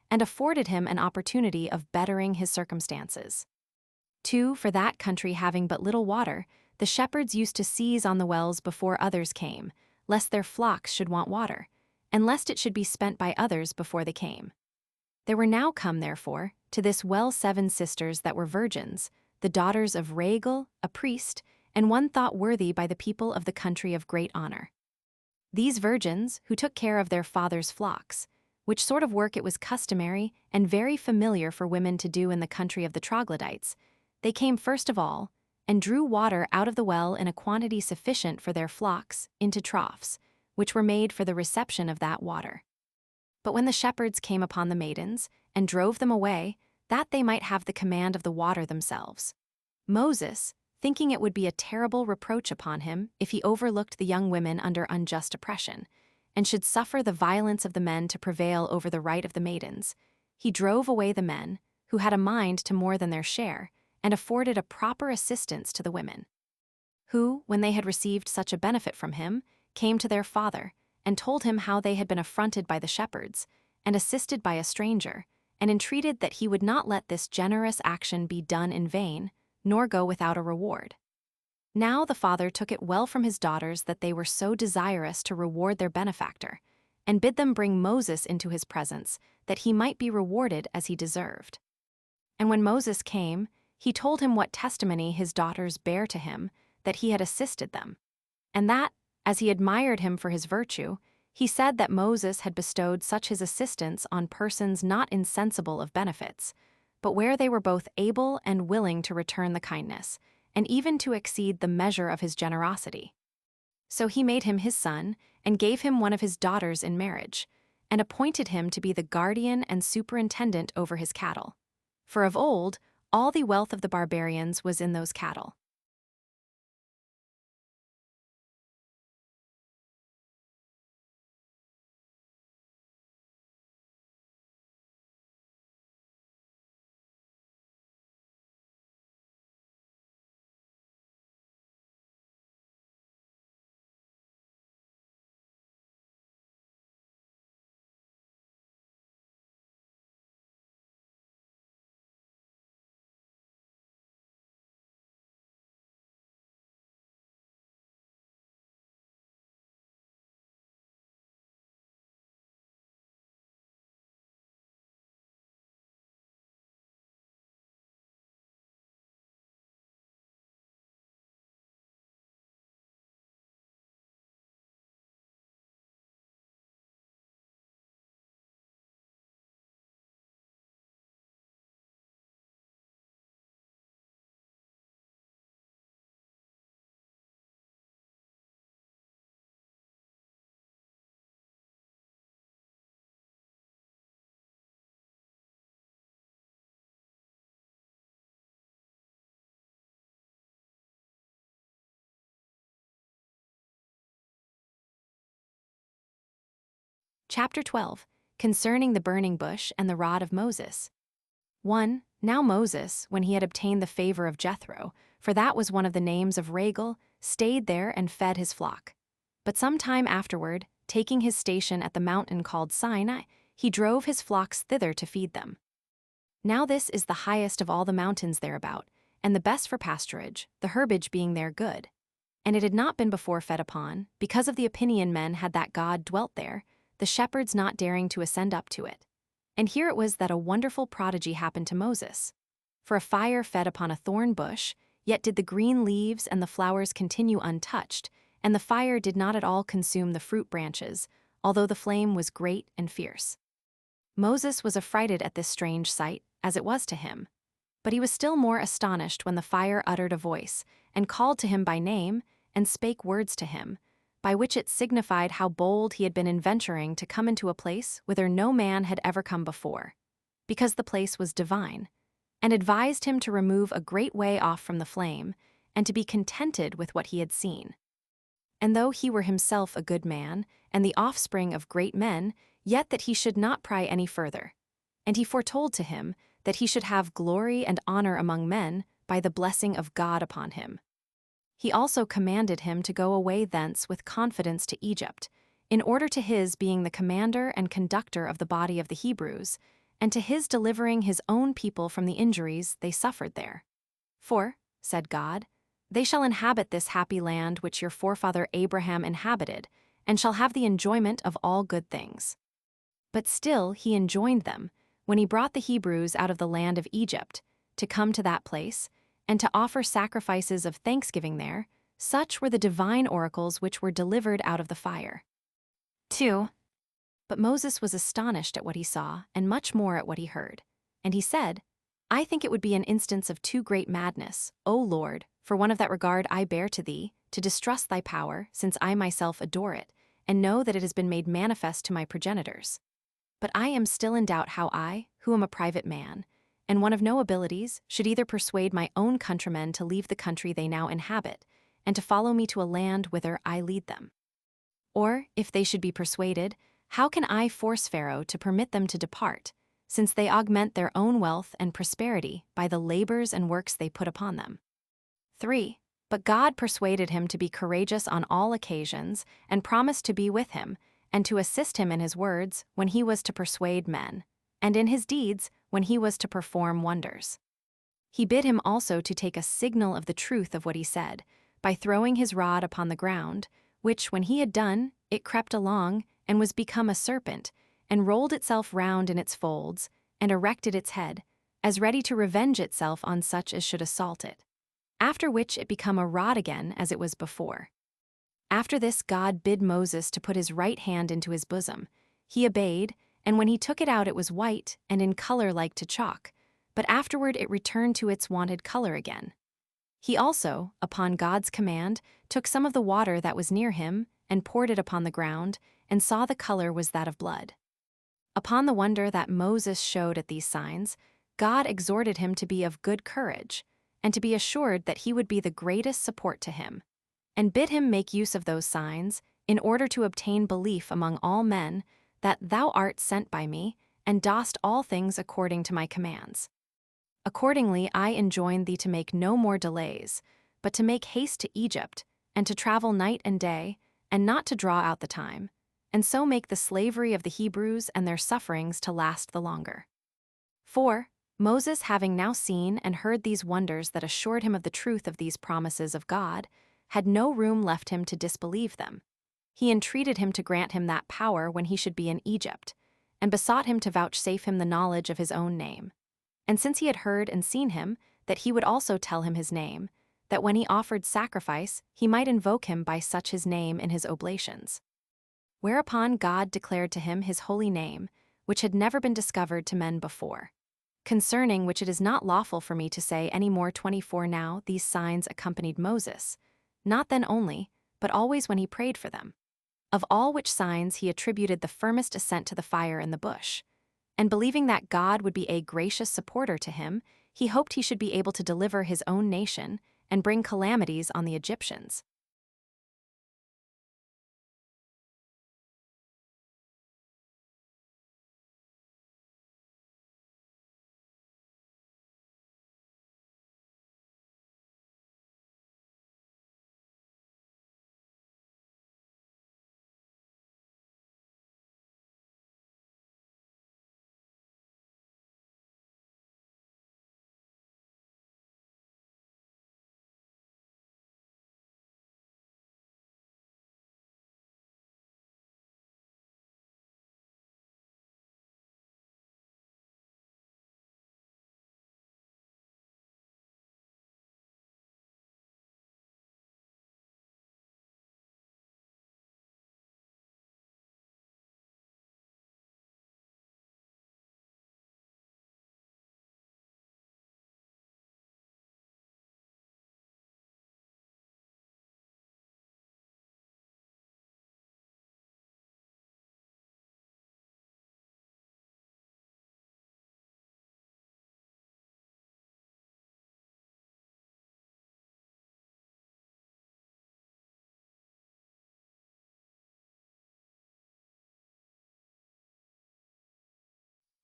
and afforded him an opportunity of bettering his circumstances. 2. For that country having but little water, the shepherds used to seize on the wells before others came, lest their flocks should want water, and lest it should be spent by others before they came. There were now come, therefore, to this well 7 sisters that were virgins, the daughters of Rachel, a priest, and one thought worthy by the people of the country of great honor. These virgins, who took care of their father's flocks, which sort of work it was customary and very familiar for women to do in the country of the troglodytes, they came first of all, and drew water out of the well in a quantity sufficient for their flocks into troughs, which were made for the reception of that water. But when the shepherds came upon the maidens, and drove them away, that they might have the command of the water themselves, Moses, thinking it would be a terrible reproach upon him if he overlooked the young women under unjust oppression, and should suffer the violence of the men to prevail over the right of the maidens, he drove away the men, who had a mind to more than their share, and afforded a proper assistance to the women, who, when they had received such a benefit from him, came to their father, and told him how they had been affronted by the shepherds, and assisted by a stranger, and entreated that he would not let this generous action be done in vain, nor go without a reward. Now the father took it well from his daughters that they were so desirous to reward their benefactor, and bid them bring Moses into his presence, that he might be rewarded as he deserved. And when Moses came, he told him what testimony his daughters bare to him, that he had assisted them. And that, as he admired him for his virtue, he said that Moses had bestowed such his assistance on persons not insensible of benefits, but where they were both able and willing to return the kindness, and even to exceed the measure of his generosity. So he made him his son, and gave him one of his daughters in marriage, and appointed him to be the guardian and superintendent over his cattle. For of old, all the wealth of the barbarians was in those cattle. Chapter 12, Concerning the Burning Bush and the Rod of Moses. 1. Now Moses, when he had obtained the favor of Jethro, for that was one of the names of Raguel, stayed there and fed his flock. But some time afterward, taking his station at the mountain called Sinai, he drove his flocks thither to feed them. Now this is the highest of all the mountains thereabout, and the best for pasturage, the herbage being there good. And it had not been before fed upon, because of the opinion men had that God dwelt there, the shepherds not daring to ascend up to it. And here it was that a wonderful prodigy happened to Moses. For a fire fed upon a thorn bush, yet did the green leaves and the flowers continue untouched, and the fire did not at all consume the fruit branches, although the flame was great and fierce. Moses was affrighted at this strange sight, as it was to him. But he was still more astonished when the fire uttered a voice, and called to him by name, and spake words to him, by which it signified how bold he had been in venturing to come into a place whither no man had ever come before, because the place was divine, and advised him to remove a great way off from the flame, and to be contented with what he had seen. And though he were himself a good man, and the offspring of great men, yet that he should not pry any further. And he foretold to him that he should have glory and honor among men by the blessing of God upon him. He also commanded him to go away thence with confidence to Egypt, in order to his being the commander and conductor of the body of the Hebrews, and to his delivering his own people from the injuries they suffered there. For, said God, they shall inhabit this happy land which your forefather Abraham inhabited, and shall have the enjoyment of all good things. But still he enjoined them, when he brought the Hebrews out of the land of Egypt, to come to that place, and to offer sacrifices of thanksgiving there. Such were the divine oracles which were delivered out of the fire. 2. But Moses was astonished at what he saw, and much more at what he heard. And he said, I think it would be an instance of too great madness, O Lord, for one of that regard I bear to thee, to distrust thy power, since I myself adore it, and know that it has been made manifest to my progenitors. But I am still in doubt how I, who am a private man, and one of no abilities, should either persuade my own countrymen to leave the country they now inhabit, and to follow me to a land whither I lead them. Or, if they should be persuaded, how can I force Pharaoh to permit them to depart, since they augment their own wealth and prosperity by the labors and works they put upon them? 3. But God persuaded him to be courageous on all occasions, and promised to be with him, and to assist him in his words when he was to persuade men, and in his deeds when he was to perform wonders. He bid him also to take a signal of the truth of what he said, by throwing his rod upon the ground, which, when he had done, it crept along, and was become a serpent, and rolled itself round in its folds, and erected its head, as ready to revenge itself on such as should assault it. After which it become a rod again as it was before. After this God bid Moses to put his right hand into his bosom. He obeyed, and when he took it out it was white, and in color like to chalk, but afterward it returned to its wonted color again. He also, upon God's command, took some of the water that was near him, and poured it upon the ground, and saw the color was that of blood. Upon the wonder that Moses showed at these signs, God exhorted him to be of good courage, and to be assured that he would be the greatest support to him, and bid him make use of those signs, in order to obtain belief among all men, that thou art sent by me, and dost all things according to my commands. Accordingly I enjoin thee to make no more delays, but to make haste to Egypt, and to travel night and day, and not to draw out the time, and so make the slavery of the Hebrews and their sufferings to last the longer. 4. Moses, having now seen and heard these wonders that assured him of the truth of these promises of God, had no room left him to disbelieve them. He entreated him to grant him that power when he should be in Egypt, and besought him to vouchsafe him the knowledge of his own name. And since he had heard and seen him, that he would also tell him his name, that when he offered sacrifice, he might invoke him by such his name in his oblations. Whereupon God declared to him his holy name, which had never been discovered to men before. Concerning which it is not lawful for me to say any more. 24 Now these signs accompanied Moses, not then only, but always when he prayed for them. Of all which signs he attributed the firmest ascent to the fire in the bush. And believing that God would be a gracious supporter to him, he hoped he should be able to deliver his own nation and bring calamities on the Egyptians.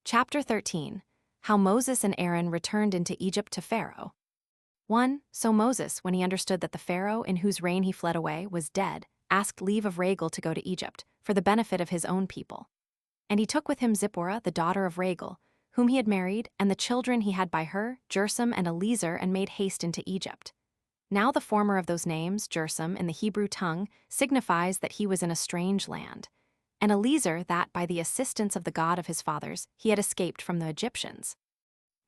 Chapter 13. How Moses and Aaron returned into Egypt to Pharaoh. 1. So Moses, when he understood that the Pharaoh in whose reign he fled away was dead, asked leave of Rachel to go to Egypt, for the benefit of his own people. And he took with him Zipporah, the daughter of Rachel, whom he had married, and the children he had by her, Jersum and Eliezer, and made haste into Egypt. Now the former of those names, Jersum, in the Hebrew tongue, signifies that he was in a strange land, and Eliezer that, by the assistance of the God of his fathers, he had escaped from the Egyptians.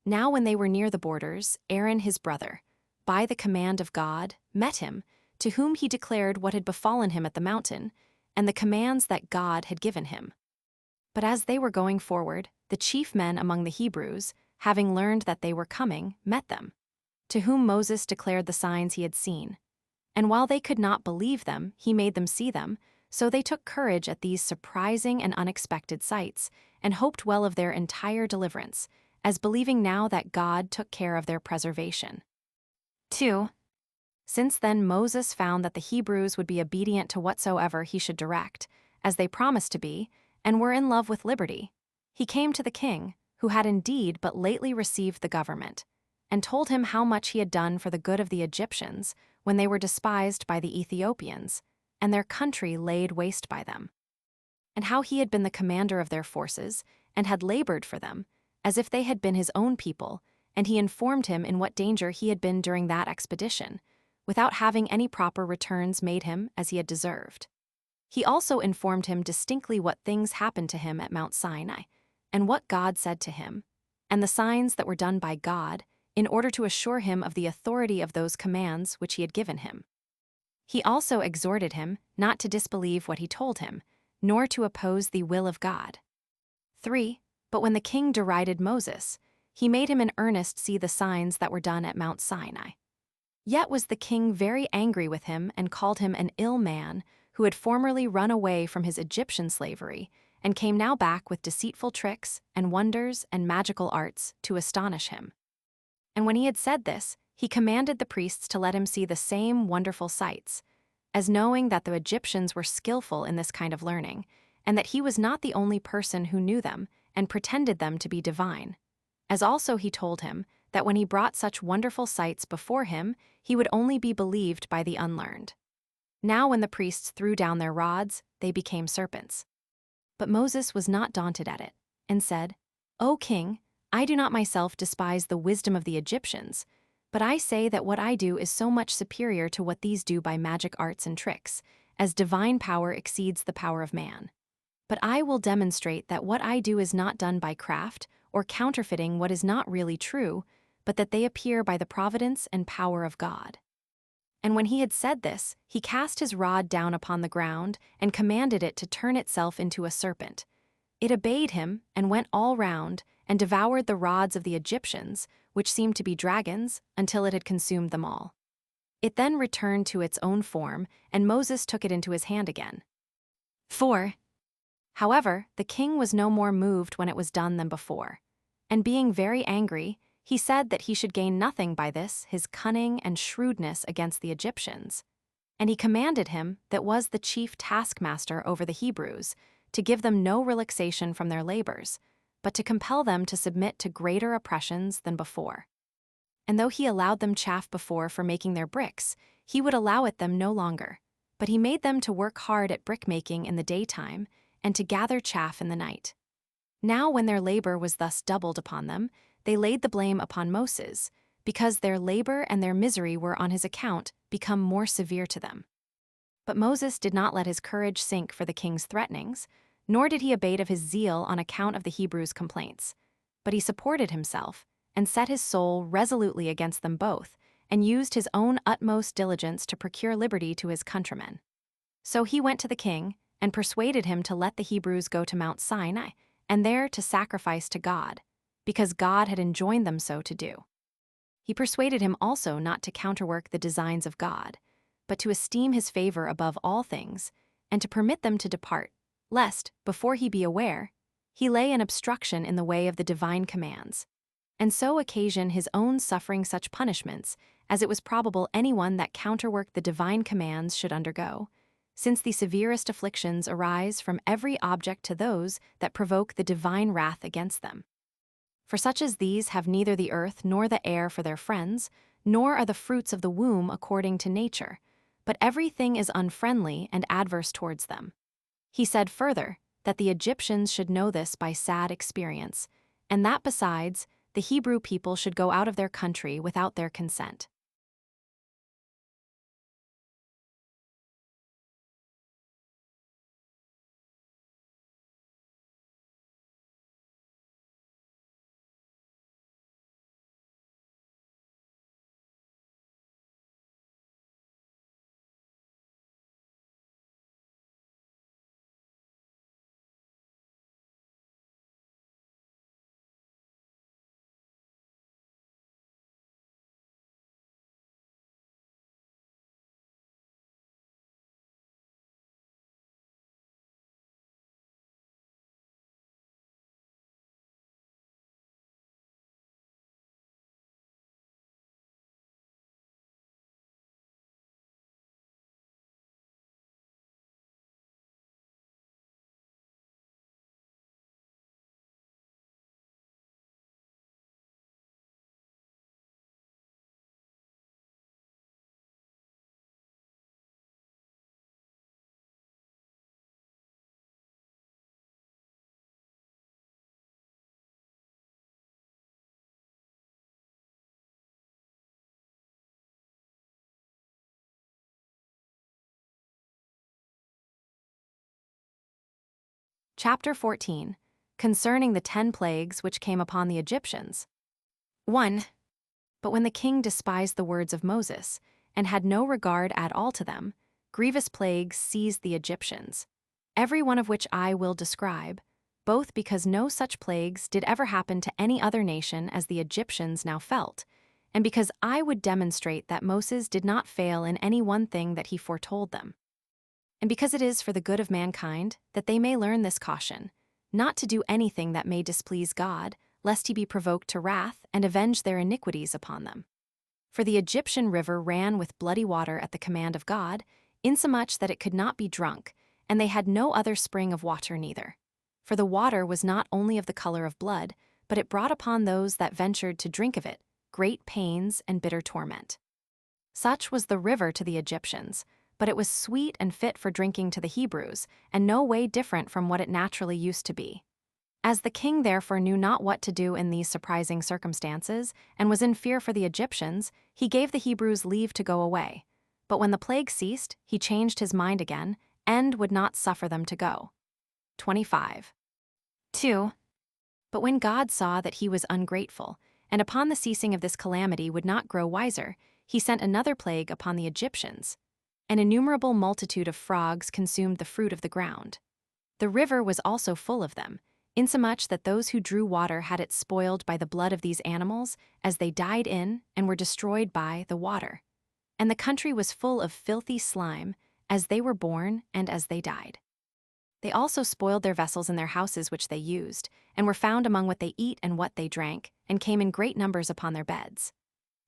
Now when they were near the borders, Aaron his brother, by the command of God, met him, to whom he declared what had befallen him at the mountain, and the commands that God had given him. But as they were going forward, the chief men among the Hebrews, having learned that they were coming, met them, to whom Moses declared the signs he had seen. And while they could not believe them, he made them see them, so they took courage at these surprising and unexpected sights, and hoped well of their entire deliverance, as believing now that God took care of their preservation. 2. Since then Moses found that the Hebrews would be obedient to whatsoever he should direct, as they promised to be, and were in love with liberty, he came to the king, who had indeed but lately received the government, and told him how much he had done for the good of the Egyptians when they were despised by the Ethiopians, and their country laid waste by them, and how he had been the commander of their forces, and had labored for them, as if they had been his own people, and he informed him in what danger he had been during that expedition, without having any proper returns made him as he had deserved. He also informed him distinctly what things happened to him at Mount Sinai, and what God said to him, and the signs that were done by God, in order to assure him of the authority of those commands which he had given him. He also exhorted him not to disbelieve what he told him, nor to oppose the will of God. 3. But when the king derided Moses, he made him in earnest see the signs that were done at Mount Sinai. Yet was the king very angry with him and called him an ill man, who had formerly run away from his Egyptian slavery, and came now back with deceitful tricks and wonders and magical arts to astonish him. And when he had said this, he commanded the priests to let him see the same wonderful sights, as knowing that the Egyptians were skillful in this kind of learning, and that he was not the only person who knew them and pretended them to be divine. As also he told him that when he brought such wonderful sights before him, he would only be believed by the unlearned. Now when the priests threw down their rods, they became serpents. But Moses was not daunted at it, and said, "O king, I do not myself despise the wisdom of the Egyptians, but I say that what I do is so much superior to what these do by magic arts and tricks, as divine power exceeds the power of man. But I will demonstrate that what I do is not done by craft, or counterfeiting what is not really true, but that they appear by the providence and power of God." And when he had said this, he cast his rod down upon the ground and commanded it to turn itself into a serpent. It obeyed him and went all round and devoured the rods of the Egyptians, which seemed to be dragons, until it had consumed them all. It then returned to its own form, and Moses took it into his hand again. 4. However, the king was no more moved when it was done than before. And being very angry, he said that he should gain nothing by this, his cunning and shrewdness against the Egyptians. And he commanded him, that was the chief taskmaster over the Hebrews, to give them no relaxation from their labors, but to compel them to submit to greater oppressions than before. And though he allowed them chaff before for making their bricks, he would allow it them no longer. But he made them to work hard at brick-making in the daytime, and to gather chaff in the night. Now when their labor was thus doubled upon them, they laid the blame upon Moses, because their labor and their misery were on his account become more severe to them. But Moses did not let his courage sink for the king's threatenings, nor did he abate of his zeal on account of the Hebrews' complaints. But he supported himself, and set his soul resolutely against them both, and used his own utmost diligence to procure liberty to his countrymen. So he went to the king, and persuaded him to let the Hebrews go to Mount Sinai, and there to sacrifice to God, because God had enjoined them so to do. He persuaded him also not to counterwork the designs of God, but to esteem his favor above all things, and to permit them to depart, lest, before he be aware, he lay an obstruction in the way of the divine commands, and so occasion his own suffering such punishments as it was probable anyone that counterworked the divine commands should undergo, since the severest afflictions arise from every object to those that provoke the divine wrath against them. For such as these have neither the earth nor the air for their friends, nor are the fruits of the womb according to nature, but everything is unfriendly and adverse towards them. He said further that the Egyptians should know this by sad experience, and that besides, the Hebrew people should go out of their country without their consent. Chapter 14. concerning the 10 plagues which came upon the Egyptians. 1. But when the king despised the words of Moses, and had no regard at all to them, grievous plagues seized the Egyptians, every one of which I will describe, both because no such plagues did ever happen to any other nation as the Egyptians now felt, and because I would demonstrate that Moses did not fail in any one thing that he foretold them. And because it is for the good of mankind that they may learn this caution, not to do anything that may displease God, lest he be provoked to wrath and avenge their iniquities upon them. For the Egyptian river ran with bloody water at the command of God, insomuch that it could not be drunk, and they had no other spring of water neither. For the water was not only of the color of blood, but it brought upon those that ventured to drink of it great pains and bitter torment. Such was the river to the Egyptians, but it was sweet and fit for drinking to the Hebrews, and no way different from what it naturally used to be. As the king therefore knew not what to do in these surprising circumstances, and was in fear for the Egyptians, he gave the Hebrews leave to go away. But when the plague ceased, he changed his mind again, and would not suffer them to go. 25. 2. But when God saw that he was ungrateful, and upon the ceasing of this calamity would not grow wiser, he sent another plague upon the Egyptians. An innumerable multitude of frogs consumed the fruit of the ground. The river was also full of them, insomuch that those who drew water had it spoiled by the blood of these animals, as they died in and were destroyed by the water. And the country was full of filthy slime, as they were born and as they died. They also spoiled their vessels and their houses which they used, and were found among what they eat and what they drank, and came in great numbers upon their beds.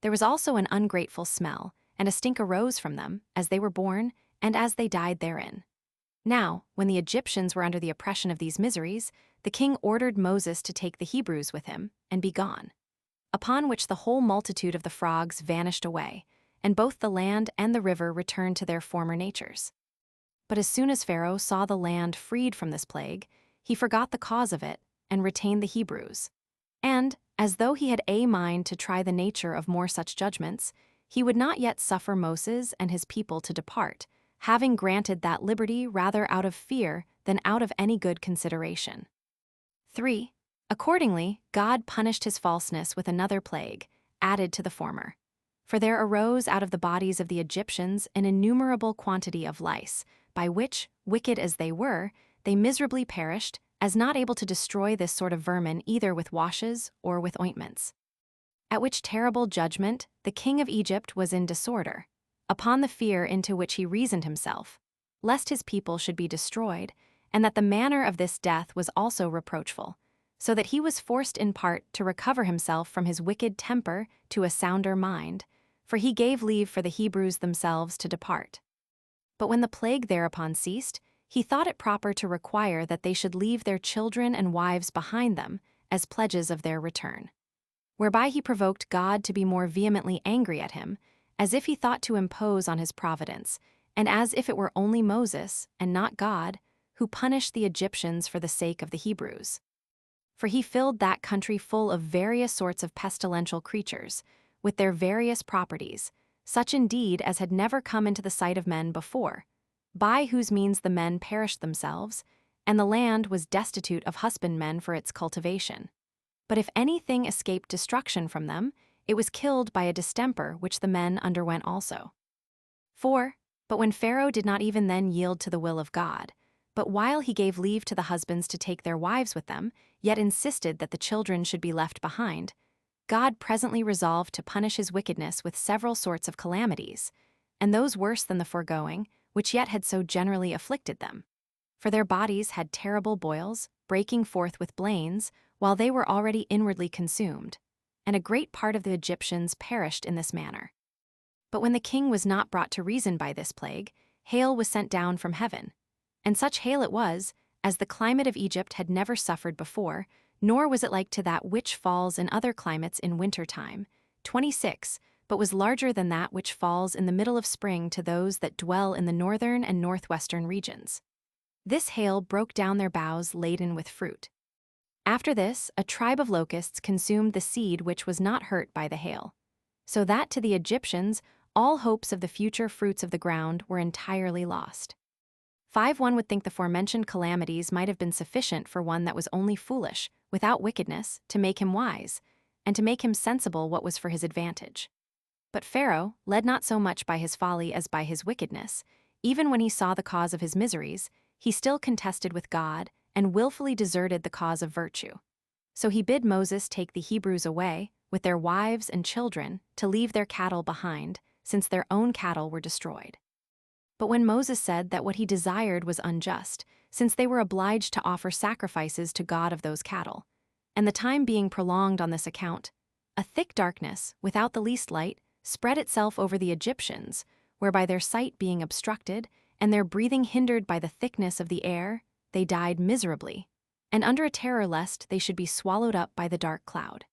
There was also an ungrateful smell, and a stink arose from them, as they were born, and as they died therein. Now, when the Egyptians were under the oppression of these miseries, the king ordered Moses to take the Hebrews with him, and be gone. Upon which the whole multitude of the frogs vanished away, and both the land and the river returned to their former natures. But as soon as Pharaoh saw the land freed from this plague, he forgot the cause of it, and retained the Hebrews. And, as though he had a mind to try the nature of more such judgments, he would not yet suffer Moses and his people to depart, having granted that liberty rather out of fear than out of any good consideration. 3. Accordingly, God punished his falseness with another plague, added to the former. For there arose out of the bodies of the Egyptians an innumerable quantity of lice, by which, wicked as they were, they miserably perished, as not able to destroy this sort of vermin either with washes or with ointments. At which terrible judgment the king of Egypt was in disorder, upon the fear into which he reasoned himself, lest his people should be destroyed, and that the manner of this death was also reproachful, so that he was forced in part to recover himself from his wicked temper to a sounder mind, for he gave leave for the Hebrews themselves to depart. But when the plague thereupon ceased, he thought it proper to require that they should leave their children and wives behind them as pledges of their return. Whereby he provoked God to be more vehemently angry at him, as if he thought to impose on his providence, and as if it were only Moses, and not God, who punished the Egyptians for the sake of the Hebrews. For he filled that country full of various sorts of pestilential creatures, with their various properties, such indeed as had never come into the sight of men before, by whose means the men perished themselves, and the land was destitute of husbandmen for its cultivation. But if anything escaped destruction from them, it was killed by a distemper which the men underwent also. 4. But when Pharaoh did not even then yield to the will of God, but while he gave leave to the husbands to take their wives with them, yet insisted that the children should be left behind, God presently resolved to punish his wickedness with several sorts of calamities, and those worse than the foregoing, which yet had so generally afflicted them. For their bodies had terrible boils, breaking forth with blains, while they were already inwardly consumed, and a great part of the Egyptians perished in this manner. But when the king was not brought to reason by this plague, hail was sent down from heaven, and such hail it was, as the climate of Egypt had never suffered before, nor was it like to that which falls in other climates in winter time. 26, but was larger than that which falls in the middle of spring to those that dwell in the northern and northwestern regions. This hail broke down their boughs laden with fruit. After this, a tribe of locusts consumed the seed which was not hurt by the hail, so that to the Egyptians all hopes of the future fruits of the ground were entirely lost. 5:1 would think the forementioned calamities might have been sufficient for one that was only foolish, without wickedness, to make him wise, and to make him sensible what was for his advantage. But Pharaoh, led not so much by his folly as by his wickedness, even when he saw the cause of his miseries, he still contested with God and willfully deserted the cause of virtue. So he bid Moses take the Hebrews away, with their wives and children, to leave their cattle behind, since their own cattle were destroyed. But when Moses said that what he desired was unjust, since they were obliged to offer sacrifices to God of those cattle, and the time being prolonged on this account, a thick darkness, without the least light, spread itself over the Egyptians, whereby their sight being obstructed, and their breathing hindered by the thickness of the air, they died miserably, and under a terror lest they should be swallowed up by the dark cloud.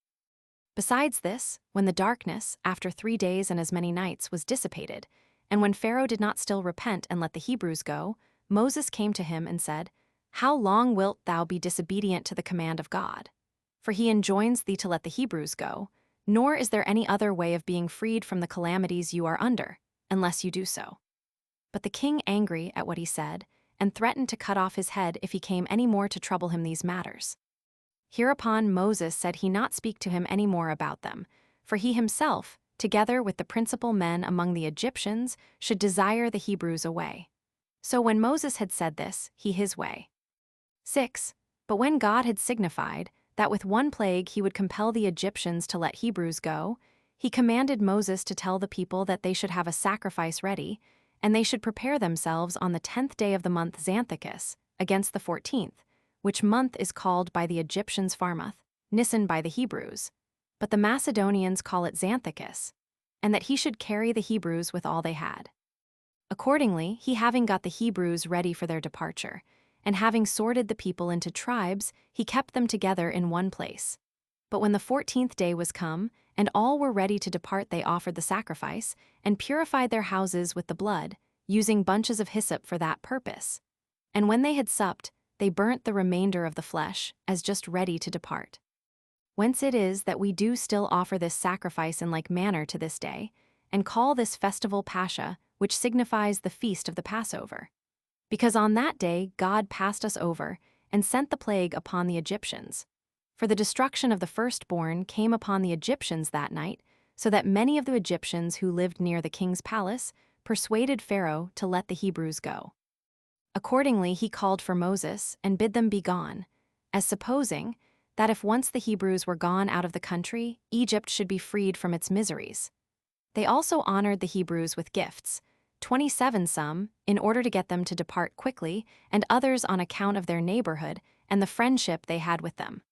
Besides this, when the darkness, after 3 days and as many nights, was dissipated, and when Pharaoh did not still repent and let the Hebrews go, Moses came to him and said, "How long wilt thou be disobedient to the command of God? For he enjoins thee to let the Hebrews go, nor is there any other way of being freed from the calamities you are under, unless you do so." But the king, angry at what he said, and threatened to cut off his head if he came any more to trouble him these matters. Hereupon Moses said he not speak to him any more about them, for he himself, together with the principal men among the Egyptians, should desire the Hebrews away. So when Moses had said this, he his way. 6. But when God had signified that with one plague he would compel the Egyptians to let Hebrews go, he commanded Moses to tell the people that they should have a sacrifice ready, and they should prepare themselves on the 10th day of the month Xanthicus, against the 14th, which month is called by the Egyptians Pharmath, Nisan by the Hebrews, but the Macedonians call it Xanthicus, and that he should carry the Hebrews with all they had. Accordingly, he having got the Hebrews ready for their departure, and having sorted the people into tribes, he kept them together in one place. But when the 14th day was come, and all were ready to depart, they offered the sacrifice, and purified their houses with the blood, using bunches of hyssop for that purpose. And when they had supped, they burnt the remainder of the flesh, as just ready to depart. Whence it is that we do still offer this sacrifice in like manner to this day, and call this festival Pascha, which signifies the feast of the Passover. Because on that day God passed us over, and sent the plague upon the Egyptians. For the destruction of the firstborn came upon the Egyptians that night, so that many of the Egyptians who lived near the king's palace persuaded Pharaoh to let the Hebrews go. Accordingly he called for Moses, and bid them be gone, as supposing that if once the Hebrews were gone out of the country, Egypt should be freed from its miseries. They also honored the Hebrews with gifts, 27 some, in order to get them to depart quickly, and others on account of their neighborhood and the friendship they had with them.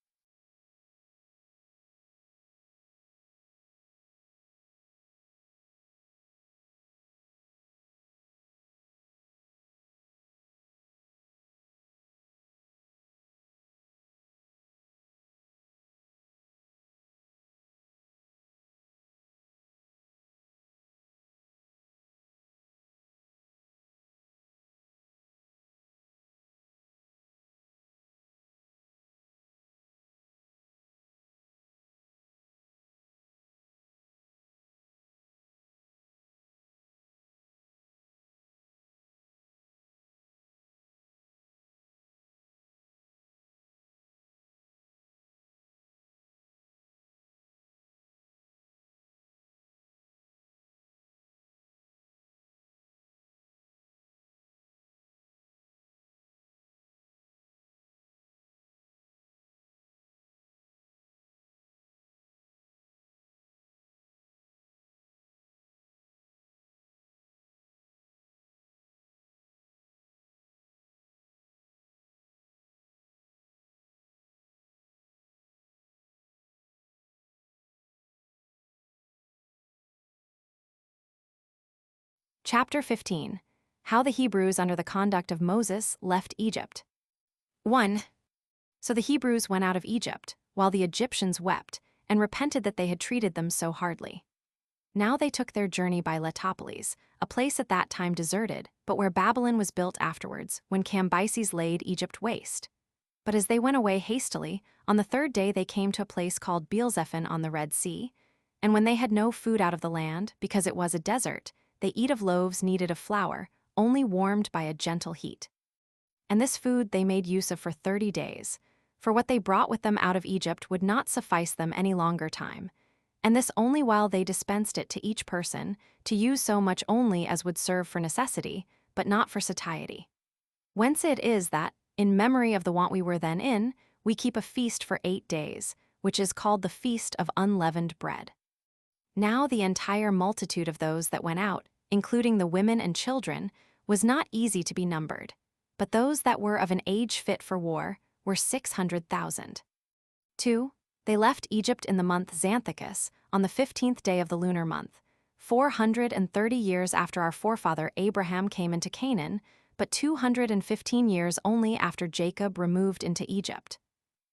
Chapter 15. How the Hebrews under the conduct of Moses left Egypt. 1. So the Hebrews went out of Egypt, while the Egyptians wept, and repented that they had treated them so hardly. Now they took their journey by Letopolis, a place at that time deserted, but where Babylon was built afterwards, when Cambyses laid Egypt waste. But as they went away hastily, on the 3rd day they came to a place called Beelzephon on the Red Sea, and when they had no food out of the land, because it was a desert, they eat of loaves kneaded of flour, only warmed by a gentle heat. and this food they made use of for 30 days, for what they brought with them out of Egypt would not suffice them any longer time, and this only while they dispensed it to each person, to use so much only as would serve for necessity, but not for satiety. Whence it is that, in memory of the want we were then in, we keep a feast for 8 days, which is called the Feast of Unleavened Bread. Now the entire multitude of those that went out, including the women and children, was not easy to be numbered, but those that were of an age fit for war were 600,000. 2. They left Egypt in the month Xanthicus, on the 15th day of the lunar month, 430 years after our forefather Abraham came into Canaan, but 215 years only after Jacob removed into Egypt.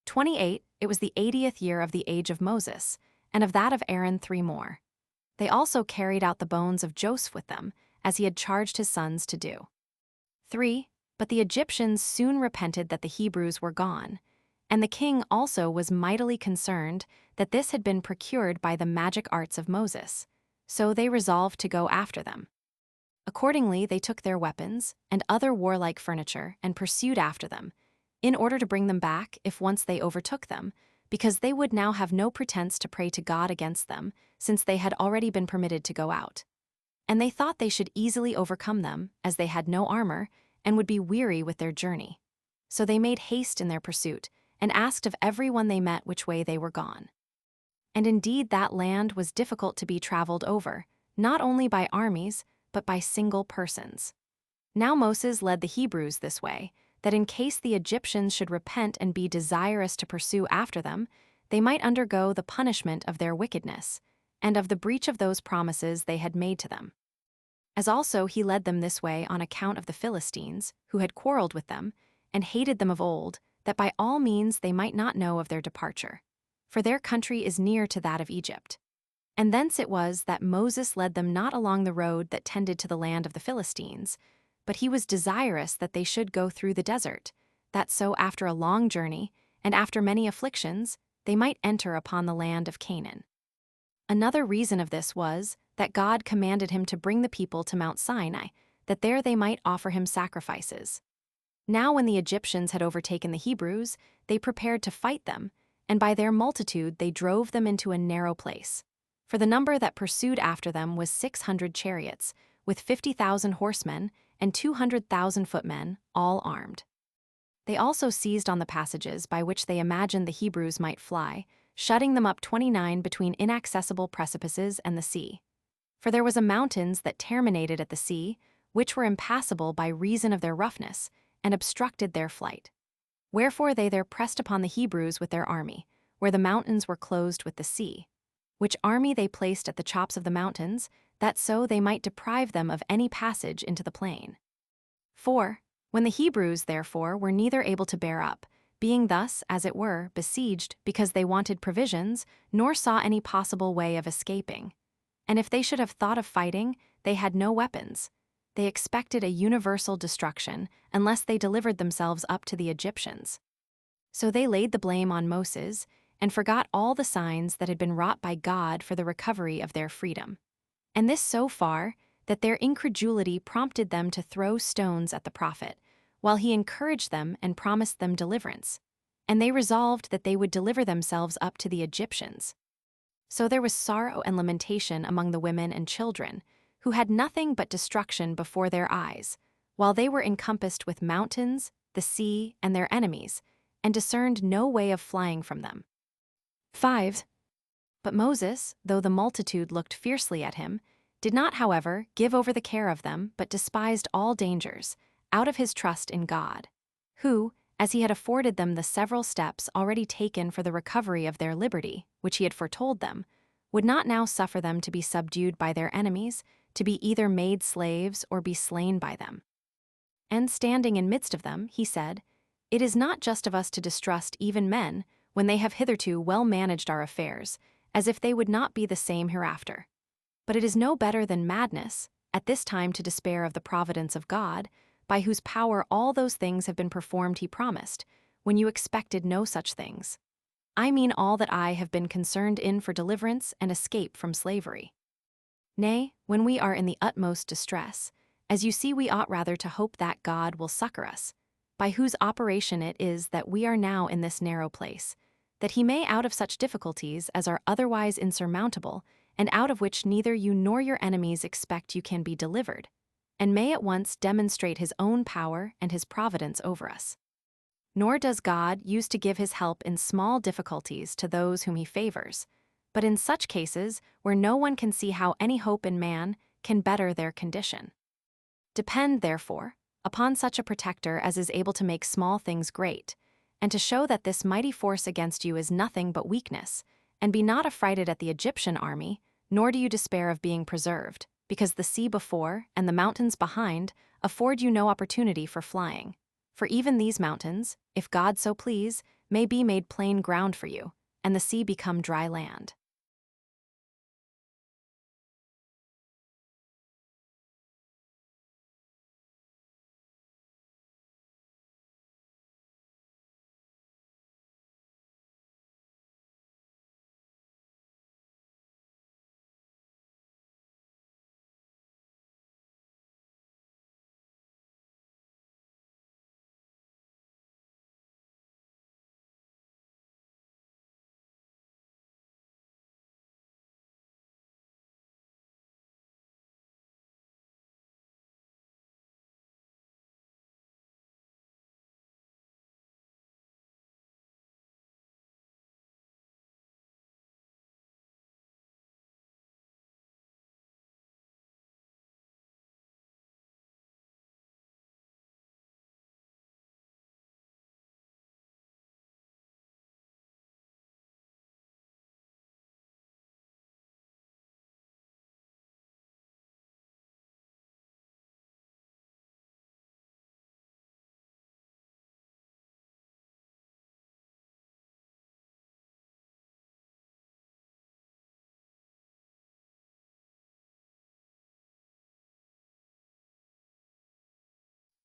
28. It was the 80th year of the age of Moses, and of that of Aaron 3 more. They also carried out the bones of Joseph with them, as he had charged his sons to do. 3. But the Egyptians soon repented that the Hebrews were gone, and the king also was mightily concerned that this had been procured by the magic arts of Moses, so they resolved to go after them. Accordingly, they took their weapons and other warlike furniture and pursued after them, in order to bring them back if once they overtook them, because they would now have no pretense to pray to God against them, since they had already been permitted to go out. And they thought they should easily overcome them, as they had no armor, and would be weary with their journey. So they made haste in their pursuit, and asked of every one they met which way they were gone. And indeed that land was difficult to be traveled over, not only by armies, but by single persons. Now Moses led the Hebrews this way, that in case the Egyptians should repent and be desirous to pursue after them, they might undergo the punishment of their wickedness, and of the breach of those promises they had made to them. As also he led them this way on account of the Philistines, who had quarreled with them, and hated them of old, that by all means they might not know of their departure. For their country is near to that of Egypt. And thence it was that Moses led them not along the road that tended to the land of the Philistines, but he was desirous that they should go through the desert, that so after a long journey, and after many afflictions, they might enter upon the land of Canaan. Another reason of this was that God commanded him to bring the people to Mount Sinai, that there they might offer him sacrifices. Now when the Egyptians had overtaken the Hebrews, they prepared to fight them, and by their multitude they drove them into a narrow place. For the number that pursued after them was 600 chariots, with 50,000 horsemen, and 200,000 footmen, all armed. They also seized on the passages by which they imagined the Hebrews might fly, shutting them up 29 between inaccessible precipices and the sea. For there was a mountains that terminated at the sea, which were impassable by reason of their roughness, and obstructed their flight. Wherefore they there pressed upon the Hebrews with their army, where the mountains were closed with the sea, which army they placed at the chops of the mountains, that so they might deprive them of any passage into the plain. 4. When the Hebrews, therefore, were neither able to bear up, being thus, as it were, besieged because they wanted provisions, nor saw any possible way of escaping, and if they should have thought of fighting, they had no weapons, they expected a universal destruction unless they delivered themselves up to the Egyptians. So they laid the blame on Moses, and forgot all the signs that had been wrought by God for the recovery of their freedom. And this so far, that their incredulity prompted them to throw stones at the prophet, while he encouraged them and promised them deliverance. And they resolved that they would deliver themselves up to the Egyptians. So there was sorrow and lamentation among the women and children, who had nothing but destruction before their eyes, while they were encompassed with mountains, the sea, and their enemies, and discerned no way of flying from them. 5. But Moses, though the multitude looked fiercely at him, did not, however, give over the care of them, but despised all dangers, out of his trust in God, who, as he had afforded them the several steps already taken for the recovery of their liberty, which he had foretold them, would not now suffer them to be subdued by their enemies, to be either made slaves or be slain by them. And standing in midst of them, he said, "It is not just of us to distrust even men, when they have hitherto well managed our affairs, as if they would not be the same hereafter. But it is no better than madness, at this time to despair of the providence of God, by whose power all those things have been performed he promised, when you expected no such things. I mean all that I have been concerned in for deliverance and escape from slavery. Nay, when we are in the utmost distress, as you see we ought rather to hope that God will succor us, by whose operation it is that we are now in this narrow place, that he may out of such difficulties as are otherwise insurmountable, and out of which neither you nor your enemies expect you can be delivered, and may at once demonstrate his own power and his providence over us. Nor does God use to give his help in small difficulties to those whom he favors, but in such cases where no one can see how any hope in man can better their condition. Depend, therefore, upon such a protector as is able to make small things great, and to show that this mighty force against you is nothing but weakness, and be not affrighted at the Egyptian army, nor do you despair of being preserved, because the sea before and the mountains behind afford you no opportunity for flying. For even these mountains, if God so please, may be made plain ground for you, and the sea become dry land.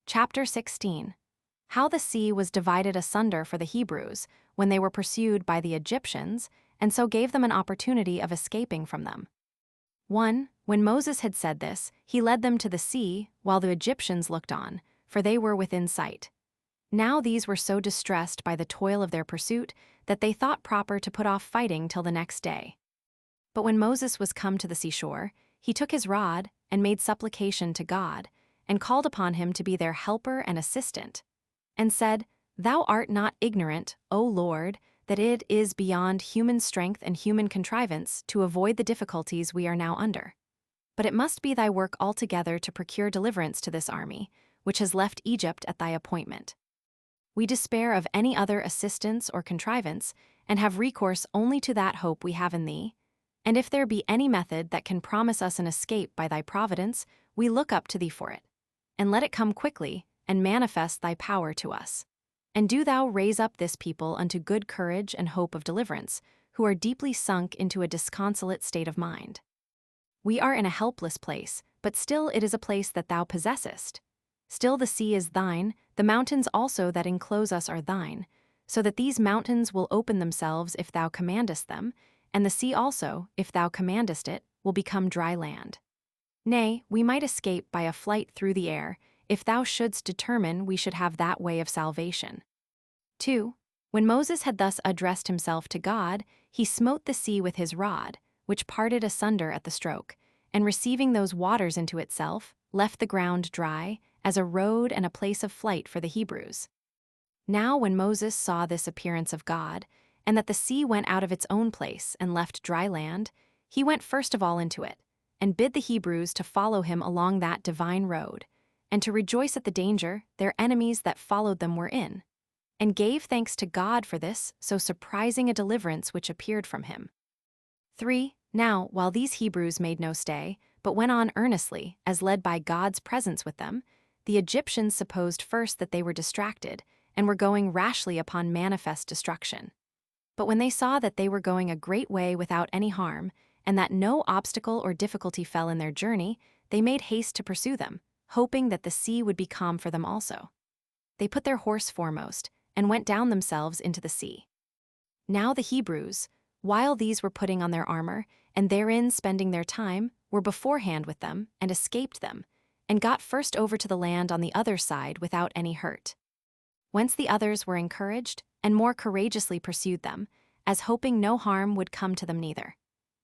Chapter 16. How the sea was divided asunder for the Hebrews when they were pursued by the Egyptians, and so gave them an opportunity of escaping from them. 1. When Moses had said this, he led them to the sea, while the Egyptians looked on, for they were within sight. Now these were so distressed by the toil of their pursuit that they thought proper to put off fighting till the next day. But when Moses was come to the seashore, he took his rod and made supplication to God, and called upon him to be their helper and assistant, and said, Thou art not ignorant, O Lord, that it is beyond human strength and human contrivance to avoid the difficulties we are now under. But it must be thy work altogether to procure deliverance to this army, which has left Egypt at thy appointment. We despair of any other assistance or contrivance, and have recourse only to that hope we have in thee. And if there be any method that can promise us an escape by thy providence, we look up to thee for it. And let it come quickly, and manifest thy power to us. And do thou raise up this people unto good courage and hope of deliverance, who are deeply sunk into a disconsolate state of mind. We are in a helpless place, but still it is a place that thou possessest. Still the sea is thine, the mountains also that enclose us are thine, so that these mountains will open themselves if thou commandest them, and the sea also, if thou commandest it, will become dry land. Nay, we might escape by a flight through the air, if thou shouldst determine we should have that way of salvation. 2. When Moses had thus addressed himself to God, he smote the sea with his rod, which parted asunder at the stroke, and receiving those waters into itself, left the ground dry, as a road and a place of flight for the Hebrews. Now when Moses saw this appearance of God, and that the sea went out of its own place and left dry land, he went first of all into it, and bid the Hebrews to follow him along that divine road, and to rejoice at the danger their enemies that followed them were in, and gave thanks to God for this so surprising a deliverance which appeared from him. 3. Now, while these Hebrews made no stay, but went on earnestly, as led by God's presence with them, the Egyptians supposed first that they were distracted, and were going rashly upon manifest destruction. But when they saw that they were going a great way without any harm, and that no obstacle or difficulty fell in their journey, they made haste to pursue them, hoping that the sea would be calm for them also. They put their horse foremost, and went down themselves into the sea. Now the Hebrews, while these were putting on their armor, and therein spending their time, were beforehand with them, and escaped them, and got first over to the land on the other side without any hurt. whence the others were encouraged and more courageously pursued them, as hoping no harm would come to them neither.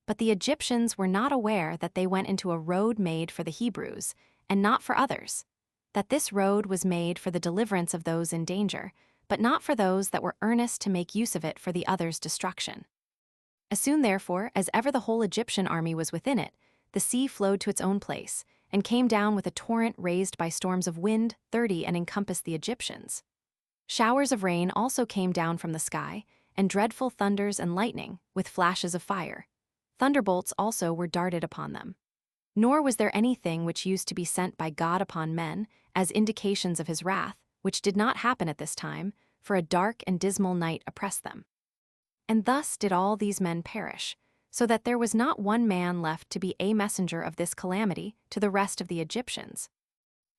But the Egyptians were not aware that they went into a road made for the Hebrews, and not for others, that this road was made for the deliverance of those in danger, but not for those that were earnest to make use of it for the others' destruction. As soon therefore as ever the whole Egyptian army was within it, the sea flowed to its own place, and came down with a torrent raised by storms of wind 30 and encompassed the Egyptians. Showers of rain also came down from the sky, and dreadful thunders and lightning, with flashes of fire. Thunderbolts also were darted upon them. Nor was there anything which used to be sent by God upon men, as indications of his wrath, which did not happen at this time, for a dark and dismal night oppressed them. And thus did all these men perish, so that there was not one man left to be a messenger of this calamity to the rest of the Egyptians.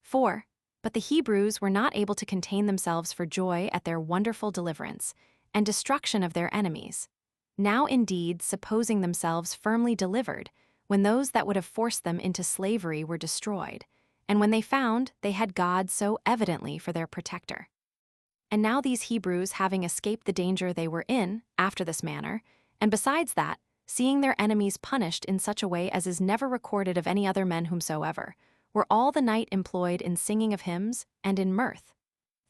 4. But the Hebrews were not able to contain themselves for joy at their wonderful deliverance, and destruction of their enemies. Now indeed, supposing themselves firmly delivered, when those that would have forced them into slavery were destroyed, and when they found they had God so evidently for their protector. And now these Hebrews, having escaped the danger they were in, after this manner, and besides that, seeing their enemies punished in such a way as is never recorded of any other men whomsoever, were all the night employed in singing of hymns and in mirth.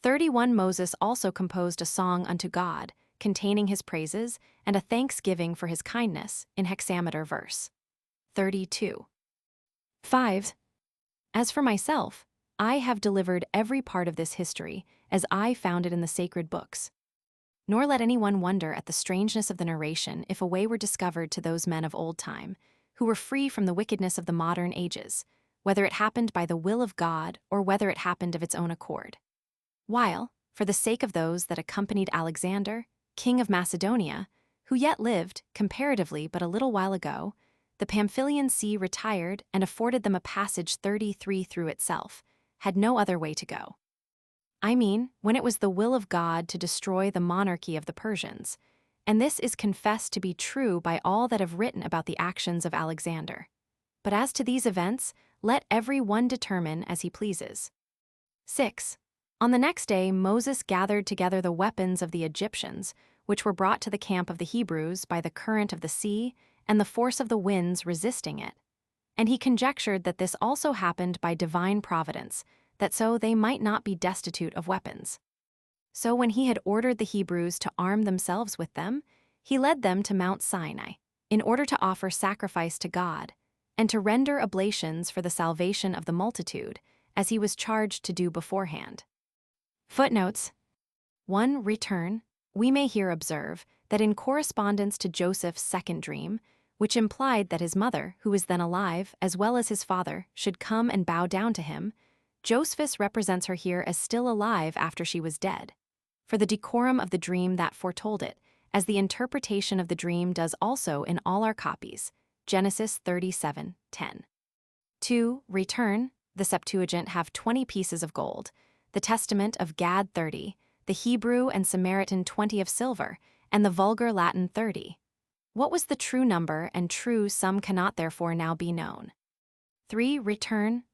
31 Moses also composed a song unto God, containing his praises, and a thanksgiving for his kindness, in hexameter verse. 32. 5. As for myself, I have delivered every part of this history, as I found it in the sacred books. Nor let anyone wonder at the strangeness of the narration if a way were discovered to those men of old time, who were free from the wickedness of the modern ages, whether it happened by the will of God or whether it happened of its own accord. While, for the sake of those that accompanied Alexander, king of Macedonia, who yet lived, comparatively but a little while ago, the Pamphylian sea retired and afforded them a passage 33 through itself, had no other way to go. I mean, when it was the will of God to destroy the monarchy of the Persians, and this is confessed to be true by all that have written about the actions of Alexander. But as to these events, let every one determine as he pleases. 6. On the next day Moses gathered together the weapons of the Egyptians, which were brought to the camp of the Hebrews by the current of the sea and the force of the winds resisting it. And he conjectured that this also happened by divine providence, that so they might not be destitute of weapons. So when he had ordered the Hebrews to arm themselves with them, he led them to Mount Sinai, in order to offer sacrifice to God, and to render oblations for the salvation of the multitude, as he was charged to do beforehand. Footnotes. 1. Return. We may here observe that in correspondence to Joseph's second dream, which implied that his mother, who was then alive, as well as his father, should come and bow down to him, Josephus represents her here as still alive after she was dead, for the decorum of the dream that foretold it, as the interpretation of the dream does also in all our copies, Genesis 37:10. 2. Return. The Septuagint have 20 pieces of gold, the Testament of Gad 30, the Hebrew and Samaritan 20 of silver, and the vulgar Latin 30. What was the true number and true sum cannot therefore now be known. 3. Return.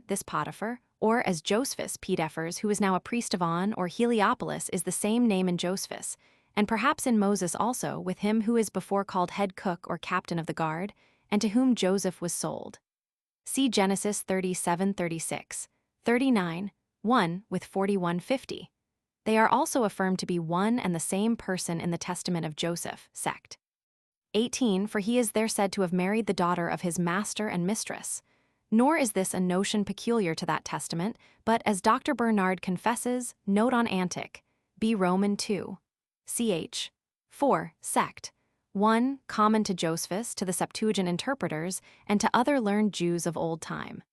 This Potiphar, or as Josephus Pedeffers, who is now a priest of On, or Heliopolis, is the same name in Josephus, and perhaps in Moses also, with him who is before called head cook or captain of the guard, and to whom Joseph was sold. See Genesis 37:36, 39, 1 with 41:50. They are also affirmed to be one and the same person in the testament of Joseph, sect. 18. For he is there said to have married the daughter of his master and mistress. Nor is this a notion peculiar to that testament, but as Dr. Bernard confesses, note on Antic, B. Roman 2. Ch. 4. Sect. 1. Common to Josephus, to the Septuagint interpreters, and to other learned Jews of old time.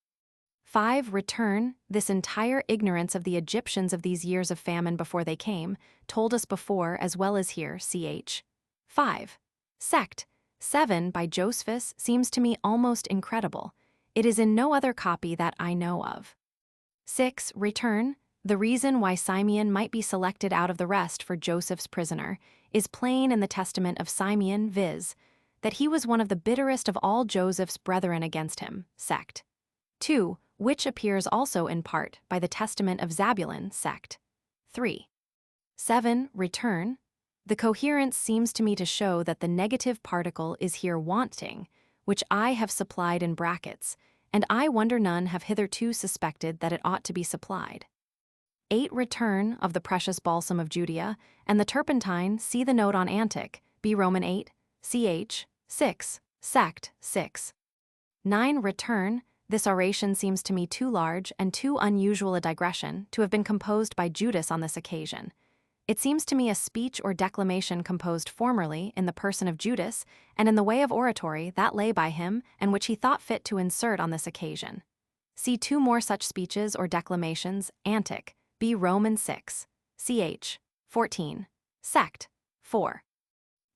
5. Return. This entire ignorance of the Egyptians of these years of famine before they came, told us before as well as here, ch. 5. Sect. 7 by Josephus seems to me almost incredible. It is in no other copy that I know of. 6. Return. The reason why Simeon might be selected out of the rest for Joseph's prisoner is plain in the testament of Simeon, viz., that he was one of the bitterest of all Joseph's brethren against him, sect. 2. Which appears also in part by the testament of Zabulon, sect. 3. 7. Return. The coherence seems to me to show that the negative particle is here wanting, which I have supplied in brackets, and I wonder none have hitherto suspected that it ought to be supplied. 8. Return of the precious balsam of Judea, and the turpentine, see the note on antic, B Roman 8, ch. 6, sect, 6. 9. Return. This oration seems to me too large and too unusual a digression to have been composed by Judas on this occasion. It seems to me a speech or declamation composed formerly in the person of Judas, and in the way of oratory that lay by him, and which he thought fit to insert on this occasion. See 2 more such speeches or declamations, antic, B Roman 6, ch. 14, sect, 4.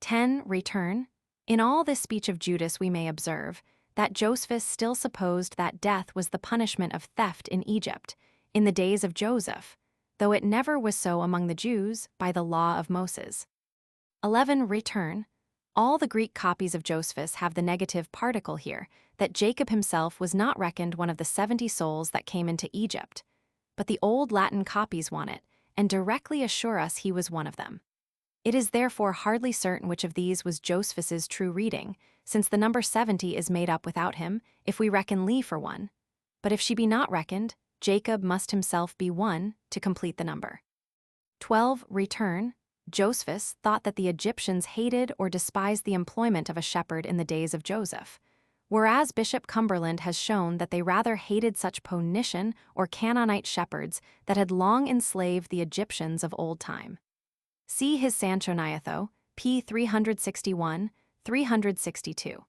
10. Return. In all this speech of Judas we may observe that Josephus still supposed that death was the punishment of theft in Egypt, in the days of Joseph, though it never was so among the Jews by the law of Moses. 11. Return. All the Greek copies of Josephus have the negative particle here, that Jacob himself was not reckoned one of the 70 souls that came into Egypt, but the old Latin copies want it, and directly assure us he was one of them. It is therefore hardly certain which of these was Josephus's true reading, since the number 70 is made up without him, if we reckon Lee for one. But if she be not reckoned, Jacob must himself be one to complete the number. 12. Return. Josephus thought that the Egyptians hated or despised the employment of a shepherd in the days of Joseph, whereas Bishop Cumberland has shown that they rather hated such Phoenician or Canaanite shepherds that had long enslaved the Egyptians of old time. See his Sanchoniatho, p. 361, 362.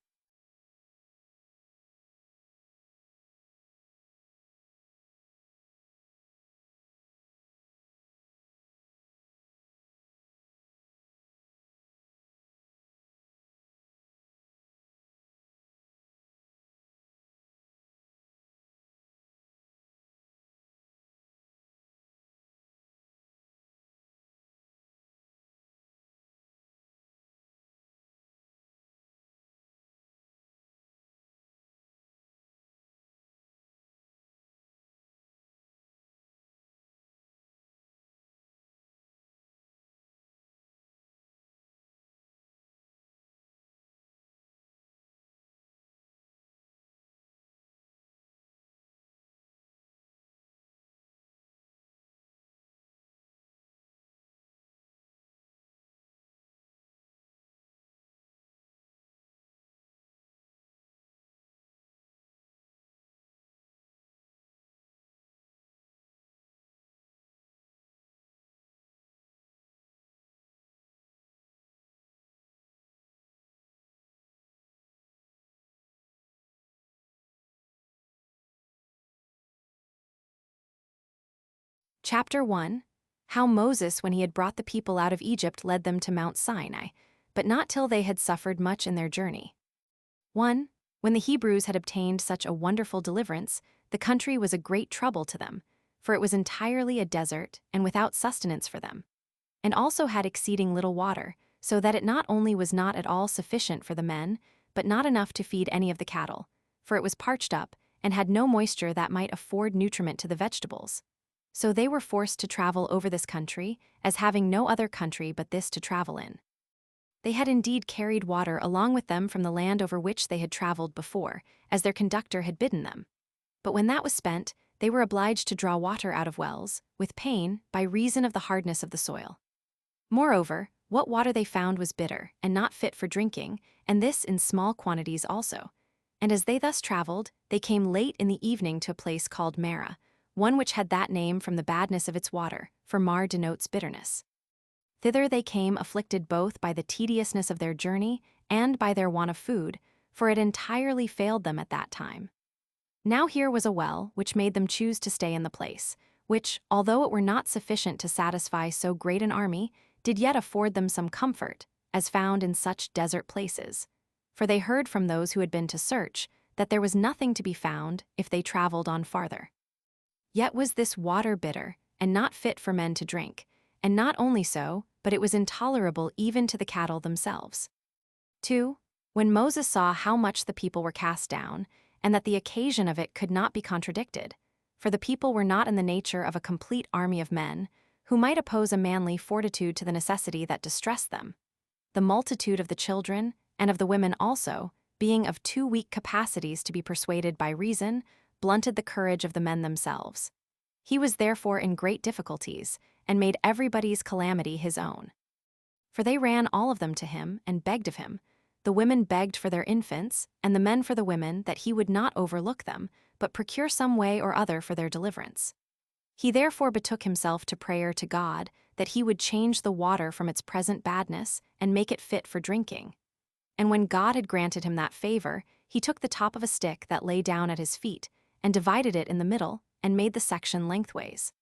Chapter 1. How Moses, when he had brought the people out of Egypt, led them to Mount Sinai, but not till they had suffered much in their journey. 1. When the Hebrews had obtained such a wonderful deliverance, the country was a great trouble to them, for it was entirely a desert and without sustenance for them, and also had exceeding little water, so that it not only was not at all sufficient for the men, but not enough to feed any of the cattle, for it was parched up, and had no moisture that might afford nutriment to the vegetables. So they were forced to travel over this country, as having no other country but this to travel in. They had indeed carried water along with them from the land over which they had traveled before, as their conductor had bidden them. But when that was spent, they were obliged to draw water out of wells, with pain, by reason of the hardness of the soil. Moreover, what water they found was bitter, and not fit for drinking, and this in small quantities also. And as they thus traveled, they came late in the evening to a place called Marah, one which had that name from the badness of its water, for Mar denotes bitterness. Thither they came afflicted both by the tediousness of their journey and by their want of food, for it entirely failed them at that time. Now here was a well which made them choose to stay in the place, which, although it were not sufficient to satisfy so great an army, did yet afford them some comfort, as found in such desert places. For they heard from those who had been to search that there was nothing to be found if they traveled on farther. Yet was this water bitter, and not fit for men to drink, and not only so, but it was intolerable even to the cattle themselves. 2. When Moses saw how much the people were cast down, and that the occasion of it could not be contradicted, for the people were not in the nature of a complete army of men, who might oppose a manly fortitude to the necessity that distressed them. The multitude of the children, and of the women also, being of too weak capacities to be persuaded by reason, blunted the courage of the men themselves. He was therefore in great difficulties, and made everybody's calamity his own. For they ran all of them to him, and begged of him. The women begged for their infants, and the men for the women, that he would not overlook them, but procure some way or other for their deliverance. He therefore betook himself to prayer to God, that he would change the water from its present badness, and make it fit for drinking. And when God had granted him that favor, he took the top of a stick that lay down at his feet, and divided it in the middle, and made the section lengthways.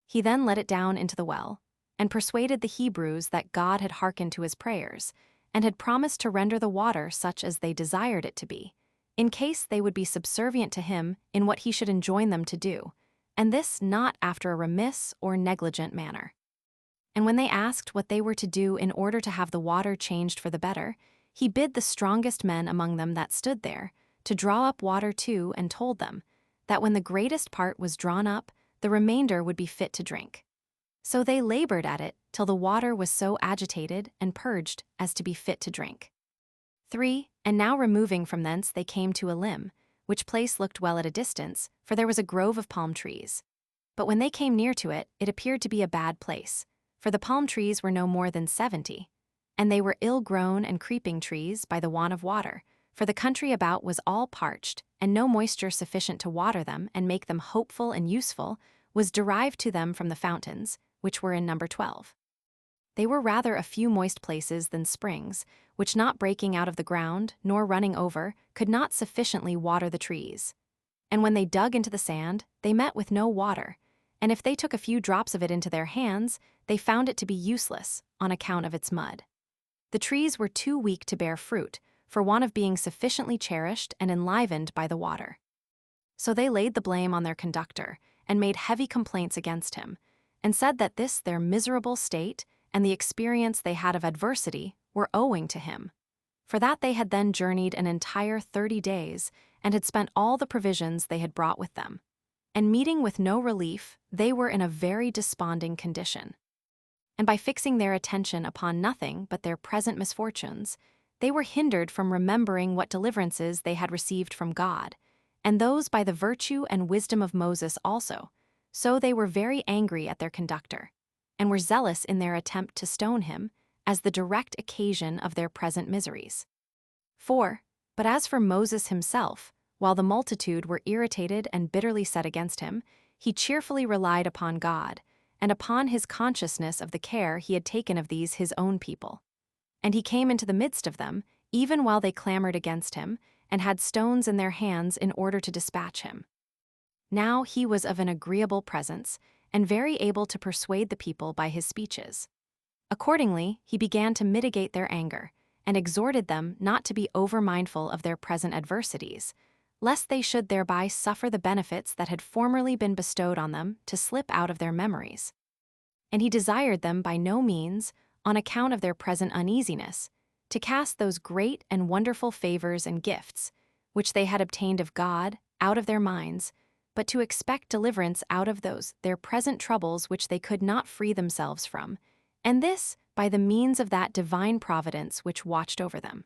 He then let it down into the well, and persuaded the Hebrews that God had hearkened to his prayers, and had promised to render the water such as they desired it to be, in case they would be subservient to him in what he should enjoin them to do, and this not after a remiss or negligent manner. And when they asked what they were to do in order to have the water changed for the better, he bid the strongest men among them that stood there to draw up water too, and told them that when the greatest part was drawn up, the remainder would be fit to drink. So they labored at it till the water was so agitated and purged as to be fit to drink. 3. And now removing from thence they came to a limb, which place looked well at a distance, for there was a grove of palm trees. But when they came near to it, it appeared to be a bad place, for the palm trees were no more than 70, and they were ill-grown and creeping trees by the want of water, for the country about was all parched, and no moisture sufficient to water them and make them hopeful and useful was derived to them from the fountains, which were in number 12. They were rather a few moist places than springs, which not breaking out of the ground, nor running over, could not sufficiently water the trees. And when they dug into the sand, they met with no water, and if they took a few drops of it into their hands, they found it to be useless, on account of its mud. The trees were too weak to bear fruit, for want of being sufficiently cherished and enlivened by the water. So they laid the blame on their conductor, and made heavy complaints against him, and said that this their miserable state, and the experience they had of adversity, were owing to him. For that they had then journeyed an entire 30 days, and had spent all the provisions they had brought with them. And meeting with no relief, they were in a very desponding condition. And by fixing their attention upon nothing but their present misfortunes, they were hindered from remembering what deliverances they had received from God, and those by the virtue and wisdom of Moses also. So they were very angry at their conductor, and were zealous in their attempt to stone him, as the direct occasion of their present miseries. 4. But as for Moses himself, while the multitude were irritated and bitterly set against him, he cheerfully relied upon God, and upon his consciousness of the care he had taken of these his own people. And he came into the midst of them, even while they clamored against him, and had stones in their hands in order to dispatch him. Now he was of an agreeable presence, and very able to persuade the people by his speeches. Accordingly, he began to mitigate their anger, and exhorted them not to be over-mindful of their present adversities, lest they should thereby suffer the benefits that had formerly been bestowed on them to slip out of their memories. And he desired them by no means, on account of their present uneasiness, to cast those great and wonderful favors and gifts, which they had obtained of God, out of their minds, but to expect deliverance out of those their present troubles which they could not free themselves from, and this by the means of that divine providence which watched over them.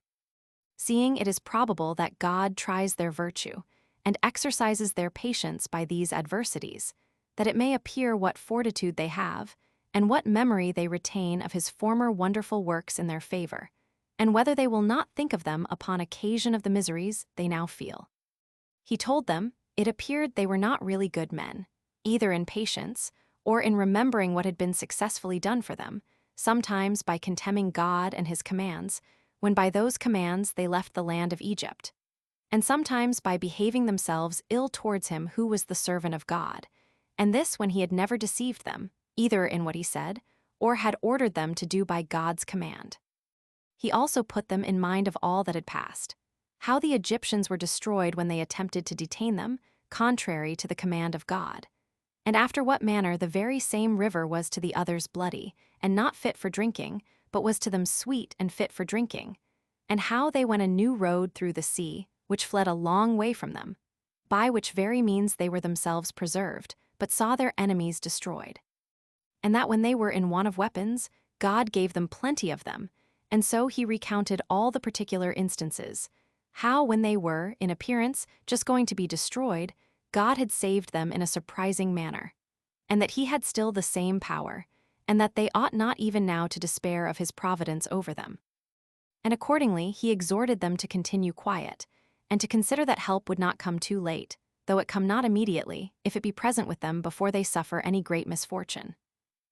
Seeing it is probable that God tries their virtue, and exercises their patience by these adversities, that it may appear what fortitude they have, and what memory they retain of his former wonderful works in their favor, and whether they will not think of them upon occasion of the miseries they now feel. He told them, it appeared they were not really good men, either in patience, or in remembering what had been successfully done for them, sometimes by contemning God and his commands, when by those commands they left the land of Egypt, and sometimes by behaving themselves ill towards him who was the servant of God, and this when he had never deceived them, either in what he said, or had ordered them to do by God's command. He also put them in mind of all that had passed, how the Egyptians were destroyed when they attempted to detain them, contrary to the command of God, and after what manner the very same river was to the others bloody, and not fit for drinking, but was to them sweet and fit for drinking, and how they went a new road through the sea, which fled a long way from them, by which very means they were themselves preserved, but saw their enemies destroyed. and that when they were in want of weapons, God gave them plenty of them. And so he recounted all the particular instances, how when they were, in appearance, just going to be destroyed, God had saved them in a surprising manner, and that he had still the same power, and that they ought not even now to despair of his providence over them. And accordingly he exhorted them to continue quiet, and to consider that help would not come too late, though it come not immediately, if it be present with them before they suffer any great misfortune.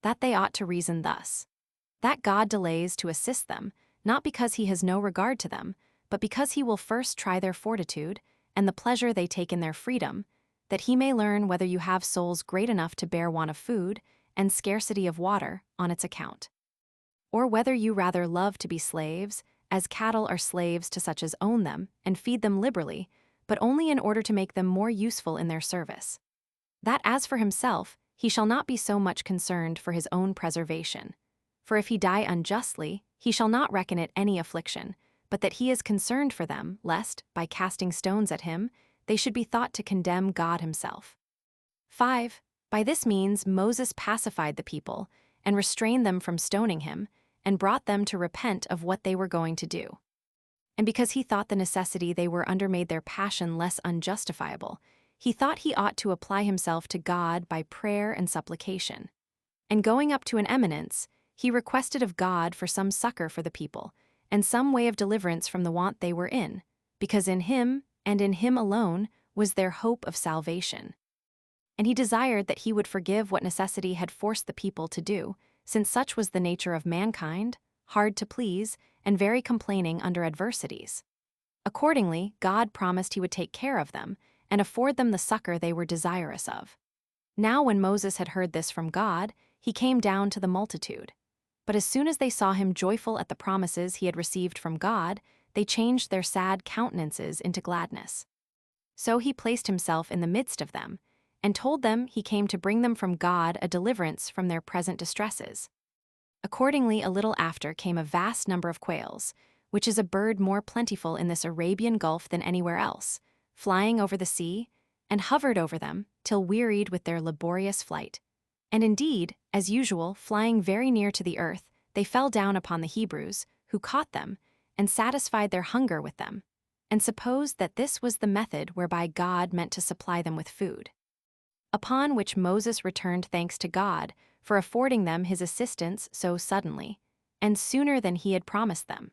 That they ought to reason thus: that God delays to assist them, not because he has no regard to them, but because he will first try their fortitude, and the pleasure they take in their freedom, that he may learn whether you have souls great enough to bear want of food, and scarcity of water, on its account. Or whether you rather love to be slaves, as cattle are slaves to such as own them, and feed them liberally, but only in order to make them more useful in their service. That as for himself, he shall not be so much concerned for his own preservation. For if he die unjustly, he shall not reckon it any affliction, but that he is concerned for them, lest, by casting stones at him, they should be thought to condemn God himself. 5. By this means Moses pacified the people, and restrained them from stoning him, and brought them to repent of what they were going to do. And because he thought the necessity they were under made their passion less unjustifiable, he thought he ought to apply himself to God by prayer and supplication. And going up to an eminence, he requested of God for some succor for the people, and some way of deliverance from the want they were in, because in him, and in him alone, was their hope of salvation. And he desired that he would forgive what necessity had forced the people to do, since such was the nature of mankind, hard to please, and very complaining under adversities. Accordingly, God promised he would take care of them, and afford them the succor they were desirous of. Now when Moses had heard this from God, he came down to the multitude. But as soon as they saw him joyful at the promises he had received from God, they changed their sad countenances into gladness. So he placed himself in the midst of them, and told them he came to bring them from God a deliverance from their present distresses. Accordingly, a little after came a vast number of quails, which is a bird more plentiful in this Arabian Gulf than anywhere else, flying over the sea, and hovered over them, till wearied with their laborious flight. And indeed, as usual, flying very near to the earth, they fell down upon the Hebrews, who caught them, and satisfied their hunger with them, and supposed that this was the method whereby God meant to supply them with food. Upon which Moses returned thanks to God for affording them his assistance so suddenly, and sooner than he had promised them.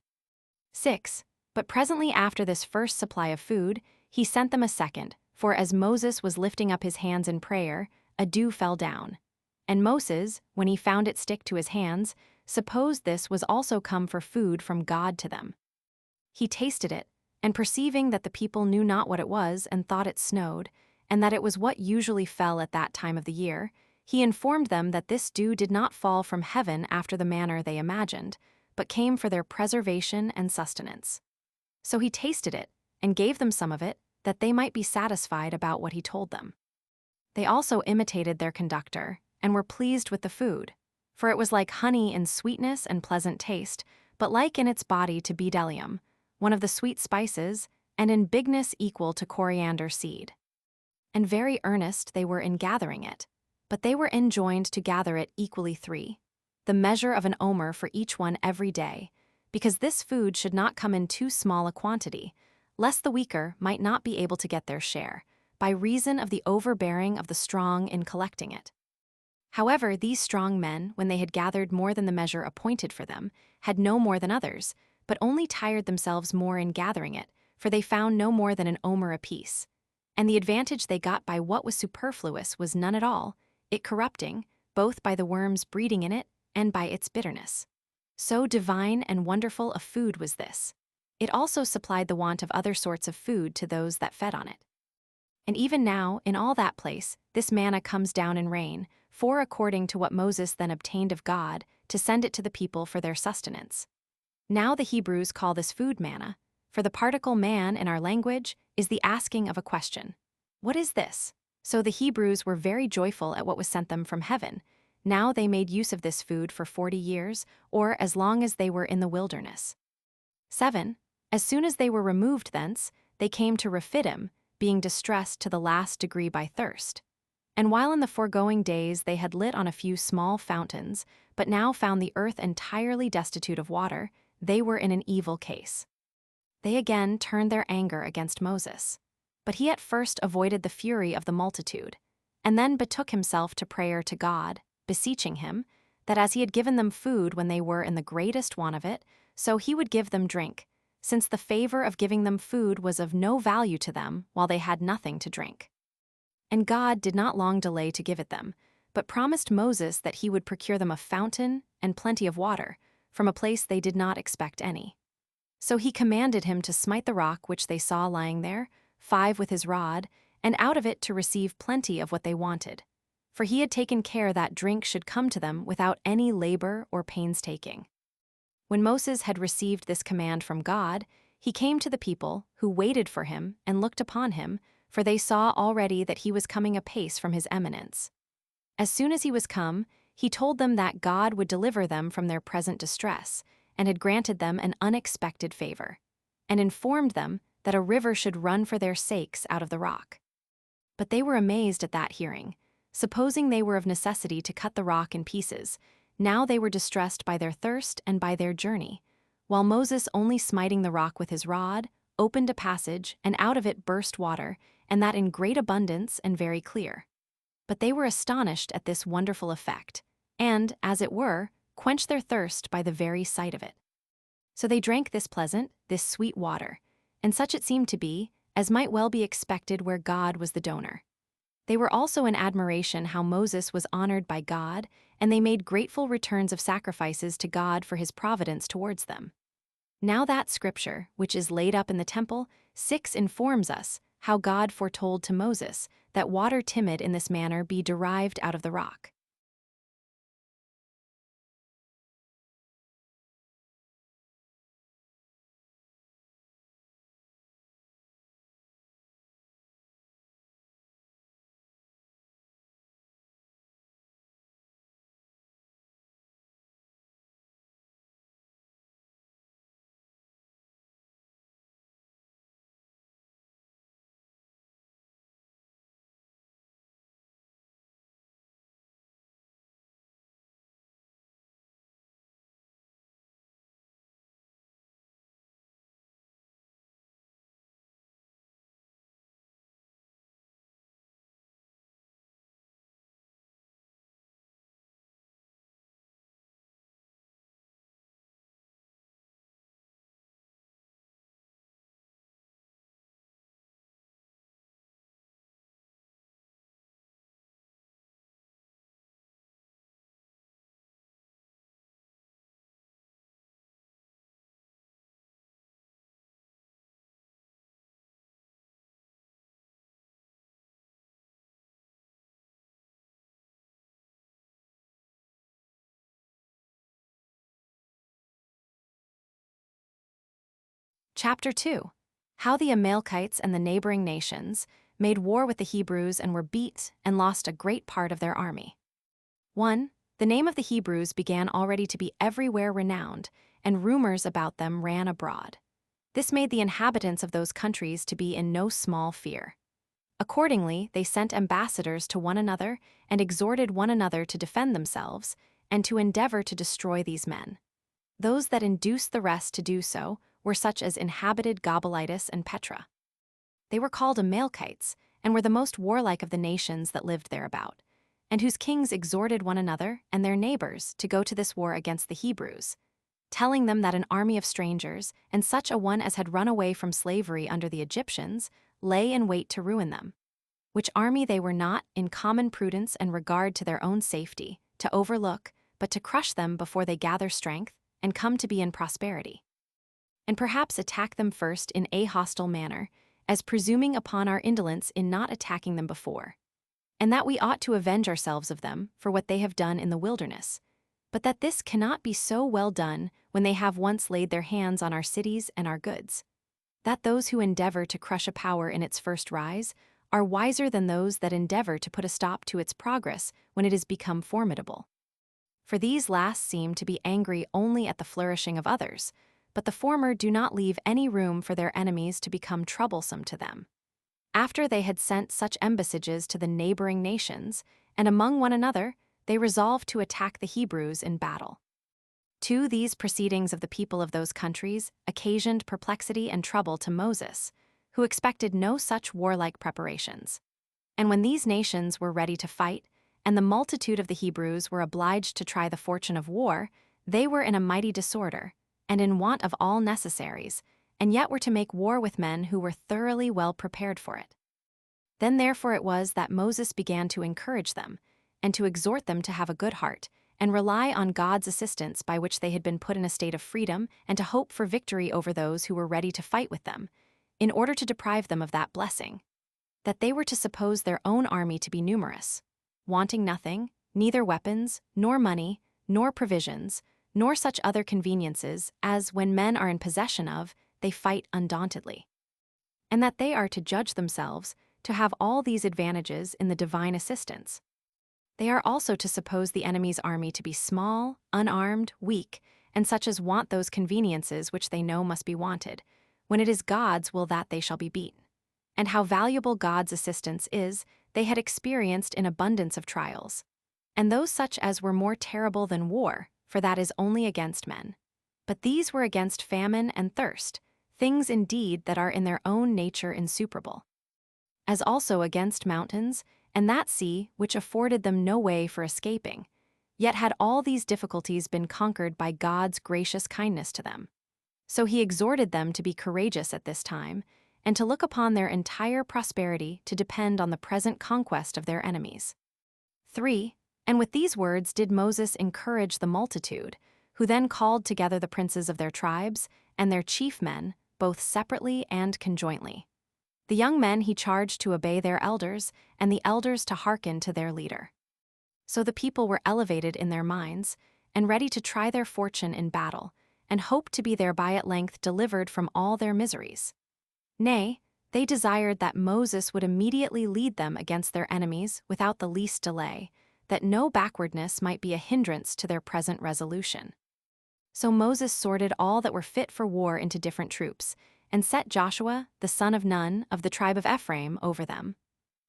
6. But presently after this first supply of food, he sent them a second, for as Moses was lifting up his hands in prayer, a dew fell down. And Moses, when he found it stick to his hands, supposed this was also come for food from God to them. He tasted it, and perceiving that the people knew not what it was, and thought it snowed, and that it was what usually fell at that time of the year, he informed them that this dew did not fall from heaven after the manner they imagined, but came for their preservation and sustenance. So he tasted it, and gave them some of it, that they might be satisfied about what he told them. They also imitated their conductor, and were pleased with the food, for it was like honey in sweetness and pleasant taste, but like in its body to bdellium, one of the sweet spices, and in bigness equal to coriander seed. And very earnest they were in gathering it, but they were enjoined to gather it equally 3, the measure of an omer for each one every day, because this food should not come in too small a quantity, lest the weaker might not be able to get their share, by reason of the overbearing of the strong in collecting it. However, these strong men, when they had gathered more than the measure appointed for them, had no more than others, but only tired themselves more in gathering it, for they found no more than an omer apiece. And the advantage they got by what was superfluous was none at all, it corrupting, both by the worms breeding in it and by its bitterness. So divine and wonderful a food was this. It also supplied the want of other sorts of food to those that fed on it. And even now, in all that place, this manna comes down in rain, for according to what Moses then obtained of God, to send it to the people for their sustenance. Now the Hebrews call this food manna, for the particle man in our language is the asking of a question. What is this? So the Hebrews were very joyful at what was sent them from heaven. Now they made use of this food for 40 years, or as long as they were in the wilderness. 7. As soon as they were removed thence, they came to Rephidim, being distressed to the last degree by thirst. And while in the foregoing days they had lit on a few small fountains, but now found the earth entirely destitute of water, they were in an evil case. They again turned their anger against Moses. But he at first avoided the fury of the multitude, and then betook himself to prayer to God, beseeching him, that as he had given them food when they were in the greatest want of it, so he would give them drink, since the favor of giving them food was of no value to them while they had nothing to drink. And God did not long delay to give it them, but promised Moses that he would procure them a fountain and plenty of water, from a place they did not expect any. So he commanded him to smite the rock which they saw lying there, 5 with his rod, and out of it to receive plenty of what they wanted. For he had taken care that drink should come to them without any labor or painstaking. When Moses had received this command from God, he came to the people, who waited for him and looked upon him, for they saw already that he was coming apace from his eminence. As soon as he was come, he told them that God would deliver them from their present distress, and had granted them an unexpected favor, and informed them that a river should run for their sakes out of the rock. But they were amazed at that hearing, supposing they were of necessity to cut the rock in pieces. Now they were distressed by their thirst and by their journey, while Moses, only smiting the rock with his rod, opened a passage, and out of it burst water, and that in great abundance and very clear. But they were astonished at this wonderful effect, and, as it were, quenched their thirst by the very sight of it. So they drank this pleasant, this sweet water, and such it seemed to be, as might well be expected where God was the donor. They were also in admiration how Moses was honored by God, and they made grateful returns of sacrifices to God for his providence towards them. Now that scripture, which is laid up in the temple, 6 informs us how God foretold to Moses that water timid in this manner be derived out of the rock. Chapter 2. How the Amalekites and the neighboring nations made war with the Hebrews and were beat and lost a great part of their army. 1. The name of the Hebrews began already to be everywhere renowned, and rumors about them ran abroad. This made the inhabitants of those countries to be in no small fear. Accordingly, they sent ambassadors to one another and exhorted one another to defend themselves and to endeavor to destroy these men. Those that induced the rest to do so were such as inhabited Gobelitis and Petra. They were called Amalekites, and were the most warlike of the nations that lived thereabout, and whose kings exhorted one another and their neighbors to go to this war against the Hebrews, telling them that an army of strangers, and such a one as had run away from slavery under the Egyptians, lay in wait to ruin them, which army they were not, in common prudence and regard to their own safety, to overlook, but to crush them before they gather strength and come to be in prosperity. And perhaps attack them first in a hostile manner, as presuming upon our indolence in not attacking them before, and that we ought to avenge ourselves of them for what they have done in the wilderness, but that this cannot be so well done when they have once laid their hands on our cities and our goods, that those who endeavor to crush a power in its first rise are wiser than those that endeavor to put a stop to its progress when it is become formidable. For these last seem to be angry only at the flourishing of others, but the former do not leave any room for their enemies to become troublesome to them. after they had sent such embassiges to the neighboring nations, and among one another, they resolved to attack the Hebrews in battle. These proceedings of the people of those countries occasioned perplexity and trouble to Moses, who expected no such warlike preparations. And when these nations were ready to fight, and the multitude of the Hebrews were obliged to try the fortune of war, they were in a mighty disorder, and in want of all necessaries, and yet were to make war with men who were thoroughly well prepared for it. Then therefore it was that Moses began to encourage them, and to exhort them to have a good heart, and rely on God's assistance by which they had been put in a state of freedom, and to hope for victory over those who were ready to fight with them, in order to deprive them of that blessing, that they were to suppose their own army to be numerous, wanting nothing, neither weapons, nor money, nor provisions, nor such other conveniences as, when men are in possession of, they fight undauntedly. And that they are to judge themselves to have all these advantages in the divine assistance. They are also to suppose the enemy's army to be small, unarmed, weak, and such as want those conveniences which they know must be wanted, when it is God's will that they shall be beaten. And how valuable God's assistance is, they had experienced in abundance of trials, and those such as were more terrible than war, for that is only against men. But these were against famine and thirst, things indeed that are in their own nature insuperable. As also against mountains, and that sea which afforded them no way for escaping, yet had all these difficulties been conquered by God's gracious kindness to them. So he exhorted them to be courageous at this time, and to look upon their entire prosperity to depend on the present conquest of their enemies. 3. And with these words did Moses encourage the multitude, who then called together the princes of their tribes, and their chief men, both separately and conjointly. The young men he charged to obey their elders, and the elders to hearken to their leader. So the people were elevated in their minds, and ready to try their fortune in battle, and hoped to be thereby at length delivered from all their miseries. Nay, they desired that Moses would immediately lead them against their enemies without the least delay, that no backwardness might be a hindrance to their present resolution. So Moses sorted all that were fit for war into different troops, and set Joshua, the son of Nun, of the tribe of Ephraim, over them,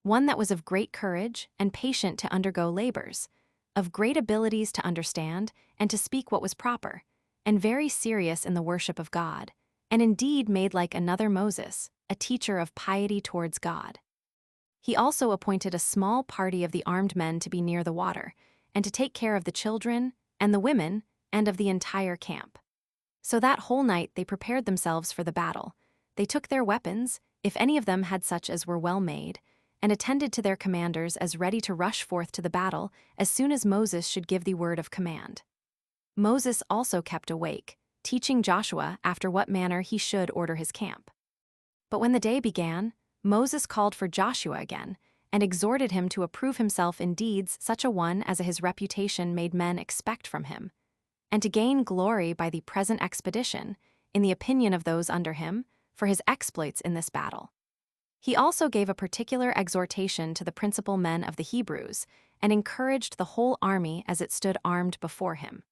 one that was of great courage and patient to undergo labors, of great abilities to understand and to speak what was proper, and very serious in the worship of God, and indeed made like another Moses, a teacher of piety towards God. He also appointed a small party of the armed men to be near the water, and to take care of the children, and the women, and of the entire camp. So that whole night they prepared themselves for the battle. They took their weapons, if any of them had such as were well made, and attended to their commanders as ready to rush forth to the battle as soon as Moses should give the word of command. Moses also kept awake, teaching Joshua after what manner he should order his camp. But when the day began, Moses called for Joshua again, and exhorted him to approve himself in deeds such a one as his reputation made men expect from him, and to gain glory by the present expedition, in the opinion of those under him, for his exploits in this battle. He also gave a particular exhortation to the principal men of the Hebrews, and encouraged the whole army as it stood armed before him.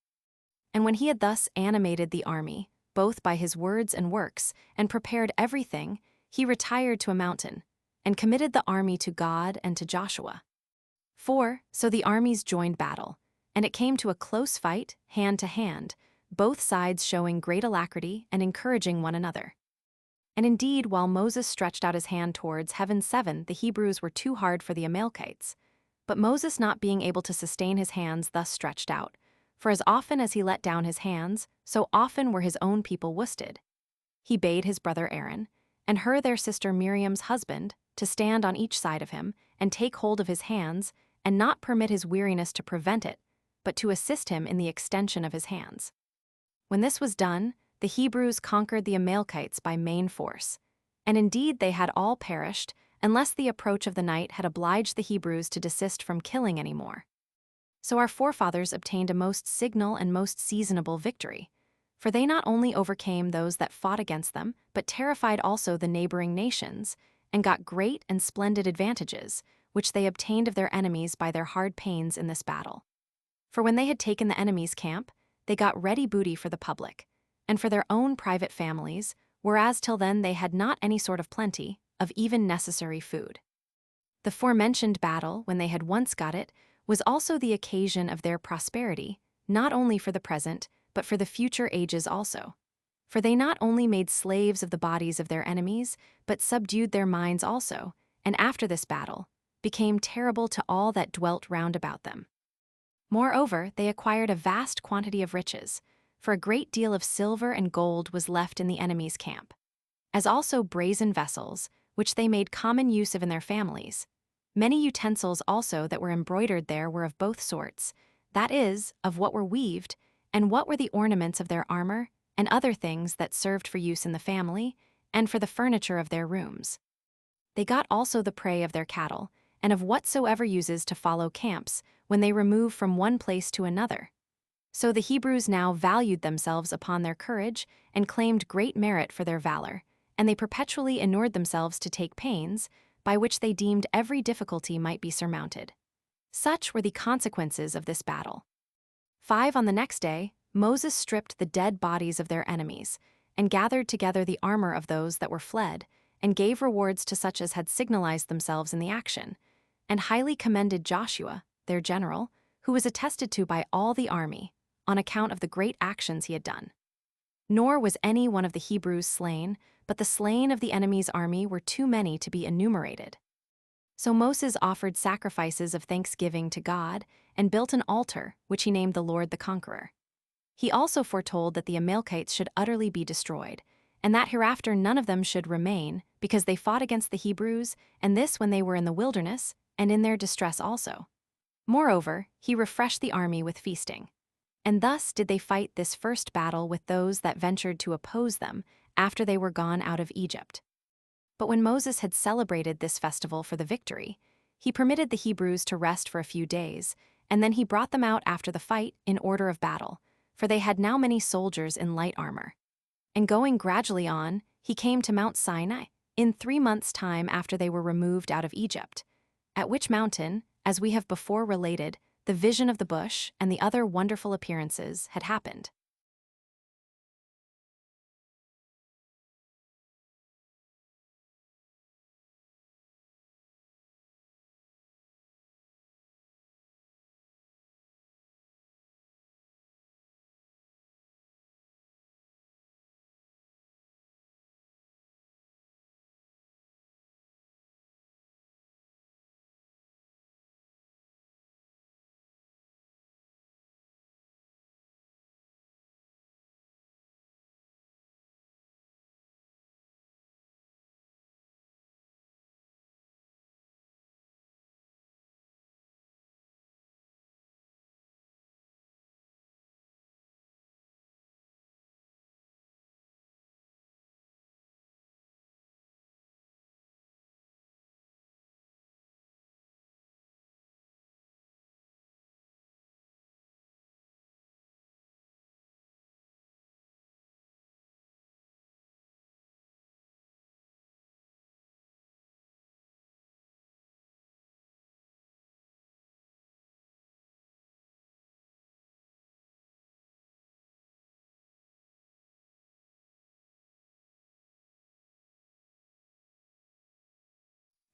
And when he had thus animated the army, both by his words and works, and prepared everything, he retired to a mountain, and committed the army to God and to Joshua. 4. So the armies joined battle, and it came to a close fight, hand to hand, both sides showing great alacrity and encouraging one another. And indeed, while Moses stretched out his hand towards heaven 7, the Hebrews were too hard for the Amalekites. But Moses not being able to sustain his hands thus stretched out, for as often as he let down his hands, so often were his own people worsted. He bade his brother Aaron, and Hur their sister Miriam's husband, to stand on each side of him, and take hold of his hands, and not permit his weariness to prevent it, but to assist him in the extension of his hands. When this was done, the Hebrews conquered the Amalekites by main force, and indeed they had all perished, unless the approach of the night had obliged the Hebrews to desist from killing any more. So our forefathers obtained a most signal and most seasonable victory, for they not only overcame those that fought against them, but terrified also the neighboring nations, and got great and splendid advantages, which they obtained of their enemies by their hard pains in this battle. For when they had taken the enemy's camp, they got ready booty for the public, and for their own private families, whereas till then they had not any sort of plenty, of even necessary food. The forementioned battle, when they had once got it, was also the occasion of their prosperity, not only for the present, but for the future ages also. For they not only made slaves of the bodies of their enemies, but subdued their minds also, and after this battle, became terrible to all that dwelt round about them. Moreover, they acquired a vast quantity of riches, for a great deal of silver and gold was left in the enemy's camp, as also brazen vessels, which they made common use of in their families. Many utensils also that were embroidered there were of both sorts, that is, of what were weaved, and what were the ornaments of their armor, and other things that served for use in the family, and for the furniture of their rooms. They got also the prey of their cattle, and of whatsoever uses to follow camps, when they remove from one place to another. So the Hebrews now valued themselves upon their courage, and claimed great merit for their valor, and they perpetually inured themselves to take pains, by which they deemed every difficulty might be surmounted. Such were the consequences of this battle. 5 On the next day, Moses stripped the dead bodies of their enemies, and gathered together the armor of those that were fled, and gave rewards to such as had signalized themselves in the action, and highly commended Joshua, their general, who was attested to by all the army, on account of the great actions he had done. Nor was any one of the Hebrews slain, but the slain of the enemy's army were too many to be enumerated. So Moses offered sacrifices of thanksgiving to God, and built an altar, which he named the Lord the Conqueror. He also foretold that the Amalekites should utterly be destroyed, and that hereafter none of them should remain, because they fought against the Hebrews, and this when they were in the wilderness, and in their distress also. Moreover, he refreshed the army with feasting. And thus did they fight this first battle with those that ventured to oppose them, after they were gone out of Egypt. But when Moses had celebrated this festival for the victory, he permitted the Hebrews to rest for a few days, and then he brought them out after the fight in order of battle, for they had now many soldiers in light armor. And going gradually on, he came to Mount Sinai, in 3 months' time after they were removed out of Egypt, at which mountain, as we have before related, the vision of the bush and the other wonderful appearances had happened.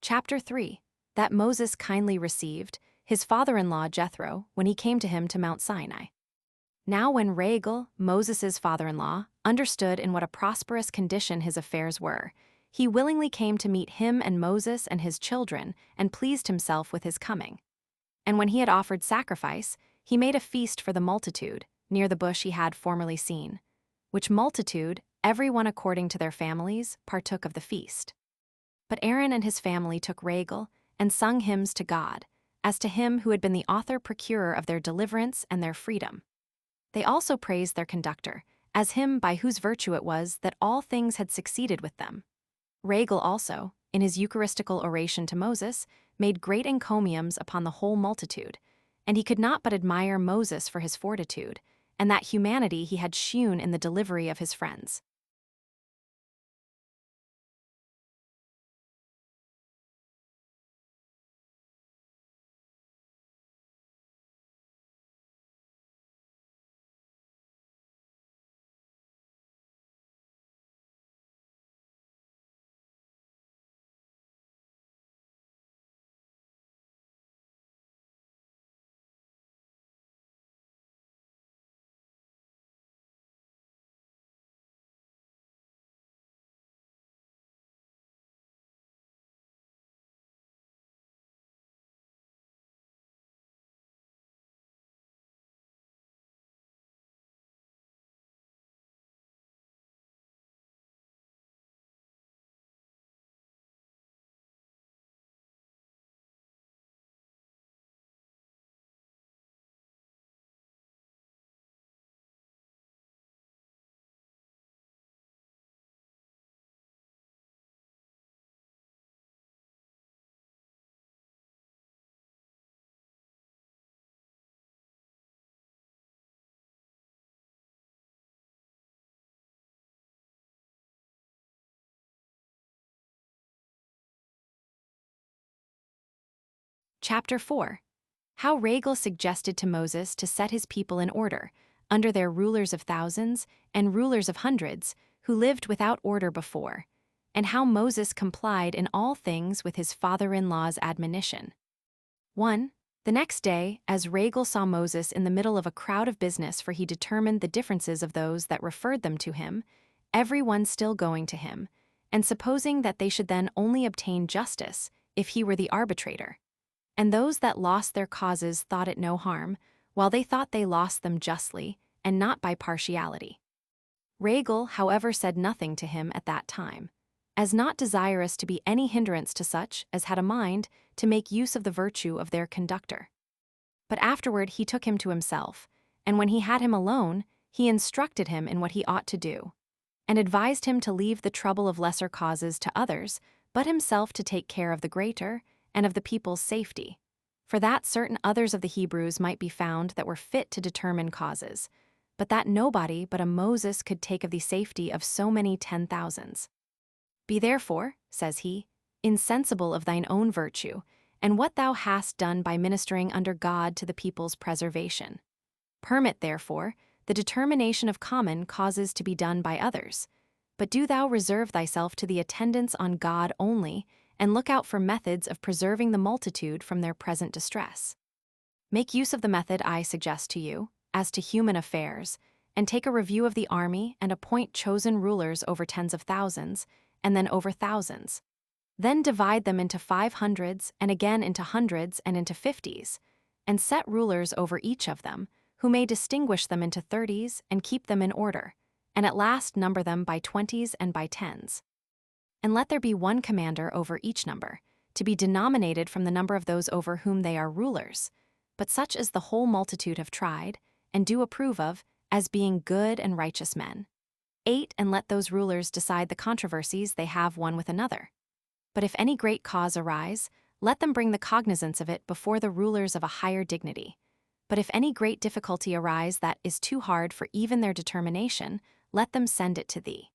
Chapter 3. That Moses kindly received his father-in-law Jethro when he came to him to Mount Sinai. Now when Reuel, Moses' father-in-law, understood in what a prosperous condition his affairs were, he willingly came to meet him and Moses and his children, and pleased himself with his coming. And when he had offered sacrifice, he made a feast for the multitude, near the bush he had formerly seen, which multitude, every one according to their families, partook of the feast. But Aaron and his family took Reuel, and sung hymns to God, as to him who had been the author-procurer of their deliverance and their freedom. They also praised their conductor, as him by whose virtue it was that all things had succeeded with them. Reuel also, in his Eucharistical oration to Moses, made great encomiums upon the whole multitude, and he could not but admire Moses for his fortitude, and that humanity he had shewn in the delivery of his friends. Chapter 4. How Raguel suggested to Moses to set his people in order, under their rulers of thousands and rulers of hundreds, who lived without order before, and how Moses complied in all things with his father-in-law's admonition. 1. The next day, as Raguel saw Moses in the middle of a crowd of business, for he determined the differences of those that referred them to him, every one still going to him, and supposing that they should then only obtain justice, if he were the arbitrator. And those that lost their causes thought it no harm, while they thought they lost them justly, and not by partiality. Raguel, however, said nothing to him at that time, as not desirous to be any hindrance to such as had a mind to make use of the virtue of their conductor. But afterward he took him to himself, and when he had him alone, he instructed him in what he ought to do, and advised him to leave the trouble of lesser causes to others, but himself to take care of the greater, and of the people's safety, for that certain others of the Hebrews might be found that were fit to determine causes, but that nobody but a Moses could take of the safety of so many 10,000s. Be therefore, says he, insensible of thine own virtue, and what thou hast done by ministering under God to the people's preservation. Permit, therefore, the determination of common causes to be done by others, but do thou reserve thyself to the attendance on God only, and look out for methods of preserving the multitude from their present distress. Make use of the method I suggest to you, as to human affairs, and take a review of the army and appoint chosen rulers over tens of thousands, and then over thousands. Then divide them into 500s, and again into hundreds and into 50s, and set rulers over each of them, who may distinguish them into 30s and keep them in order, and at last number them by 20s and by 10s. And let there be one commander over each number, to be denominated from the number of those over whom they are rulers, but such as the whole multitude have tried, and do approve of, as being good and righteous men. 8. And let those rulers decide the controversies they have one with another. But if any great cause arise, let them bring the cognizance of it before the rulers of a higher dignity. But if any great difficulty arise that is too hard for even their determination, let them send it to thee.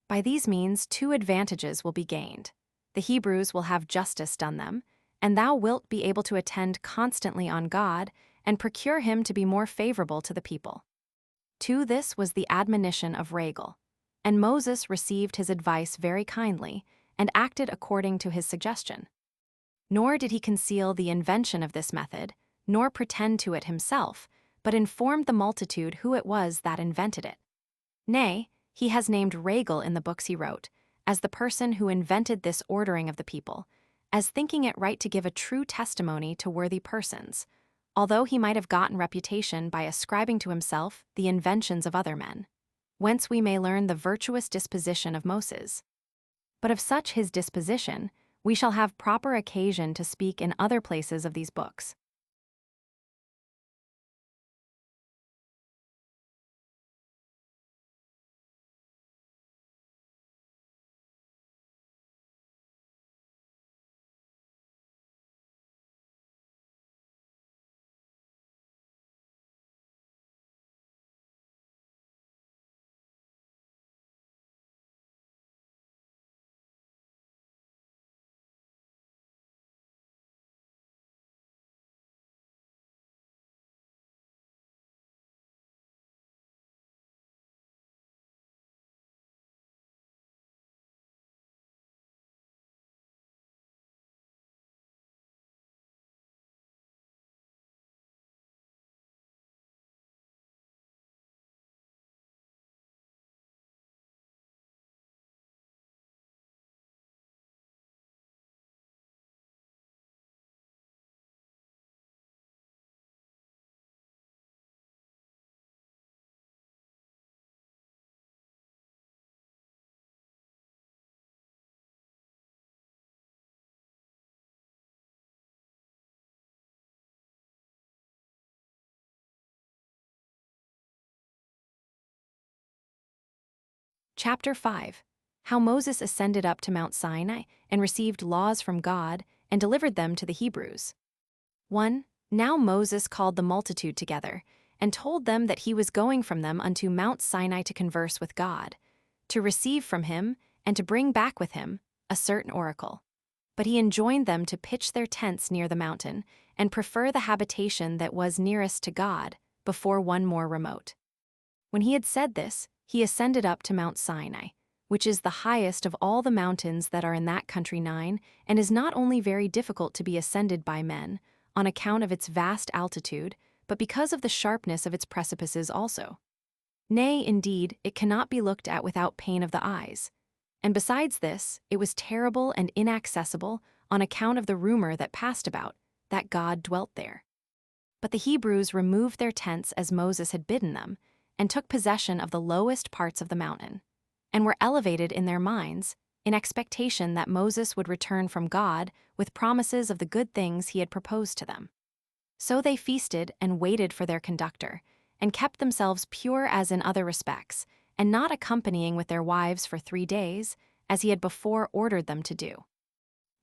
By these means 2 advantages will be gained. The Hebrews will have justice done them, and thou wilt be able to attend constantly on God, and procure him to be more favorable to the people. To this was the admonition of Raguel, and Moses received his advice very kindly, and acted according to his suggestion. Nor did he conceal the invention of this method, nor pretend to it himself, but informed the multitude who it was that invented it. Nay, he has named Raguel in the books he wrote, as the person who invented this ordering of the people, as thinking it right to give a true testimony to worthy persons, although he might have gotten reputation by ascribing to himself the inventions of other men, whence we may learn the virtuous disposition of Moses. But of such his disposition, we shall have proper occasion to speak in other places of these books. Chapter 5. How Moses ascended up to Mount Sinai and received laws from God and delivered them to the Hebrews. 1. Now Moses called the multitude together and told them that he was going from them unto Mount Sinai to converse with God, to receive from him and to bring back with him a certain oracle. But he enjoined them to pitch their tents near the mountain and prefer the habitation that was nearest to God before one more remote. When he had said this, he ascended up to Mount Sinai, which is the highest of all the mountains that are in that country 9, and is not only very difficult to be ascended by men, on account of its vast altitude, but because of the sharpness of its precipices also. Nay, indeed, it cannot be looked at without pain of the eyes. And besides this, it was terrible and inaccessible on account of the rumor that passed about, that God dwelt there. But the Hebrews removed their tents as Moses had bidden them, and took possession of the lowest parts of the mountain, and were elevated in their minds, in expectation that Moses would return from God with promises of the good things he had proposed to them. So they feasted and waited for their conductor, and kept themselves pure as in other respects, and not accompanying with their wives for 3 days, as he had before ordered them to do.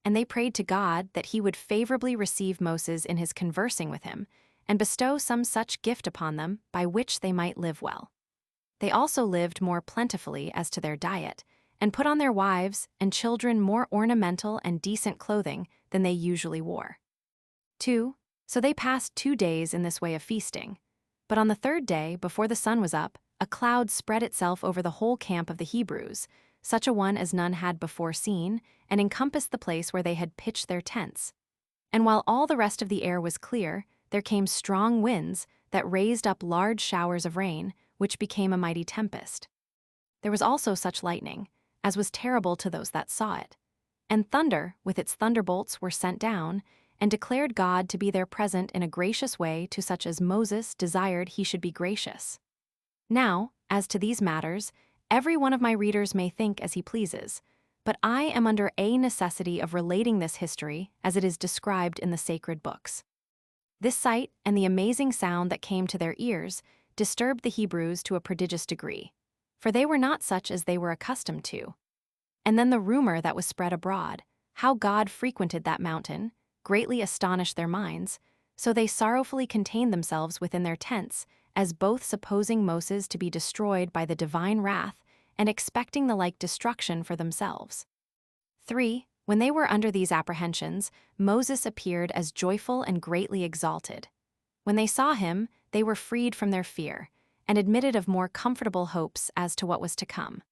And they prayed to God that he would favorably receive Moses in his conversing with him, and bestow some such gift upon them by which they might live well. They also lived more plentifully as to their diet, and put on their wives and children more ornamental and decent clothing than they usually wore. 2. So they passed 2 days in this way of feasting. But on the 3rd day, before the sun was up, a cloud spread itself over the whole camp of the Hebrews, such a one as none had before seen, and encompassed the place where they had pitched their tents. And while all the rest of the air was clear, there came strong winds that raised up large showers of rain, which became a mighty tempest. There was also such lightning, as was terrible to those that saw it. And thunder, with its thunderbolts, were sent down, and declared God to be there present in a gracious way to such as Moses desired he should be gracious. Now, as to these matters, every one of my readers may think as he pleases, but I am under a necessity of relating this history as it is described in the sacred books. This sight and the amazing sound that came to their ears disturbed the Hebrews to a prodigious degree, for they were not such as they were accustomed to. And then the rumor that was spread abroad, how God frequented that mountain, greatly astonished their minds, so they sorrowfully contained themselves within their tents, as both supposing Moses to be destroyed by the divine wrath, and expecting the like destruction for themselves. 3. When they were under these apprehensions, Moses appeared as joyful and greatly exalted. When they saw him, they were freed from their fear, and admitted of more comfortable hopes as to what was to come.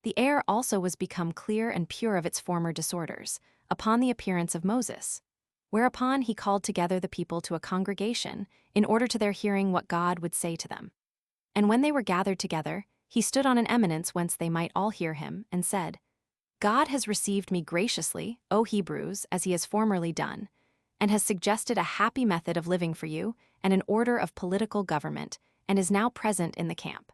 The air also was become clear and pure of its former disorders, upon the appearance of Moses. Whereupon he called together the people to a congregation, in order to their hearing what God would say to them. And when they were gathered together, he stood on an eminence whence they might all hear him, and said, God has received me graciously, O Hebrews, as he has formerly done, and has suggested a happy method of living for you, and an order of political government, and is now present in the camp.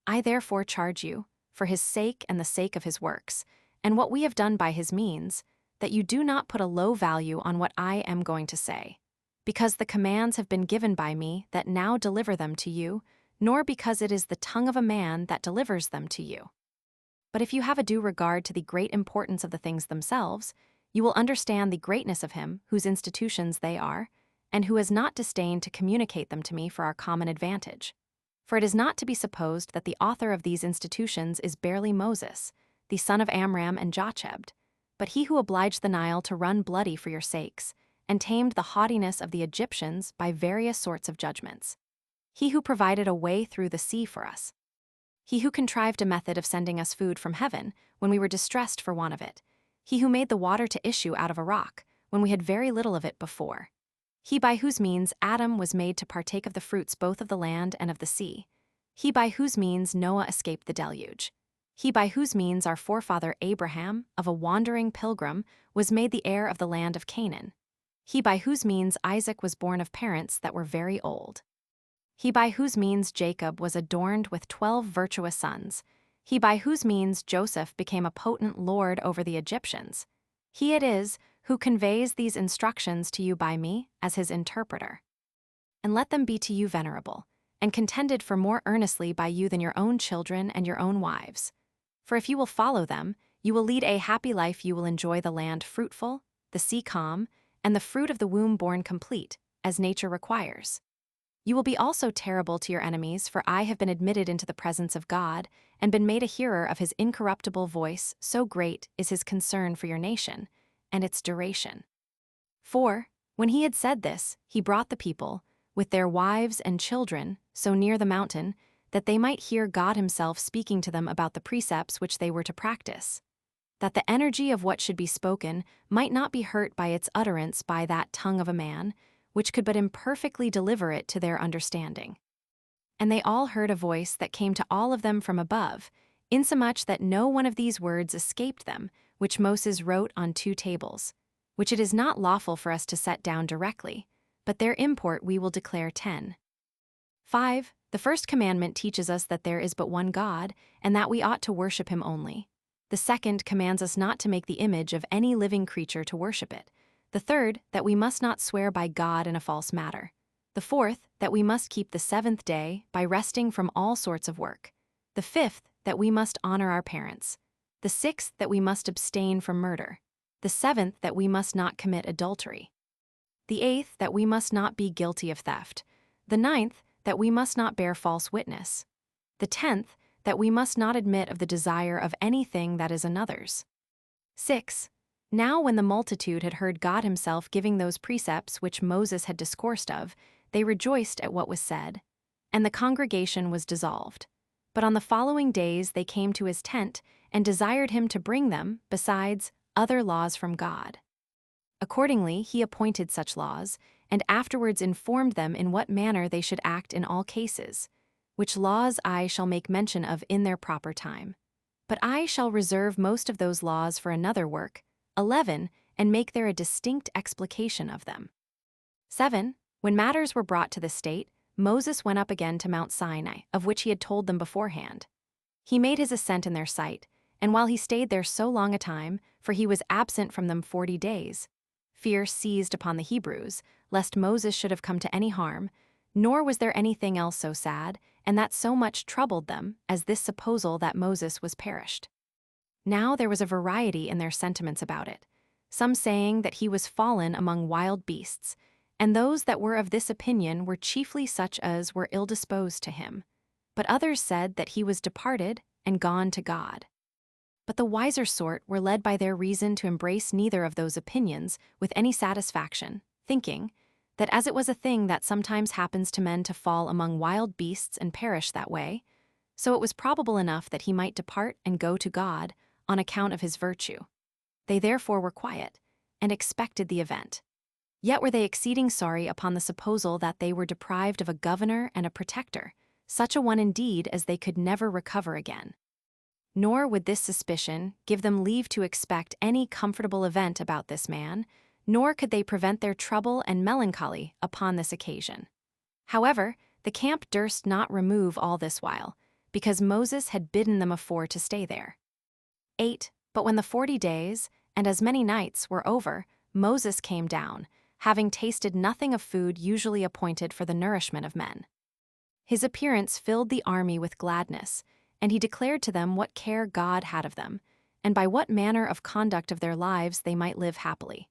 I therefore charge you, for his sake and the sake of his works, and what we have done by his means, that you do not put a low value on what I am going to say, because the commands have been given by me that now deliver them to you, nor because it is the tongue of a man that delivers them to you. But if you have a due regard to the great importance of the things themselves, you will understand the greatness of him whose institutions they are, and who has not disdained to communicate them to me for our common advantage. For it is not to be supposed that the author of these institutions is barely Moses, the son of Amram and Jochebed, but he who obliged the Nile to run bloody for your sakes, and tamed the haughtiness of the Egyptians by various sorts of judgments. He who provided a way through the sea for us. He who contrived a method of sending us food from heaven when we were distressed for want of it. He who made the water to issue out of a rock when we had very little of it before. He by whose means Adam was made to partake of the fruits both of the land and of the sea. He by whose means Noah escaped the deluge. He by whose means our forefather Abraham, of a wandering pilgrim, was made the heir of the land of Canaan. He by whose means Isaac was born of parents that were very old. He by whose means Jacob was adorned with 12 virtuous sons. He by whose means Joseph became a potent lord over the Egyptians. He it is who conveys these instructions to you by me as his interpreter. And let them be to you venerable, and contended for more earnestly by you than your own children and your own wives. For if you will follow them, you will lead a happy life. You will enjoy the land fruitful, the sea calm, and the fruit of the womb born complete, as nature requires. You will be also terrible to your enemies, for I have been admitted into the presence of God, and been made a hearer of his incorruptible voice, so great is his concern for your nation, and its duration. 4. When he had said this, he brought the people, with their wives and children, so near the mountain, that they might hear God himself speaking to them about the precepts which they were to practice, that the energy of what should be spoken might not be hurt by its utterance by that tongue of a man, which could but imperfectly deliver it to their understanding. And they all heard a voice that came to all of them from above, insomuch that no one of these words escaped them, which Moses wrote on 2 tables, which it is not lawful for us to set down directly, but their import we will declare 10. 5. The first commandment teaches us that there is but one God, and that we ought to worship him only. The second commands us not to make the image of any living creature to worship it. The third, that we must not swear by God in a false matter. The fourth, that we must keep the 7th day by resting from all sorts of work. The 5th, that we must honor our parents. The 6th, that we must abstain from murder. The 7th, that we must not commit adultery. The 8th, that we must not be guilty of theft. The 9th, that we must not bear false witness. The 10th, that we must not admit of the desire of anything that is another's. 6. Now when the multitude had heard God himself giving those precepts which Moses had discoursed of, they rejoiced at what was said, and the congregation was dissolved. But on the following days they came to his tent, and desired him to bring them, besides, other laws from God. Accordingly he appointed such laws, and afterwards informed them in what manner they should act in all cases, which laws I shall make mention of in their proper time. But I shall reserve most of those laws for another work, 11, and make there a distinct explication of them. 7. When matters were brought to this state, Moses went up again to Mount Sinai, of which he had told them beforehand. He made his ascent in their sight, and while he stayed there so long a time, for he was absent from them 40 days, fear seized upon the Hebrews, lest Moses should have come to any harm, nor was there anything else so sad, and that so much troubled them, as this supposal that Moses was perished. Now there was a variety in their sentiments about it, some saying that he was fallen among wild beasts, and those that were of this opinion were chiefly such as were ill-disposed to him. But others said that he was departed and gone to God. But the wiser sort were led by their reason to embrace neither of those opinions with any satisfaction, thinking that as it was a thing that sometimes happens to men to fall among wild beasts and perish that way, so it was probable enough that he might depart and go to God on account of his virtue. They therefore were quiet, and expected the event. Yet were they exceeding sorry upon the supposal that they were deprived of a governor and a protector, such a one indeed as they could never recover again. Nor would this suspicion give them leave to expect any comfortable event about this man, nor could they prevent their trouble and melancholy upon this occasion. However, the camp durst not remove all this while, because Moses had bidden them afore to stay there. 8. But when the 40 days, and as many nights, were over, Moses came down, having tasted nothing of food usually appointed for the nourishment of men. His appearance filled the army with gladness, and he declared to them what care God had of them, and by what manner of conduct of their lives they might live happily,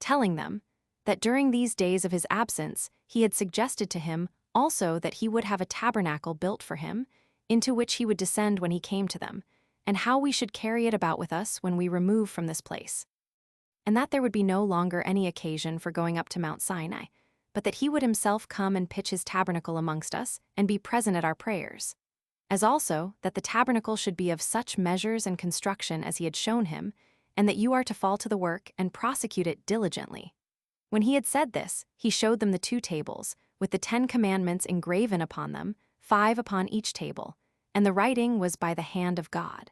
telling them that during these days of his absence he had suggested to him also that he would have a tabernacle built for him, into which he would descend when he came to them, and how we should carry it about with us when we remove from this place, and that there would be no longer any occasion for going up to Mount Sinai, but that he would himself come and pitch his tabernacle amongst us and be present at our prayers, as also that the tabernacle should be of such measures and construction as he had shown him, and that you are to fall to the work and prosecute it diligently. When he had said this, he showed them the 2 tables, with the 10 commandments engraven upon them, 5 upon each table, and the writing was by the hand of God.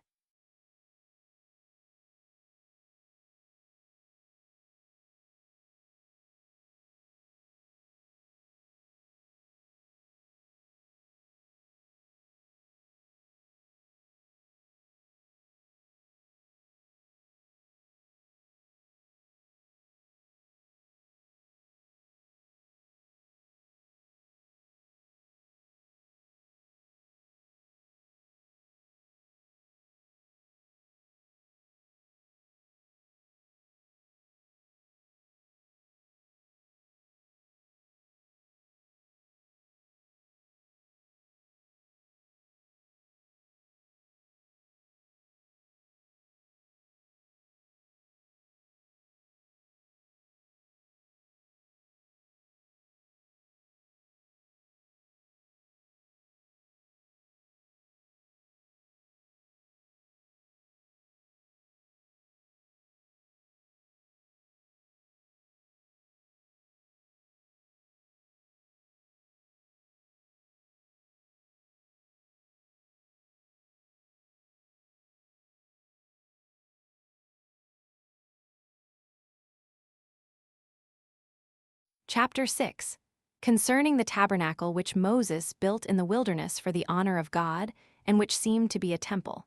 Chapter 6. Concerning the tabernacle which Moses built in the wilderness for the honor of God, and which seemed to be a temple.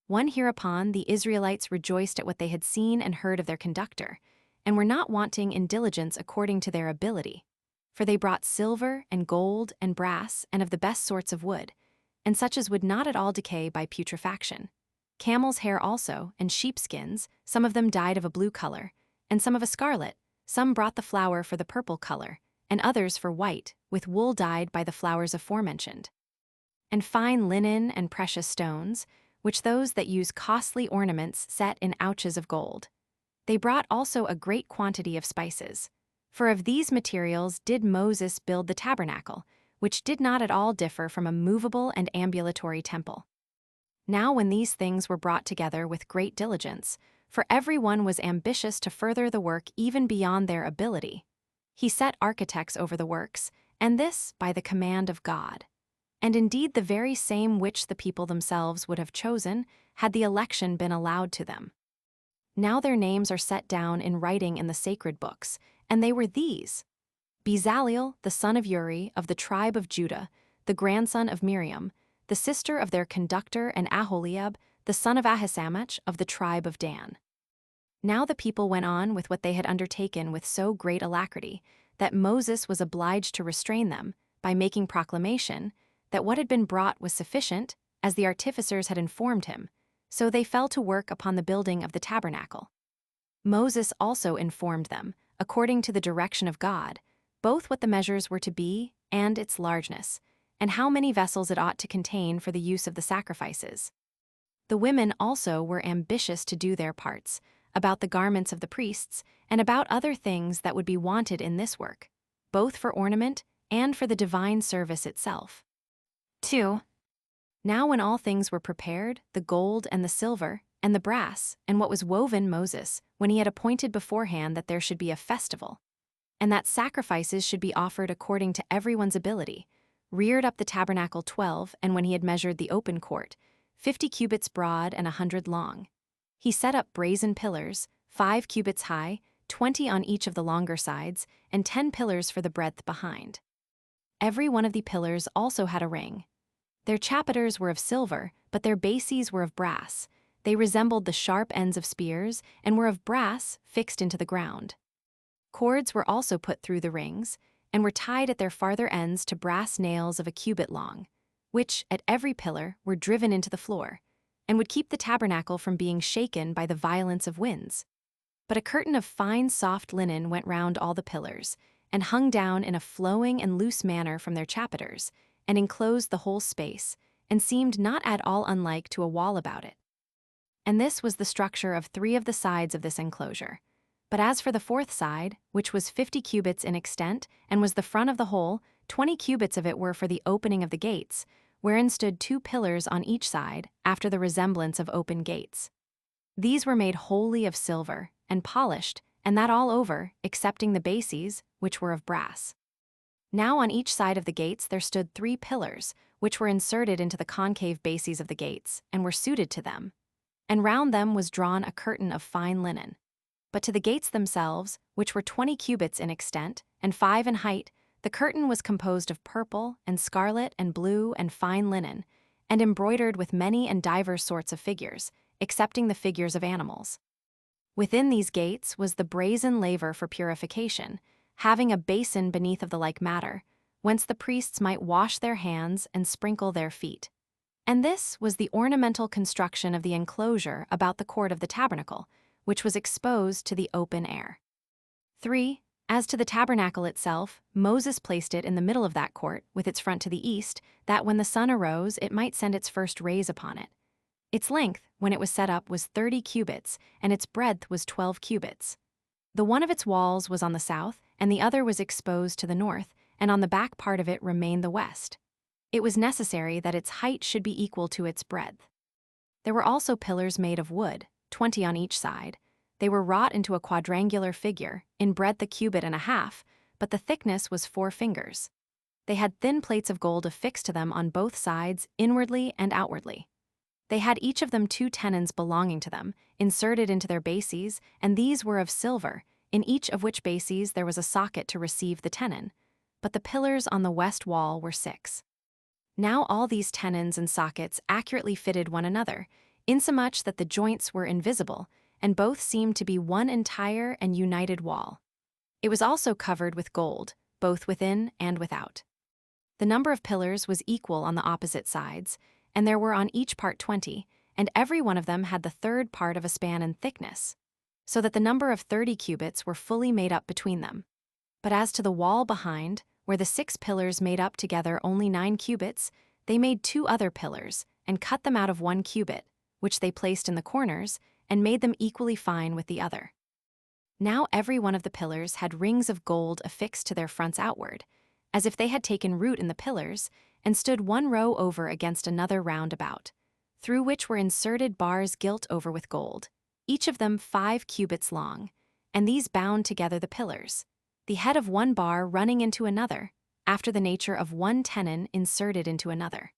1 Hereupon the Israelites rejoiced at what they had seen and heard of their conductor, and were not wanting in diligence according to their ability. For they brought silver and gold and brass and of the best sorts of wood, and such as would not at all decay by putrefaction. Camel's hair also, and sheepskins, some of them dyed of a blue color, and some of a scarlet, some brought the flower for the purple color, and others for white, with wool dyed by the flowers aforementioned. And fine linen and precious stones, which those that use costly ornaments set in ouches of gold. They brought also a great quantity of spices. For of these materials did Moses build the tabernacle, which did not at all differ from a movable and ambulatory temple. Now when these things were brought together with great diligence, for every one was ambitious to further the work even beyond their ability, he set architects over the works, and this by the command of God. And indeed the very same which the people themselves would have chosen, had the election been allowed to them. Now their names are set down in writing in the sacred books, and they were these: Bezaleel, the son of Uri, of the tribe of Judah, the grandson of Miriam, the sister of their conductor, and Aholiab, the son of Ahisamach, of the tribe of Dan. Now the people went on with what they had undertaken with so great alacrity, that Moses was obliged to restrain them, by making proclamation, that what had been brought was sufficient, as the artificers had informed him, so they fell to work upon the building of the tabernacle. Moses also informed them, according to the direction of God, both what the measures were to be, and its largeness, and how many vessels it ought to contain for the use of the sacrifices. The women also were ambitious to do their parts, about the garments of the priests, and about other things that would be wanted in this work, both for ornament and for the divine service itself. 2. Now when all things were prepared, the gold and the silver, and the brass, and what was woven Moses, when he had appointed beforehand that there should be a festival, and that sacrifices should be offered according to everyone's ability, reared up the tabernacle 12, and when he had measured the open court, 50 cubits broad and 100 long. He set up brazen pillars, 5 cubits high, 20 on each of the longer sides, and 10 pillars for the breadth behind. Every one of the pillars also had a ring. Their chapiters were of silver, but their bases were of brass. They resembled the sharp ends of spears, and were of brass fixed into the ground. Cords were also put through the rings, and were tied at their farther ends to brass nails of a cubit long, which, at every pillar, were driven into the floor, and would keep the tabernacle from being shaken by the violence of winds. But a curtain of fine soft linen went round all the pillars, and hung down in a flowing and loose manner from their chapiters, and enclosed the whole space, and seemed not at all unlike to a wall about it. And this was the structure of 3 of the sides of this enclosure. But as for the 4th side, which was 50 cubits in extent, and was the front of the whole, 20 cubits of it were for the opening of the gates, wherein stood 2 pillars on each side, after the resemblance of open gates. These were made wholly of silver, and polished, and that all over, excepting the bases, which were of brass. Now on each side of the gates there stood 3 pillars, which were inserted into the concave bases of the gates, and were suited to them. And round them was drawn a curtain of fine linen. But to the gates themselves, which were 20 cubits in extent, and 5 in height, the curtain was composed of purple, and scarlet, and blue, and fine linen, and embroidered with many and divers sorts of figures, excepting the figures of animals. Within these gates was the brazen laver for purification, having a basin beneath of the like matter, whence the priests might wash their hands and sprinkle their feet. And this was the ornamental construction of the enclosure about the court of the tabernacle, which was exposed to the open air. 3. As to the tabernacle itself, Moses placed it in the middle of that court, with its front to the east, that when the sun arose it might send its first rays upon it. Its length, when it was set up, was 30 cubits, and its breadth was 12 cubits. The one of its walls was on the south, and the other was exposed to the north, and on the back part of it remained the west. It was necessary that its height should be equal to its breadth. There were also pillars made of wood, 20 on each side. They were wrought into a quadrangular figure, in breadth a cubit and a half, but the thickness was 4 fingers. They had thin plates of gold affixed to them on both sides, inwardly and outwardly. They had each of them 2 tenons belonging to them, inserted into their bases, and these were of silver, in each of which bases there was a socket to receive the tenon, but the pillars on the west wall were 6. Now all these tenons and sockets accurately fitted one another, insomuch that the joints were invisible, and both seemed to be one entire and united wall. It was also covered with gold, both within and without. The number of pillars was equal on the opposite sides, and there were on each part 20, and every one of them had the third part of a span in thickness, so that the number of 30 cubits were fully made up between them. But as to the wall behind, where the 6 pillars made up together only 9 cubits, they made 2 other pillars, and cut them out of 1 cubit, which they placed in the corners, and made them equally fine with the other. Now every one of the pillars had rings of gold affixed to their fronts outward, as if they had taken root in the pillars, and stood one row over against another round about, through which were inserted bars gilt over with gold, each of them 5 cubits long, and these bound together the pillars, the head of one bar running into another, after the nature of one tenon inserted into another.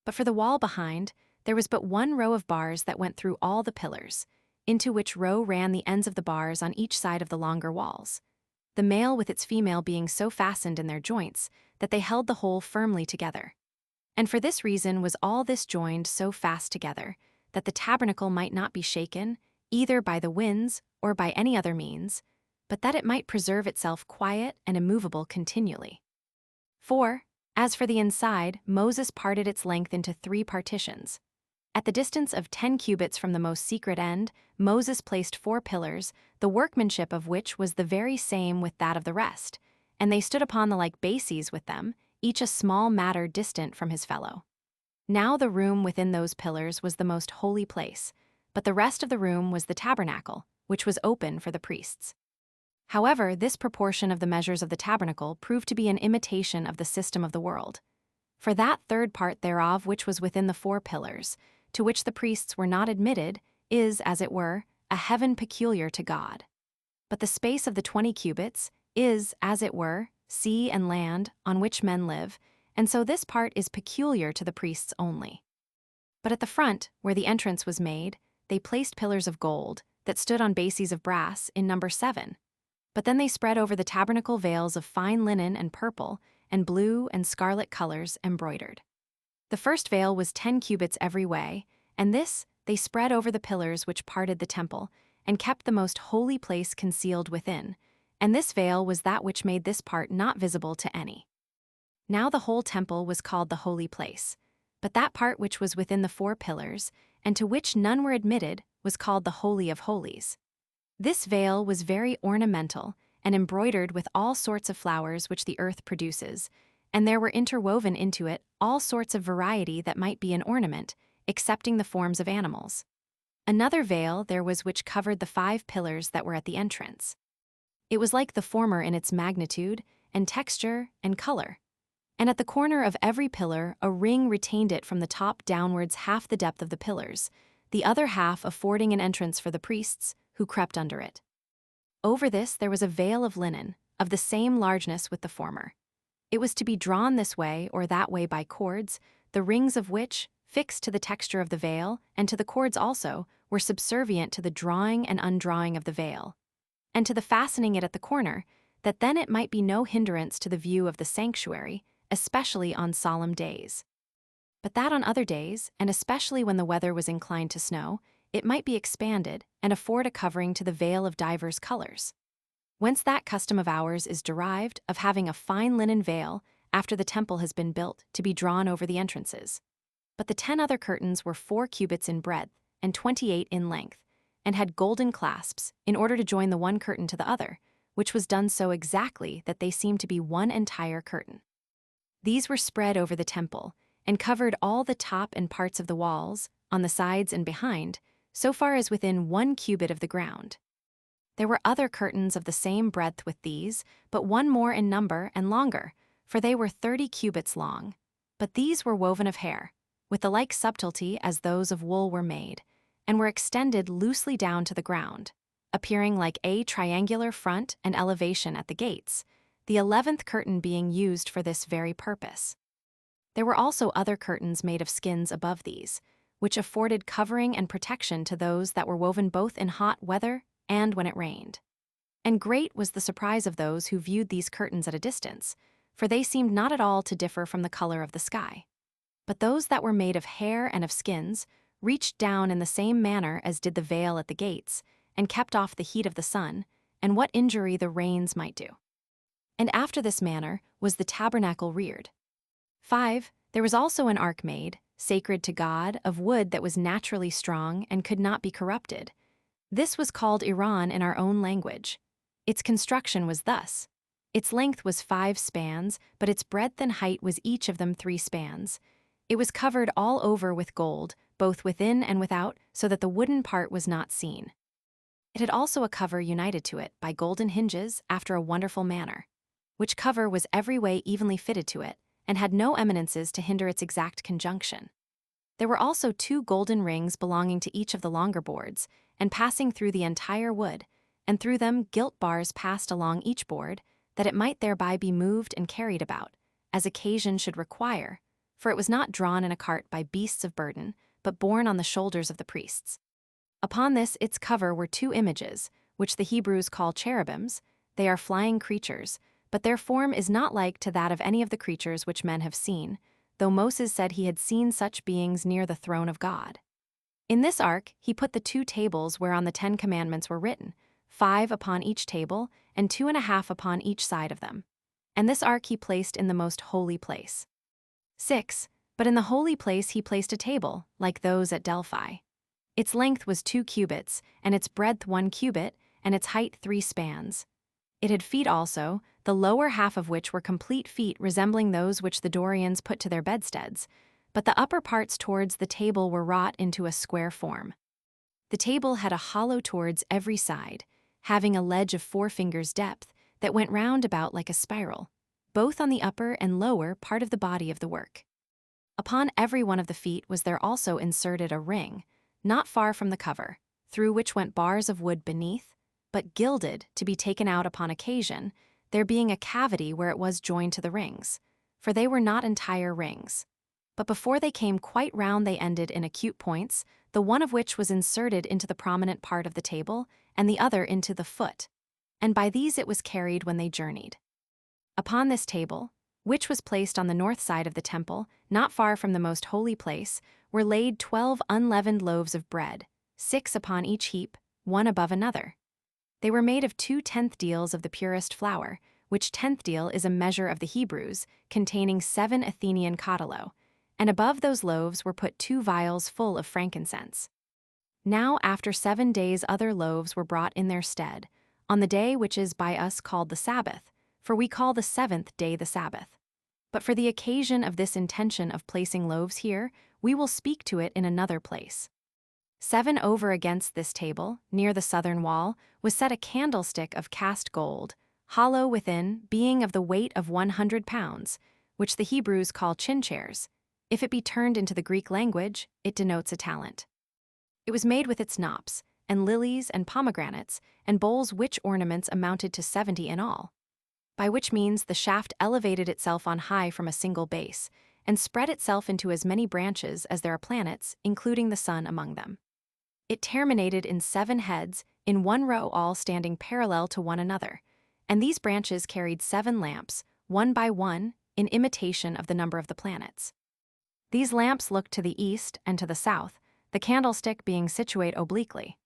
But for the wall behind, there was but one row of bars that went through all the pillars, into which row ran the ends of the bars on each side of the longer walls, the male with its female being so fastened in their joints that they held the whole firmly together. And for this reason was all this joined so fast together, that the tabernacle might not be shaken, either by the winds or by any other means, but that it might preserve itself quiet and immovable continually. 4. As for the inside, Moses parted its length into 3 partitions. At the distance of 10 cubits from the most secret end, Moses placed 4 pillars, the workmanship of which was the very same with that of the rest, and they stood upon the like bases with them, each a small matter distant from his fellow. Now the room within those pillars was the most holy place, but the rest of the room was the tabernacle, which was open for the priests. However, this proportion of the measures of the tabernacle proved to be an imitation of the system of the world. For that third part thereof which was within the 4 pillars, to which the priests were not admitted, is, as it were, a heaven peculiar to God. But the space of the 20 cubits is, as it were, sea and land, on which men live, and so this part is peculiar to the priests only. But at the front, where the entrance was made, they placed pillars of gold, that stood on bases of brass, in number 7. But then they spread over the tabernacle veils of fine linen and purple, and blue and scarlet colors embroidered. The first veil was 10 cubits every way, and this they spread over the pillars which parted the temple, and kept the most holy place concealed within, and this veil was that which made this part not visible to any. Now the whole temple was called the holy place, but that part which was within the 4 pillars, and to which none were admitted, was called the Holy of Holies. This veil was very ornamental, and embroidered with all sorts of flowers which the earth produces, and there were interwoven into it all sorts of variety that might be an ornament, excepting the forms of animals. Another veil there was which covered the 5 pillars that were at the entrance. It was like the former in its magnitude, and texture, and color. And at the corner of every pillar a ring retained it from the top downwards half the depth of the pillars, the other half affording an entrance for the priests, who crept under it. Over this there was a veil of linen, of the same largeness with the former. It was to be drawn this way or that way by cords, the rings of which, fixed to the texture of the veil, and to the cords also, were subservient to the drawing and undrawing of the veil, and to the fastening it at the corner, that then it might be no hindrance to the view of the sanctuary, especially on solemn days. But that on other days, and especially when the weather was inclined to snow, it might be expanded, and afford a covering to the veil of divers colors. Whence that custom of ours is derived, of having a fine linen veil, after the temple has been built, to be drawn over the entrances. But the 10 other curtains were 4 cubits in breadth, and 28 in length, and had golden clasps, in order to join the one curtain to the other, which was done so exactly that they seemed to be one entire curtain. These were spread over the temple, and covered all the top and parts of the walls, on the sides and behind, so far as within 1 cubit of the ground. There were other curtains of the same breadth with these, but one more in number and longer, for they were 30 cubits long. But these were woven of hair, with the like subtlety as those of wool were made, and were extended loosely down to the ground, appearing like a triangular front and elevation at the gates, the 11th curtain being used for this very purpose. There were also other curtains made of skins above these, which afforded covering and protection to those that were woven both in hot weather and when it rained. And great was the surprise of those who viewed these curtains at a distance, for they seemed not at all to differ from the color of the sky. But those that were made of hair and of skins reached down in the same manner as did the veil at the gates, and kept off the heat of the sun, and what injury the rains might do. And after this manner was the tabernacle reared. 5. There was also an ark made, sacred to God, of wood that was naturally strong and could not be corrupted. This was called Iran in our own language. Its construction was thus. Its length was 5 spans, but its breadth and height was each of them 3 spans. It was covered all over with gold, both within and without, so that the wooden part was not seen. It had also a cover united to it by golden hinges after a wonderful manner, which cover was every way evenly fitted to it, and had no eminences to hinder its exact conjunction. There were also 2 golden rings belonging to each of the longer boards, and passing through the entire wood, and through them gilt bars passed along each board, that it might thereby be moved and carried about, as occasion should require, for it was not drawn in a cart by beasts of burden, but borne on the shoulders of the priests. Upon this its cover were 2 images, which the Hebrews call cherubims. They are flying creatures, but their form is not like to that of any of the creatures which men have seen, though Moses said he had seen such beings near the throne of God. In this ark he put the 2 tables whereon the 10 commandments were written, 5 upon each table, and 2.5 upon each side of them. And this ark he placed in the most holy place. 6. But in the holy place he placed a table, like those at Delphi. Its length was 2 cubits, and its breadth 1 cubit, and its height 3 spans. It had feet also, the lower half of which were complete feet resembling those which the Dorians put to their bedsteads, but the upper parts towards the table were wrought into a square form. The table had a hollow towards every side, having a ledge of 4 fingers' depth that went round about like a spiral, both on the upper and lower part of the body of the work. Upon every one of the feet was there also inserted a ring, not far from the cover, through which went bars of wood beneath, but gilded to be taken out upon occasion, there being a cavity where it was joined to the rings, for they were not entire rings. But before they came quite round they ended in acute points, the one of which was inserted into the prominent part of the table, and the other into the foot, and by these it was carried when they journeyed. Upon this table, which was placed on the north side of the temple, not far from the most holy place, were laid 12 unleavened loaves of bread, 6 upon each heap, one above another. They were made of 2 tenth deals of the purest flour, which 10th deal is a measure of the Hebrews, containing 7 Athenian cotilo, and above those loaves were put 2 vials full of frankincense. Now after 7 days other loaves were brought in their stead, on the day which is by us called the Sabbath, for we call the 7th day the Sabbath. But for the occasion of this intention of placing loaves here, we will speak to it in another place. 7 over against this table, near the southern wall, was set a candlestick of cast gold, hollow within, being of the weight of 100 pounds, which the Hebrews call chinchairs. If it be turned into the Greek language, it denotes a talent. It was made with its knops, and lilies and pomegranates, and bowls which ornaments amounted to 70 in all. By which means the shaft elevated itself on high from a single base, and spread itself into as many branches as there are planets, including the sun among them. It terminated in 7 heads, in one row all standing parallel to one another, and these branches carried 7 lamps, one by one, in imitation of the number of the planets. These lamps looked to the east and to the south, the candlestick being situate obliquely.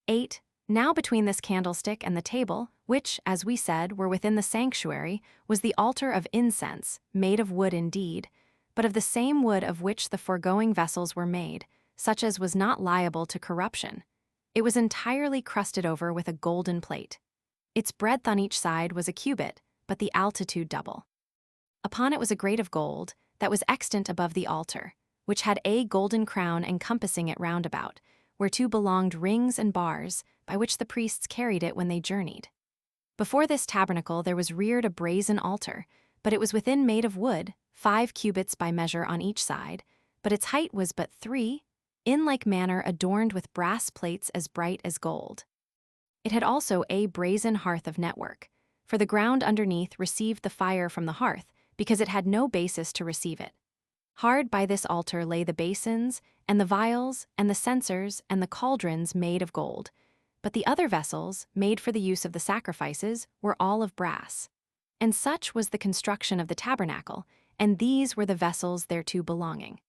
8. Now between this candlestick and the table, which, as we said, were within the sanctuary, was the altar of incense, made of wood indeed, but of the same wood of which the foregoing vessels were made, such as was not liable to corruption. It was entirely crusted over with a golden plate. Its breadth on each side was a cubit, but the altitude double. Upon it was a grate of gold, that was extant above the altar, which had a golden crown encompassing it round about, whereto belonged rings and bars, by which the priests carried it when they journeyed. Before this tabernacle there was reared a brazen altar, but it was within made of wood, 5 cubits by measure on each side, but its height was but 3, in like manner adorned with brass plates as bright as gold. It had also a brazen hearth of network, for the ground underneath received the fire from the hearth, because it had no basis to receive it. Hard by this altar lay the basins, and the vials, and the censers, and the cauldrons made of gold. but the other vessels, made for the use of the sacrifices, were all of brass. And such was the construction of the tabernacle, and these were the vessels thereto belonging.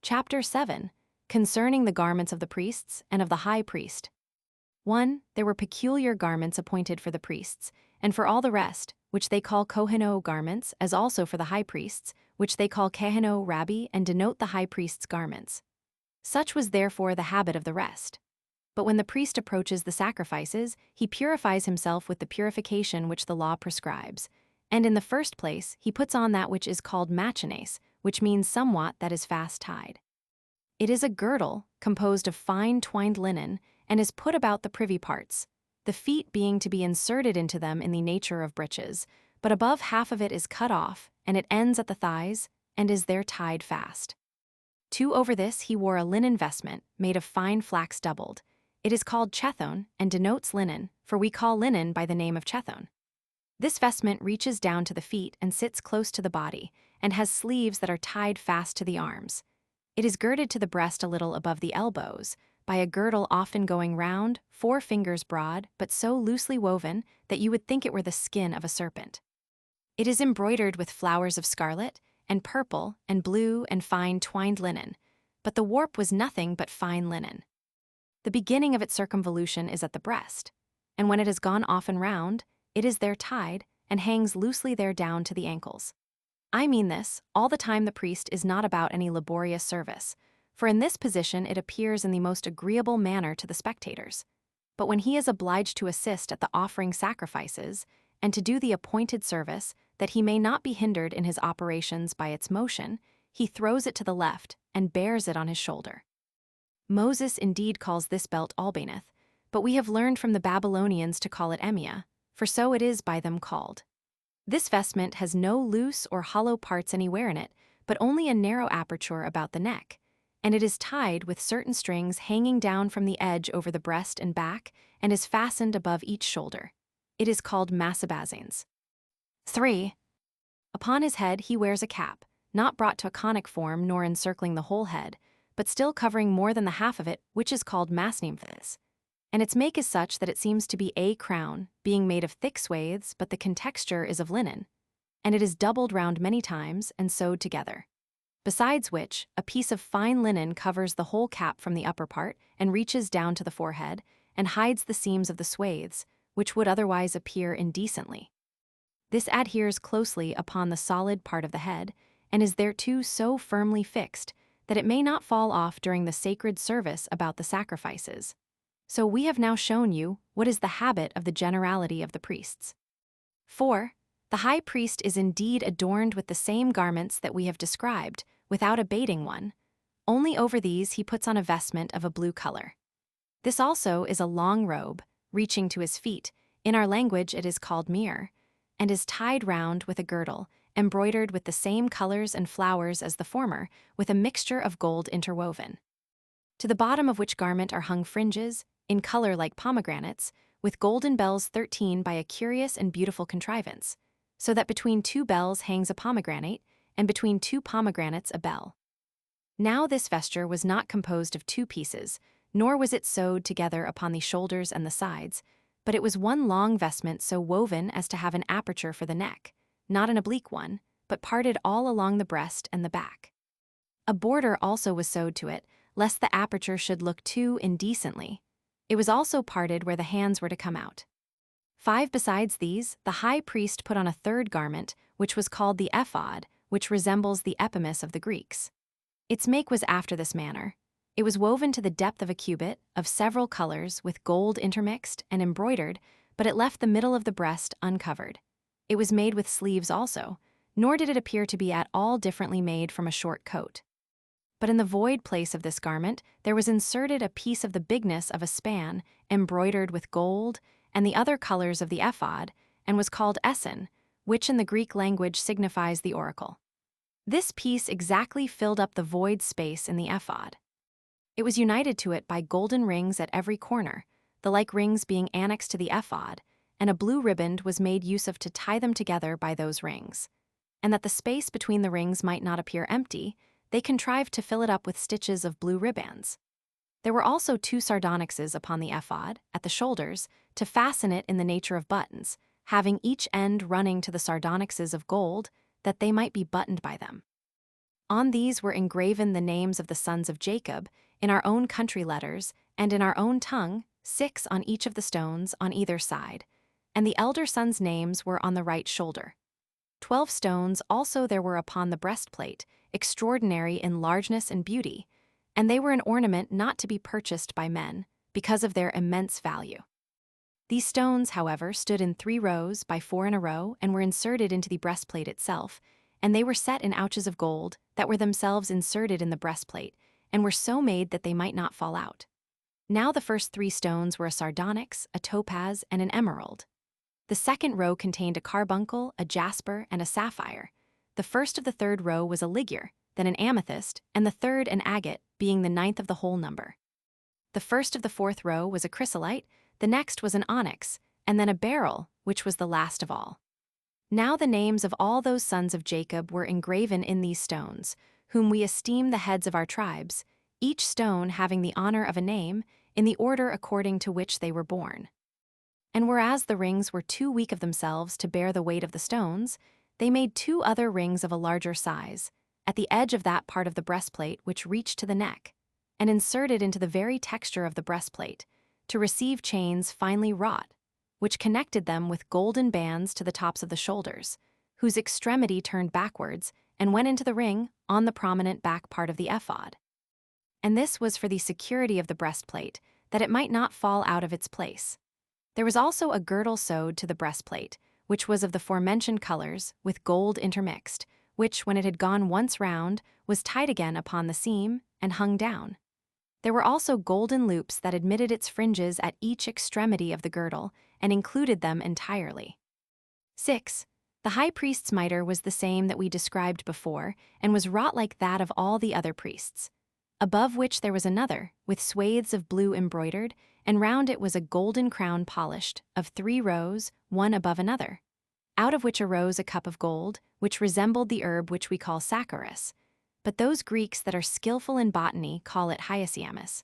Chapter 7. Concerning the garments of the priests and of the high priest. 1. There were peculiar garments appointed for the priests, and for all the rest, which they call Koheno garments, as also for the high priests, which they call Keheno Rabbi, and denote the high priest's garments. Such was therefore the habit of the rest. But when the priest approaches the sacrifices, he purifies himself with the purification which the law prescribes. And in the first place, he puts on that which is called machines, which means somewhat that is fast tied. It is a girdle, composed of fine twined linen, and is put about the privy parts, the feet being to be inserted into them in the nature of breeches, but above half of it is cut off, and it ends at the thighs, and is there tied fast. 2. Over this he wore a linen vestment, made of fine flax doubled. It is called chethon, and denotes linen, for we call linen by the name of chethon. This vestment reaches down to the feet and sits close to the body, and has sleeves that are tied fast to the arms. It is girded to the breast a little above the elbows, by a girdle often going round, 4 fingers broad, but so loosely woven that you would think it were the skin of a serpent. It is embroidered with flowers of scarlet, and purple, and blue, and fine twined linen, but the warp was nothing but fine linen. The beginning of its circumvolution is at the breast, and when it has gone often round, it is there tied, and hangs loosely there down to the ankles. I mean this, all the time the priest is not about any laborious service, for in this position it appears in the most agreeable manner to the spectators. But when he is obliged to assist at the offering sacrifices, and to do the appointed service, that he may not be hindered in his operations by its motion, he throws it to the left, and bears it on his shoulder. Moses indeed calls this belt Albaneth, but we have learned from the Babylonians to call it Emia, for so it is by them called. This vestment has no loose or hollow parts anywhere in it, but only a narrow aperture about the neck, and it is tied with certain strings hanging down from the edge over the breast and back, and is fastened above each shoulder. It is called massabazines. 3. Upon his head he wears a cap, not brought to a conic form nor encircling the whole head, but still covering more than the half of it, which is called masnimphis. And its make is such that it seems to be a crown, being made of thick swathes, but the contexture is of linen, and it is doubled round many times and sewed together. Besides which, a piece of fine linen covers the whole cap from the upper part, and reaches down to the forehead, and hides the seams of the swathes, which would otherwise appear indecently. This adheres closely upon the solid part of the head, and is thereto so firmly fixed that it may not fall off during the sacred service about the sacrifices. So we have now shown you what is the habit of the generality of the priests. 4. The high priest is indeed adorned with the same garments that we have described, without abating one. Only over these he puts on a vestment of a blue color. This also is a long robe, reaching to his feet. In our language it is called mir, and is tied round with a girdle, embroidered with the same colors and flowers as the former, with a mixture of gold interwoven. To the bottom of which garment are hung fringes, in color like pomegranates, with golden bells 13 by a curious and beautiful contrivance, so that between 2 bells hangs a pomegranate, and between two pomegranates a bell. Now this vesture was not composed of two pieces, nor was it sewed together upon the shoulders and the sides, but it was one long vestment so woven as to have an aperture for the neck, not an oblique one, but parted all along the breast and the back. A border also was sewed to it, lest the aperture should look too indecently. It was also parted where the hands were to come out. 5 Besides these, the high priest put on a third garment, which was called the ephod, which resembles the epimis of the Greeks. Its make was after this manner. It was woven to the depth of a cubit, of several colors, with gold intermixed and embroidered, but it left the middle of the breast uncovered. It was made with sleeves also, nor did it appear to be at all differently made from a short coat. But in the void place of this garment there was inserted a piece of the bigness of a span, embroidered with gold, and the other colors of the ephod, and was called essen, which in the Greek language signifies the oracle. This piece exactly filled up the void space in the ephod. It was united to it by golden rings at every corner, the like rings being annexed to the ephod, and a blue riband was made use of to tie them together by those rings. And that the space between the rings might not appear empty, they contrived to fill it up with stitches of blue ribands. There were also 2 sardonyxes upon the ephod, at the shoulders, to fasten it in the nature of buttons, having each end running to the sardonyxes of gold, that they might be buttoned by them. On these were engraven the names of the sons of Jacob, in our own country letters, and in our own tongue, 6 on each of the stones on either side, and the elder son's names were on the right shoulder. 12 stones also there were upon the breastplate, extraordinary in largeness and beauty, and they were an ornament not to be purchased by men, because of their immense value. These stones, however, stood in 3 rows by 4 in a row, and were inserted into the breastplate itself, and they were set in ouches of gold, that were themselves inserted in the breastplate, and were so made that they might not fall out. Now the first 3 stones were a sardonyx, a topaz, and an emerald. The second row contained a carbuncle, a jasper, and a sapphire. The first of the third row was a ligure, then an amethyst, and the third an agate, being the 9th of the whole number. The first of the fourth row was a chrysolite, the next was an onyx, and then a beryl, which was the last of all. Now the names of all those sons of Jacob were engraven in these stones, whom we esteem the heads of our tribes, each stone having the honor of a name, in the order according to which they were born. And whereas the rings were too weak of themselves to bear the weight of the stones, they made 2 other rings of a larger size, at the edge of that part of the breastplate which reached to the neck, and inserted into the very texture of the breastplate, to receive chains finely wrought, which connected them with golden bands to the tops of the shoulders, whose extremity turned backwards and went into the ring on the prominent back part of the ephod. And this was for the security of the breastplate, that it might not fall out of its place. There was also a girdle sewed to the breastplate, which was of the forementioned colors, with gold intermixed, which, when it had gone once round, was tied again upon the seam and hung down. There were also golden loops that admitted its fringes at each extremity of the girdle, and included them entirely. 6. The high priest's mitre was the same that we described before, and was wrought like that of all the other priests, above which there was another, with swathes of blue embroidered, and round it was a golden crown polished, of 3 rows, one above another, out of which arose a cup of gold, which resembled the herb which we call saccharus, but those Greeks that are skillful in botany call it hyoscyamus.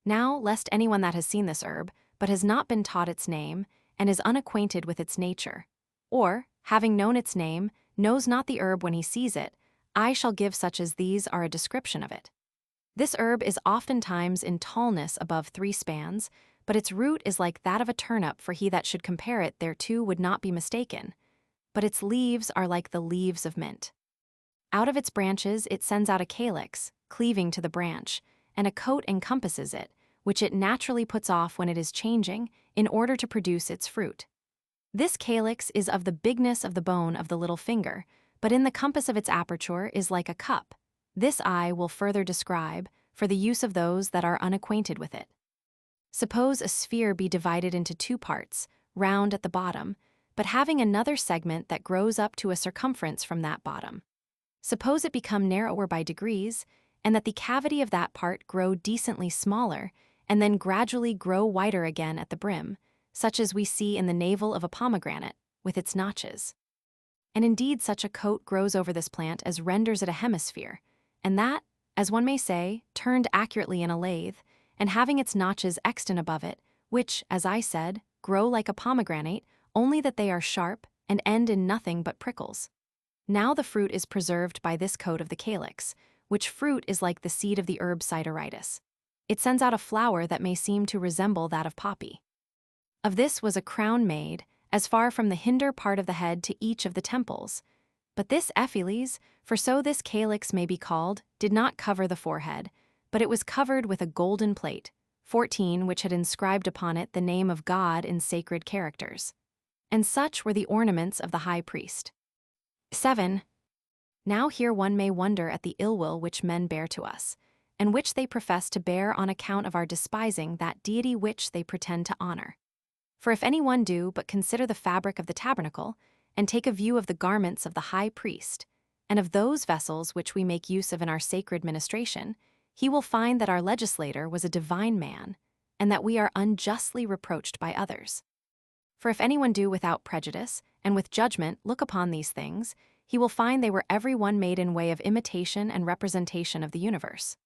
Now, lest anyone that has seen this herb, but has not been taught its name, and is unacquainted with its nature, or, having known its name, knows not the herb when he sees it, I shall give such as these are a description of it. This herb is oftentimes in tallness above 3 spans, but its root is like that of a turnip, for he that should compare it thereto would not be mistaken. But its leaves are like the leaves of mint. Out of its branches it sends out a calyx, cleaving to the branch, and a coat encompasses it, which it naturally puts off when it is changing, in order to produce its fruit. This calyx is of the bigness of the bone of the little finger, but in the compass of its aperture is like a cup. This I will further describe, for the use of those that are unacquainted with it. Suppose a sphere be divided into 2 parts, round at the bottom, but having another segment that grows up to a circumference from that bottom. Suppose it become narrower by degrees, and that the cavity of that part grow decently smaller, and then gradually grow wider again at the brim, such as we see in the navel of a pomegranate, with its notches. And indeed such a coat grows over this plant as renders it a hemisphere, and that, as one may say, turned accurately in a lathe, and having its notches extant above it, which, as I said, grow like a pomegranate, only that they are sharp, and end in nothing but prickles. Now the fruit is preserved by this coat of the calyx, which fruit is like the seed of the herb sideritis. It sends out a flower that may seem to resemble that of poppy. Of this was a crown made, as far from the hinder part of the head to each of the temples. But this ephiles, for so this calyx may be called, did not cover the forehead, but it was covered with a golden plate, 14, which had inscribed upon it the name of God in sacred characters. And such were the ornaments of the high priest. 7. Now here one may wonder at the ill will which men bear to us, and which they profess to bear on account of our despising that deity which they pretend to honor. For if any one do but consider the fabric of the tabernacle, and take a view of the garments of the high priest, and of those vessels which we make use of in our sacred ministration, he will find that our legislator was a divine man, and that we are unjustly reproached by others. For if anyone do without prejudice, and with judgment look upon these things, he will find they were every one made in way of imitation and representation of the universe.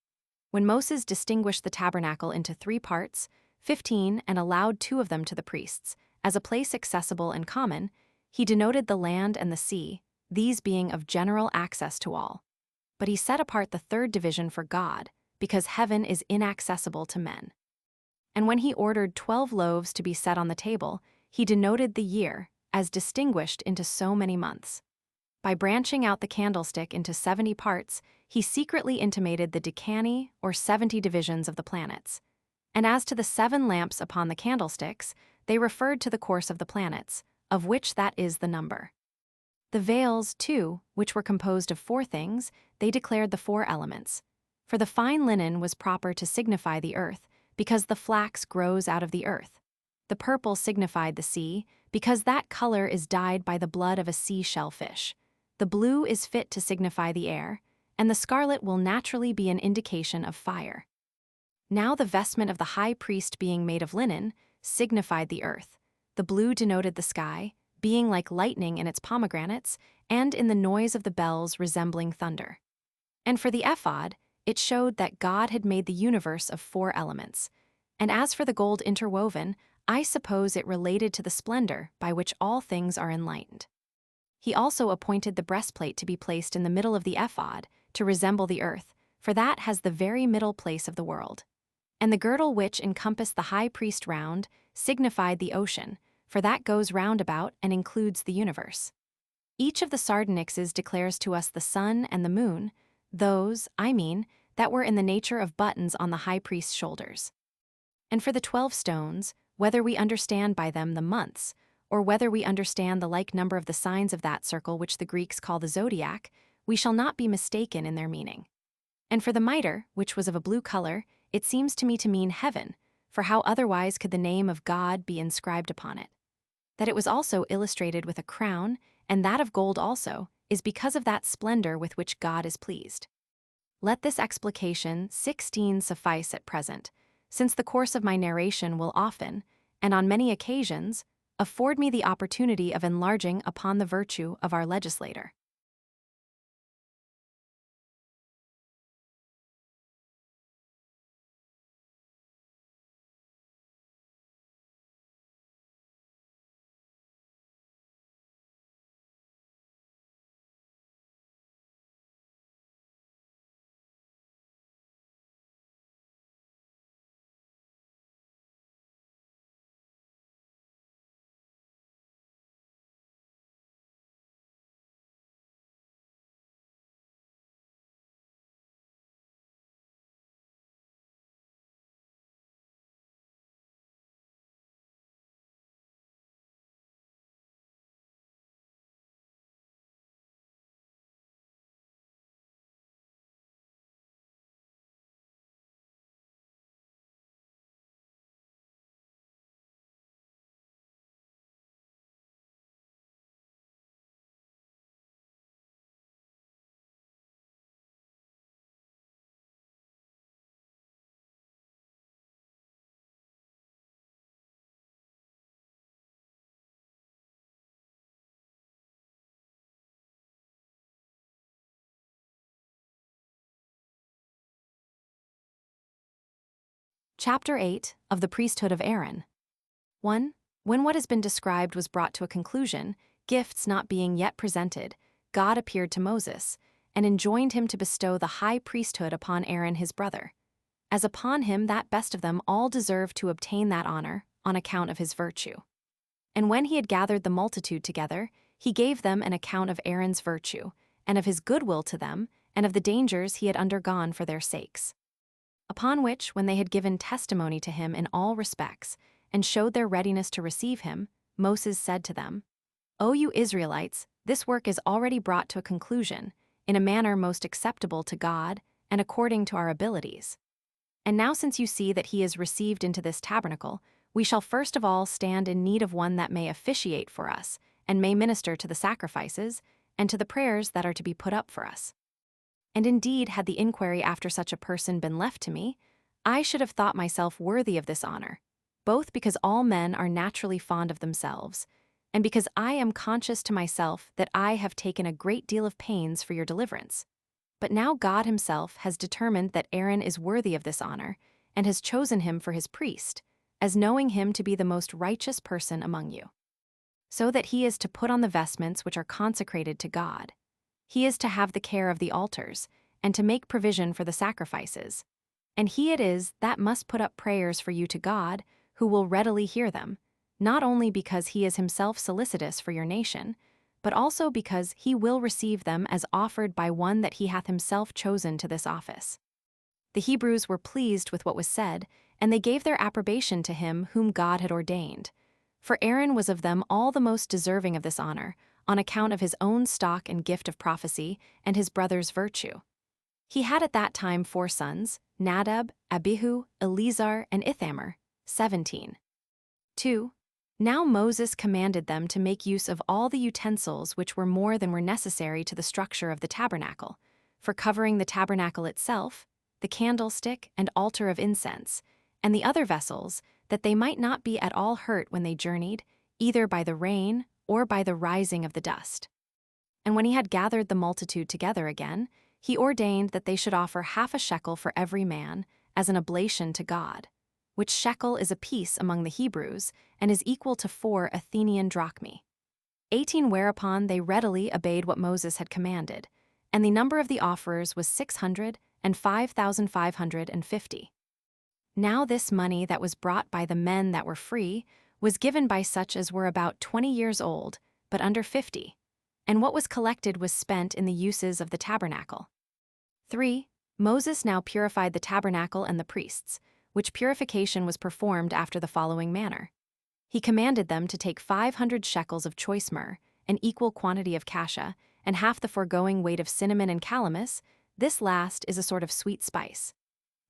When Moses distinguished the tabernacle into 3 parts, 15, and allowed 2 of them to the priests, as a place accessible and common, he denoted the land and the sea, these being of general access to all. But he set apart the 3rd division for God, because heaven is inaccessible to men. And when he ordered 12 loaves to be set on the table, he denoted the year, as distinguished into so many months. By branching out the candlestick into 70 parts, he secretly intimated the decani, or 70 divisions of the planets. And as to the 7 lamps upon the candlesticks, they referred to the course of the planets, of which that is the number. The veils, too, which were composed of 4 things, they declared the 4 elements. For the fine linen was proper to signify the earth, because the flax grows out of the earth. The purple signified the sea, because that color is dyed by the blood of a sea-shell fish. The blue is fit to signify the air, and the scarlet will naturally be an indication of fire. Now the vestment of the high priest being made of linen, signified the earth. The blue denoted the sky, being like lightning in its pomegranates, and in the noise of the bells resembling thunder. And for the ephod, it showed that God had made the universe of 4 elements. And as for the gold interwoven, I suppose it related to the splendor by which all things are enlightened. He also appointed the breastplate to be placed in the middle of the ephod, to resemble the earth, for that has the very middle place of the world. And the girdle which encompassed the high priest round signified the ocean, for that goes round about and includes the universe. Each of the sardonyxes declares to us the sun and the moon, those, I mean, that were in the nature of buttons on the high priest's shoulders. And for the 12 stones, whether we understand by them the months, or whether we understand the like number of the signs of that circle which the Greeks call the zodiac, we shall not be mistaken in their meaning. And for the mitre, which was of a blue color, it seems to me to mean heaven, for how otherwise could the name of God be inscribed upon it? That it was also illustrated with a crown, and that of gold also, is because of that splendor with which God is pleased. Let this explication 16 suffice at present, since the course of my narration will often, and on many occasions, afford me the opportunity of enlarging upon the virtue of our legislator. Chapter 8 of the Priesthood of Aaron. 1. When what has been described was brought to a conclusion, gifts not being yet presented, God appeared to Moses, and enjoined him to bestow the high priesthood upon Aaron his brother, as upon him that best of them all deserved to obtain that honor, on account of his virtue. And when he had gathered the multitude together, he gave them an account of Aaron's virtue, and of his goodwill to them, and of the dangers he had undergone for their sakes. Upon which, when they had given testimony to him in all respects, and showed their readiness to receive him, Moses said to them, O you Israelites, this work is already brought to a conclusion, in a manner most acceptable to God, and according to our abilities. And now since you see that he is received into this tabernacle, we shall first of all stand in need of one that may officiate for us, and may minister to the sacrifices, and to the prayers that are to be put up for us. And indeed, had the inquiry after such a person been left to me, I should have thought myself worthy of this honor, both because all men are naturally fond of themselves, and because I am conscious to myself that I have taken a great deal of pains for your deliverance. But now God himself has determined that Aaron is worthy of this honor, and has chosen him for his priest, as knowing him to be the most righteous person among you. So that he is to put on the vestments which are consecrated to God. He is to have the care of the altars, and to make provision for the sacrifices. And he it is that must put up prayers for you to God, who will readily hear them, not only because he is himself solicitous for your nation, but also because he will receive them as offered by one that he hath himself chosen to this office. The Hebrews were pleased with what was said, and they gave their approbation to him whom God had ordained. For Aaron was of them all the most deserving of this honor, on account of his own stock and gift of prophecy, and his brother's virtue. He had at that time 4 sons, Nadab, Abihu, Eleazar, and Ithamar, 17. 2. Now Moses commanded them to make use of all the utensils which were more than were necessary to the structure of the tabernacle, for covering the tabernacle itself, the candlestick and altar of incense, and the other vessels, that they might not be at all hurt when they journeyed, either by the rain or by the rising of the dust. And when he had gathered the multitude together again, he ordained that they should offer half a shekel for every man, as an oblation to God, which shekel is a piece among the Hebrews, and is equal to 4 Athenian drachmae. 18 Whereupon they readily obeyed what Moses had commanded, and the number of the offerers was 605,550. Now this money that was brought by the men that were free was given by such as were about 20 years old, but under 50, and what was collected was spent in the uses of the tabernacle. 3. Moses now purified the tabernacle and the priests, which purification was performed after the following manner. He commanded them to take 500 shekels of choice myrrh, an equal quantity of cassia, and half the foregoing weight of cinnamon and calamus. This last is a sort of sweet spice.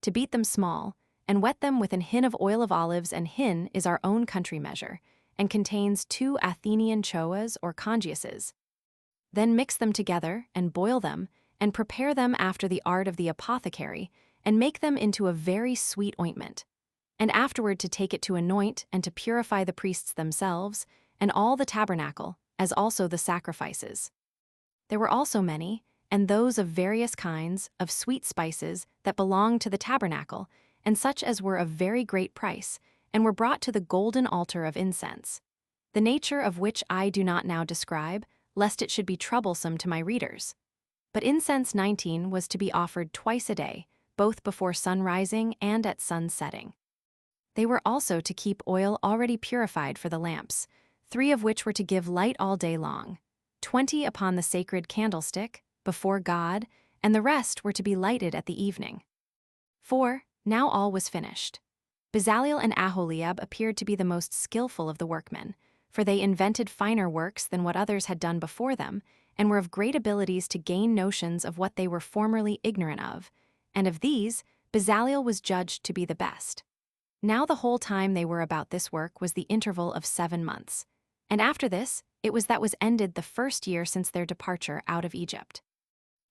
To beat them small, and wet them with an hin of oil of olives, and hin is our own country measure, and contains 2 Athenian choas or congiuses. Then mix them together, and boil them, and prepare them after the art of the apothecary, and make them into a very sweet ointment. And afterward to take it to anoint and to purify the priests themselves, and all the tabernacle, as also the sacrifices. There were also many, and those of various kinds, of sweet spices that belonged to the tabernacle, and such as were of very great price, and were brought to the golden altar of incense, the nature of which I do not now describe, lest it should be troublesome to my readers. But incense 19 was to be offered twice a day, both before sun rising and at sun setting. They were also to keep oil already purified for the lamps, 3 of which were to give light all day long, 20 upon the sacred candlestick, before God, and the rest were to be lighted at the evening. 4. Now all was finished. Bezaleel and Aholiab appeared to be the most skillful of the workmen, for they invented finer works than what others had done before them, and were of great abilities to gain notions of what they were formerly ignorant of, and of these Bezaleel was judged to be the best. Now the whole time they were about this work was the interval of 7 months, and after this it was that was ended the first year since their departure out of Egypt.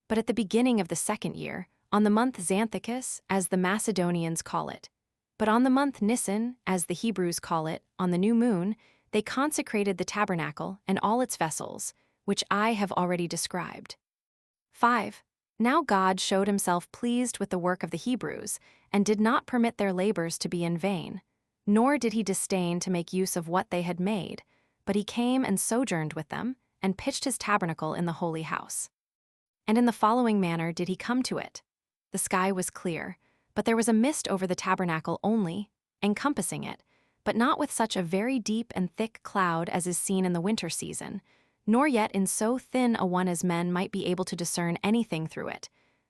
But at the beginning of the 2nd year, on the month Xanthicus, as the Macedonians call it, but on the month Nisan, as the Hebrews call it, on the new moon, they consecrated the tabernacle and all its vessels, which I have already described. 5. Now God showed himself pleased with the work of the Hebrews, and did not permit their labors to be in vain, nor did he disdain to make use of what they had made, but he came and sojourned with them, and pitched his tabernacle in the holy house. And in the following manner did he come to it. The sky was clear, but there was a mist over the tabernacle only, encompassing it, but not with such a very deep and thick cloud as is seen in the winter season, nor yet in so thin a one as men might be able to discern anything through it,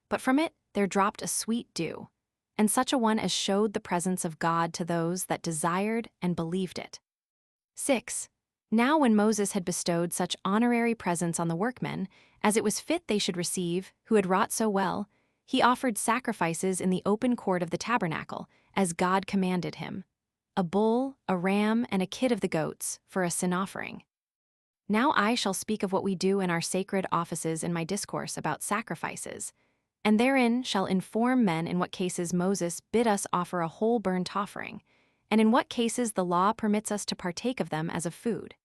but from it there dropped a sweet dew, and such a one as showed the presence of God to those that desired and believed it. 6. Now when Moses had bestowed such honorary presents on the workmen, as it was fit they should receive, who had wrought so well, he offered sacrifices in the open court of the tabernacle, as God commanded him, a bull, a ram, and a kid of the goats, for a sin offering. Now I shall speak of what we do in our sacred offices in my discourse about sacrifices, and therein shall inform men in what cases Moses bid us offer a whole burnt offering, and in what cases the law permits us to partake of them as of food.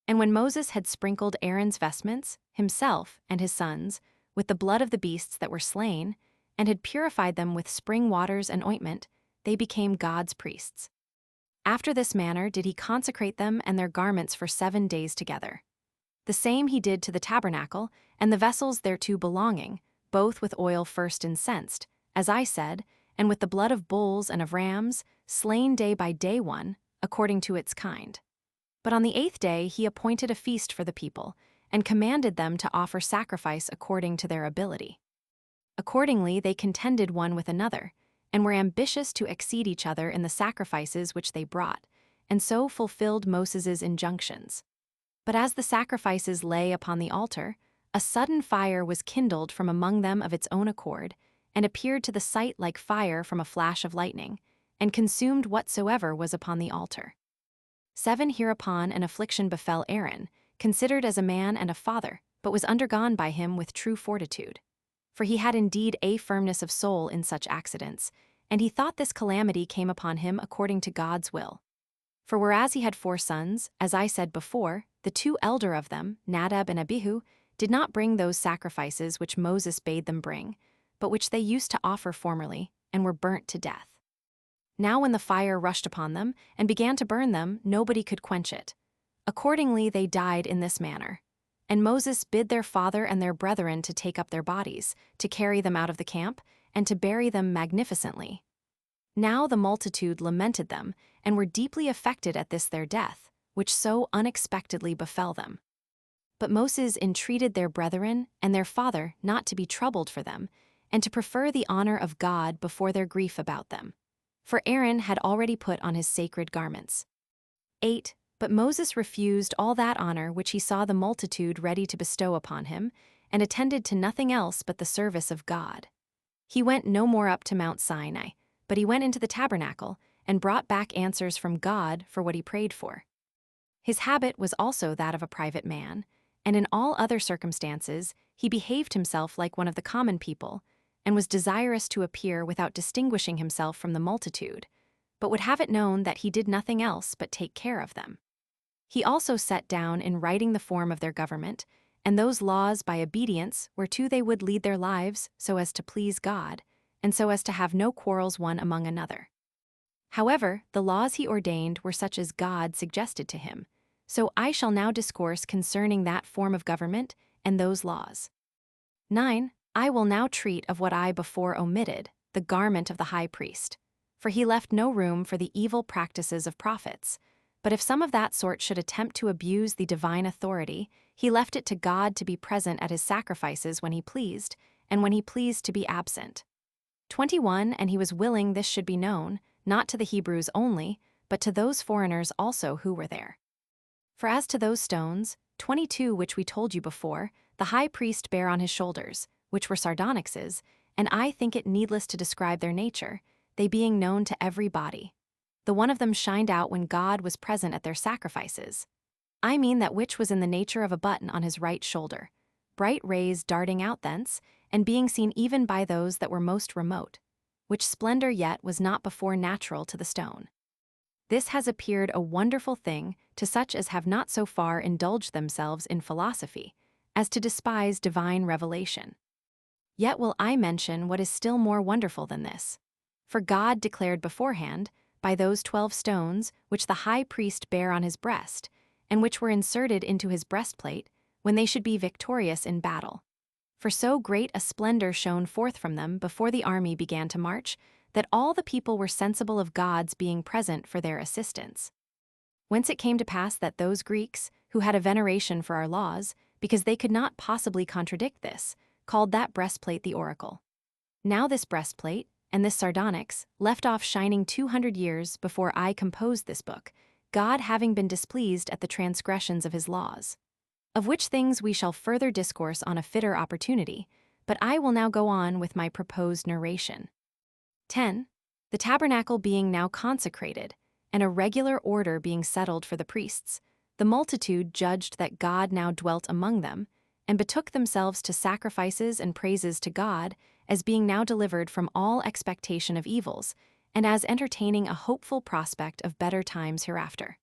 And when Moses had sprinkled Aaron's vestments, himself and his sons, with the blood of the beasts that were slain, and had purified them with spring waters and ointment, they became God's priests. After this manner did he consecrate them and their garments for 7 days together. The same he did to the tabernacle, and the vessels thereto belonging, both with oil first incensed, as I said, and with the blood of bulls and of rams, slain day by day one, according to its kind. But on the 8th day he appointed a feast for the people, and commanded them to offer sacrifice according to their ability. Accordingly they contended one with another, and were ambitious to exceed each other in the sacrifices which they brought, and so fulfilled Moses' injunctions. But as the sacrifices lay upon the altar, a sudden fire was kindled from among them of its own accord, and appeared to the sight like fire from a flash of lightning, and consumed whatsoever was upon the altar. 7 Hereupon an affliction befell Aaron, considered as a man and a father, but was undergone by him with true fortitude. For he had indeed a firmness of soul in such accidents, and he thought this calamity came upon him according to God's will. For whereas he had 4 sons, as I said before, the 2 elder of them, Nadab and Abihu, did not bring those sacrifices which Moses bade them bring, but which they used to offer formerly, and were burnt to death. Now when the fire rushed upon them, and began to burn them, nobody could quench it. Accordingly they died in this manner. And Moses bid their father and their brethren to take up their bodies, to carry them out of the camp, and to bury them magnificently. Now the multitude lamented them, and were deeply affected at this their death, which so unexpectedly befell them. But Moses entreated their brethren and their father not to be troubled for them, and to prefer the honor of God before their grief about them. For Aaron had already put on his sacred garments. 8. But Moses refused all that honor which he saw the multitude ready to bestow upon him, and attended to nothing else but the service of God. He went no more up to Mount Sinai, but he went into the tabernacle, and brought back answers from God for what he prayed for. His habit was also that of a private man, and in all other circumstances he behaved himself like one of the common people, and was desirous to appear without distinguishing himself from the multitude, but would have it known that he did nothing else but take care of them. He also set down in writing the form of their government, and those laws by obedience whereto they would lead their lives so as to please God, and so as to have no quarrels one among another. However, the laws he ordained were such as God suggested to him, so I shall now discourse concerning that form of government and those laws. 9. I will now treat of what I before omitted, the garment of the high priest. For he left no room for the evil practices of prophets, but if some of that sort should attempt to abuse the divine authority, he left it to God to be present at his sacrifices when he pleased, and when he pleased to be absent. 21 And he was willing this should be known, not to the Hebrews only, but to those foreigners also who were there. For as to those stones, 22 which we told you before, the high priest bare on his shoulders, which were sardonyxes, and I think it needless to describe their nature, they being known to every body. The one of them shined out when God was present at their sacrifices. I mean that which was in the nature of a button on his right shoulder, bright rays darting out thence, and being seen even by those that were most remote, which splendor yet was not before natural to the stone. This has appeared a wonderful thing to such as have not so far indulged themselves in philosophy, as to despise divine revelation. Yet will I mention what is still more wonderful than this. For God declared beforehand, by those 12 stones which the high priest bare on his breast, and which were inserted into his breastplate, when they should be victorious in battle. For so great a splendor shone forth from them before the army began to march, that all the people were sensible of God's being present for their assistance. Whence it came to pass that those Greeks, who had a veneration for our laws, because they could not possibly contradict this, called that breastplate the oracle. Now this breastplate, and this sardonyx, left off shining 200 years before I composed this book, God having been displeased at the transgressions of his laws. Of which things we shall further discourse on a fitter opportunity, but I will now go on with my proposed narration. 10. The tabernacle being now consecrated, and a regular order being settled for the priests, the multitude judged that God now dwelt among them, and betook themselves to sacrifices and praises to God, as being now delivered from all expectation of evils, and as entertaining a hopeful prospect of better times hereafter.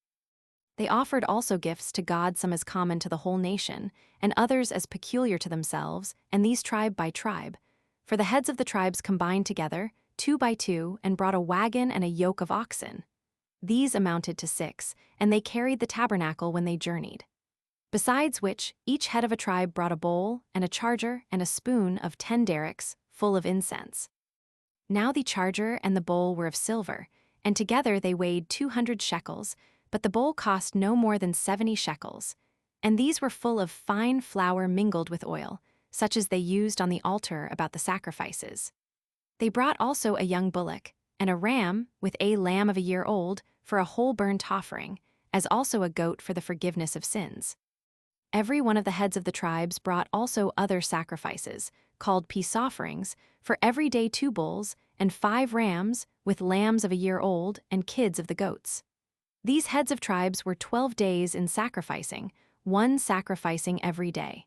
They offered also gifts to God, some as common to the whole nation, and others as peculiar to themselves, and these tribe by tribe. For the heads of the tribes combined together, 2 by 2, and brought a wagon and a yoke of oxen. These amounted to 6, and they carried the tabernacle when they journeyed. Besides which, each head of a tribe brought a bowl, and a charger, and a spoon of 10 derricks, full of incense. Now the charger and the bowl were of silver, and together they weighed 200 shekels, but the bowl cost no more than 70 shekels. And these were full of fine flour mingled with oil, such as they used on the altar about the sacrifices. They brought also a young bullock, and a ram, with a lamb of a year old, for a whole burnt offering, as also a goat for the forgiveness of sins. Every one of the heads of the tribes brought also other sacrifices, called peace offerings, for every day 2 bulls, and 5 rams, with lambs of a year old, and kids of the goats. These heads of tribes were 12 days in sacrificing, one sacrificing every day.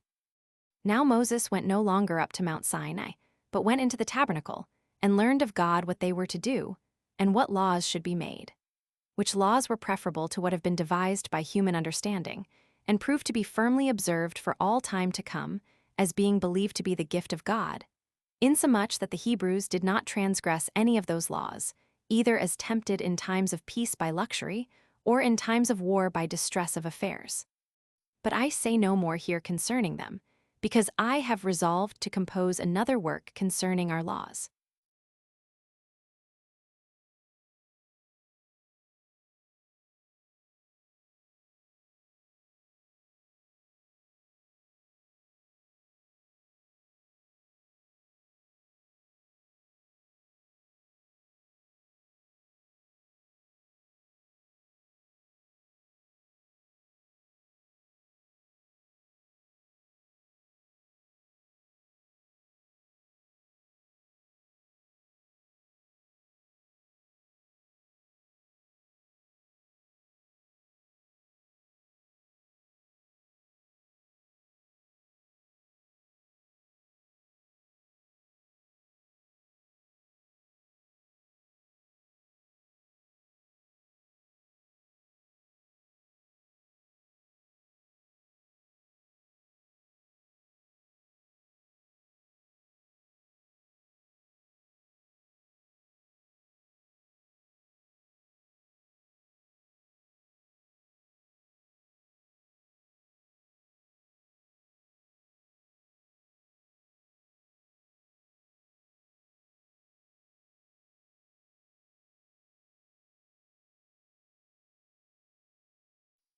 Now Moses went no longer up to Mount Sinai, but went into the tabernacle, and learned of God what they were to do, and what laws should be made. Which laws were preferable to what have been devised by human understanding, and proved to be firmly observed for all time to come, as being believed to be the gift of God, insomuch that the Hebrews did not transgress any of those laws, either as tempted in times of peace by luxury, or in times of war by distress of affairs. But I say no more here concerning them, because I have resolved to compose another work concerning our laws.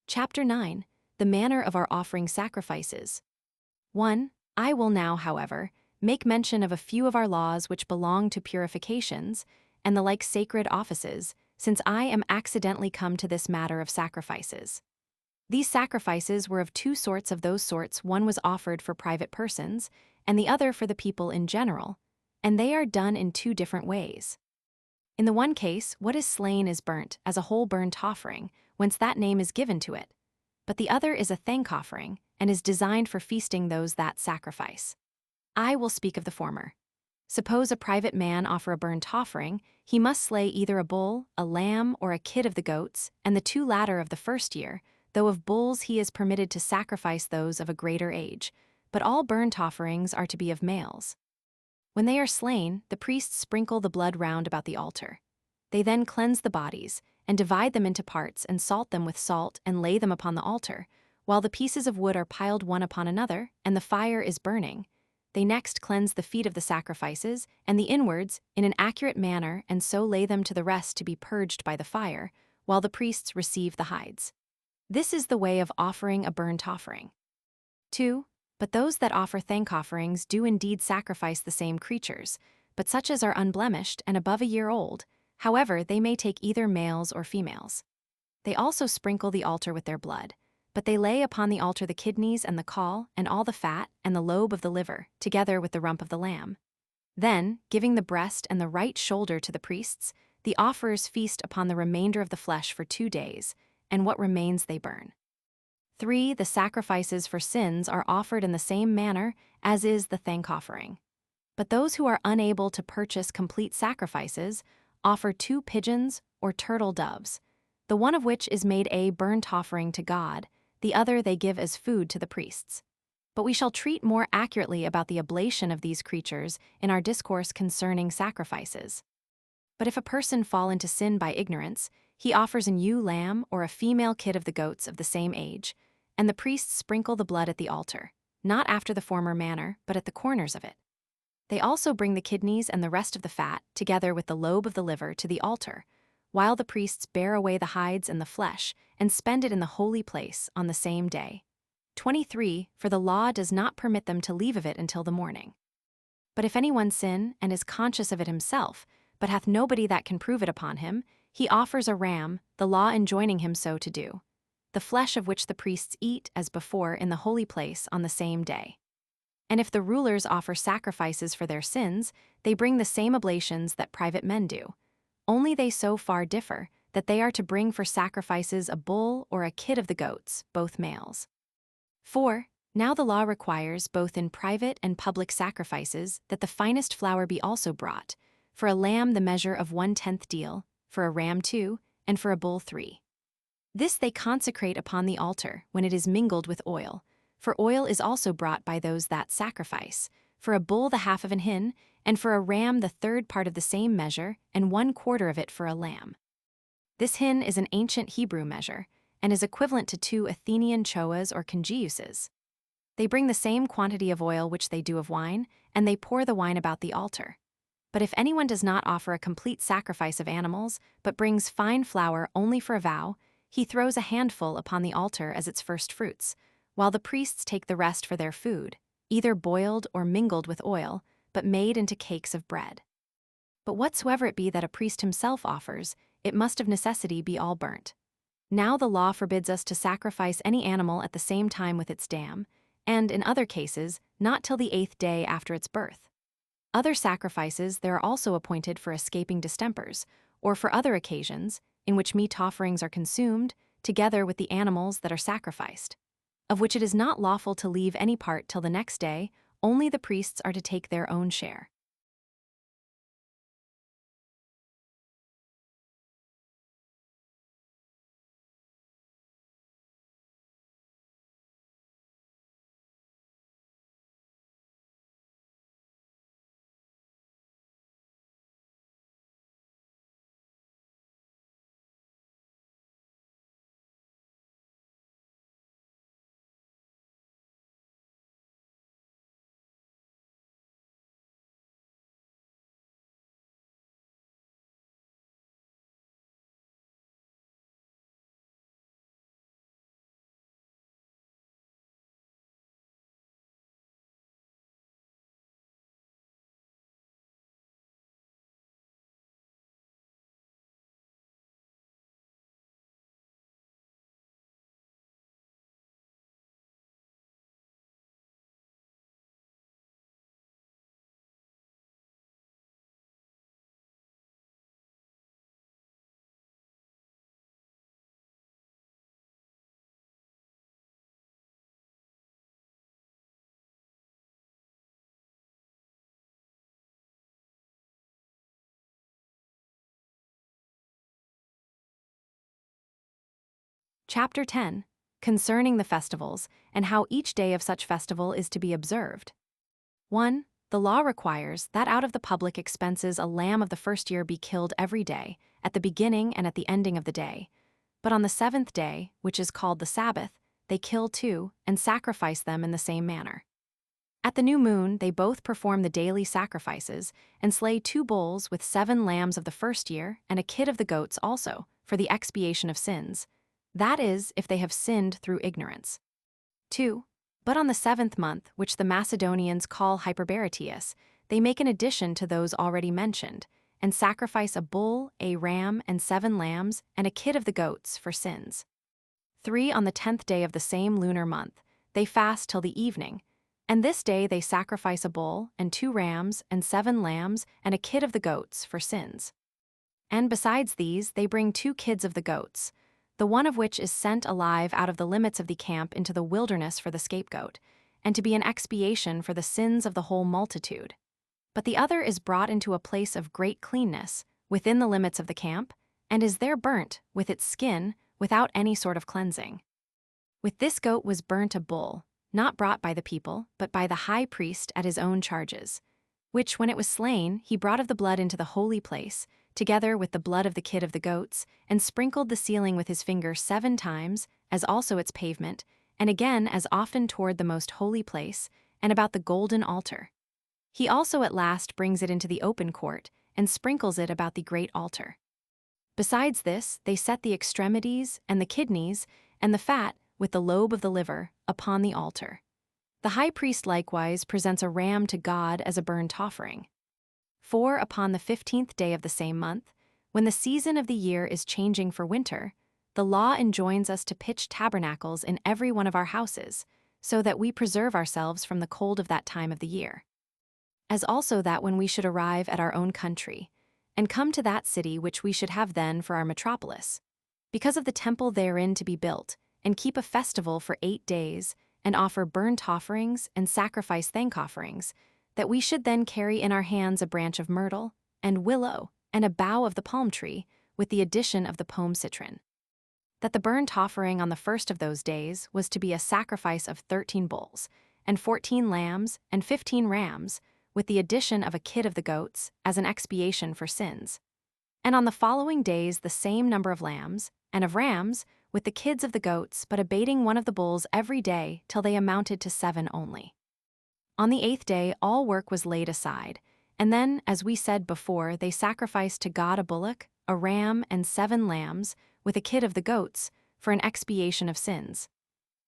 Chapter 9. The manner of our offering sacrifices. 1. I will now, however, make mention of a few of our laws which belong to purifications, and the like sacred offices, since I am accidentally come to this matter of sacrifices. These sacrifices were of 2 sorts. Of those sorts, one was offered for private persons, and the other for the people in general, and they are done in 2 different ways. In the one case, what is slain is burnt, as a whole burnt offering, whence that name is given to it. But the other is a thank offering, and is designed for feasting those that sacrifice. I will speak of the former. Suppose a private man offer a burnt offering, he must slay either a bull, a lamb, or a kid of the goats, and the 2 latter of the first year, though of bulls he is permitted to sacrifice those of a greater age, but all burnt offerings are to be of males. When they are slain, the priests sprinkle the blood round about the altar. They then cleanse the bodies, and divide them into parts and salt them with salt and lay them upon the altar, while the pieces of wood are piled one upon another, and the fire is burning. They next cleanse the feet of the sacrifices and the inwards in an accurate manner, and so lay them to the rest to be purged by the fire, while the priests receive the hides. This is the way of offering a burnt offering. 2. But those that offer thank offerings do indeed sacrifice the same creatures, but such as are unblemished and above a year old. However, they may take either males or females. They also sprinkle the altar with their blood, but they lay upon the altar the kidneys and the caul and all the fat and the lobe of the liver, together with the rump of the lamb. Then, giving the breast and the right shoulder to the priests, the offerers feast upon the remainder of the flesh for 2 days, and what remains they burn. 3. The sacrifices for sins are offered in the same manner as is the thank offering. But those who are unable to purchase complete sacrifices offer 2 pigeons or turtle doves, the one of which is made a burnt offering to God, the other they give as food to the priests. But we shall treat more accurately about the oblation of these creatures in our discourse concerning sacrifices. But if a person fall into sin by ignorance, he offers an ewe lamb or a female kid of the goats of the same age, and the priests sprinkle the blood at the altar, not after the former manner, but at the corners of it. They also bring the kidneys and the rest of the fat, together with the lobe of the liver, to the altar, while the priests bear away the hides and the flesh, and spend it in the holy place on the same day. 23. For the law does not permit them to leave of it until the morning. But if anyone sin, and is conscious of it himself, but hath nobody that can prove it upon him, he offers a ram, the law enjoining him so to do, the flesh of which the priests eat as before in the holy place on the same day. And if the rulers offer sacrifices for their sins, they bring the same oblations that private men do. Only they so far differ that they are to bring for sacrifices a bull or a kid of the goats, both males. 4. Now the law requires, both in private and public sacrifices, that the finest flour be also brought, for a lamb the measure of 1/10 deal, for a ram 2, and for a bull 3. This they consecrate upon the altar when it is mingled with oil, for oil is also brought by those that sacrifice, for a bull the half of an hin, and for a ram the 3rd part of the same measure, and 1/4 of it for a lamb. This hin is an ancient Hebrew measure, and is equivalent to 2 Athenian choas or congiuses. They bring the same quantity of oil which they do of wine, and they pour the wine about the altar. But if anyone does not offer a complete sacrifice of animals, but brings fine flour only for a vow, he throws a handful upon the altar as its first fruits, while the priests take the rest for their food, either boiled or mingled with oil, but made into cakes of bread. But whatsoever it be that a priest himself offers, it must of necessity be all burnt. Now the law forbids us to sacrifice any animal at the same time with its dam, and in other cases, not till the 8th day after its birth. Other sacrifices there are also appointed for escaping distempers, or for other occasions, in which meat offerings are consumed, together with the animals that are sacrificed, of which it is not lawful to leave any part till the next day, only the priests are to take their own share. Chapter 10. Concerning the festivals, and how each day of such festival is to be observed. 1. the law requires that out of the public expenses a lamb of the first year be killed every day, at the beginning and at the ending of the day. But on the seventh day, which is called the Sabbath, they kill two and sacrifice them in the same manner. At the new moon they both perform the daily sacrifices and slay 2 bulls with 7 lambs of the first year and a kid of the goats also, for the expiation of sins. That is, if they have sinned through ignorance. 2. But on the 7th month, which the Macedonians call Hyperberetius, they make an addition to those already mentioned, and sacrifice a bull, a ram, and 7 lambs, and a kid of the goats for sins. 3. On the 10th day of the same lunar month, they fast till the evening, and this day they sacrifice a bull, and 2 rams, and 7 lambs, and a kid of the goats for sins. And besides these, they bring 2 kids of the goats, the one of which is sent alive out of the limits of the camp into the wilderness for the scapegoat, and to be an expiation for the sins of the whole multitude. But the other is brought into a place of great cleanness, within the limits of the camp, and is there burnt, with its skin, without any sort of cleansing. With this goat was burnt a bull, not brought by the people, but by the high priest at his own charges, which, when it was slain, he brought of the blood into the holy place, together with the blood of the kid of the goats, and sprinkled the ceiling with his finger 7 times, as also its pavement, and again as often toward the most holy place, and about the golden altar. He also at last brings it into the open court, and sprinkles it about the great altar. Besides this, they set the extremities, and the kidneys, and the fat, with the lobe of the liver, upon the altar. The high priest likewise presents a ram to God as a burnt offering. 4. Upon the 15th day of the same month, when the season of the year is changing for winter, the law enjoins us to pitch tabernacles in every one of our houses, so that we preserve ourselves from the cold of that time of the year. As also that when we should arrive at our own country, and come to that city which we should have then for our metropolis, because of the temple therein to be built, and keep a festival for 8 days, and offer burnt offerings and sacrifice thank offerings, that we should then carry in our hands a branch of myrtle, and willow, and a bough of the palm tree, with the addition of the pome citron. That the burnt offering on the first of those days was to be a sacrifice of 13 bulls, and 14 lambs, and 15 rams, with the addition of a kid of the goats, as an expiation for sins. And on the following days the same number of lambs, and of rams, with the kids of the goats, but abating one of the bulls every day till they amounted to 7 only. On the 8th day all work was laid aside, and then, as we said before, they sacrificed to God a bullock, a ram, and 7 lambs, with a kid of the goats, for an expiation of sins.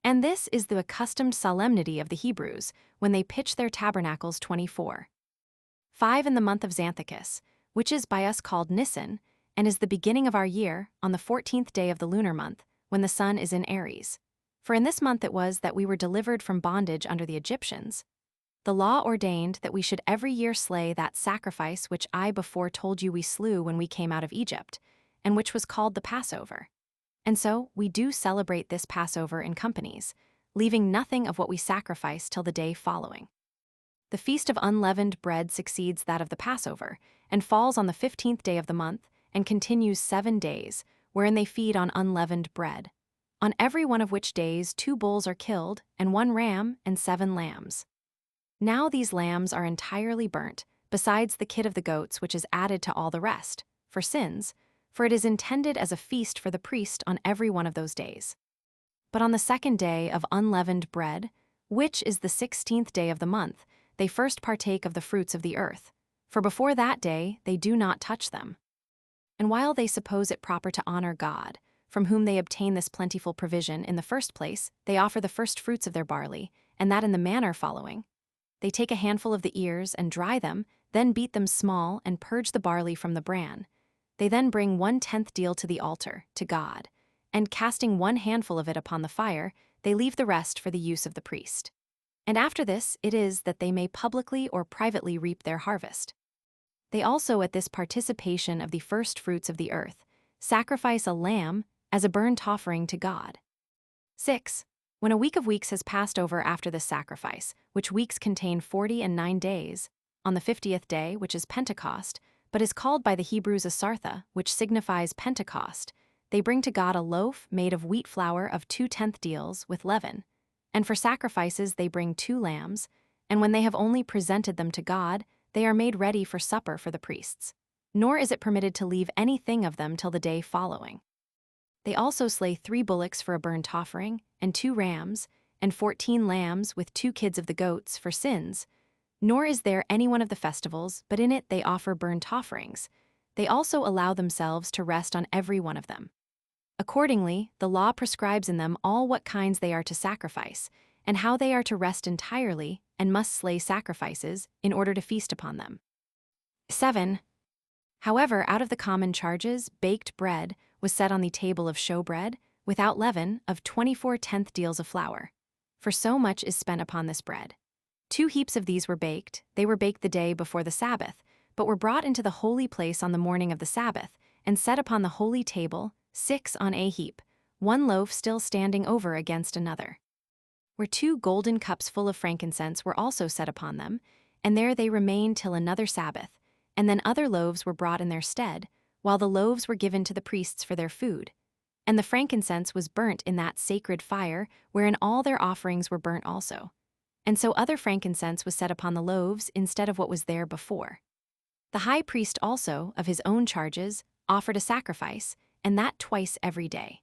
And this is the accustomed solemnity of the Hebrews, when they pitch their tabernacles 24. 5. In the month of Xanthicus, which is by us called Nisan, and is the beginning of our year, on the 14th day of the lunar month, when the sun is in Aries. For in this month it was that we were delivered from bondage under the Egyptians. The law ordained that we should every year slay that sacrifice which I before told you we slew when we came out of Egypt, and which was called the Passover. And so we do celebrate this Passover in companies, leaving nothing of what we sacrifice till the day following. The feast of unleavened bread succeeds that of the Passover, and falls on the 15th day of the month, and continues 7 days, wherein they feed on unleavened bread, on every one of which days 2 bulls are killed, and 1 ram, and 7 lambs. Now these lambs are entirely burnt, besides the kid of the goats which is added to all the rest, for sins, for it is intended as a feast for the priest on every one of those days. But on the 2nd day of unleavened bread, which is the 16th day of the month, they first partake of the fruits of the earth, for before that day they do not touch them. And while they suppose it proper to honor God, from whom they obtain this plentiful provision in the first place, they offer the first fruits of their barley, and that in the manner following. They take a handful of the ears and dry them, then beat them small and purge the barley from the bran. They then bring 1/10 deal to the altar, to God, and casting 1 handful of it upon the fire, they leave the rest for the use of the priest. And after this it is that they may publicly or privately reap their harvest. They also at this participation of the first fruits of the earth, sacrifice a lamb as a burnt offering to God. 6. When a week of weeks has passed over after this sacrifice, which weeks contain 49 days, on the 50th day, which is Pentecost, but is called by the Hebrews Asartha, which signifies Pentecost, they bring to God a loaf made of wheat flour of 2/10 deals with leaven, and for sacrifices they bring 2 lambs, and when they have only presented them to God, they are made ready for supper for the priests. Nor is it permitted to leave anything of them till the day following. They also slay 3 bullocks for a burnt offering, and 2 rams, and 14 lambs with 2 kids of the goats for sins. Nor is there any one of the festivals, but in it they offer burnt offerings. They also allow themselves to rest on every one of them. Accordingly, the law prescribes in them all what kinds they are to sacrifice, and how they are to rest entirely, and must slay sacrifices in order to feast upon them. 7. However, out of the common charges, baked bread was set on the table of showbread, without leaven, of 24/10 deals of flour. For so much is spent upon this bread. 2 heaps of these were baked. They were baked the day before the Sabbath, but were brought into the holy place on the morning of the Sabbath, and set upon the holy table, 6 on a heap, 1 loaf still standing over against another. Where 2 golden cups full of frankincense were also set upon them, and there they remained till another Sabbath, and then other loaves were brought in their stead, while the loaves were given to the priests for their food. And the frankincense was burnt in that sacred fire, wherein all their offerings were burnt also. And so other frankincense was set upon the loaves instead of what was there before. The high priest also, of his own charges, offered a sacrifice, and that twice every day.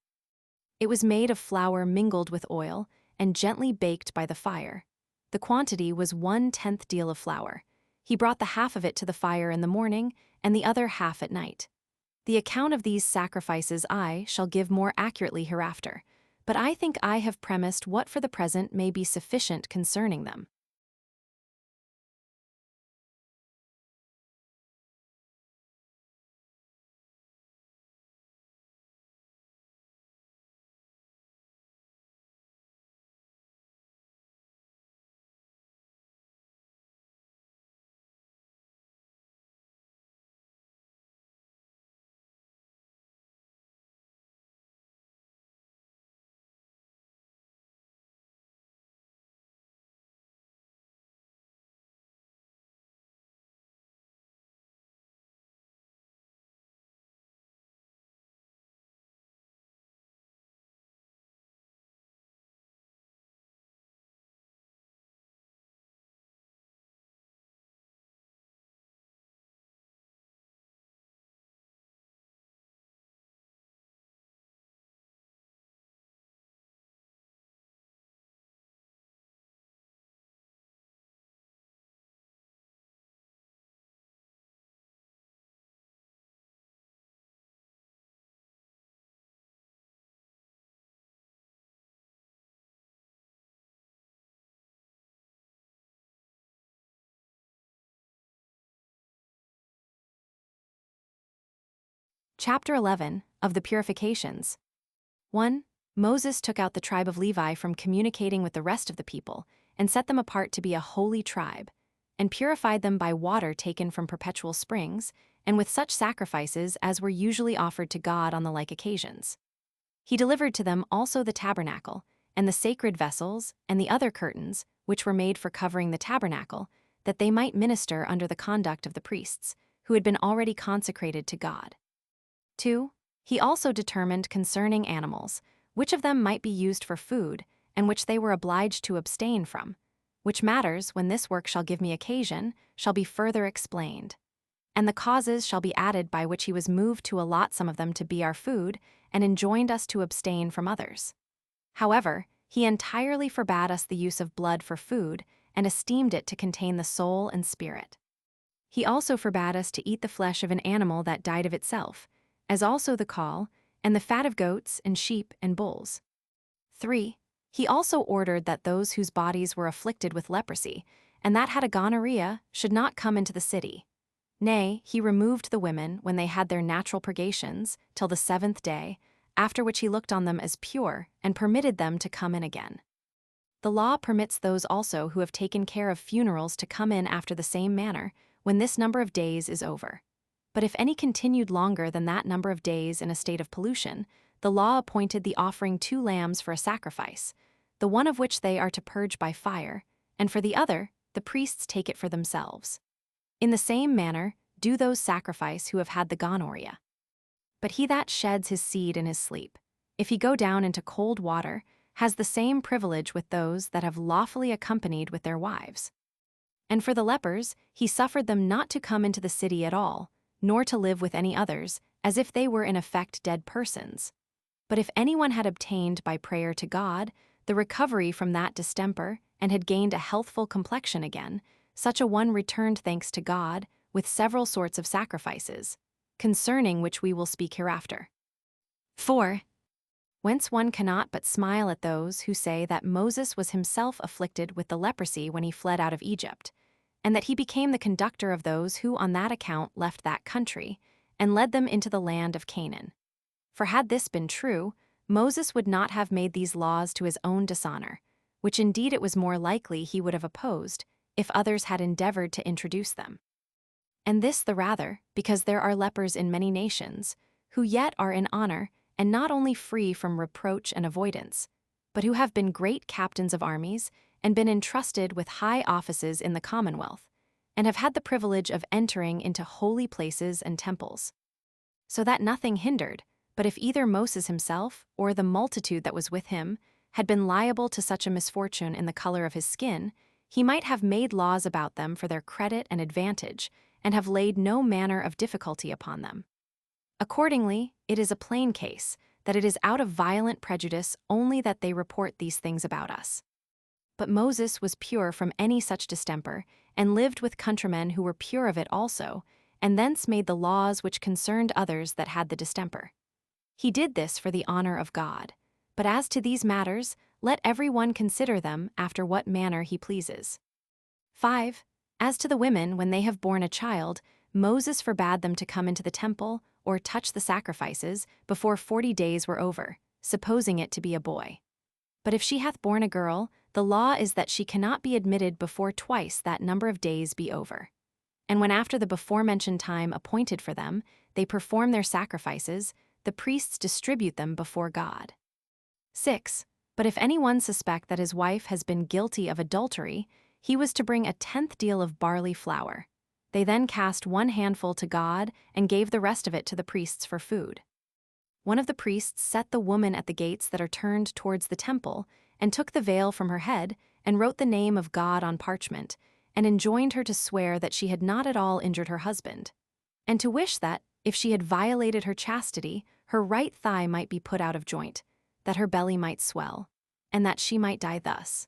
It was made of flour mingled with oil, and gently baked by the fire. The quantity was 1/10 deal of flour. He brought the half of it to the fire in the morning, and the other half at night. The account of these sacrifices I shall give more accurately hereafter, but I think I have premised what for the present may be sufficient concerning them. Chapter 11 of the Purifications. 1. Moses took out the tribe of Levi from communicating with the rest of the people, and set them apart to be a holy tribe, and purified them by water taken from perpetual springs, and with such sacrifices as were usually offered to God on the like occasions. He delivered to them also the tabernacle, and the sacred vessels, and the other curtains, which were made for covering the tabernacle, that they might minister under the conduct of the priests, who had been already consecrated to God. 2. He also determined concerning animals, which of them might be used for food, and which they were obliged to abstain from, which matters, when this work shall give me occasion, shall be further explained. And the causes shall be added by which he was moved to allot some of them to be our food, and enjoined us to abstain from others. However, he entirely forbade us the use of blood for food, and esteemed it to contain the soul and spirit. He also forbade us to eat the flesh of an animal that died of itself, as also the caul, and the fat of goats and sheep and bulls. 3. He also ordered that those whose bodies were afflicted with leprosy, and that had a gonorrhea, should not come into the city. Nay, he removed the women when they had their natural purgations, till the 7th day, after which he looked on them as pure, and permitted them to come in again. The law permits those also who have taken care of funerals to come in after the same manner, when this number of days is over. But if any continued longer than that number of days in a state of pollution, the law appointed the offering 2 lambs for a sacrifice, the one of which they are to purge by fire, and for the other, the priests take it for themselves. In the same manner, do those sacrifice who have had the gonorrhea. But he that sheds his seed in his sleep, if he go down into cold water, has the same privilege with those that have lawfully accompanied with their wives. And for the lepers, he suffered them not to come into the city at all, nor to live with any others, as if they were in effect dead persons. But if anyone had obtained by prayer to God the recovery from that distemper and had gained a healthful complexion again, such a one returned thanks to God with several sorts of sacrifices, concerning which we will speak hereafter. 4. Whence one cannot but smile at those who say that Moses was himself afflicted with the leprosy when he fled out of Egypt, and that he became the conductor of those who on that account left that country, and led them into the land of Canaan. For had this been true, Moses would not have made these laws to his own dishonor, which indeed it was more likely he would have opposed, if others had endeavored to introduce them. And this the rather, because there are lepers in many nations, who yet are in honor, and not only free from reproach and avoidance, but who have been great captains of armies, and been entrusted with high offices in the commonwealth, and have had the privilege of entering into holy places and temples. So that nothing hindered, but if either Moses himself, or the multitude that was with him, had been liable to such a misfortune in the color of his skin, he might have made laws about them for their credit and advantage, and have laid no manner of difficulty upon them. Accordingly, it is a plain case that it is out of violent prejudice only that they report these things about us. But Moses was pure from any such distemper, and lived with countrymen who were pure of it also, and thence made the laws which concerned others that had the distemper. He did this for the honor of God. But as to these matters, let every one consider them after what manner he pleases. 5. As to the women, when they have borne a child, Moses forbade them to come into the temple or touch the sacrifices before 40 days were over, supposing it to be a boy. But if she hath borne a girl, the law is that she cannot be admitted before twice that number of days be over. And when after the before-mentioned time appointed for them, they perform their sacrifices, the priests distribute them before God. 6. But if any one suspect that his wife has been guilty of adultery, he was to bring a 10th deal of barley flour. They then cast 1 handful to God and gave the rest of it to the priests for food. One of the priests set the woman at the gates that are turned towards the temple, and took the veil from her head, and wrote the name of God on parchment, and enjoined her to swear that she had not at all injured her husband, and to wish that, if she had violated her chastity, her right thigh might be put out of joint, that her belly might swell, and that she might die thus.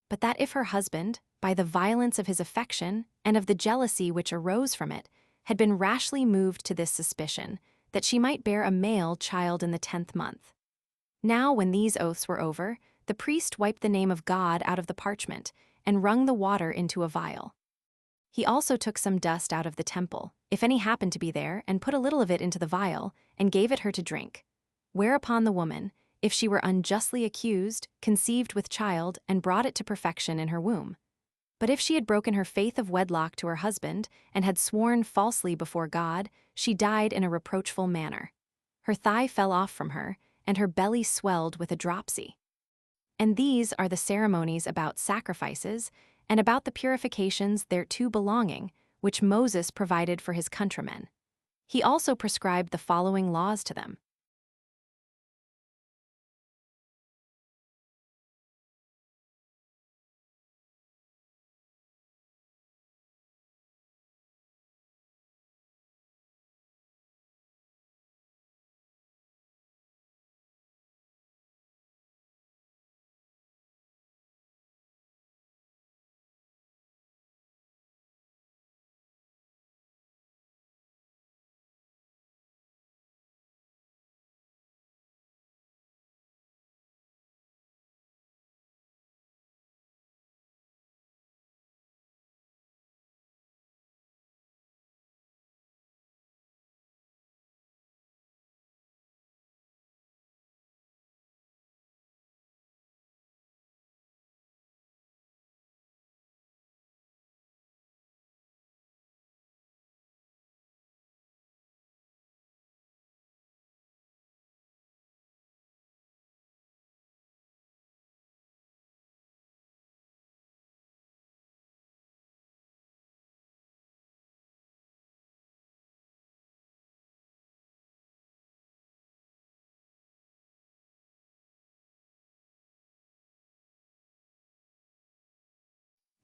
But that if her husband, by the violence of his affection and of the jealousy which arose from it, had been rashly moved to this suspicion, that she might bear a male child in the 10th month. Now when these oaths were over, the priest wiped the name of God out of the parchment, and wrung the water into a vial. He also took some dust out of the temple, if any happened to be there, and put a little of it into the vial, and gave it her to drink. Whereupon the woman, if she were unjustly accused, conceived with child, and brought it to perfection in her womb. But if she had broken her faith of wedlock to her husband, and had sworn falsely before God, she died in a reproachful manner. Her thigh fell off from her, and her belly swelled with a dropsy. And these are the ceremonies about sacrifices, and about the purifications thereto belonging, which Moses provided for his countrymen. He also prescribed the following laws to them.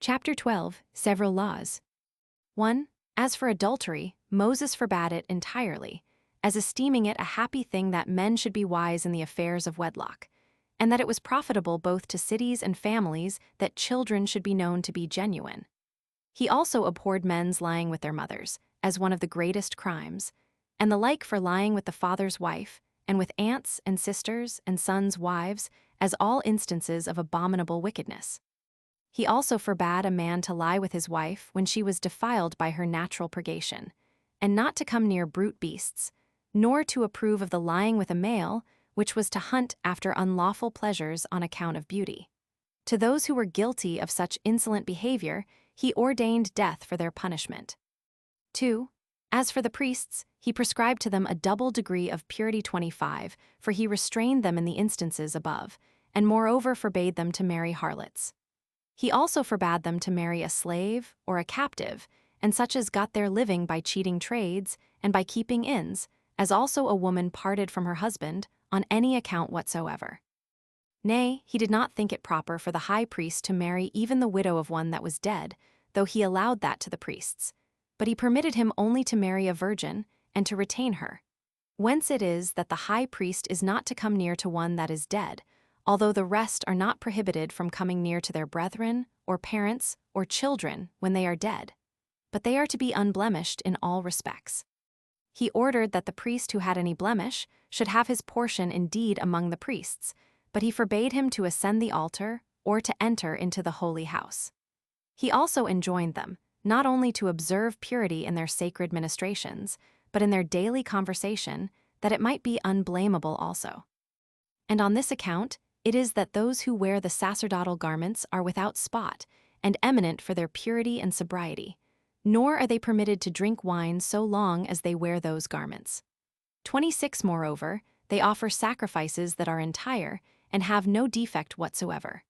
Chapter 12, Several Laws. 1. As for adultery, Moses forbade it entirely, as esteeming it a happy thing that men should be wise in the affairs of wedlock, and that it was profitable both to cities and families that children should be known to be genuine. He also abhorred men's lying with their mothers, as one of the greatest crimes, and the like for lying with the father's wife, and with aunts and sisters and sons' wives, as all instances of abominable wickedness. He also forbade a man to lie with his wife when she was defiled by her natural purgation, and not to come near brute beasts, nor to approve of the lying with a male, which was to hunt after unlawful pleasures on account of beauty. To those who were guilty of such insolent behavior, he ordained death for their punishment. 2. As for the priests, he prescribed to them a double degree of purity 25, for he restrained them in the instances above, and moreover forbade them to marry harlots. He also forbade them to marry a slave or a captive, and such as got their living by cheating trades and by keeping inns, as also a woman parted from her husband, on any account whatsoever. Nay, he did not think it proper for the high priest to marry even the widow of one that was dead, though he allowed that to the priests. But he permitted him only to marry a virgin, and to retain her. Whence it is that the high priest is not to come near to one that is dead, although the rest are not prohibited from coming near to their brethren, or parents, or children when they are dead. But they are to be unblemished in all respects. He ordered that the priest who had any blemish should have his portion indeed among the priests, but he forbade him to ascend the altar or to enter into the holy house. He also enjoined them, not only to observe purity in their sacred ministrations, but in their daily conversation, that it might be unblameable also. And on this account, it is that those who wear the sacerdotal garments are without spot, and eminent for their purity and sobriety, nor are they permitted to drink wine so long as they wear those garments. 26. Moreover, they offer sacrifices that are entire, and have no defect whatsoever.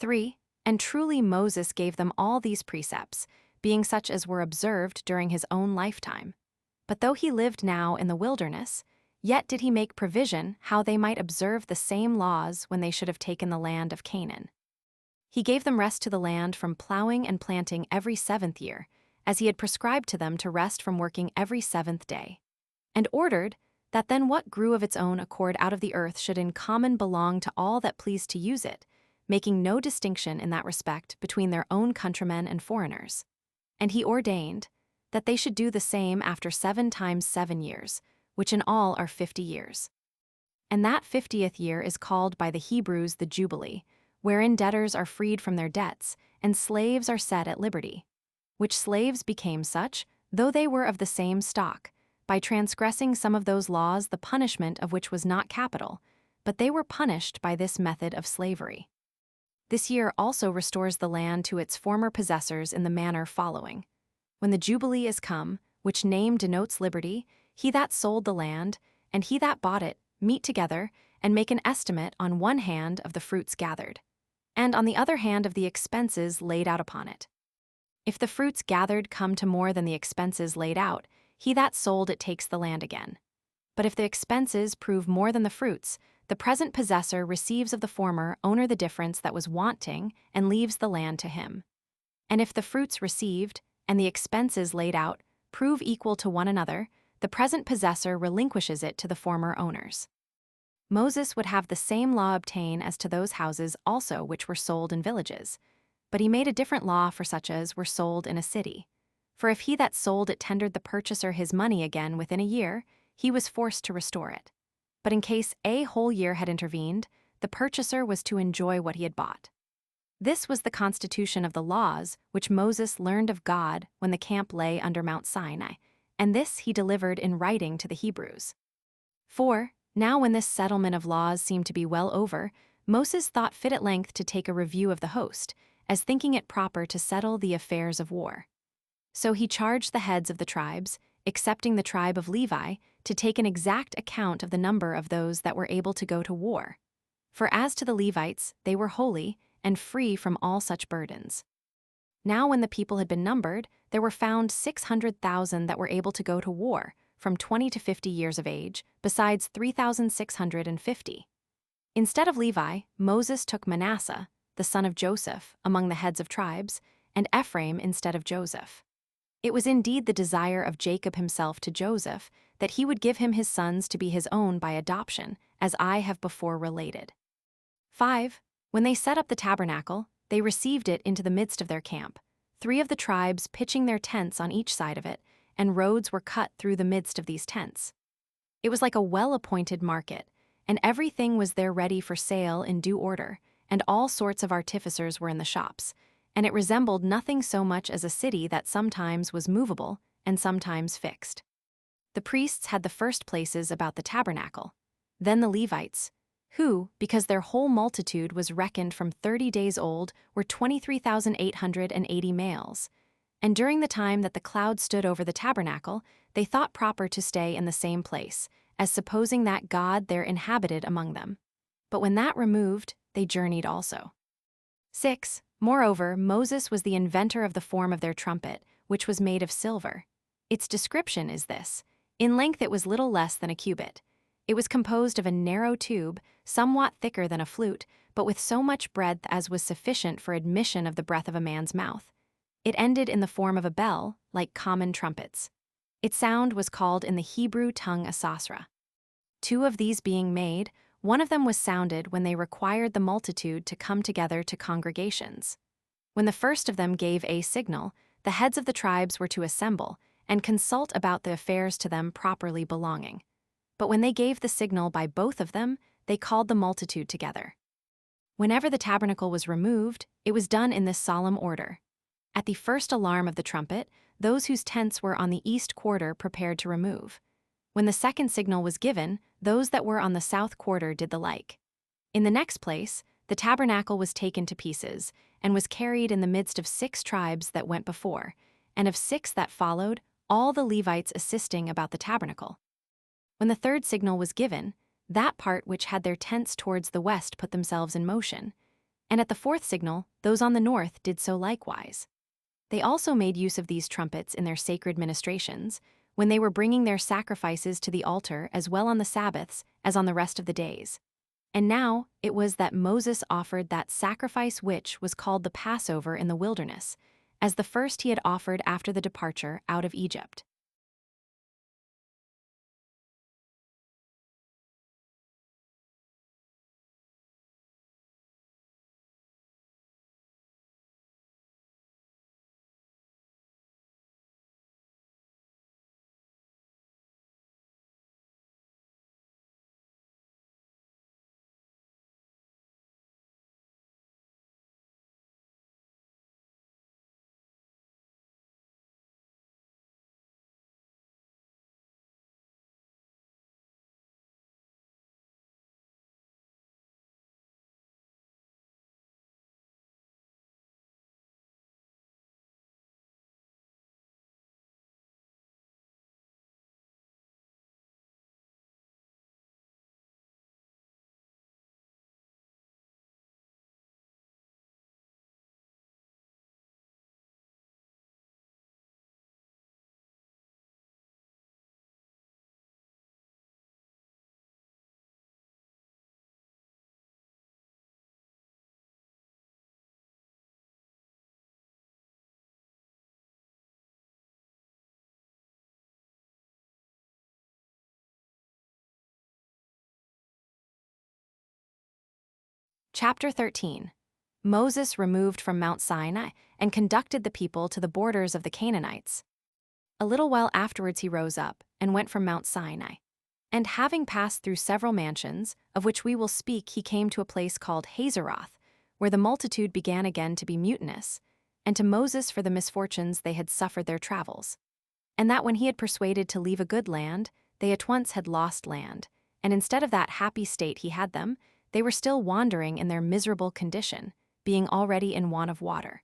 3. And truly Moses gave them all these precepts, being such as were observed during his own lifetime. But though he lived now in the wilderness, yet did he make provision how they might observe the same laws when they should have taken the land of Canaan. He gave them rest to the land from plowing and planting every 7th year, as he had prescribed to them to rest from working every 7th day, and ordered that then what grew of its own accord out of the earth should in common belong to all that pleased to use it, making no distinction in that respect between their own countrymen and foreigners. And he ordained that they should do the same after 7 times 7 years, which in all are 50 years. And that 50th year is called by the Hebrews the Jubilee, wherein debtors are freed from their debts, and slaves are set at liberty, which slaves became such, though they were of the same stock, by transgressing some of those laws the punishment of which was not capital, but they were punished by this method of slavery. This year also restores the land to its former possessors in the manner following. When the Jubilee is come, which name denotes liberty, he that sold the land, and he that bought it, meet together, and make an estimate on one hand of the fruits gathered, and on the other hand of the expenses laid out upon it. If the fruits gathered come to more than the expenses laid out, he that sold it takes the land again. But if the expenses prove more than the fruits, the present possessor receives of the former owner the difference that was wanting, and leaves the land to him. And if the fruits received, and the expenses laid out, prove equal to one another, the present possessor relinquishes it to the former owners. Moses would have the same law obtain as to those houses also which were sold in villages, but he made a different law for such as were sold in a city. For if he that sold it tendered the purchaser his money again within a year, he was forced to restore it. But in case a whole year had intervened, the purchaser was to enjoy what he had bought. This was the constitution of the laws which Moses learned of God when the camp lay under Mount Sinai, and this he delivered in writing to the Hebrews. 4. Now when this settlement of laws seemed to be well over, Moses thought fit at length to take a review of the host, as thinking it proper to settle the affairs of war. So he charged the heads of the tribes, excepting the tribe of Levi, to take an exact account of the number of those that were able to go to war. For as to the Levites, they were holy, and free from all such burdens. Now when the people had been numbered, there were found 600,000 that were able to go to war, from 20 to 50 years of age, besides 3,650. Instead of Levi, Moses took Manasseh, the son of Joseph, among the heads of tribes, and Ephraim instead of Joseph. It was indeed the desire of Jacob himself to Joseph that he would give him his sons to be his own by adoption, as I have before related. 5. When they set up the tabernacle, they received it into the midst of their camp, 3 of the tribes pitching their tents on each side of it, and roads were cut through the midst of these tents. It was like a well-appointed market, and everything was there ready for sale in due order, and all sorts of artificers were in the shops, and it resembled nothing so much as a city that sometimes was movable and sometimes fixed. The priests had the first places about the tabernacle, then the Levites, who, because their whole multitude was reckoned from 30 days old, were 23,880 males. And during the time that the cloud stood over the tabernacle, they thought proper to stay in the same place, as supposing that God there inhabited among them. But when that removed, they journeyed also. 6. Moreover, Moses was the inventor of the form of their trumpet, which was made of silver. Its description is this. In length it was little less than a cubit. It was composed of a narrow tube, somewhat thicker than a flute, but with so much breadth as was sufficient for admission of the breath of a man's mouth. It ended in the form of a bell, like common trumpets. Its sound was called in the Hebrew tongue a sasra. 2 of these being made, one of them was sounded when they required the multitude to come together to congregations. When the first of them gave a signal, the heads of the tribes were to assemble and consult about the affairs to them properly belonging. But when they gave the signal by both of them, they called the multitude together. Whenever the tabernacle was removed, it was done in this solemn order. At the first alarm of the trumpet, those whose tents were on the east quarter prepared to remove. When the second signal was given, those that were on the south quarter did the like. In the next place, the tabernacle was taken to pieces, and was carried in the midst of 6 tribes that went before, and of 6 that followed, all the Levites assisting about the tabernacle. When the third signal was given, that part which had their tents towards the west put themselves in motion, and at the fourth signal, those on the north did so likewise. They also made use of these trumpets in their sacred ministrations, when they were bringing their sacrifices to the altar as well on the Sabbaths as on the rest of the days. And now it was that Moses offered that sacrifice which was called the Passover in the wilderness, as the first he had offered after the departure out of Egypt. Chapter 13. Moses removed from Mount Sinai and conducted the people to the borders of the Canaanites. A little while afterwards he rose up and went from Mount Sinai. And having passed through several mansions, of which we will speak, he came to a place called Hazeroth, where the multitude began again to be mutinous, and to Moses for the misfortunes they had suffered their travels. And that when he had persuaded to leave a good land, they at once had lost land, and instead of that happy state he had them, they were still wandering in their miserable condition, being already in want of water.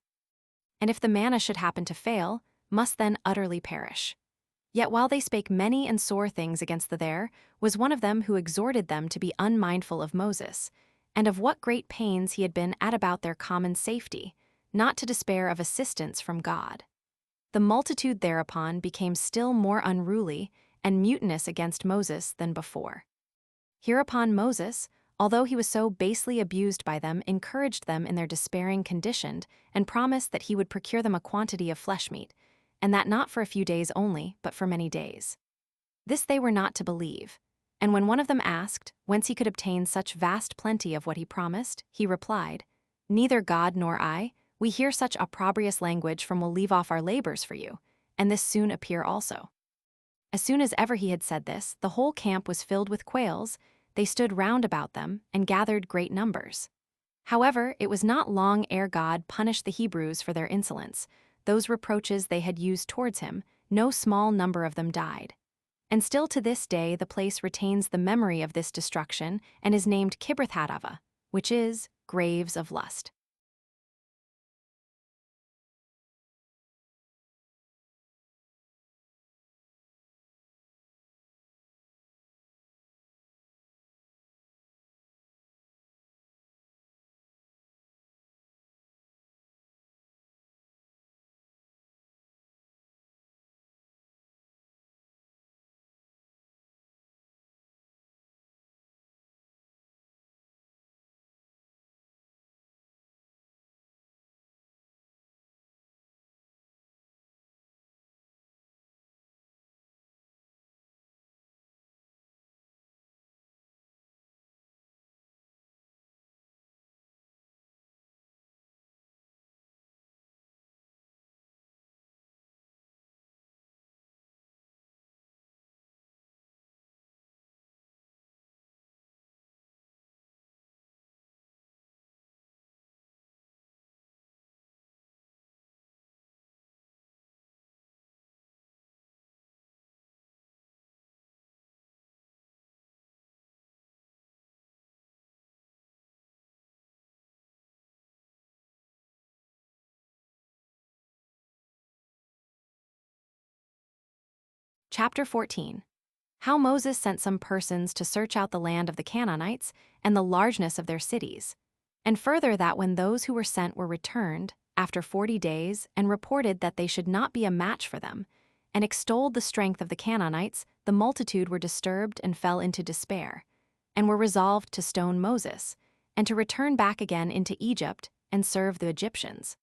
And if the manna should happen to fail, must then utterly perish. Yet while they spake many and sore things against the there, was one of them who exhorted them to be unmindful of Moses, and of what great pains he had been at about their common safety, not to despair of assistance from God. The multitude thereupon became still more unruly and mutinous against Moses than before. Hereupon Moses, although he was so basely abused by them, encouraged them in their despairing condition, and promised that he would procure them a quantity of flesh meat, and that not for a few days only, but for many days. This they were not to believe, and when one of them asked whence he could obtain such vast plenty of what he promised, he replied, "Neither God nor I, we hear such opprobrious language from will leave off our labors for you, and this soon appear also." As soon as ever he had said this, the whole camp was filled with quails. They stood round about them, and gathered great numbers. However, it was not long ere God punished the Hebrews for their insolence. Those reproaches they had used towards him, no small number of them died. And still to this day the place retains the memory of this destruction and is named Kibroth-Hattaavah, which is graves of lust. Chapter 14. How Moses sent some persons to search out the land of the Canaanites and the largeness of their cities. And further that when those who were sent were returned, after 40 days, and reported that they should not be a match for them, and extolled the strength of the Canaanites, the multitude were disturbed and fell into despair, and were resolved to stone Moses, and to return back again into Egypt and serve the Egyptians.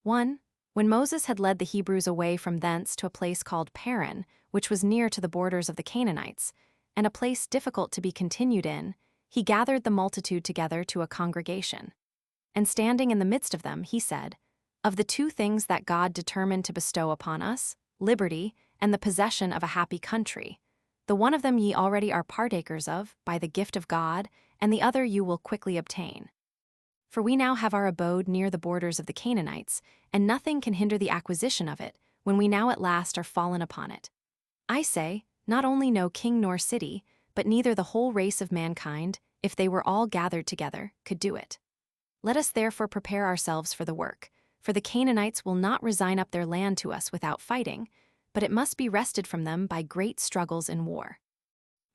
1. When Moses had led the Hebrews away from thence to a place called Paran, which was near to the borders of the Canaanites, and a place difficult to be continued in, he gathered the multitude together to a congregation. And standing in the midst of them, he said, "Of the two things that God determined to bestow upon us, liberty and the possession of a happy country, the one of them ye already are partakers of by the gift of God, and the other you will quickly obtain. For we now have our abode near the borders of the Canaanites, and nothing can hinder the acquisition of it, when we now at last are fallen upon it. I say, not only no king nor city, but neither the whole race of mankind, if they were all gathered together, could do it. Let us therefore prepare ourselves for the work, for the Canaanites will not resign up their land to us without fighting, but it must be wrested from them by great struggles in war.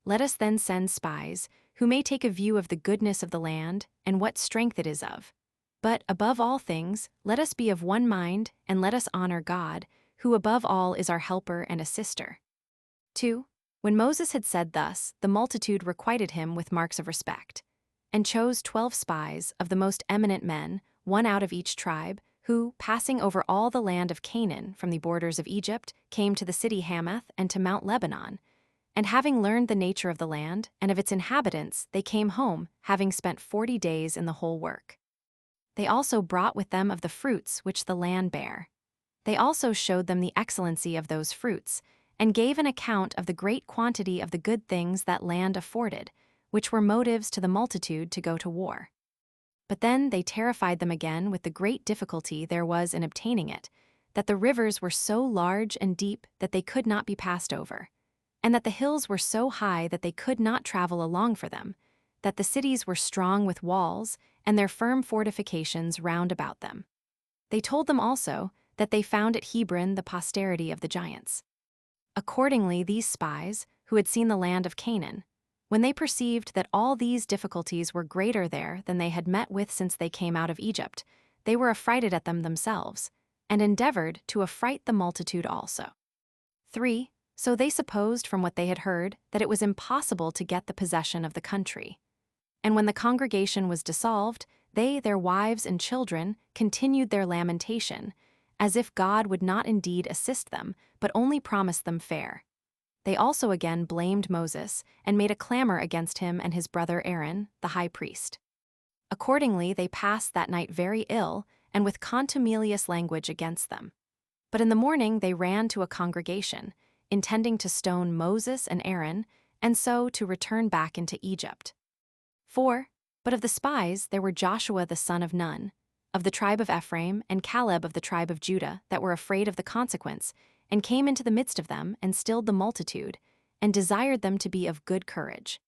Let us then send spies, who may take a view of the goodness of the land and what strength it is of. But, above all things, let us be of one mind, and let us honor God, who above all is our helper and assister." 2. When Moses had said thus, the multitude requited him with marks of respect, and chose 12 spies of the most eminent men, one out of each tribe, who, passing over all the land of Canaan from the borders of Egypt, came to the city Hamath and to Mount Lebanon. And having learned the nature of the land and of its inhabitants, they came home, having spent 40 days in the whole work. They also brought with them of the fruits which the land bare. They also showed them the excellency of those fruits, and gave an account of the great quantity of the good things that land afforded, which were motives to the multitude to go to war. But then they terrified them again with the great difficulty there was in obtaining it, that the rivers were so large and deep that they could not be passed over, and that the hills were so high that they could not travel along for them, that the cities were strong with walls, and their firm fortifications round about them. They told them also that they found at Hebron the posterity of the giants. Accordingly, these spies, who had seen the land of Canaan, when they perceived that all these difficulties were greater there than they had met with since they came out of Egypt, they were affrighted at them themselves, and endeavored to affright the multitude also. 3. So they supposed from what they had heard that it was impossible to get the possession of the country. And when the congregation was dissolved, they, their wives and children, continued their lamentation, as if God would not indeed assist them, but only promise them fare. They also again blamed Moses and made a clamor against him and his brother Aaron, the high priest. Accordingly, they passed that night very ill and with contumelious language against them. But in the morning they ran to a congregation, intending to stone Moses and Aaron, and so to return back into Egypt. 4. But of the spies there were Joshua the son of Nun, of the tribe of Ephraim, and Caleb of the tribe of Judah, that were afraid of the consequence, and came into the midst of them, and stilled the multitude, and desired them to be of good courage,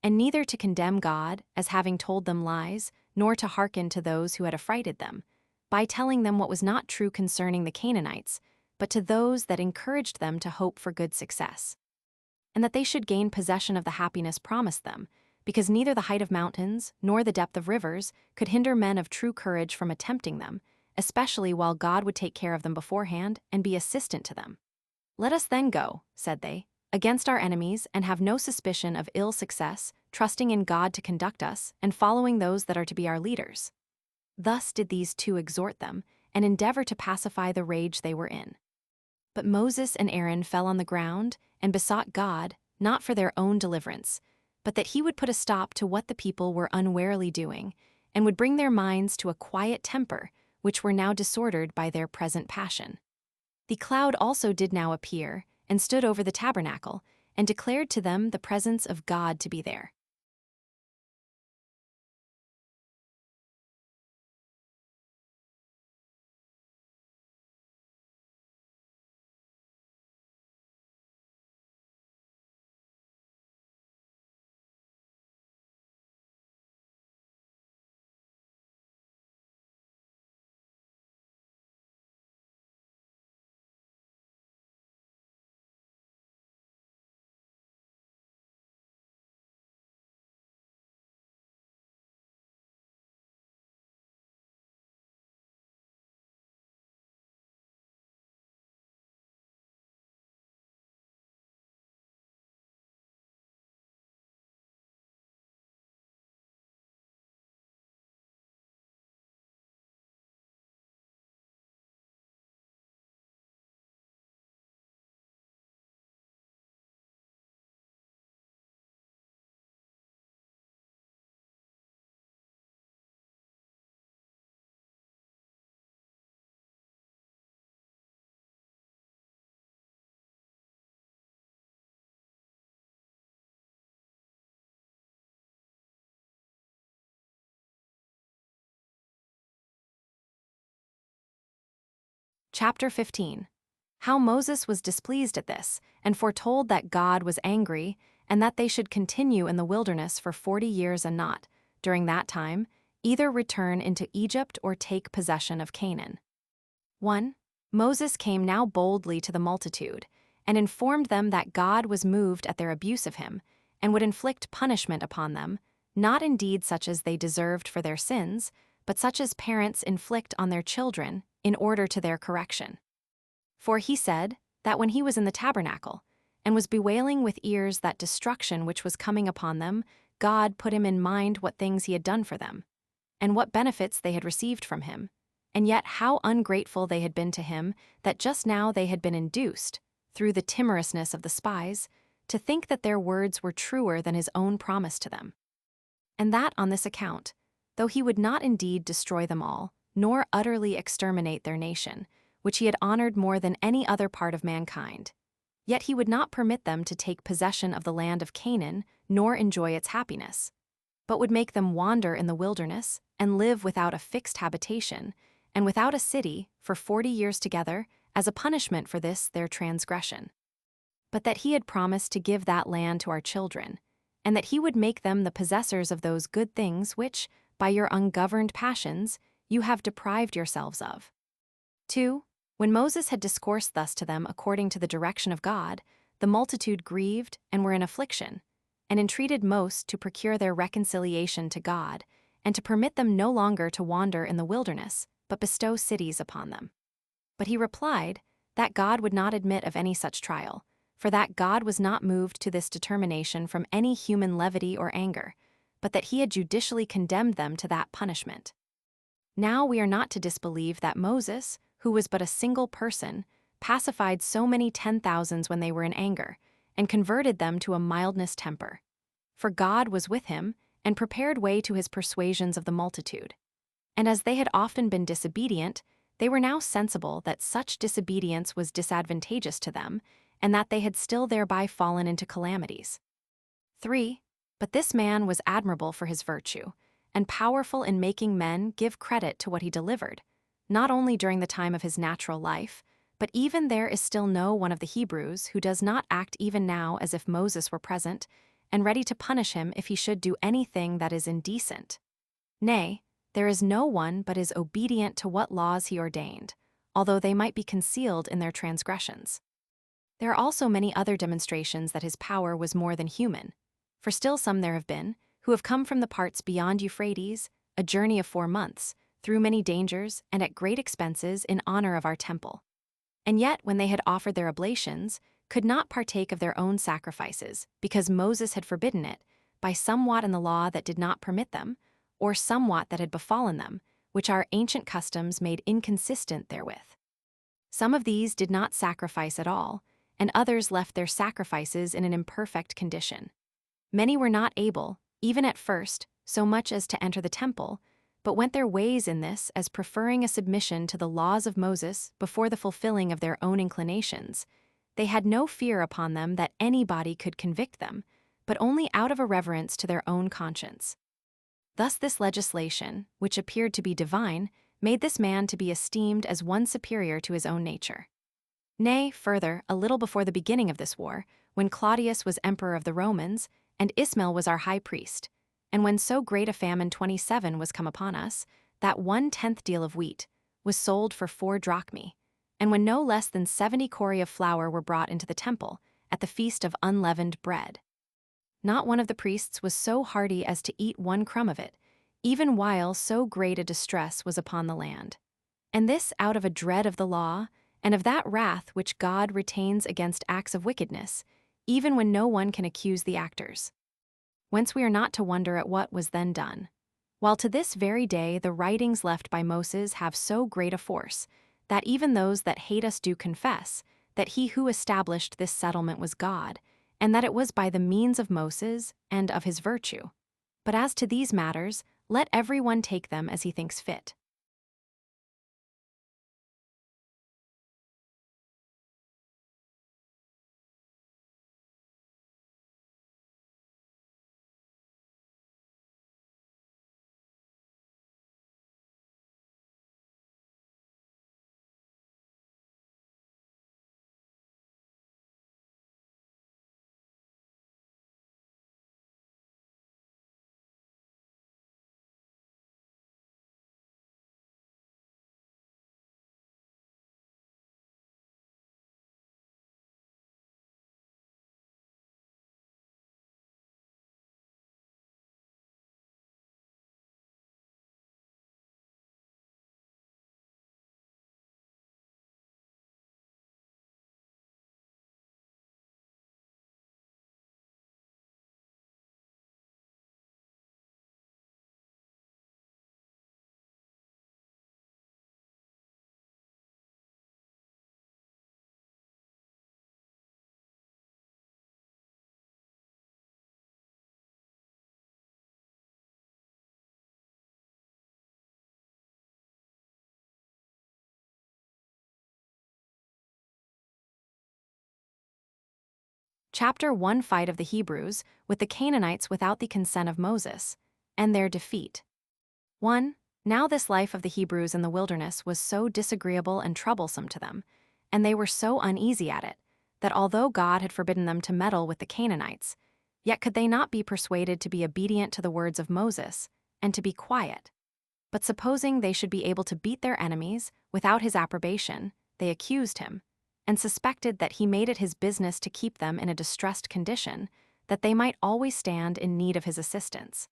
and neither to condemn God, as having told them lies, nor to hearken to those who had affrighted them, by telling them what was not true concerning the Canaanites, but to those that encouraged them to hope for good success, and that they should gain possession of the happiness promised them, because neither the height of mountains nor the depth of rivers could hinder men of true courage from attempting them, especially while God would take care of them beforehand and be assistant to them. Let us then go, said they, against our enemies, and have no suspicion of ill success, trusting in God to conduct us, and following those that are to be our leaders. Thus did these two exhort them, and endeavor to pacify the rage they were in. But Moses and Aaron fell on the ground, and besought God, not for their own deliverance, but that he would put a stop to what the people were unwarily doing, and would bring their minds to a quiet temper, which were now disordered by their present passion. The cloud also did now appear, and stood over the tabernacle, and declared to them the presence of God to be there. Chapter 15. How Moses was displeased at this, and foretold that God was angry, and that they should continue in the wilderness for 40 years and not, during that time, either return into Egypt or take possession of Canaan. 1. Moses came now boldly to the multitude, and informed them that God was moved at their abuse of him, and would inflict punishment upon them, not indeed such as they deserved for their sins, but such as parents inflict on their children, in order to their correction. For he said, that when he was in the tabernacle, and was bewailing with ears that destruction which was coming upon them, God put him in mind what things he had done for them, and what benefits they had received from him, and yet how ungrateful they had been to him, that just now they had been induced, through the timorousness of the spies, to think that their words were truer than his own promise to them. And that on this account, though he would not indeed destroy them all, nor utterly exterminate their nation, which he had honored more than any other part of mankind, yet he would not permit them to take possession of the land of Canaan, nor enjoy its happiness, but would make them wander in the wilderness, and live without a fixed habitation, and without a city, for 40 years together, as a punishment for this their transgression. But that he had promised to give that land to our children, and that he would make them the possessors of those good things which, by your ungoverned passions, you have deprived yourselves of. 2. When Moses had discoursed thus to them according to the direction of God, the multitude grieved and were in affliction, and entreated most to procure their reconciliation to God, and to permit them no longer to wander in the wilderness, but bestow cities upon them. But he replied, that God would not admit of any such trial, for that God was not moved to this determination from any human levity or anger, but that he had judicially condemned them to that punishment. Now we are not to disbelieve that Moses, who was but a single person, pacified so many 10,000s when they were in anger, and converted them to a mildness temper. For God was with him, and prepared way to his persuasions of the multitude. And as they had often been disobedient, they were now sensible that such disobedience was disadvantageous to them, and that they had still thereby fallen into calamities. 3. But this man was admirable for his virtue, and powerful in making men give credit to what he delivered, not only during the time of his natural life, but even there is still no one of the Hebrews who does not act even now as if Moses were present, and ready to punish him if he should do anything that is indecent. Nay, there is no one but is obedient to what laws he ordained, although they might be concealed in their transgressions. There are also many other demonstrations that his power was more than human, for still some there have been, who have come from the parts beyond Euphrates, a journey of 4 months, through many dangers and at great expenses in honor of our temple. And yet, when they had offered their oblations, could not partake of their own sacrifices, because Moses had forbidden it, by somewhat in the law that did not permit them, or somewhat that had befallen them, which our ancient customs made inconsistent therewith. Some of these did not sacrifice at all, and others left their sacrifices in an imperfect condition. Many were not able, even at first, so much as to enter the temple, but went their ways in this as preferring a submission to the laws of Moses before the fulfilling of their own inclinations. They had no fear upon them that anybody could convict them, but only out of a reverence to their own conscience. Thus this legislation, which appeared to be divine, made this man to be esteemed as one superior to his own nature. Nay, further, a little before the beginning of this war, when Claudius was emperor of the Romans, and Ismael was our high priest, and when so great a famine 27 was come upon us, that 1/10 deal of wheat was sold for 4 drachmae, and when no less than 70 cori of flour were brought into the temple, at the feast of unleavened bread. Not one of the priests was so hardy as to eat 1 crumb of it, even while so great a distress was upon the land. And this out of a dread of the law, and of that wrath which God retains against acts of wickedness, even when no one can accuse the actors. Whence we are not to wonder at what was then done. While to this very day the writings left by Moses have so great a force, that even those that hate us do confess that he who established this settlement was God, and that it was by the means of Moses and of his virtue. But as to these matters, let every one take them as he thinks fit. Chapter 1 Fight of the Hebrews with the Canaanites without the consent of Moses, and their defeat. 1. Now this life of the Hebrews in the wilderness was so disagreeable and troublesome to them, and they were so uneasy at it, that although God had forbidden them to meddle with the Canaanites, yet could they not be persuaded to be obedient to the words of Moses, and to be quiet. But supposing they should be able to beat their enemies without his approbation, they accused him, and suspected that he made it his business to keep them in a distressed condition, that they might always stand in need of his assistance.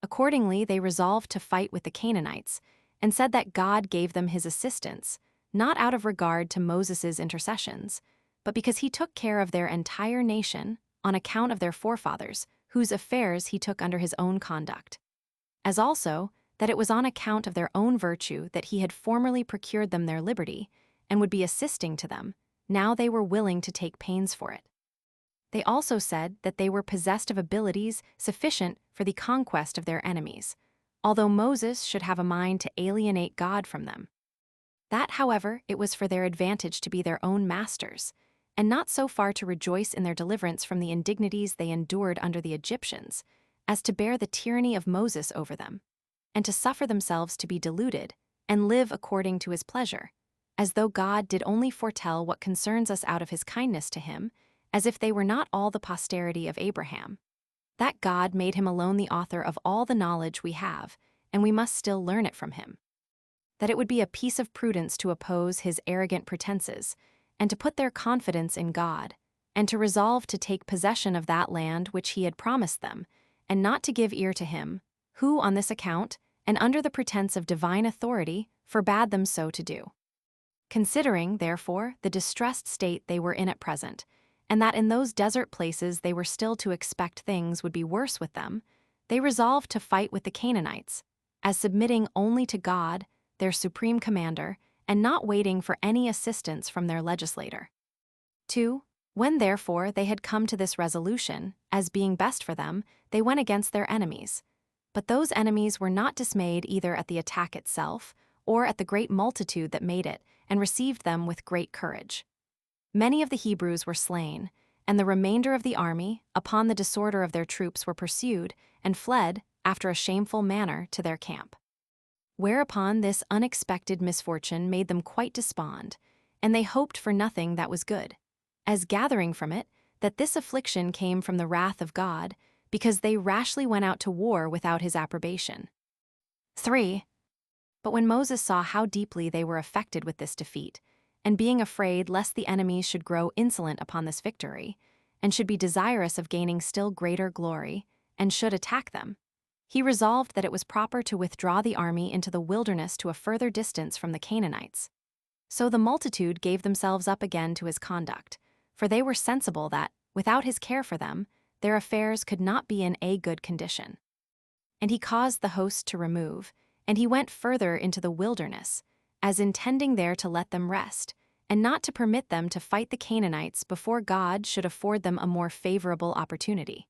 Accordingly, they resolved to fight with the Canaanites, and said that God gave them his assistance, not out of regard to Moses' intercessions, but because he took care of their entire nation on account of their forefathers, whose affairs he took under his own conduct, as also that it was on account of their own virtue that he had formerly procured them their liberty, and would be assisting to them, now they were willing to take pains for it. They also said that they were possessed of abilities sufficient for the conquest of their enemies, although Moses should have a mind to alienate God from them. That, however, it was for their advantage to be their own masters, and not so far to rejoice in their deliverance from the indignities they endured under the Egyptians, as to bear the tyranny of Moses over them, and to suffer themselves to be deluded, and live according to his pleasure, as though God did only foretell what concerns us out of his kindness to him, as if they were not all the posterity of Abraham. That God made him alone the author of all the knowledge we have, and we must still learn it from him. That it would be a piece of prudence to oppose his arrogant pretenses, and to put their confidence in God, and to resolve to take possession of that land which he had promised them, and not to give ear to him, who on this account, and under the pretense of divine authority, forbade them so to do. Considering, therefore, the distressed state they were in at present, and that in those desert places they were still to expect things would be worse with them, they resolved to fight with the Canaanites, as submitting only to God, their supreme commander, and not waiting for any assistance from their legislator. 2. When therefore they had come to this resolution, as being best for them, they went against their enemies. But those enemies were not dismayed either at the attack itself, or at the great multitude that made it, and received them with great courage. Many of the Hebrews were slain, and the remainder of the army, upon the disorder of their troops, were pursued, and fled, after a shameful manner, to their camp. Whereupon this unexpected misfortune made them quite despond, and they hoped for nothing that was good, as gathering from it that this affliction came from the wrath of God, because they rashly went out to war without his approbation. 3. But when Moses saw how deeply they were affected with this defeat, and being afraid lest the enemies should grow insolent upon this victory, and should be desirous of gaining still greater glory, and should attack them, he resolved that it was proper to withdraw the army into the wilderness to a further distance from the Canaanites. So the multitude gave themselves up again to his conduct, for they were sensible that, without his care for them, their affairs could not be in a good condition. And he caused the host to remove, and he went further into the wilderness, as intending there to let them rest, and not to permit them to fight the Canaanites before God should afford them a more favorable opportunity.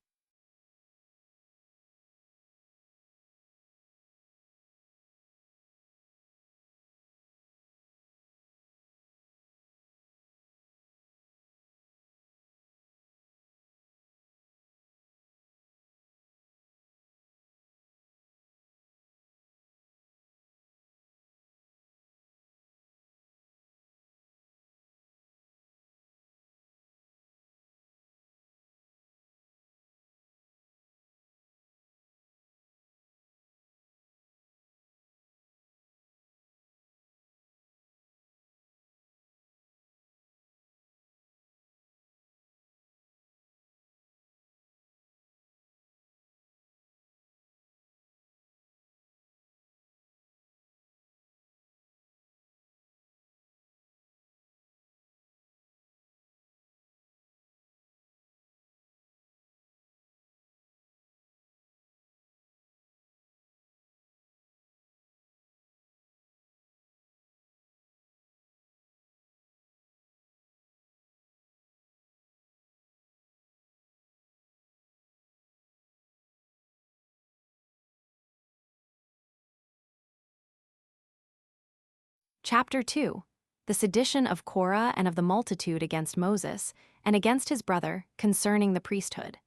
Chapter 2. The sedition of Korah and of the multitude against Moses, and against his brother, concerning the priesthood.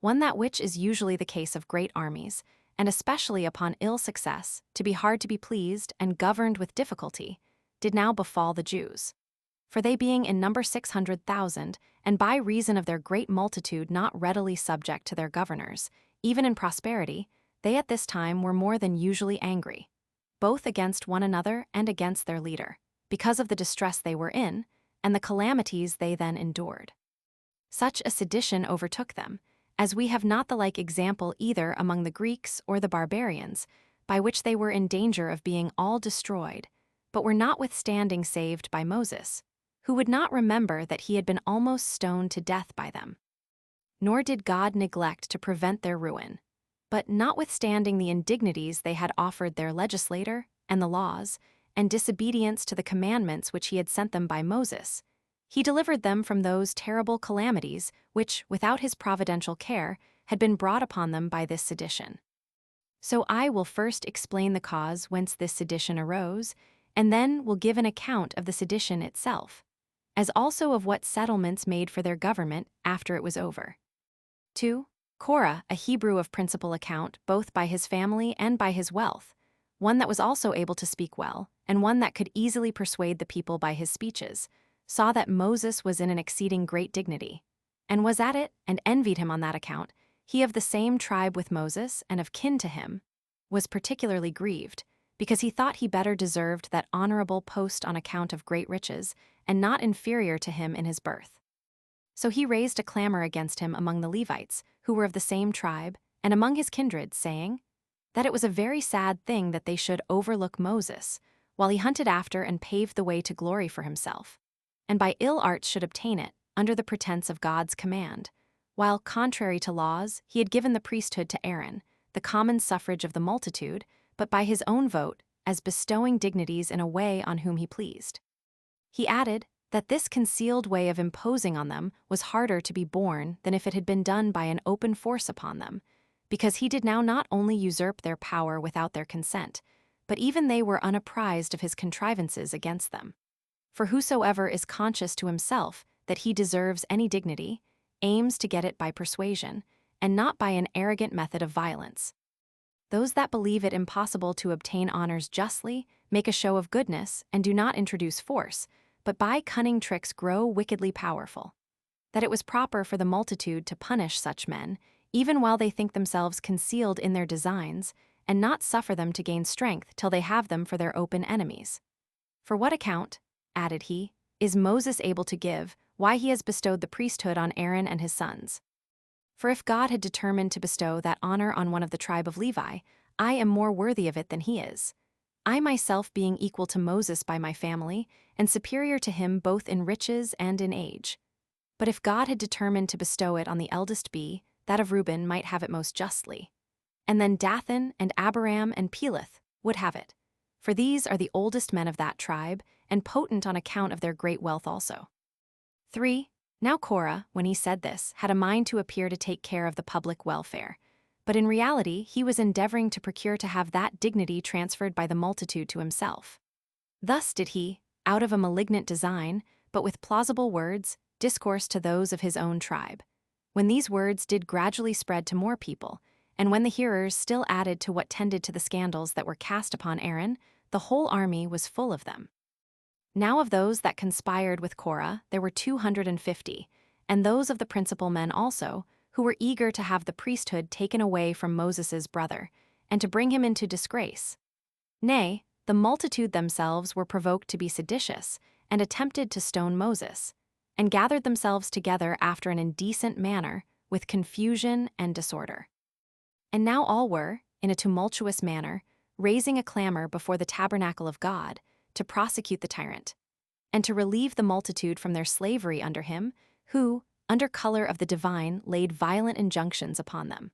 One that which is usually the case of great armies, and especially upon ill success, to be hard to be pleased and governed with difficulty, did now befall the Jews. For they being in number 600,000, and by reason of their great multitude not readily subject to their governors, even in prosperity, they at this time were more than usually angry, both against one another and against their leader, because of the distress they were in, and the calamities they then endured. Such a sedition overtook them, as we have not the like example either among the Greeks or the barbarians, by which they were in danger of being all destroyed, but were notwithstanding saved by Moses, who would not remember that he had been almost stoned to death by them. nor did God neglect to prevent their ruin. But notwithstanding the indignities they had offered their legislator and the laws, and disobedience to the commandments which he had sent them by Moses, he delivered them from those terrible calamities which, without his providential care, had been brought upon them by this sedition. So I will first explain the cause whence this sedition arose, and then will give an account of the sedition itself, as also of what settlements made for their government after it was over. 2. Korah, a Hebrew of principal account both by his family and by his wealth, one that was also able to speak well, and one that could easily persuade the people by his speeches, saw that Moses was in an exceeding great dignity, and was at it, and envied him on that account. He of the same tribe with Moses, and of kin to him, was particularly grieved, because he thought he better deserved that honorable post on account of great riches, and not inferior to him in his birth. So he raised a clamor against him among the Levites, who were of the same tribe, and among his kindred, saying that it was a very sad thing that they should overlook Moses, while he hunted after and paved the way to glory for himself, and by ill arts should obtain it, under the pretense of God's command, while, contrary to laws, he had given the priesthood to Aaron, the common suffrage of the multitude, but by his own vote, as bestowing dignities in a way on whom he pleased. He added that this concealed way of imposing on them was harder to be borne than if it had been done by an open force upon them, because he did now not only usurp their power without their consent, but even they were unapprised of his contrivances against them. For whosoever is conscious to himself that he deserves any dignity, aims to get it by persuasion, and not by an arrogant method of violence. Those that believe it impossible to obtain honors justly make a show of goodness and do not introduce force, but by cunning tricks grow wickedly powerful. That it was proper for the multitude to punish such men, even while they think themselves concealed in their designs, and not suffer them to gain strength till they have them for their open enemies. For what account, added he, is Moses able to give, why he has bestowed the priesthood on Aaron and his sons? For if God had determined to bestow that honor on one of the tribe of Levi, I am more worthy of it than he is, I myself being equal to Moses by my family, and superior to him both in riches and in age. But if God had determined to bestow it on the eldest be, that of Reuben might have it most justly. And then Dathan and Abiram and Peleth would have it, for these are the oldest men of that tribe, and potent on account of their great wealth also. 3. Now Korah, when he said this, had a mind to appear to take care of the public welfare, but in reality he was endeavoring to procure to have that dignity transferred by the multitude to himself. Thus did he, out of a malignant design, but with plausible words, discourse to those of his own tribe, when these words did gradually spread to more people, and when the hearers still added to what tended to the scandals that were cast upon Aaron, the whole army was full of them. Now of those that conspired with Korah there were 250, and those of the principal men also, who were eager to have the priesthood taken away from Moses' brother, and to bring him into disgrace. Nay, the multitude themselves were provoked to be seditious, and attempted to stone Moses, and gathered themselves together after an indecent manner, with confusion and disorder. And now all were, in a tumultuous manner, raising a clamor before the tabernacle of God, to prosecute the tyrant, and to relieve the multitude from their slavery under him, who, under color of the divine, laid violent injunctions upon them.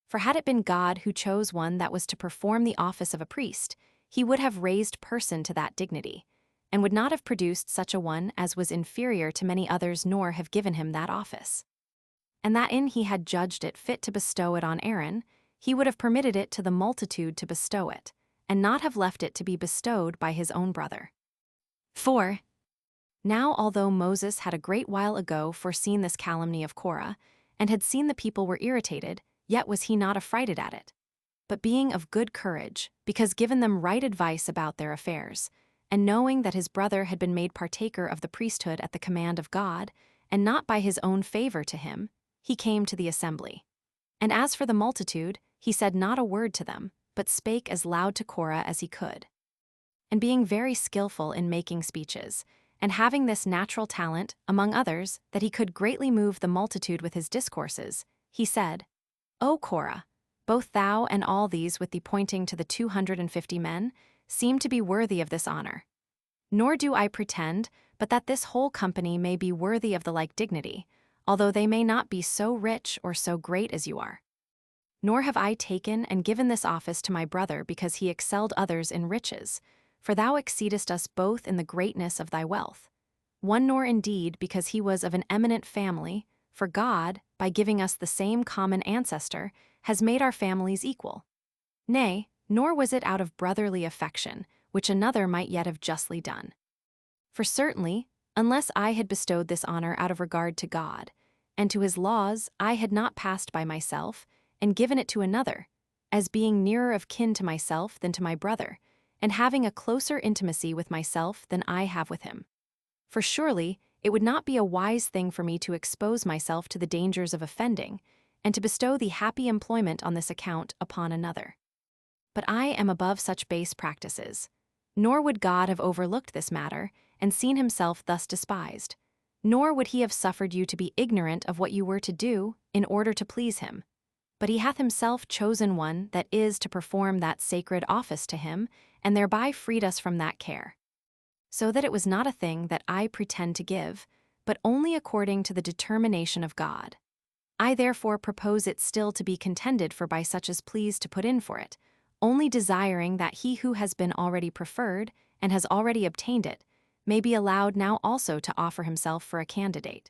For had it been God who chose one that was to perform the office of a priest, he would have raised person to that dignity, and would not have produced such a one as was inferior to many others, nor have given him that office. And that in he had judged it fit to bestow it on Aaron, he would have permitted it to the multitude to bestow it, and not have left it to be bestowed by his own brother. 4. Now although Moses had a great while ago foreseen this calumny of Korah, and had seen the people were irritated, yet was he not affrighted at it, but being of good courage, because given them right advice about their affairs, and knowing that his brother had been made partaker of the priesthood at the command of God, and not by his own favor to him, he came to the assembly. And as for the multitude, he said not a word to them, but spake as loud to Korah as he could. And being very skillful in making speeches, and having this natural talent, among others, that he could greatly move the multitude with his discourses, he said, O Korah, both thou and all these with thee, pointing to the 250 men, seem to be worthy of this honor. Nor do I pretend but that this whole company may be worthy of the like dignity, although they may not be so rich or so great as you are. Nor have I taken and given this office to my brother because he excelled others in riches, for thou exceedest us both in the greatness of thy wealth. One nor indeed because he was of an eminent family, for God, by giving us the same common ancestor, has made our families equal. Nay, nor was it out of brotherly affection, which another might yet have justly done. For certainly, unless I had bestowed this honor out of regard to God, and to his laws I had not passed by myself, and given it to another, as being nearer of kin to myself than to my brother, and having a closer intimacy with myself than I have with him. For surely it would not be a wise thing for me to expose myself to the dangers of offending, and to bestow the happy employment on this account upon another. But I am above such base practices, nor would God have overlooked this matter, and seen himself thus despised, nor would he have suffered you to be ignorant of what you were to do in order to please him. But he hath himself chosen one that is to perform that sacred office to him, and thereby freed us from that care. So that it was not a thing that I pretend to give, but only according to the determination of God. I therefore propose it still to be contended for by such as please to put in for it, only desiring that he who has been already preferred, and has already obtained it, may be allowed now also to offer himself for a candidate.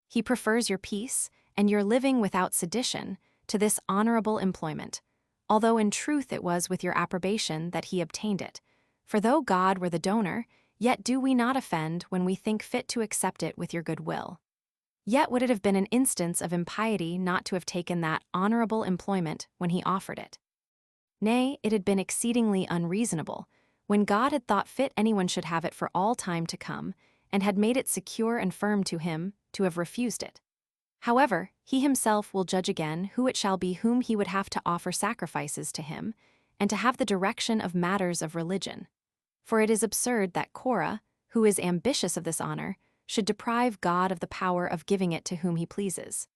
He prefers your peace, and your living without sedition, to this honorable employment, although in truth it was with your approbation that he obtained it. For though God were the donor, yet do we not offend when we think fit to accept it with your good will. Yet would it have been an instance of impiety not to have taken that honorable employment when he offered it. Nay, it had been exceedingly unreasonable, when God had thought fit anyone should have it for all time to come, and had made it secure and firm to him, to have refused it. However, he himself will judge again who it shall be whom he would have to offer sacrifices to him, and to have the direction of matters of religion. For it is absurd that Korah, who is ambitious of this honor, should deprive God of the power of giving it to whom he pleases.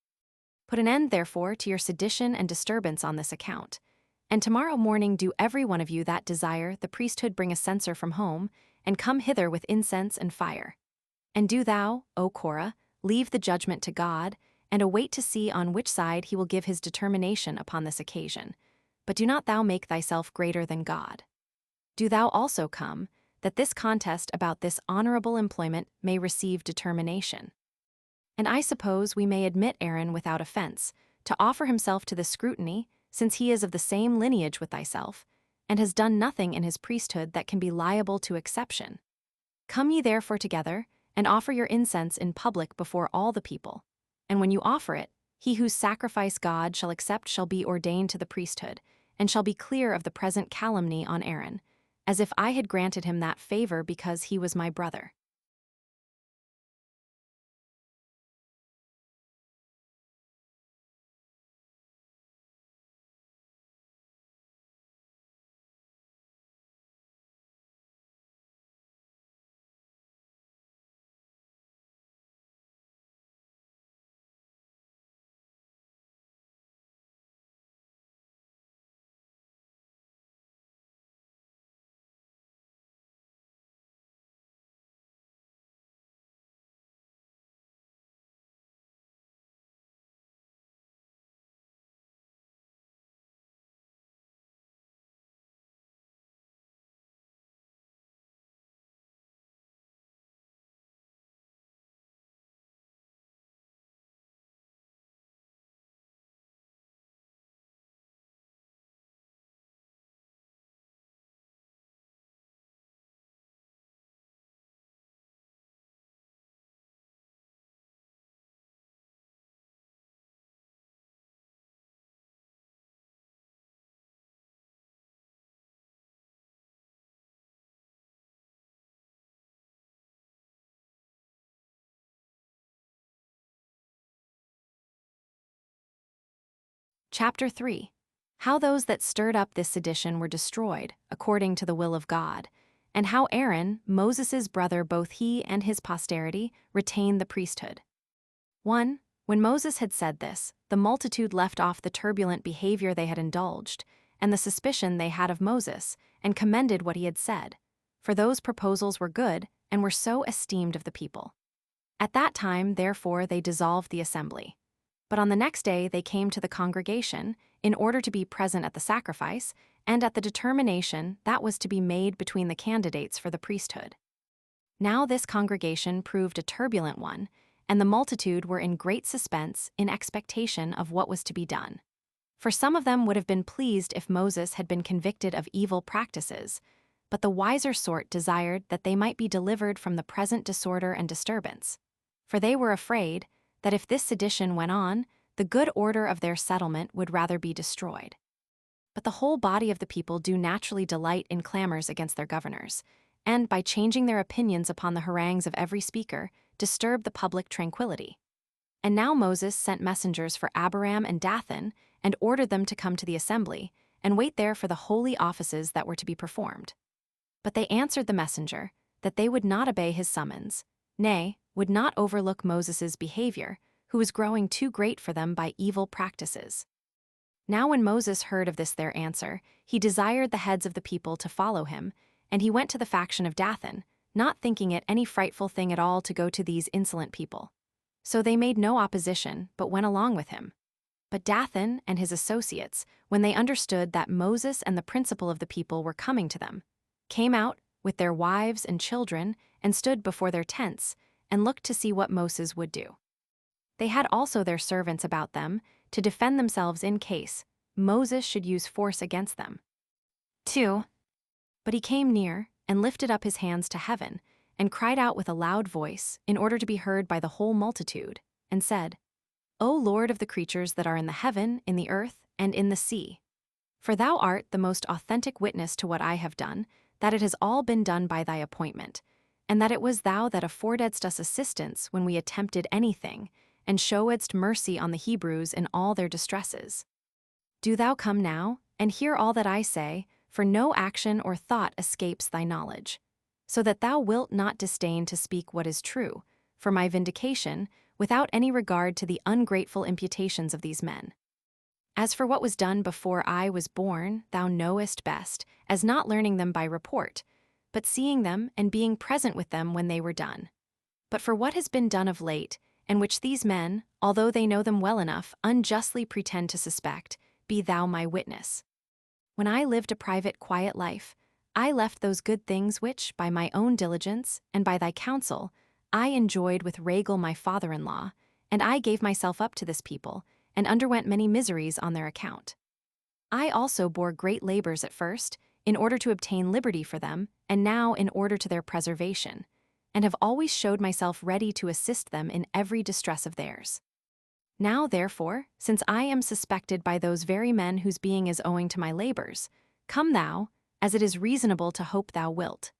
Put an end, therefore, to your sedition and disturbance on this account, and tomorrow morning do every one of you that desire the priesthood bring a censer from home, and come hither with incense and fire. And do thou, O Korah, leave the judgment to God, and await to see on which side he will give his determination upon this occasion. But do not thou make thyself greater than God. Do thou also come, that this contest about this honorable employment may receive determination. And I suppose we may admit Aaron without offense, to offer himself to the scrutiny, since he is of the same lineage with thyself, and has done nothing in his priesthood that can be liable to exception. Come ye therefore together, and offer your incense in public before all the people. And when you offer it, he whose sacrifice God shall accept shall be ordained to the priesthood, and shall be clear of the present calumny on Aaron, as if I had granted him that favor because he was my brother. Chapter 3. How those that stirred up this sedition were destroyed, according to the will of God, and how Aaron, Moses' brother, both he and his posterity, retained the priesthood. 1. When Moses had said this, the multitude left off the turbulent behavior they had indulged, and the suspicion they had of Moses, and commended what he had said, for those proposals were good, and were so esteemed of the people. At that time, therefore, they dissolved the assembly. But on the next day they came to the congregation in order to be present at the sacrifice and at the determination that was to be made between the candidates for the priesthood. Now this congregation proved a turbulent one, and the multitude were in great suspense in expectation of what was to be done. For some of them would have been pleased if Moses had been convicted of evil practices, but the wiser sort desired that they might be delivered from the present disorder and disturbance. For they were afraid that if this sedition went on, the good order of their settlement would rather be destroyed. But the whole body of the people do naturally delight in clamors against their governors, and by changing their opinions upon the harangues of every speaker, disturb the public tranquility. And now Moses sent messengers for Abiram and Dathan, and ordered them to come to the assembly, and wait there for the holy offices that were to be performed. But they answered the messenger that they would not obey his summons, nay, would not overlook Moses' behavior, who was growing too great for them by evil practices. Now when Moses heard of this their answer, he desired the heads of the people to follow him, and he went to the faction of Dathan, not thinking it any frightful thing at all to go to these insolent people. So they made no opposition, but went along with him. But Dathan and his associates, when they understood that Moses and the principal of the people were coming to them, came out with their wives and children and stood before their tents and looked to see what Moses would do. They had also their servants about them to defend themselves in case Moses should use force against them. 2. But he came near and lifted up his hands to heaven and cried out with a loud voice in order to be heard by the whole multitude, and said, O Lord of the creatures that are in the heaven, in the earth, and in the sea, for thou art the most authentic witness to what I have done, that it has all been done by thy appointment, and that it was thou that affordedst us assistance when we attempted anything, and showedst mercy on the Hebrews in all their distresses. Do thou come now, and hear all that I say, for no action or thought escapes thy knowledge, so that thou wilt not disdain to speak what is true, for my vindication, without any regard to the ungrateful imputations of these men. As for what was done before I was born, thou knowest best, as not learning them by report, but seeing them and being present with them when they were done. But for what has been done of late, and which these men, although they know them well enough, unjustly pretend to suspect, be thou my witness. When I lived a private, quiet life, I left those good things which, by my own diligence and by thy counsel, I enjoyed with Raguel my father-in-law, and I gave myself up to this people, and underwent many miseries on their account. I also bore great labors at first, in order to obtain liberty for them, and now in order to their preservation, and have always showed myself ready to assist them in every distress of theirs. Now, therefore, since I am suspected by those very men whose being is owing to my labors, come thou, as it is reasonable to hope thou wilt.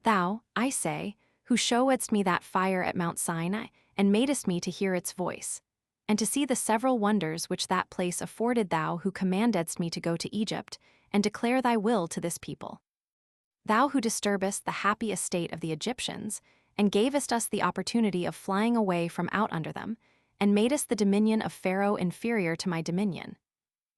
Thou, I say, who showedst me that fire at Mount Sinai, and madest me to hear its voice, and to see the several wonders which that place afforded, thou who commandedst me to go to Egypt, and declare thy will to this people. Thou who disturbest the happy estate of the Egyptians, and gavest us the opportunity of flying away from out under them, and madest the dominion of Pharaoh inferior to my dominion.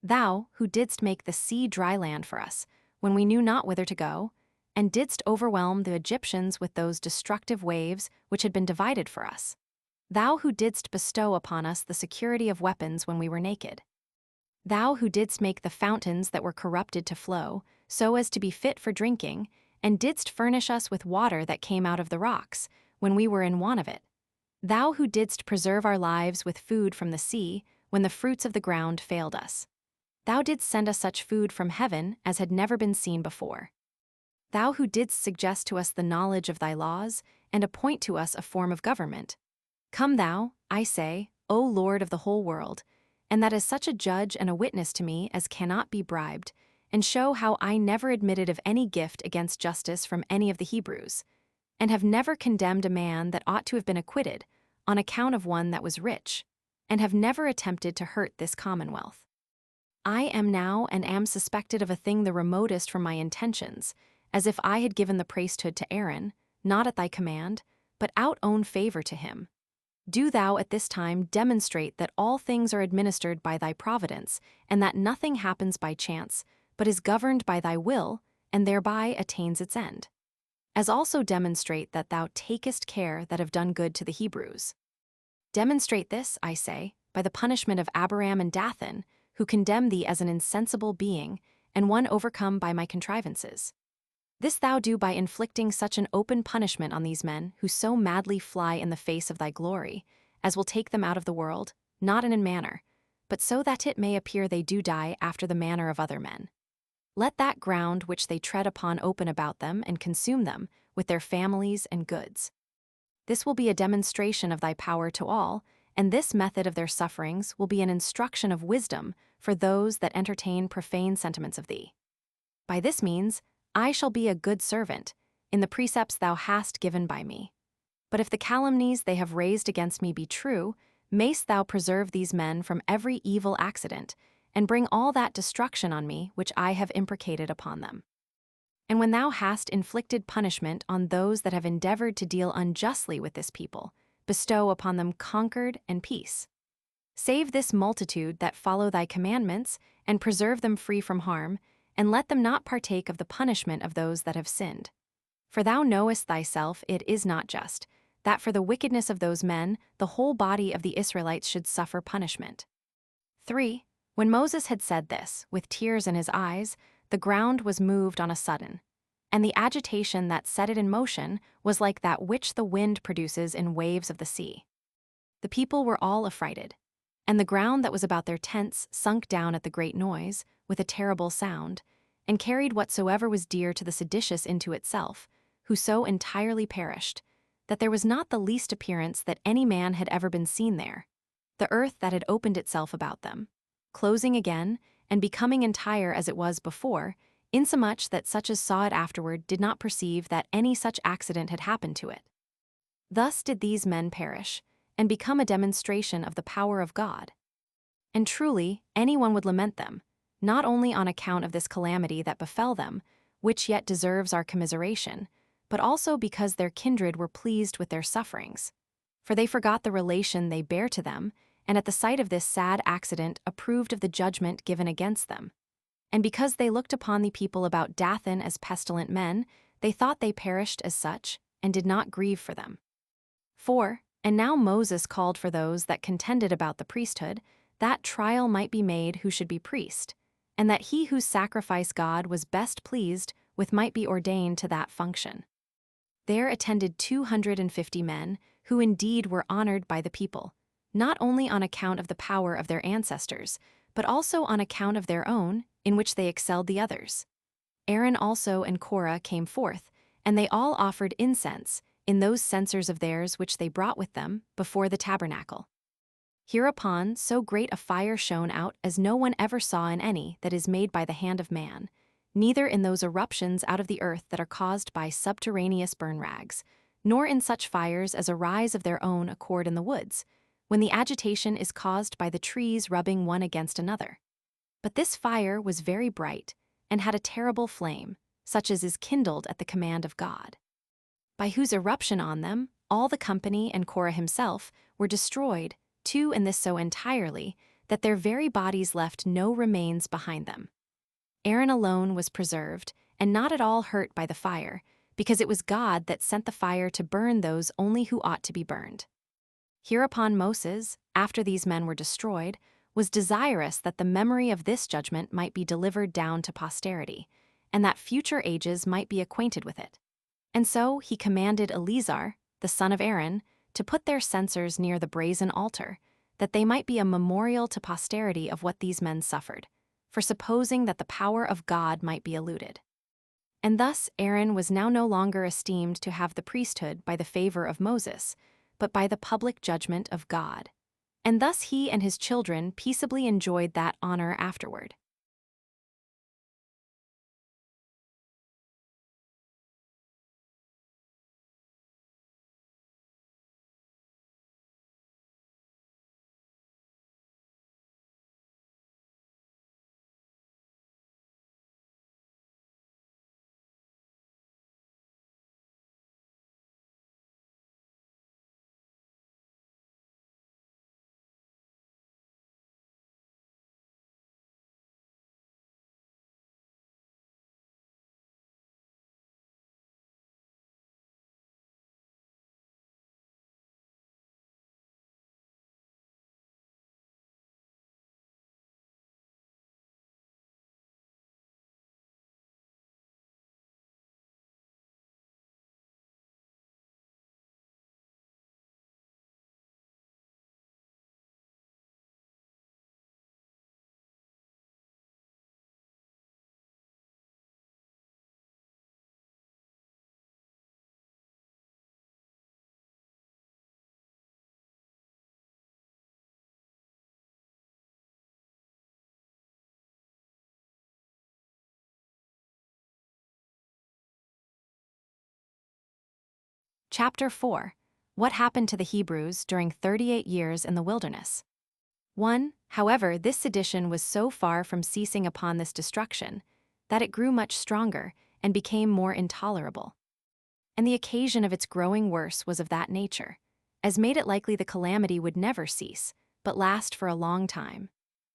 Thou who didst make the sea dry land for us, when we knew not whither to go, and didst overwhelm the Egyptians with those destructive waves which had been divided for us. Thou who didst bestow upon us the security of weapons when we were naked. Thou who didst make the fountains that were corrupted to flow, so as to be fit for drinking, and didst furnish us with water that came out of the rocks, when we were in want of it. Thou who didst preserve our lives with food from the sea, when the fruits of the ground failed us. Thou didst send us such food from heaven as had never been seen before. Thou who didst suggest to us the knowledge of thy laws, and appoint to us a form of government. Come thou, I say, O Lord of the whole world, and that as such a judge and a witness to me as cannot be bribed, and show how I never admitted of any gift against justice from any of the Hebrews, and have never condemned a man that ought to have been acquitted, on account of one that was rich, and have never attempted to hurt this commonwealth. I am now and am suspected of a thing the remotest from my intentions, as if I had given the priesthood to Aaron, not at thy command, but out own favor to him. Do thou at this time demonstrate that all things are administered by thy providence, and that nothing happens by chance, but is governed by thy will, and thereby attains its end. as also demonstrate that thou takest care that have done good to the Hebrews. Demonstrate this, I say, by the punishment of Abiram and Dathan, who condemn thee as an insensible being, and one overcome by my contrivances. This thou do by inflicting such an open punishment on these men who so madly fly in the face of thy glory, as will take them out of the world, not in a manner, but so that it may appear they do die after the manner of other men. Let that ground which they tread upon open about them and consume them, with their families and goods. This will be a demonstration of thy power to all, and this method of their sufferings will be an instruction of wisdom for those that entertain profane sentiments of thee. By this means, I shall be a good servant, in the precepts thou hast given by me. But if the calumnies they have raised against me be true, mayst thou preserve these men from every evil accident, and bring all that destruction on me which I have imprecated upon them. And when thou hast inflicted punishment on those that have endeavored to deal unjustly with this people, bestow upon them concord and peace. Save this multitude that follow thy commandments, and preserve them free from harm, and let them not partake of the punishment of those that have sinned. For thou knowest thyself it is not just, that for the wickedness of those men the whole body of the Israelites should suffer punishment. 3. When Moses had said this, with tears in his eyes, the ground was moved on a sudden, and the agitation that set it in motion was like that which the wind produces in waves of the sea. The people were all affrighted, and the ground that was about their tents sunk down at the great noise, with a terrible sound, and carried whatsoever was dear to the seditious into itself, who so entirely perished, that there was not the least appearance that any man had ever been seen there. The earth that had opened itself about them, closing again, and becoming entire as it was before, insomuch that such as saw it afterward did not perceive that any such accident had happened to it. Thus did these men perish, and become a demonstration of the power of God. And truly, anyone would lament them, not only on account of this calamity that befell them, which yet deserves our commiseration, but also because their kindred were pleased with their sufferings. For they forgot the relation they bear to them, and at the sight of this sad accident approved of the judgment given against them. And because they looked upon the people about Dathan as pestilent men, they thought they perished as such, and did not grieve for them. 4. And now Moses called for those that contended about the priesthood, that trial might be made who should be priest, and that he whose sacrifice God was best pleased with might be ordained to that function. There attended 250 men, who indeed were honored by the people, not only on account of the power of their ancestors, but also on account of their own, in which they excelled the others. Aaron also and Korah came forth, and they all offered incense, in those censers of theirs which they brought with them, before the tabernacle. Hereupon so great a fire shone out as no one ever saw in any that is made by the hand of man, neither in those eruptions out of the earth that are caused by subterraneous burn rags, nor in such fires as arise of their own accord in the woods, when the agitation is caused by the trees rubbing one against another. But this fire was very bright, and had a terrible flame, such as is kindled at the command of God. By whose eruption on them, all the company and Korah himself were destroyed, too, and this so entirely, that their very bodies left no remains behind them. Aaron alone was preserved, and not at all hurt by the fire, because it was God that sent the fire to burn those only who ought to be burned. Hereupon Moses, after these men were destroyed, was desirous that the memory of this judgment might be delivered down to posterity, and that future ages might be acquainted with it. And so he commanded Eleazar, the son of Aaron, to put their censers near the brazen altar, that they might be a memorial to posterity of what these men suffered, for supposing that the power of God might be eluded. And thus Aaron was now no longer esteemed to have the priesthood by the favor of Moses, but by the public judgment of God. And thus he and his children peaceably enjoyed that honor afterward. Chapter 4. What happened to the Hebrews during 38 years in the wilderness? 1. However, this sedition was so far from ceasing upon this destruction that it grew much stronger and became more intolerable. And the occasion of its growing worse was of that nature, as made it likely the calamity would never cease, but last for a long time.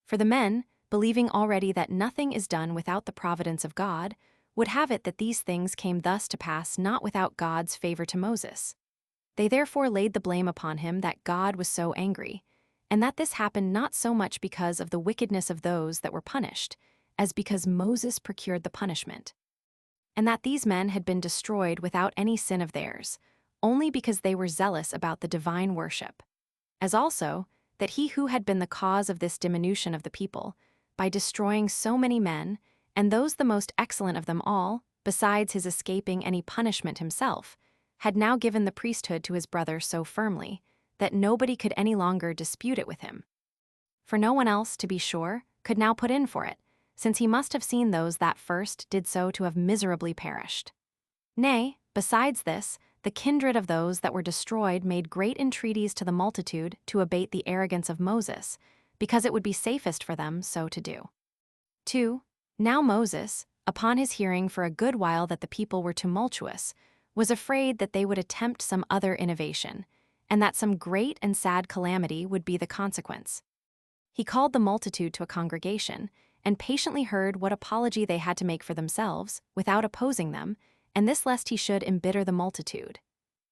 For the men, believing already that nothing is done without the providence of God, would have it that these things came thus to pass not without God's favor to Moses. They therefore laid the blame upon him that God was so angry, and that this happened not so much because of the wickedness of those that were punished, as because Moses procured the punishment. And that these men had been destroyed without any sin of theirs, only because they were zealous about the divine worship. As also, that he who had been the cause of this diminution of the people, by destroying so many men, and those the most excellent of them all, besides his escaping any punishment himself, had now given the priesthood to his brother so firmly, that nobody could any longer dispute it with him. For no one else, to be sure, could now put in for it, since he must have seen those that first did so to have miserably perished. Nay, besides this, the kindred of those that were destroyed made great entreaties to the multitude to abate the arrogance of Moses, because it would be safest for them so to do. 2. Now Moses, upon his hearing for a good while that the people were tumultuous, was afraid that they would attempt some other innovation, and that some great and sad calamity would be the consequence. He called the multitude to a congregation, and patiently heard what apology they had to make for themselves, without opposing them, and this lest he should embitter the multitude.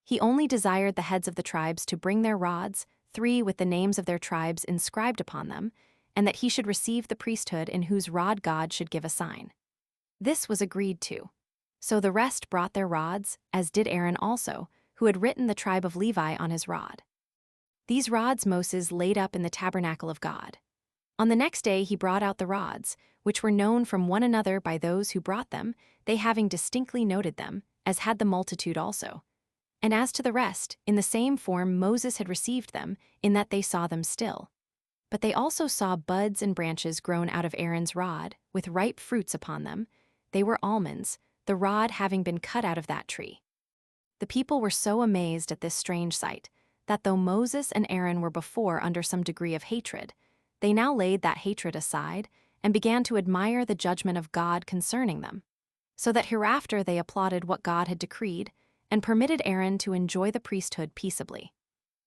He only desired the heads of the tribes to bring their rods, 3 with the names of their tribes inscribed upon them, and that he should receive the priesthood in whose rod God should give a sign. This was agreed to. So the rest brought their rods, as did Aaron also, who had written the tribe of Levi on his rod. These rods Moses laid up in the tabernacle of God. On the next day he brought out the rods, which were known from one another by those who brought them, they having distinctly noted them, as had the multitude also. And as to the rest, in the same form Moses had received them, in that they saw them still. But they also saw buds and branches grown out of Aaron's rod, with ripe fruits upon them. They were almonds, the rod having been cut out of that tree. The people were so amazed at this strange sight, that though Moses and Aaron were before under some degree of hatred, they now laid that hatred aside, and began to admire the judgment of God concerning them. So that hereafter they applauded what God had decreed, and permitted Aaron to enjoy the priesthood peaceably.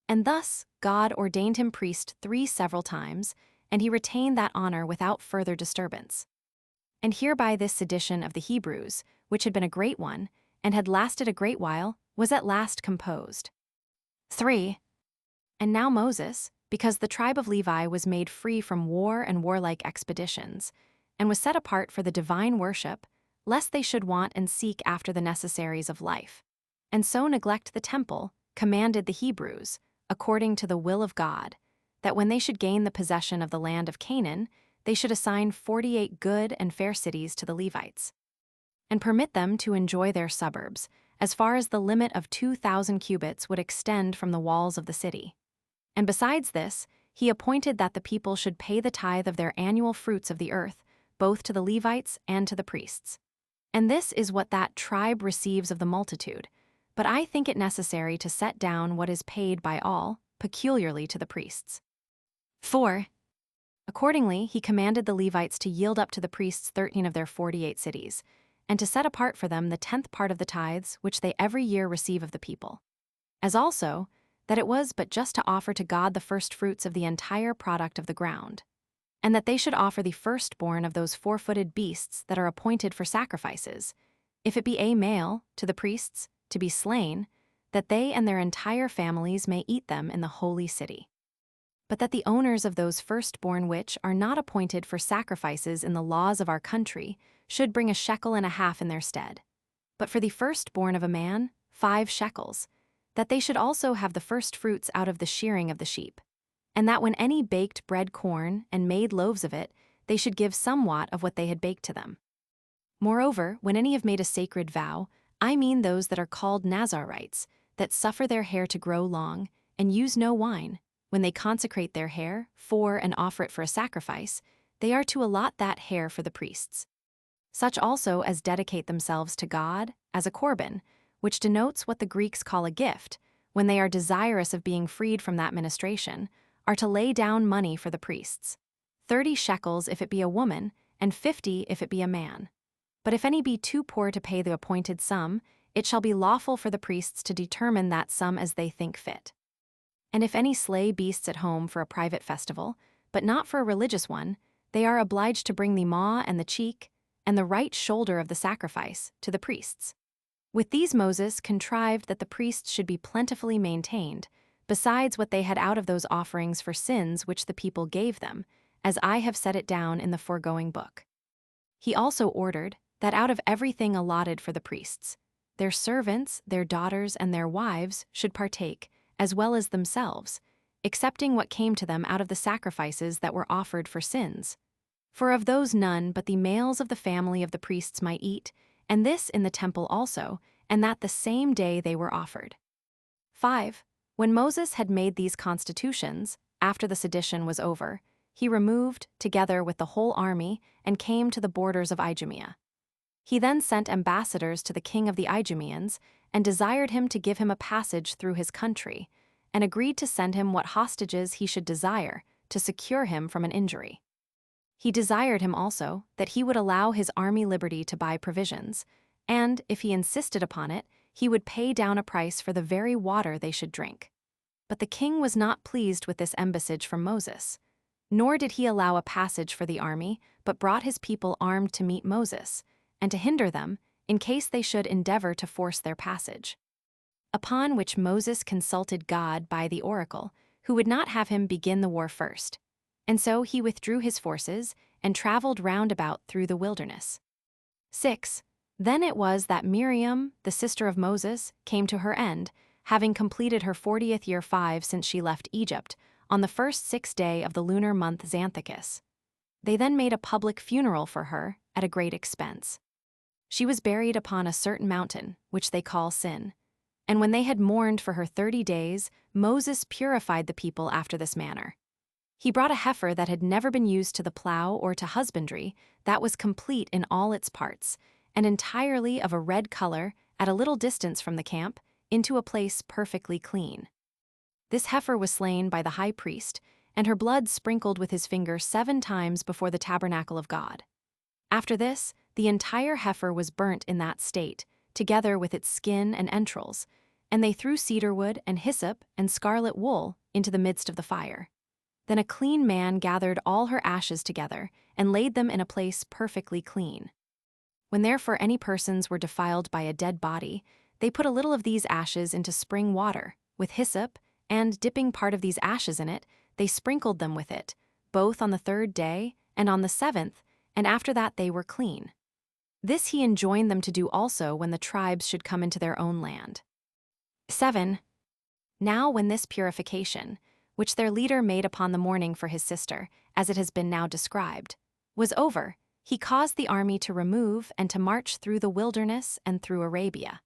And thus God ordained him priest 3 several times, and he retained that honor without further disturbance. And hereby this sedition of the Hebrews, which had been a great one, and had lasted a great while, was at last composed. 3. And now Moses, because the tribe of Levi was made free from war and warlike expeditions, and was set apart for the divine worship, lest they should want and seek after the necessaries of life, and so neglect the temple, commanded the Hebrews, according to the will of God, that when they should gain the possession of the land of Canaan, they should assign 48 good and fair cities to the Levites, and permit them to enjoy their suburbs, as far as the limit of 2,000 cubits would extend from the walls of the city. And besides this, he appointed that the people should pay the tithe of their annual fruits of the earth, both to the Levites and to the priests. And this is what that tribe receives of the multitude, but I think it necessary to set down what is paid by all, peculiarly to the priests. 4. Accordingly, he commanded the Levites to yield up to the priests 13 of their 48 cities, and to set apart for them the 10th part of the tithes which they every year receive of the people. As also, that it was but just to offer to God the firstfruits of the entire product of the ground, and that they should offer the firstborn of those 4-footed beasts that are appointed for sacrifices, if it be a male, to the priests, to be slain, that they and their entire families may eat them in the holy city. But that the owners of those firstborn which are not appointed for sacrifices in the laws of our country should bring 1.5 shekels in their stead. But for the firstborn of a man, 5 shekels, that they should also have the firstfruits out of the shearing of the sheep, and that when any baked bread corn and made loaves of it, they should give somewhat of what they had baked to them. Moreover, when any have made a sacred vow, I mean those that are called Nazarites, that suffer their hair to grow long, and use no wine, when they consecrate their hair for and offer it for a sacrifice, they are to allot that hair for the priests. Such also as dedicate themselves to God, as a Corban, which denotes what the Greeks call a gift, when they are desirous of being freed from that ministration, are to lay down money for the priests. 30 shekels if it be a woman, and 50 if it be a man. But if any be too poor to pay the appointed sum, it shall be lawful for the priests to determine that sum as they think fit. And if any slay beasts at home for a private festival, but not for a religious one, they are obliged to bring the maw and the cheek, and the right shoulder of the sacrifice, to the priests. With these Moses contrived that the priests should be plentifully maintained, besides what they had out of those offerings for sins which the people gave them, as I have set it down in the foregoing book. He also ordered that out of everything allotted for the priests, their servants, their daughters, and their wives should partake, as well as themselves, excepting what came to them out of the sacrifices that were offered for sins. For of those none but the males of the family of the priests might eat, and this in the temple also, and that the same day they were offered. 5. When Moses had made these constitutions, after the sedition was over, he removed, together with the whole army, and came to the borders of Idumea. He then sent ambassadors to the king of the Idumeans, and desired him to give him a passage through his country, and agreed to send him what hostages he should desire, to secure him from an injury. He desired him also that he would allow his army liberty to buy provisions, and, if he insisted upon it, he would pay down a price for the very water they should drink. But the king was not pleased with this embassage from Moses. Nor did he allow a passage for the army, but brought his people armed to meet Moses, and to hinder them, in case they should endeavor to force their passage. Upon which Moses consulted God by the oracle, who would not have him begin the war first. And so he withdrew his forces, and traveled round about through the wilderness. 6. Then it was that Miriam, the sister of Moses, came to her end, having completed her 40th year 5 since she left Egypt, on the first 6th day of the lunar month Xanthicus. They then made a public funeral for her, at a great expense. She was buried upon a certain mountain, which they call Sin. And when they had mourned for her 30 days, Moses purified the people after this manner. He brought a heifer that had never been used to the plow or to husbandry, that was complete in all its parts, and entirely of a red color, at a little distance from the camp, into a place perfectly clean. This heifer was slain by the high priest, and her blood sprinkled with his finger 7 times before the tabernacle of God. After this, the entire heifer was burnt in that state, together with its skin and entrails, and they threw cedar wood and hyssop and scarlet wool into the midst of the fire. Then a clean man gathered all her ashes together, and laid them in a place perfectly clean. When therefore any persons were defiled by a dead body, they put a little of these ashes into spring water, with hyssop, and dipping part of these ashes in it, they sprinkled them with it, both on the 3rd day and on the 7th, and after that they were clean. This he enjoined them to do also when the tribes should come into their own land. 7. Now when this purification, which their leader made upon the mourning for his sister, as it has been now described, was over, he caused the army to remove and to march through the wilderness and through Arabia.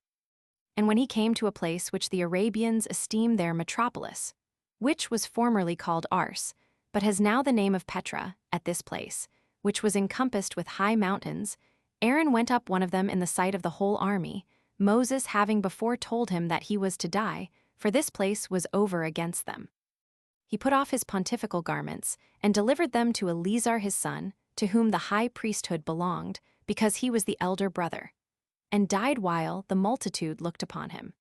And when he came to a place which the Arabians esteem their metropolis, which was formerly called Ars, but has now the name of Petra, at this place, which was encompassed with high mountains, Aaron went up one of them in the sight of the whole army, Moses having before told him that he was to die, for this place was over against them. He put off his pontifical garments, and delivered them to Eleazar his son, to whom the high priesthood belonged, because he was the elder brother, and died while the multitude looked upon him.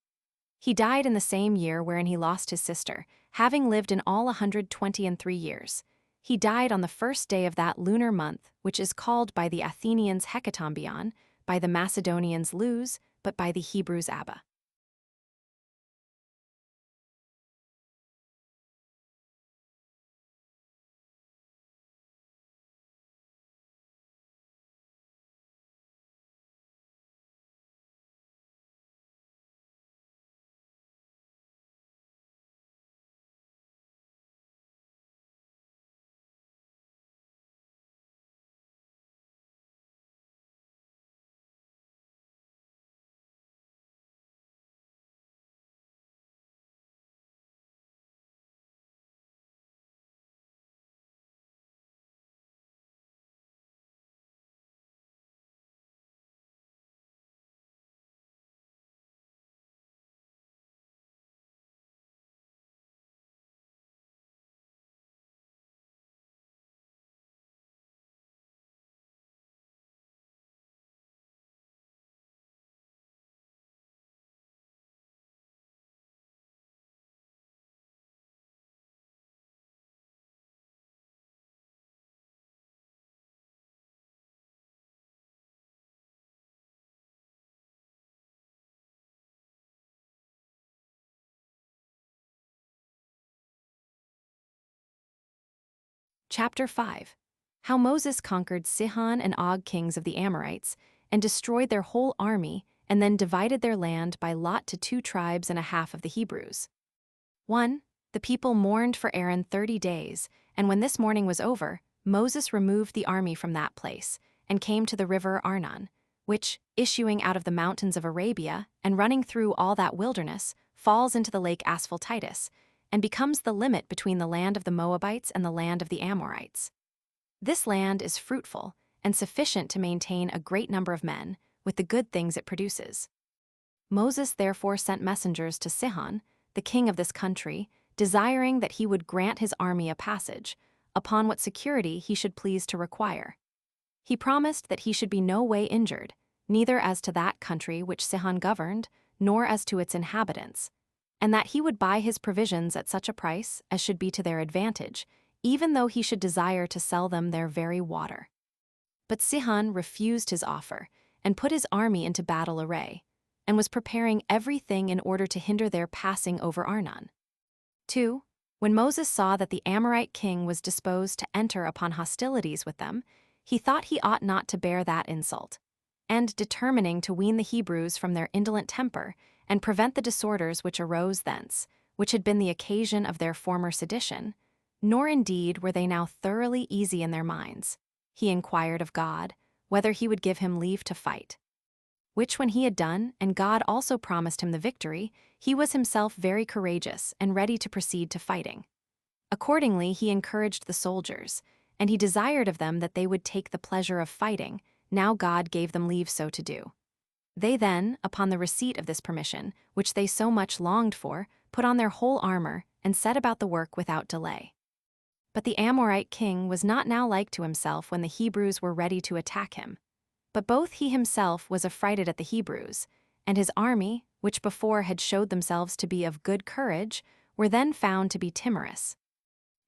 He died in the same year wherein he lost his sister, having lived in all 123 years. He died on the 1st day of that lunar month, which is called by the Athenians Hecatombion, by the Macedonians Luz, but by the Hebrews Abba. Chapter 5. How Moses conquered Sihon and Og, kings of the Amorites, and destroyed their whole army, and then divided their land by lot to 2.5 tribes of the Hebrews. 1. The people mourned for Aaron 30 days, and when this mourning was over, Moses removed the army from that place, and came to the river Arnon, which, issuing out of the mountains of Arabia and running through all that wilderness, falls into the lake Asphaltitis, and becomes the limit between the land of the Moabites and the land of the Amorites. This land is fruitful and sufficient to maintain a great number of men, with the good things it produces. Moses therefore sent messengers to Sihon, the king of this country, desiring that he would grant his army a passage, upon what security he should please to require. He promised that he should be no way injured, neither as to that country which Sihon governed, nor as to its inhabitants, and that he would buy his provisions at such a price as should be to their advantage, even though he should desire to sell them their very water. But Sihon refused his offer, and put his army into battle array, and was preparing everything in order to hinder their passing over Arnon. 2. When Moses saw that the Amorite king was disposed to enter upon hostilities with them, he thought he ought not to bear that insult, and determining to wean the Hebrews from their indolent temper, and prevent the disorders which arose thence, which had been the occasion of their former sedition, nor indeed were they now thoroughly easy in their minds, he inquired of God whether he would give him leave to fight. Which when he had done, and God also promised him the victory, he was himself very courageous and ready to proceed to fighting. Accordingly he encouraged the soldiers, and he desired of them that they would take the pleasure of fighting, now God gave them leave so to do. They then, upon the receipt of this permission, which they so much longed for, put on their whole armor, and set about the work without delay. But the Amorite king was not now like to himself when the Hebrews were ready to attack him. But both he himself was affrighted at the Hebrews, and his army, which before had showed themselves to be of good courage, were then found to be timorous.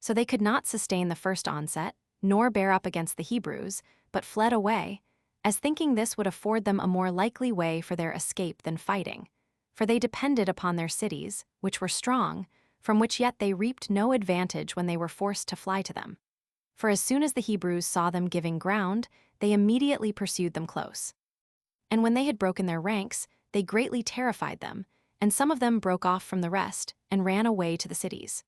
So they could not sustain the first onset, nor bear up against the Hebrews, but fled away, as thinking this would afford them a more likely way for their escape than fighting, for they depended upon their cities, which were strong, from which yet they reaped no advantage when they were forced to fly to them. For as soon as the Hebrews saw them giving ground, they immediately pursued them close. And when they had broken their ranks, they greatly terrified them, and some of them broke off from the rest, and ran away to the cities.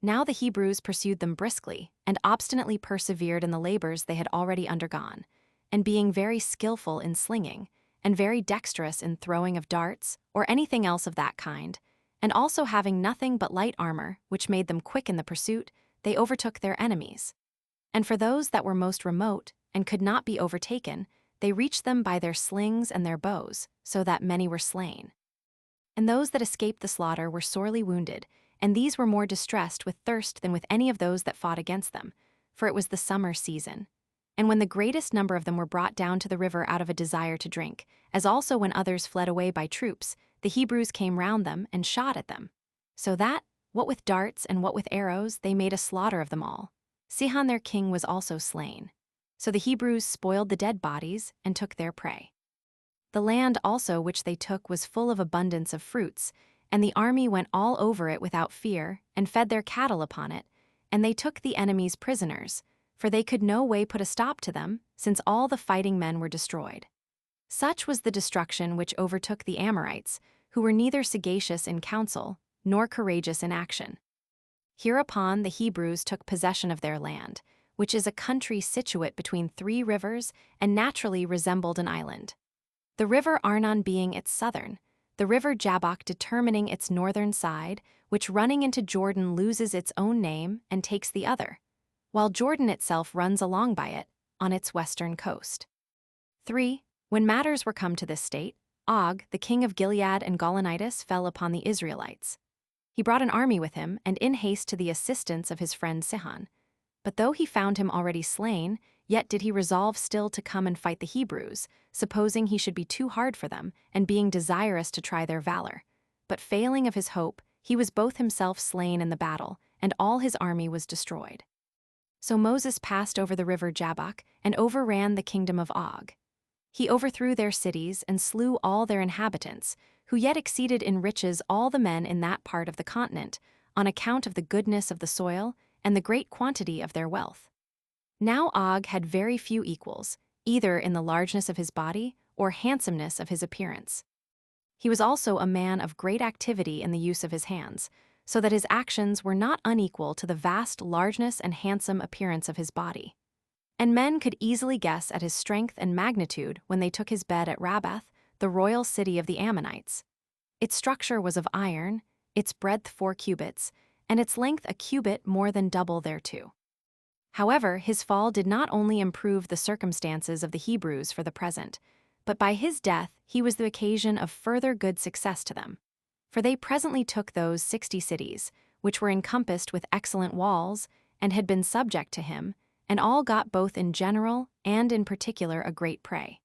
Now the Hebrews pursued them briskly, and obstinately persevered in the labors they had already undergone, and being very skillful in slinging, and very dexterous in throwing of darts, or anything else of that kind, and also having nothing but light armor, which made them quick in the pursuit, they overtook their enemies. And for those that were most remote, and could not be overtaken, they reached them by their slings and their bows, so that many were slain. And those that escaped the slaughter were sorely wounded, and these were more distressed with thirst than with any of those that fought against them, for it was the summer season. And when the greatest number of them were brought down to the river out of a desire to drink, as also when others fled away by troops, the Hebrews came round them and shot at them. So that, what with darts and what with arrows, they made a slaughter of them all. Sihon their king was also slain. So the Hebrews spoiled the dead bodies and took their prey. The land also which they took was full of abundance of fruits, and the army went all over it without fear, and fed their cattle upon it, and they took the enemies prisoners, for they could no way put a stop to them, since all the fighting men were destroyed. Such was the destruction which overtook the Amorites, who were neither sagacious in counsel, nor courageous in action. Hereupon the Hebrews took possession of their land, which is a country situate between 3 rivers, and naturally resembled an island. The river Arnon being its southern, the river Jabbok determining its northern side, which running into Jordan loses its own name and takes the other, while Jordan itself runs along by it, on its western coast. 3. When matters were come to this state, Og, the king of Gilead and Golanitis, fell upon the Israelites. He brought an army with him, and in haste to the assistance of his friend Sihon. But though he found him already slain, yet did he resolve still to come and fight the Hebrews, supposing he should be too hard for them, and being desirous to try their valor. But failing of his hope, he was both himself slain in the battle, and all his army was destroyed. So Moses passed over the river Jabbok, and overran the kingdom of Og. He overthrew their cities, and slew all their inhabitants, who yet exceeded in riches all the men in that part of the continent, on account of the goodness of the soil, and the great quantity of their wealth. Now Og had very few equals, either in the largeness of his body or handsomeness of his appearance. He was also a man of great activity in the use of his hands, so that his actions were not unequal to the vast largeness and handsome appearance of his body. And men could easily guess at his strength and magnitude when they took his bed at Rabbath, the royal city of the Ammonites. Its structure was of iron, its breadth 4 cubits, and its length a cubit more than double thereto. However, his fall did not only improve the circumstances of the Hebrews for the present, but by his death he was the occasion of further good success to them. For they presently took those 60 cities, which were encompassed with excellent walls, and had been subject to him, and all got both in general and in particular a great prey.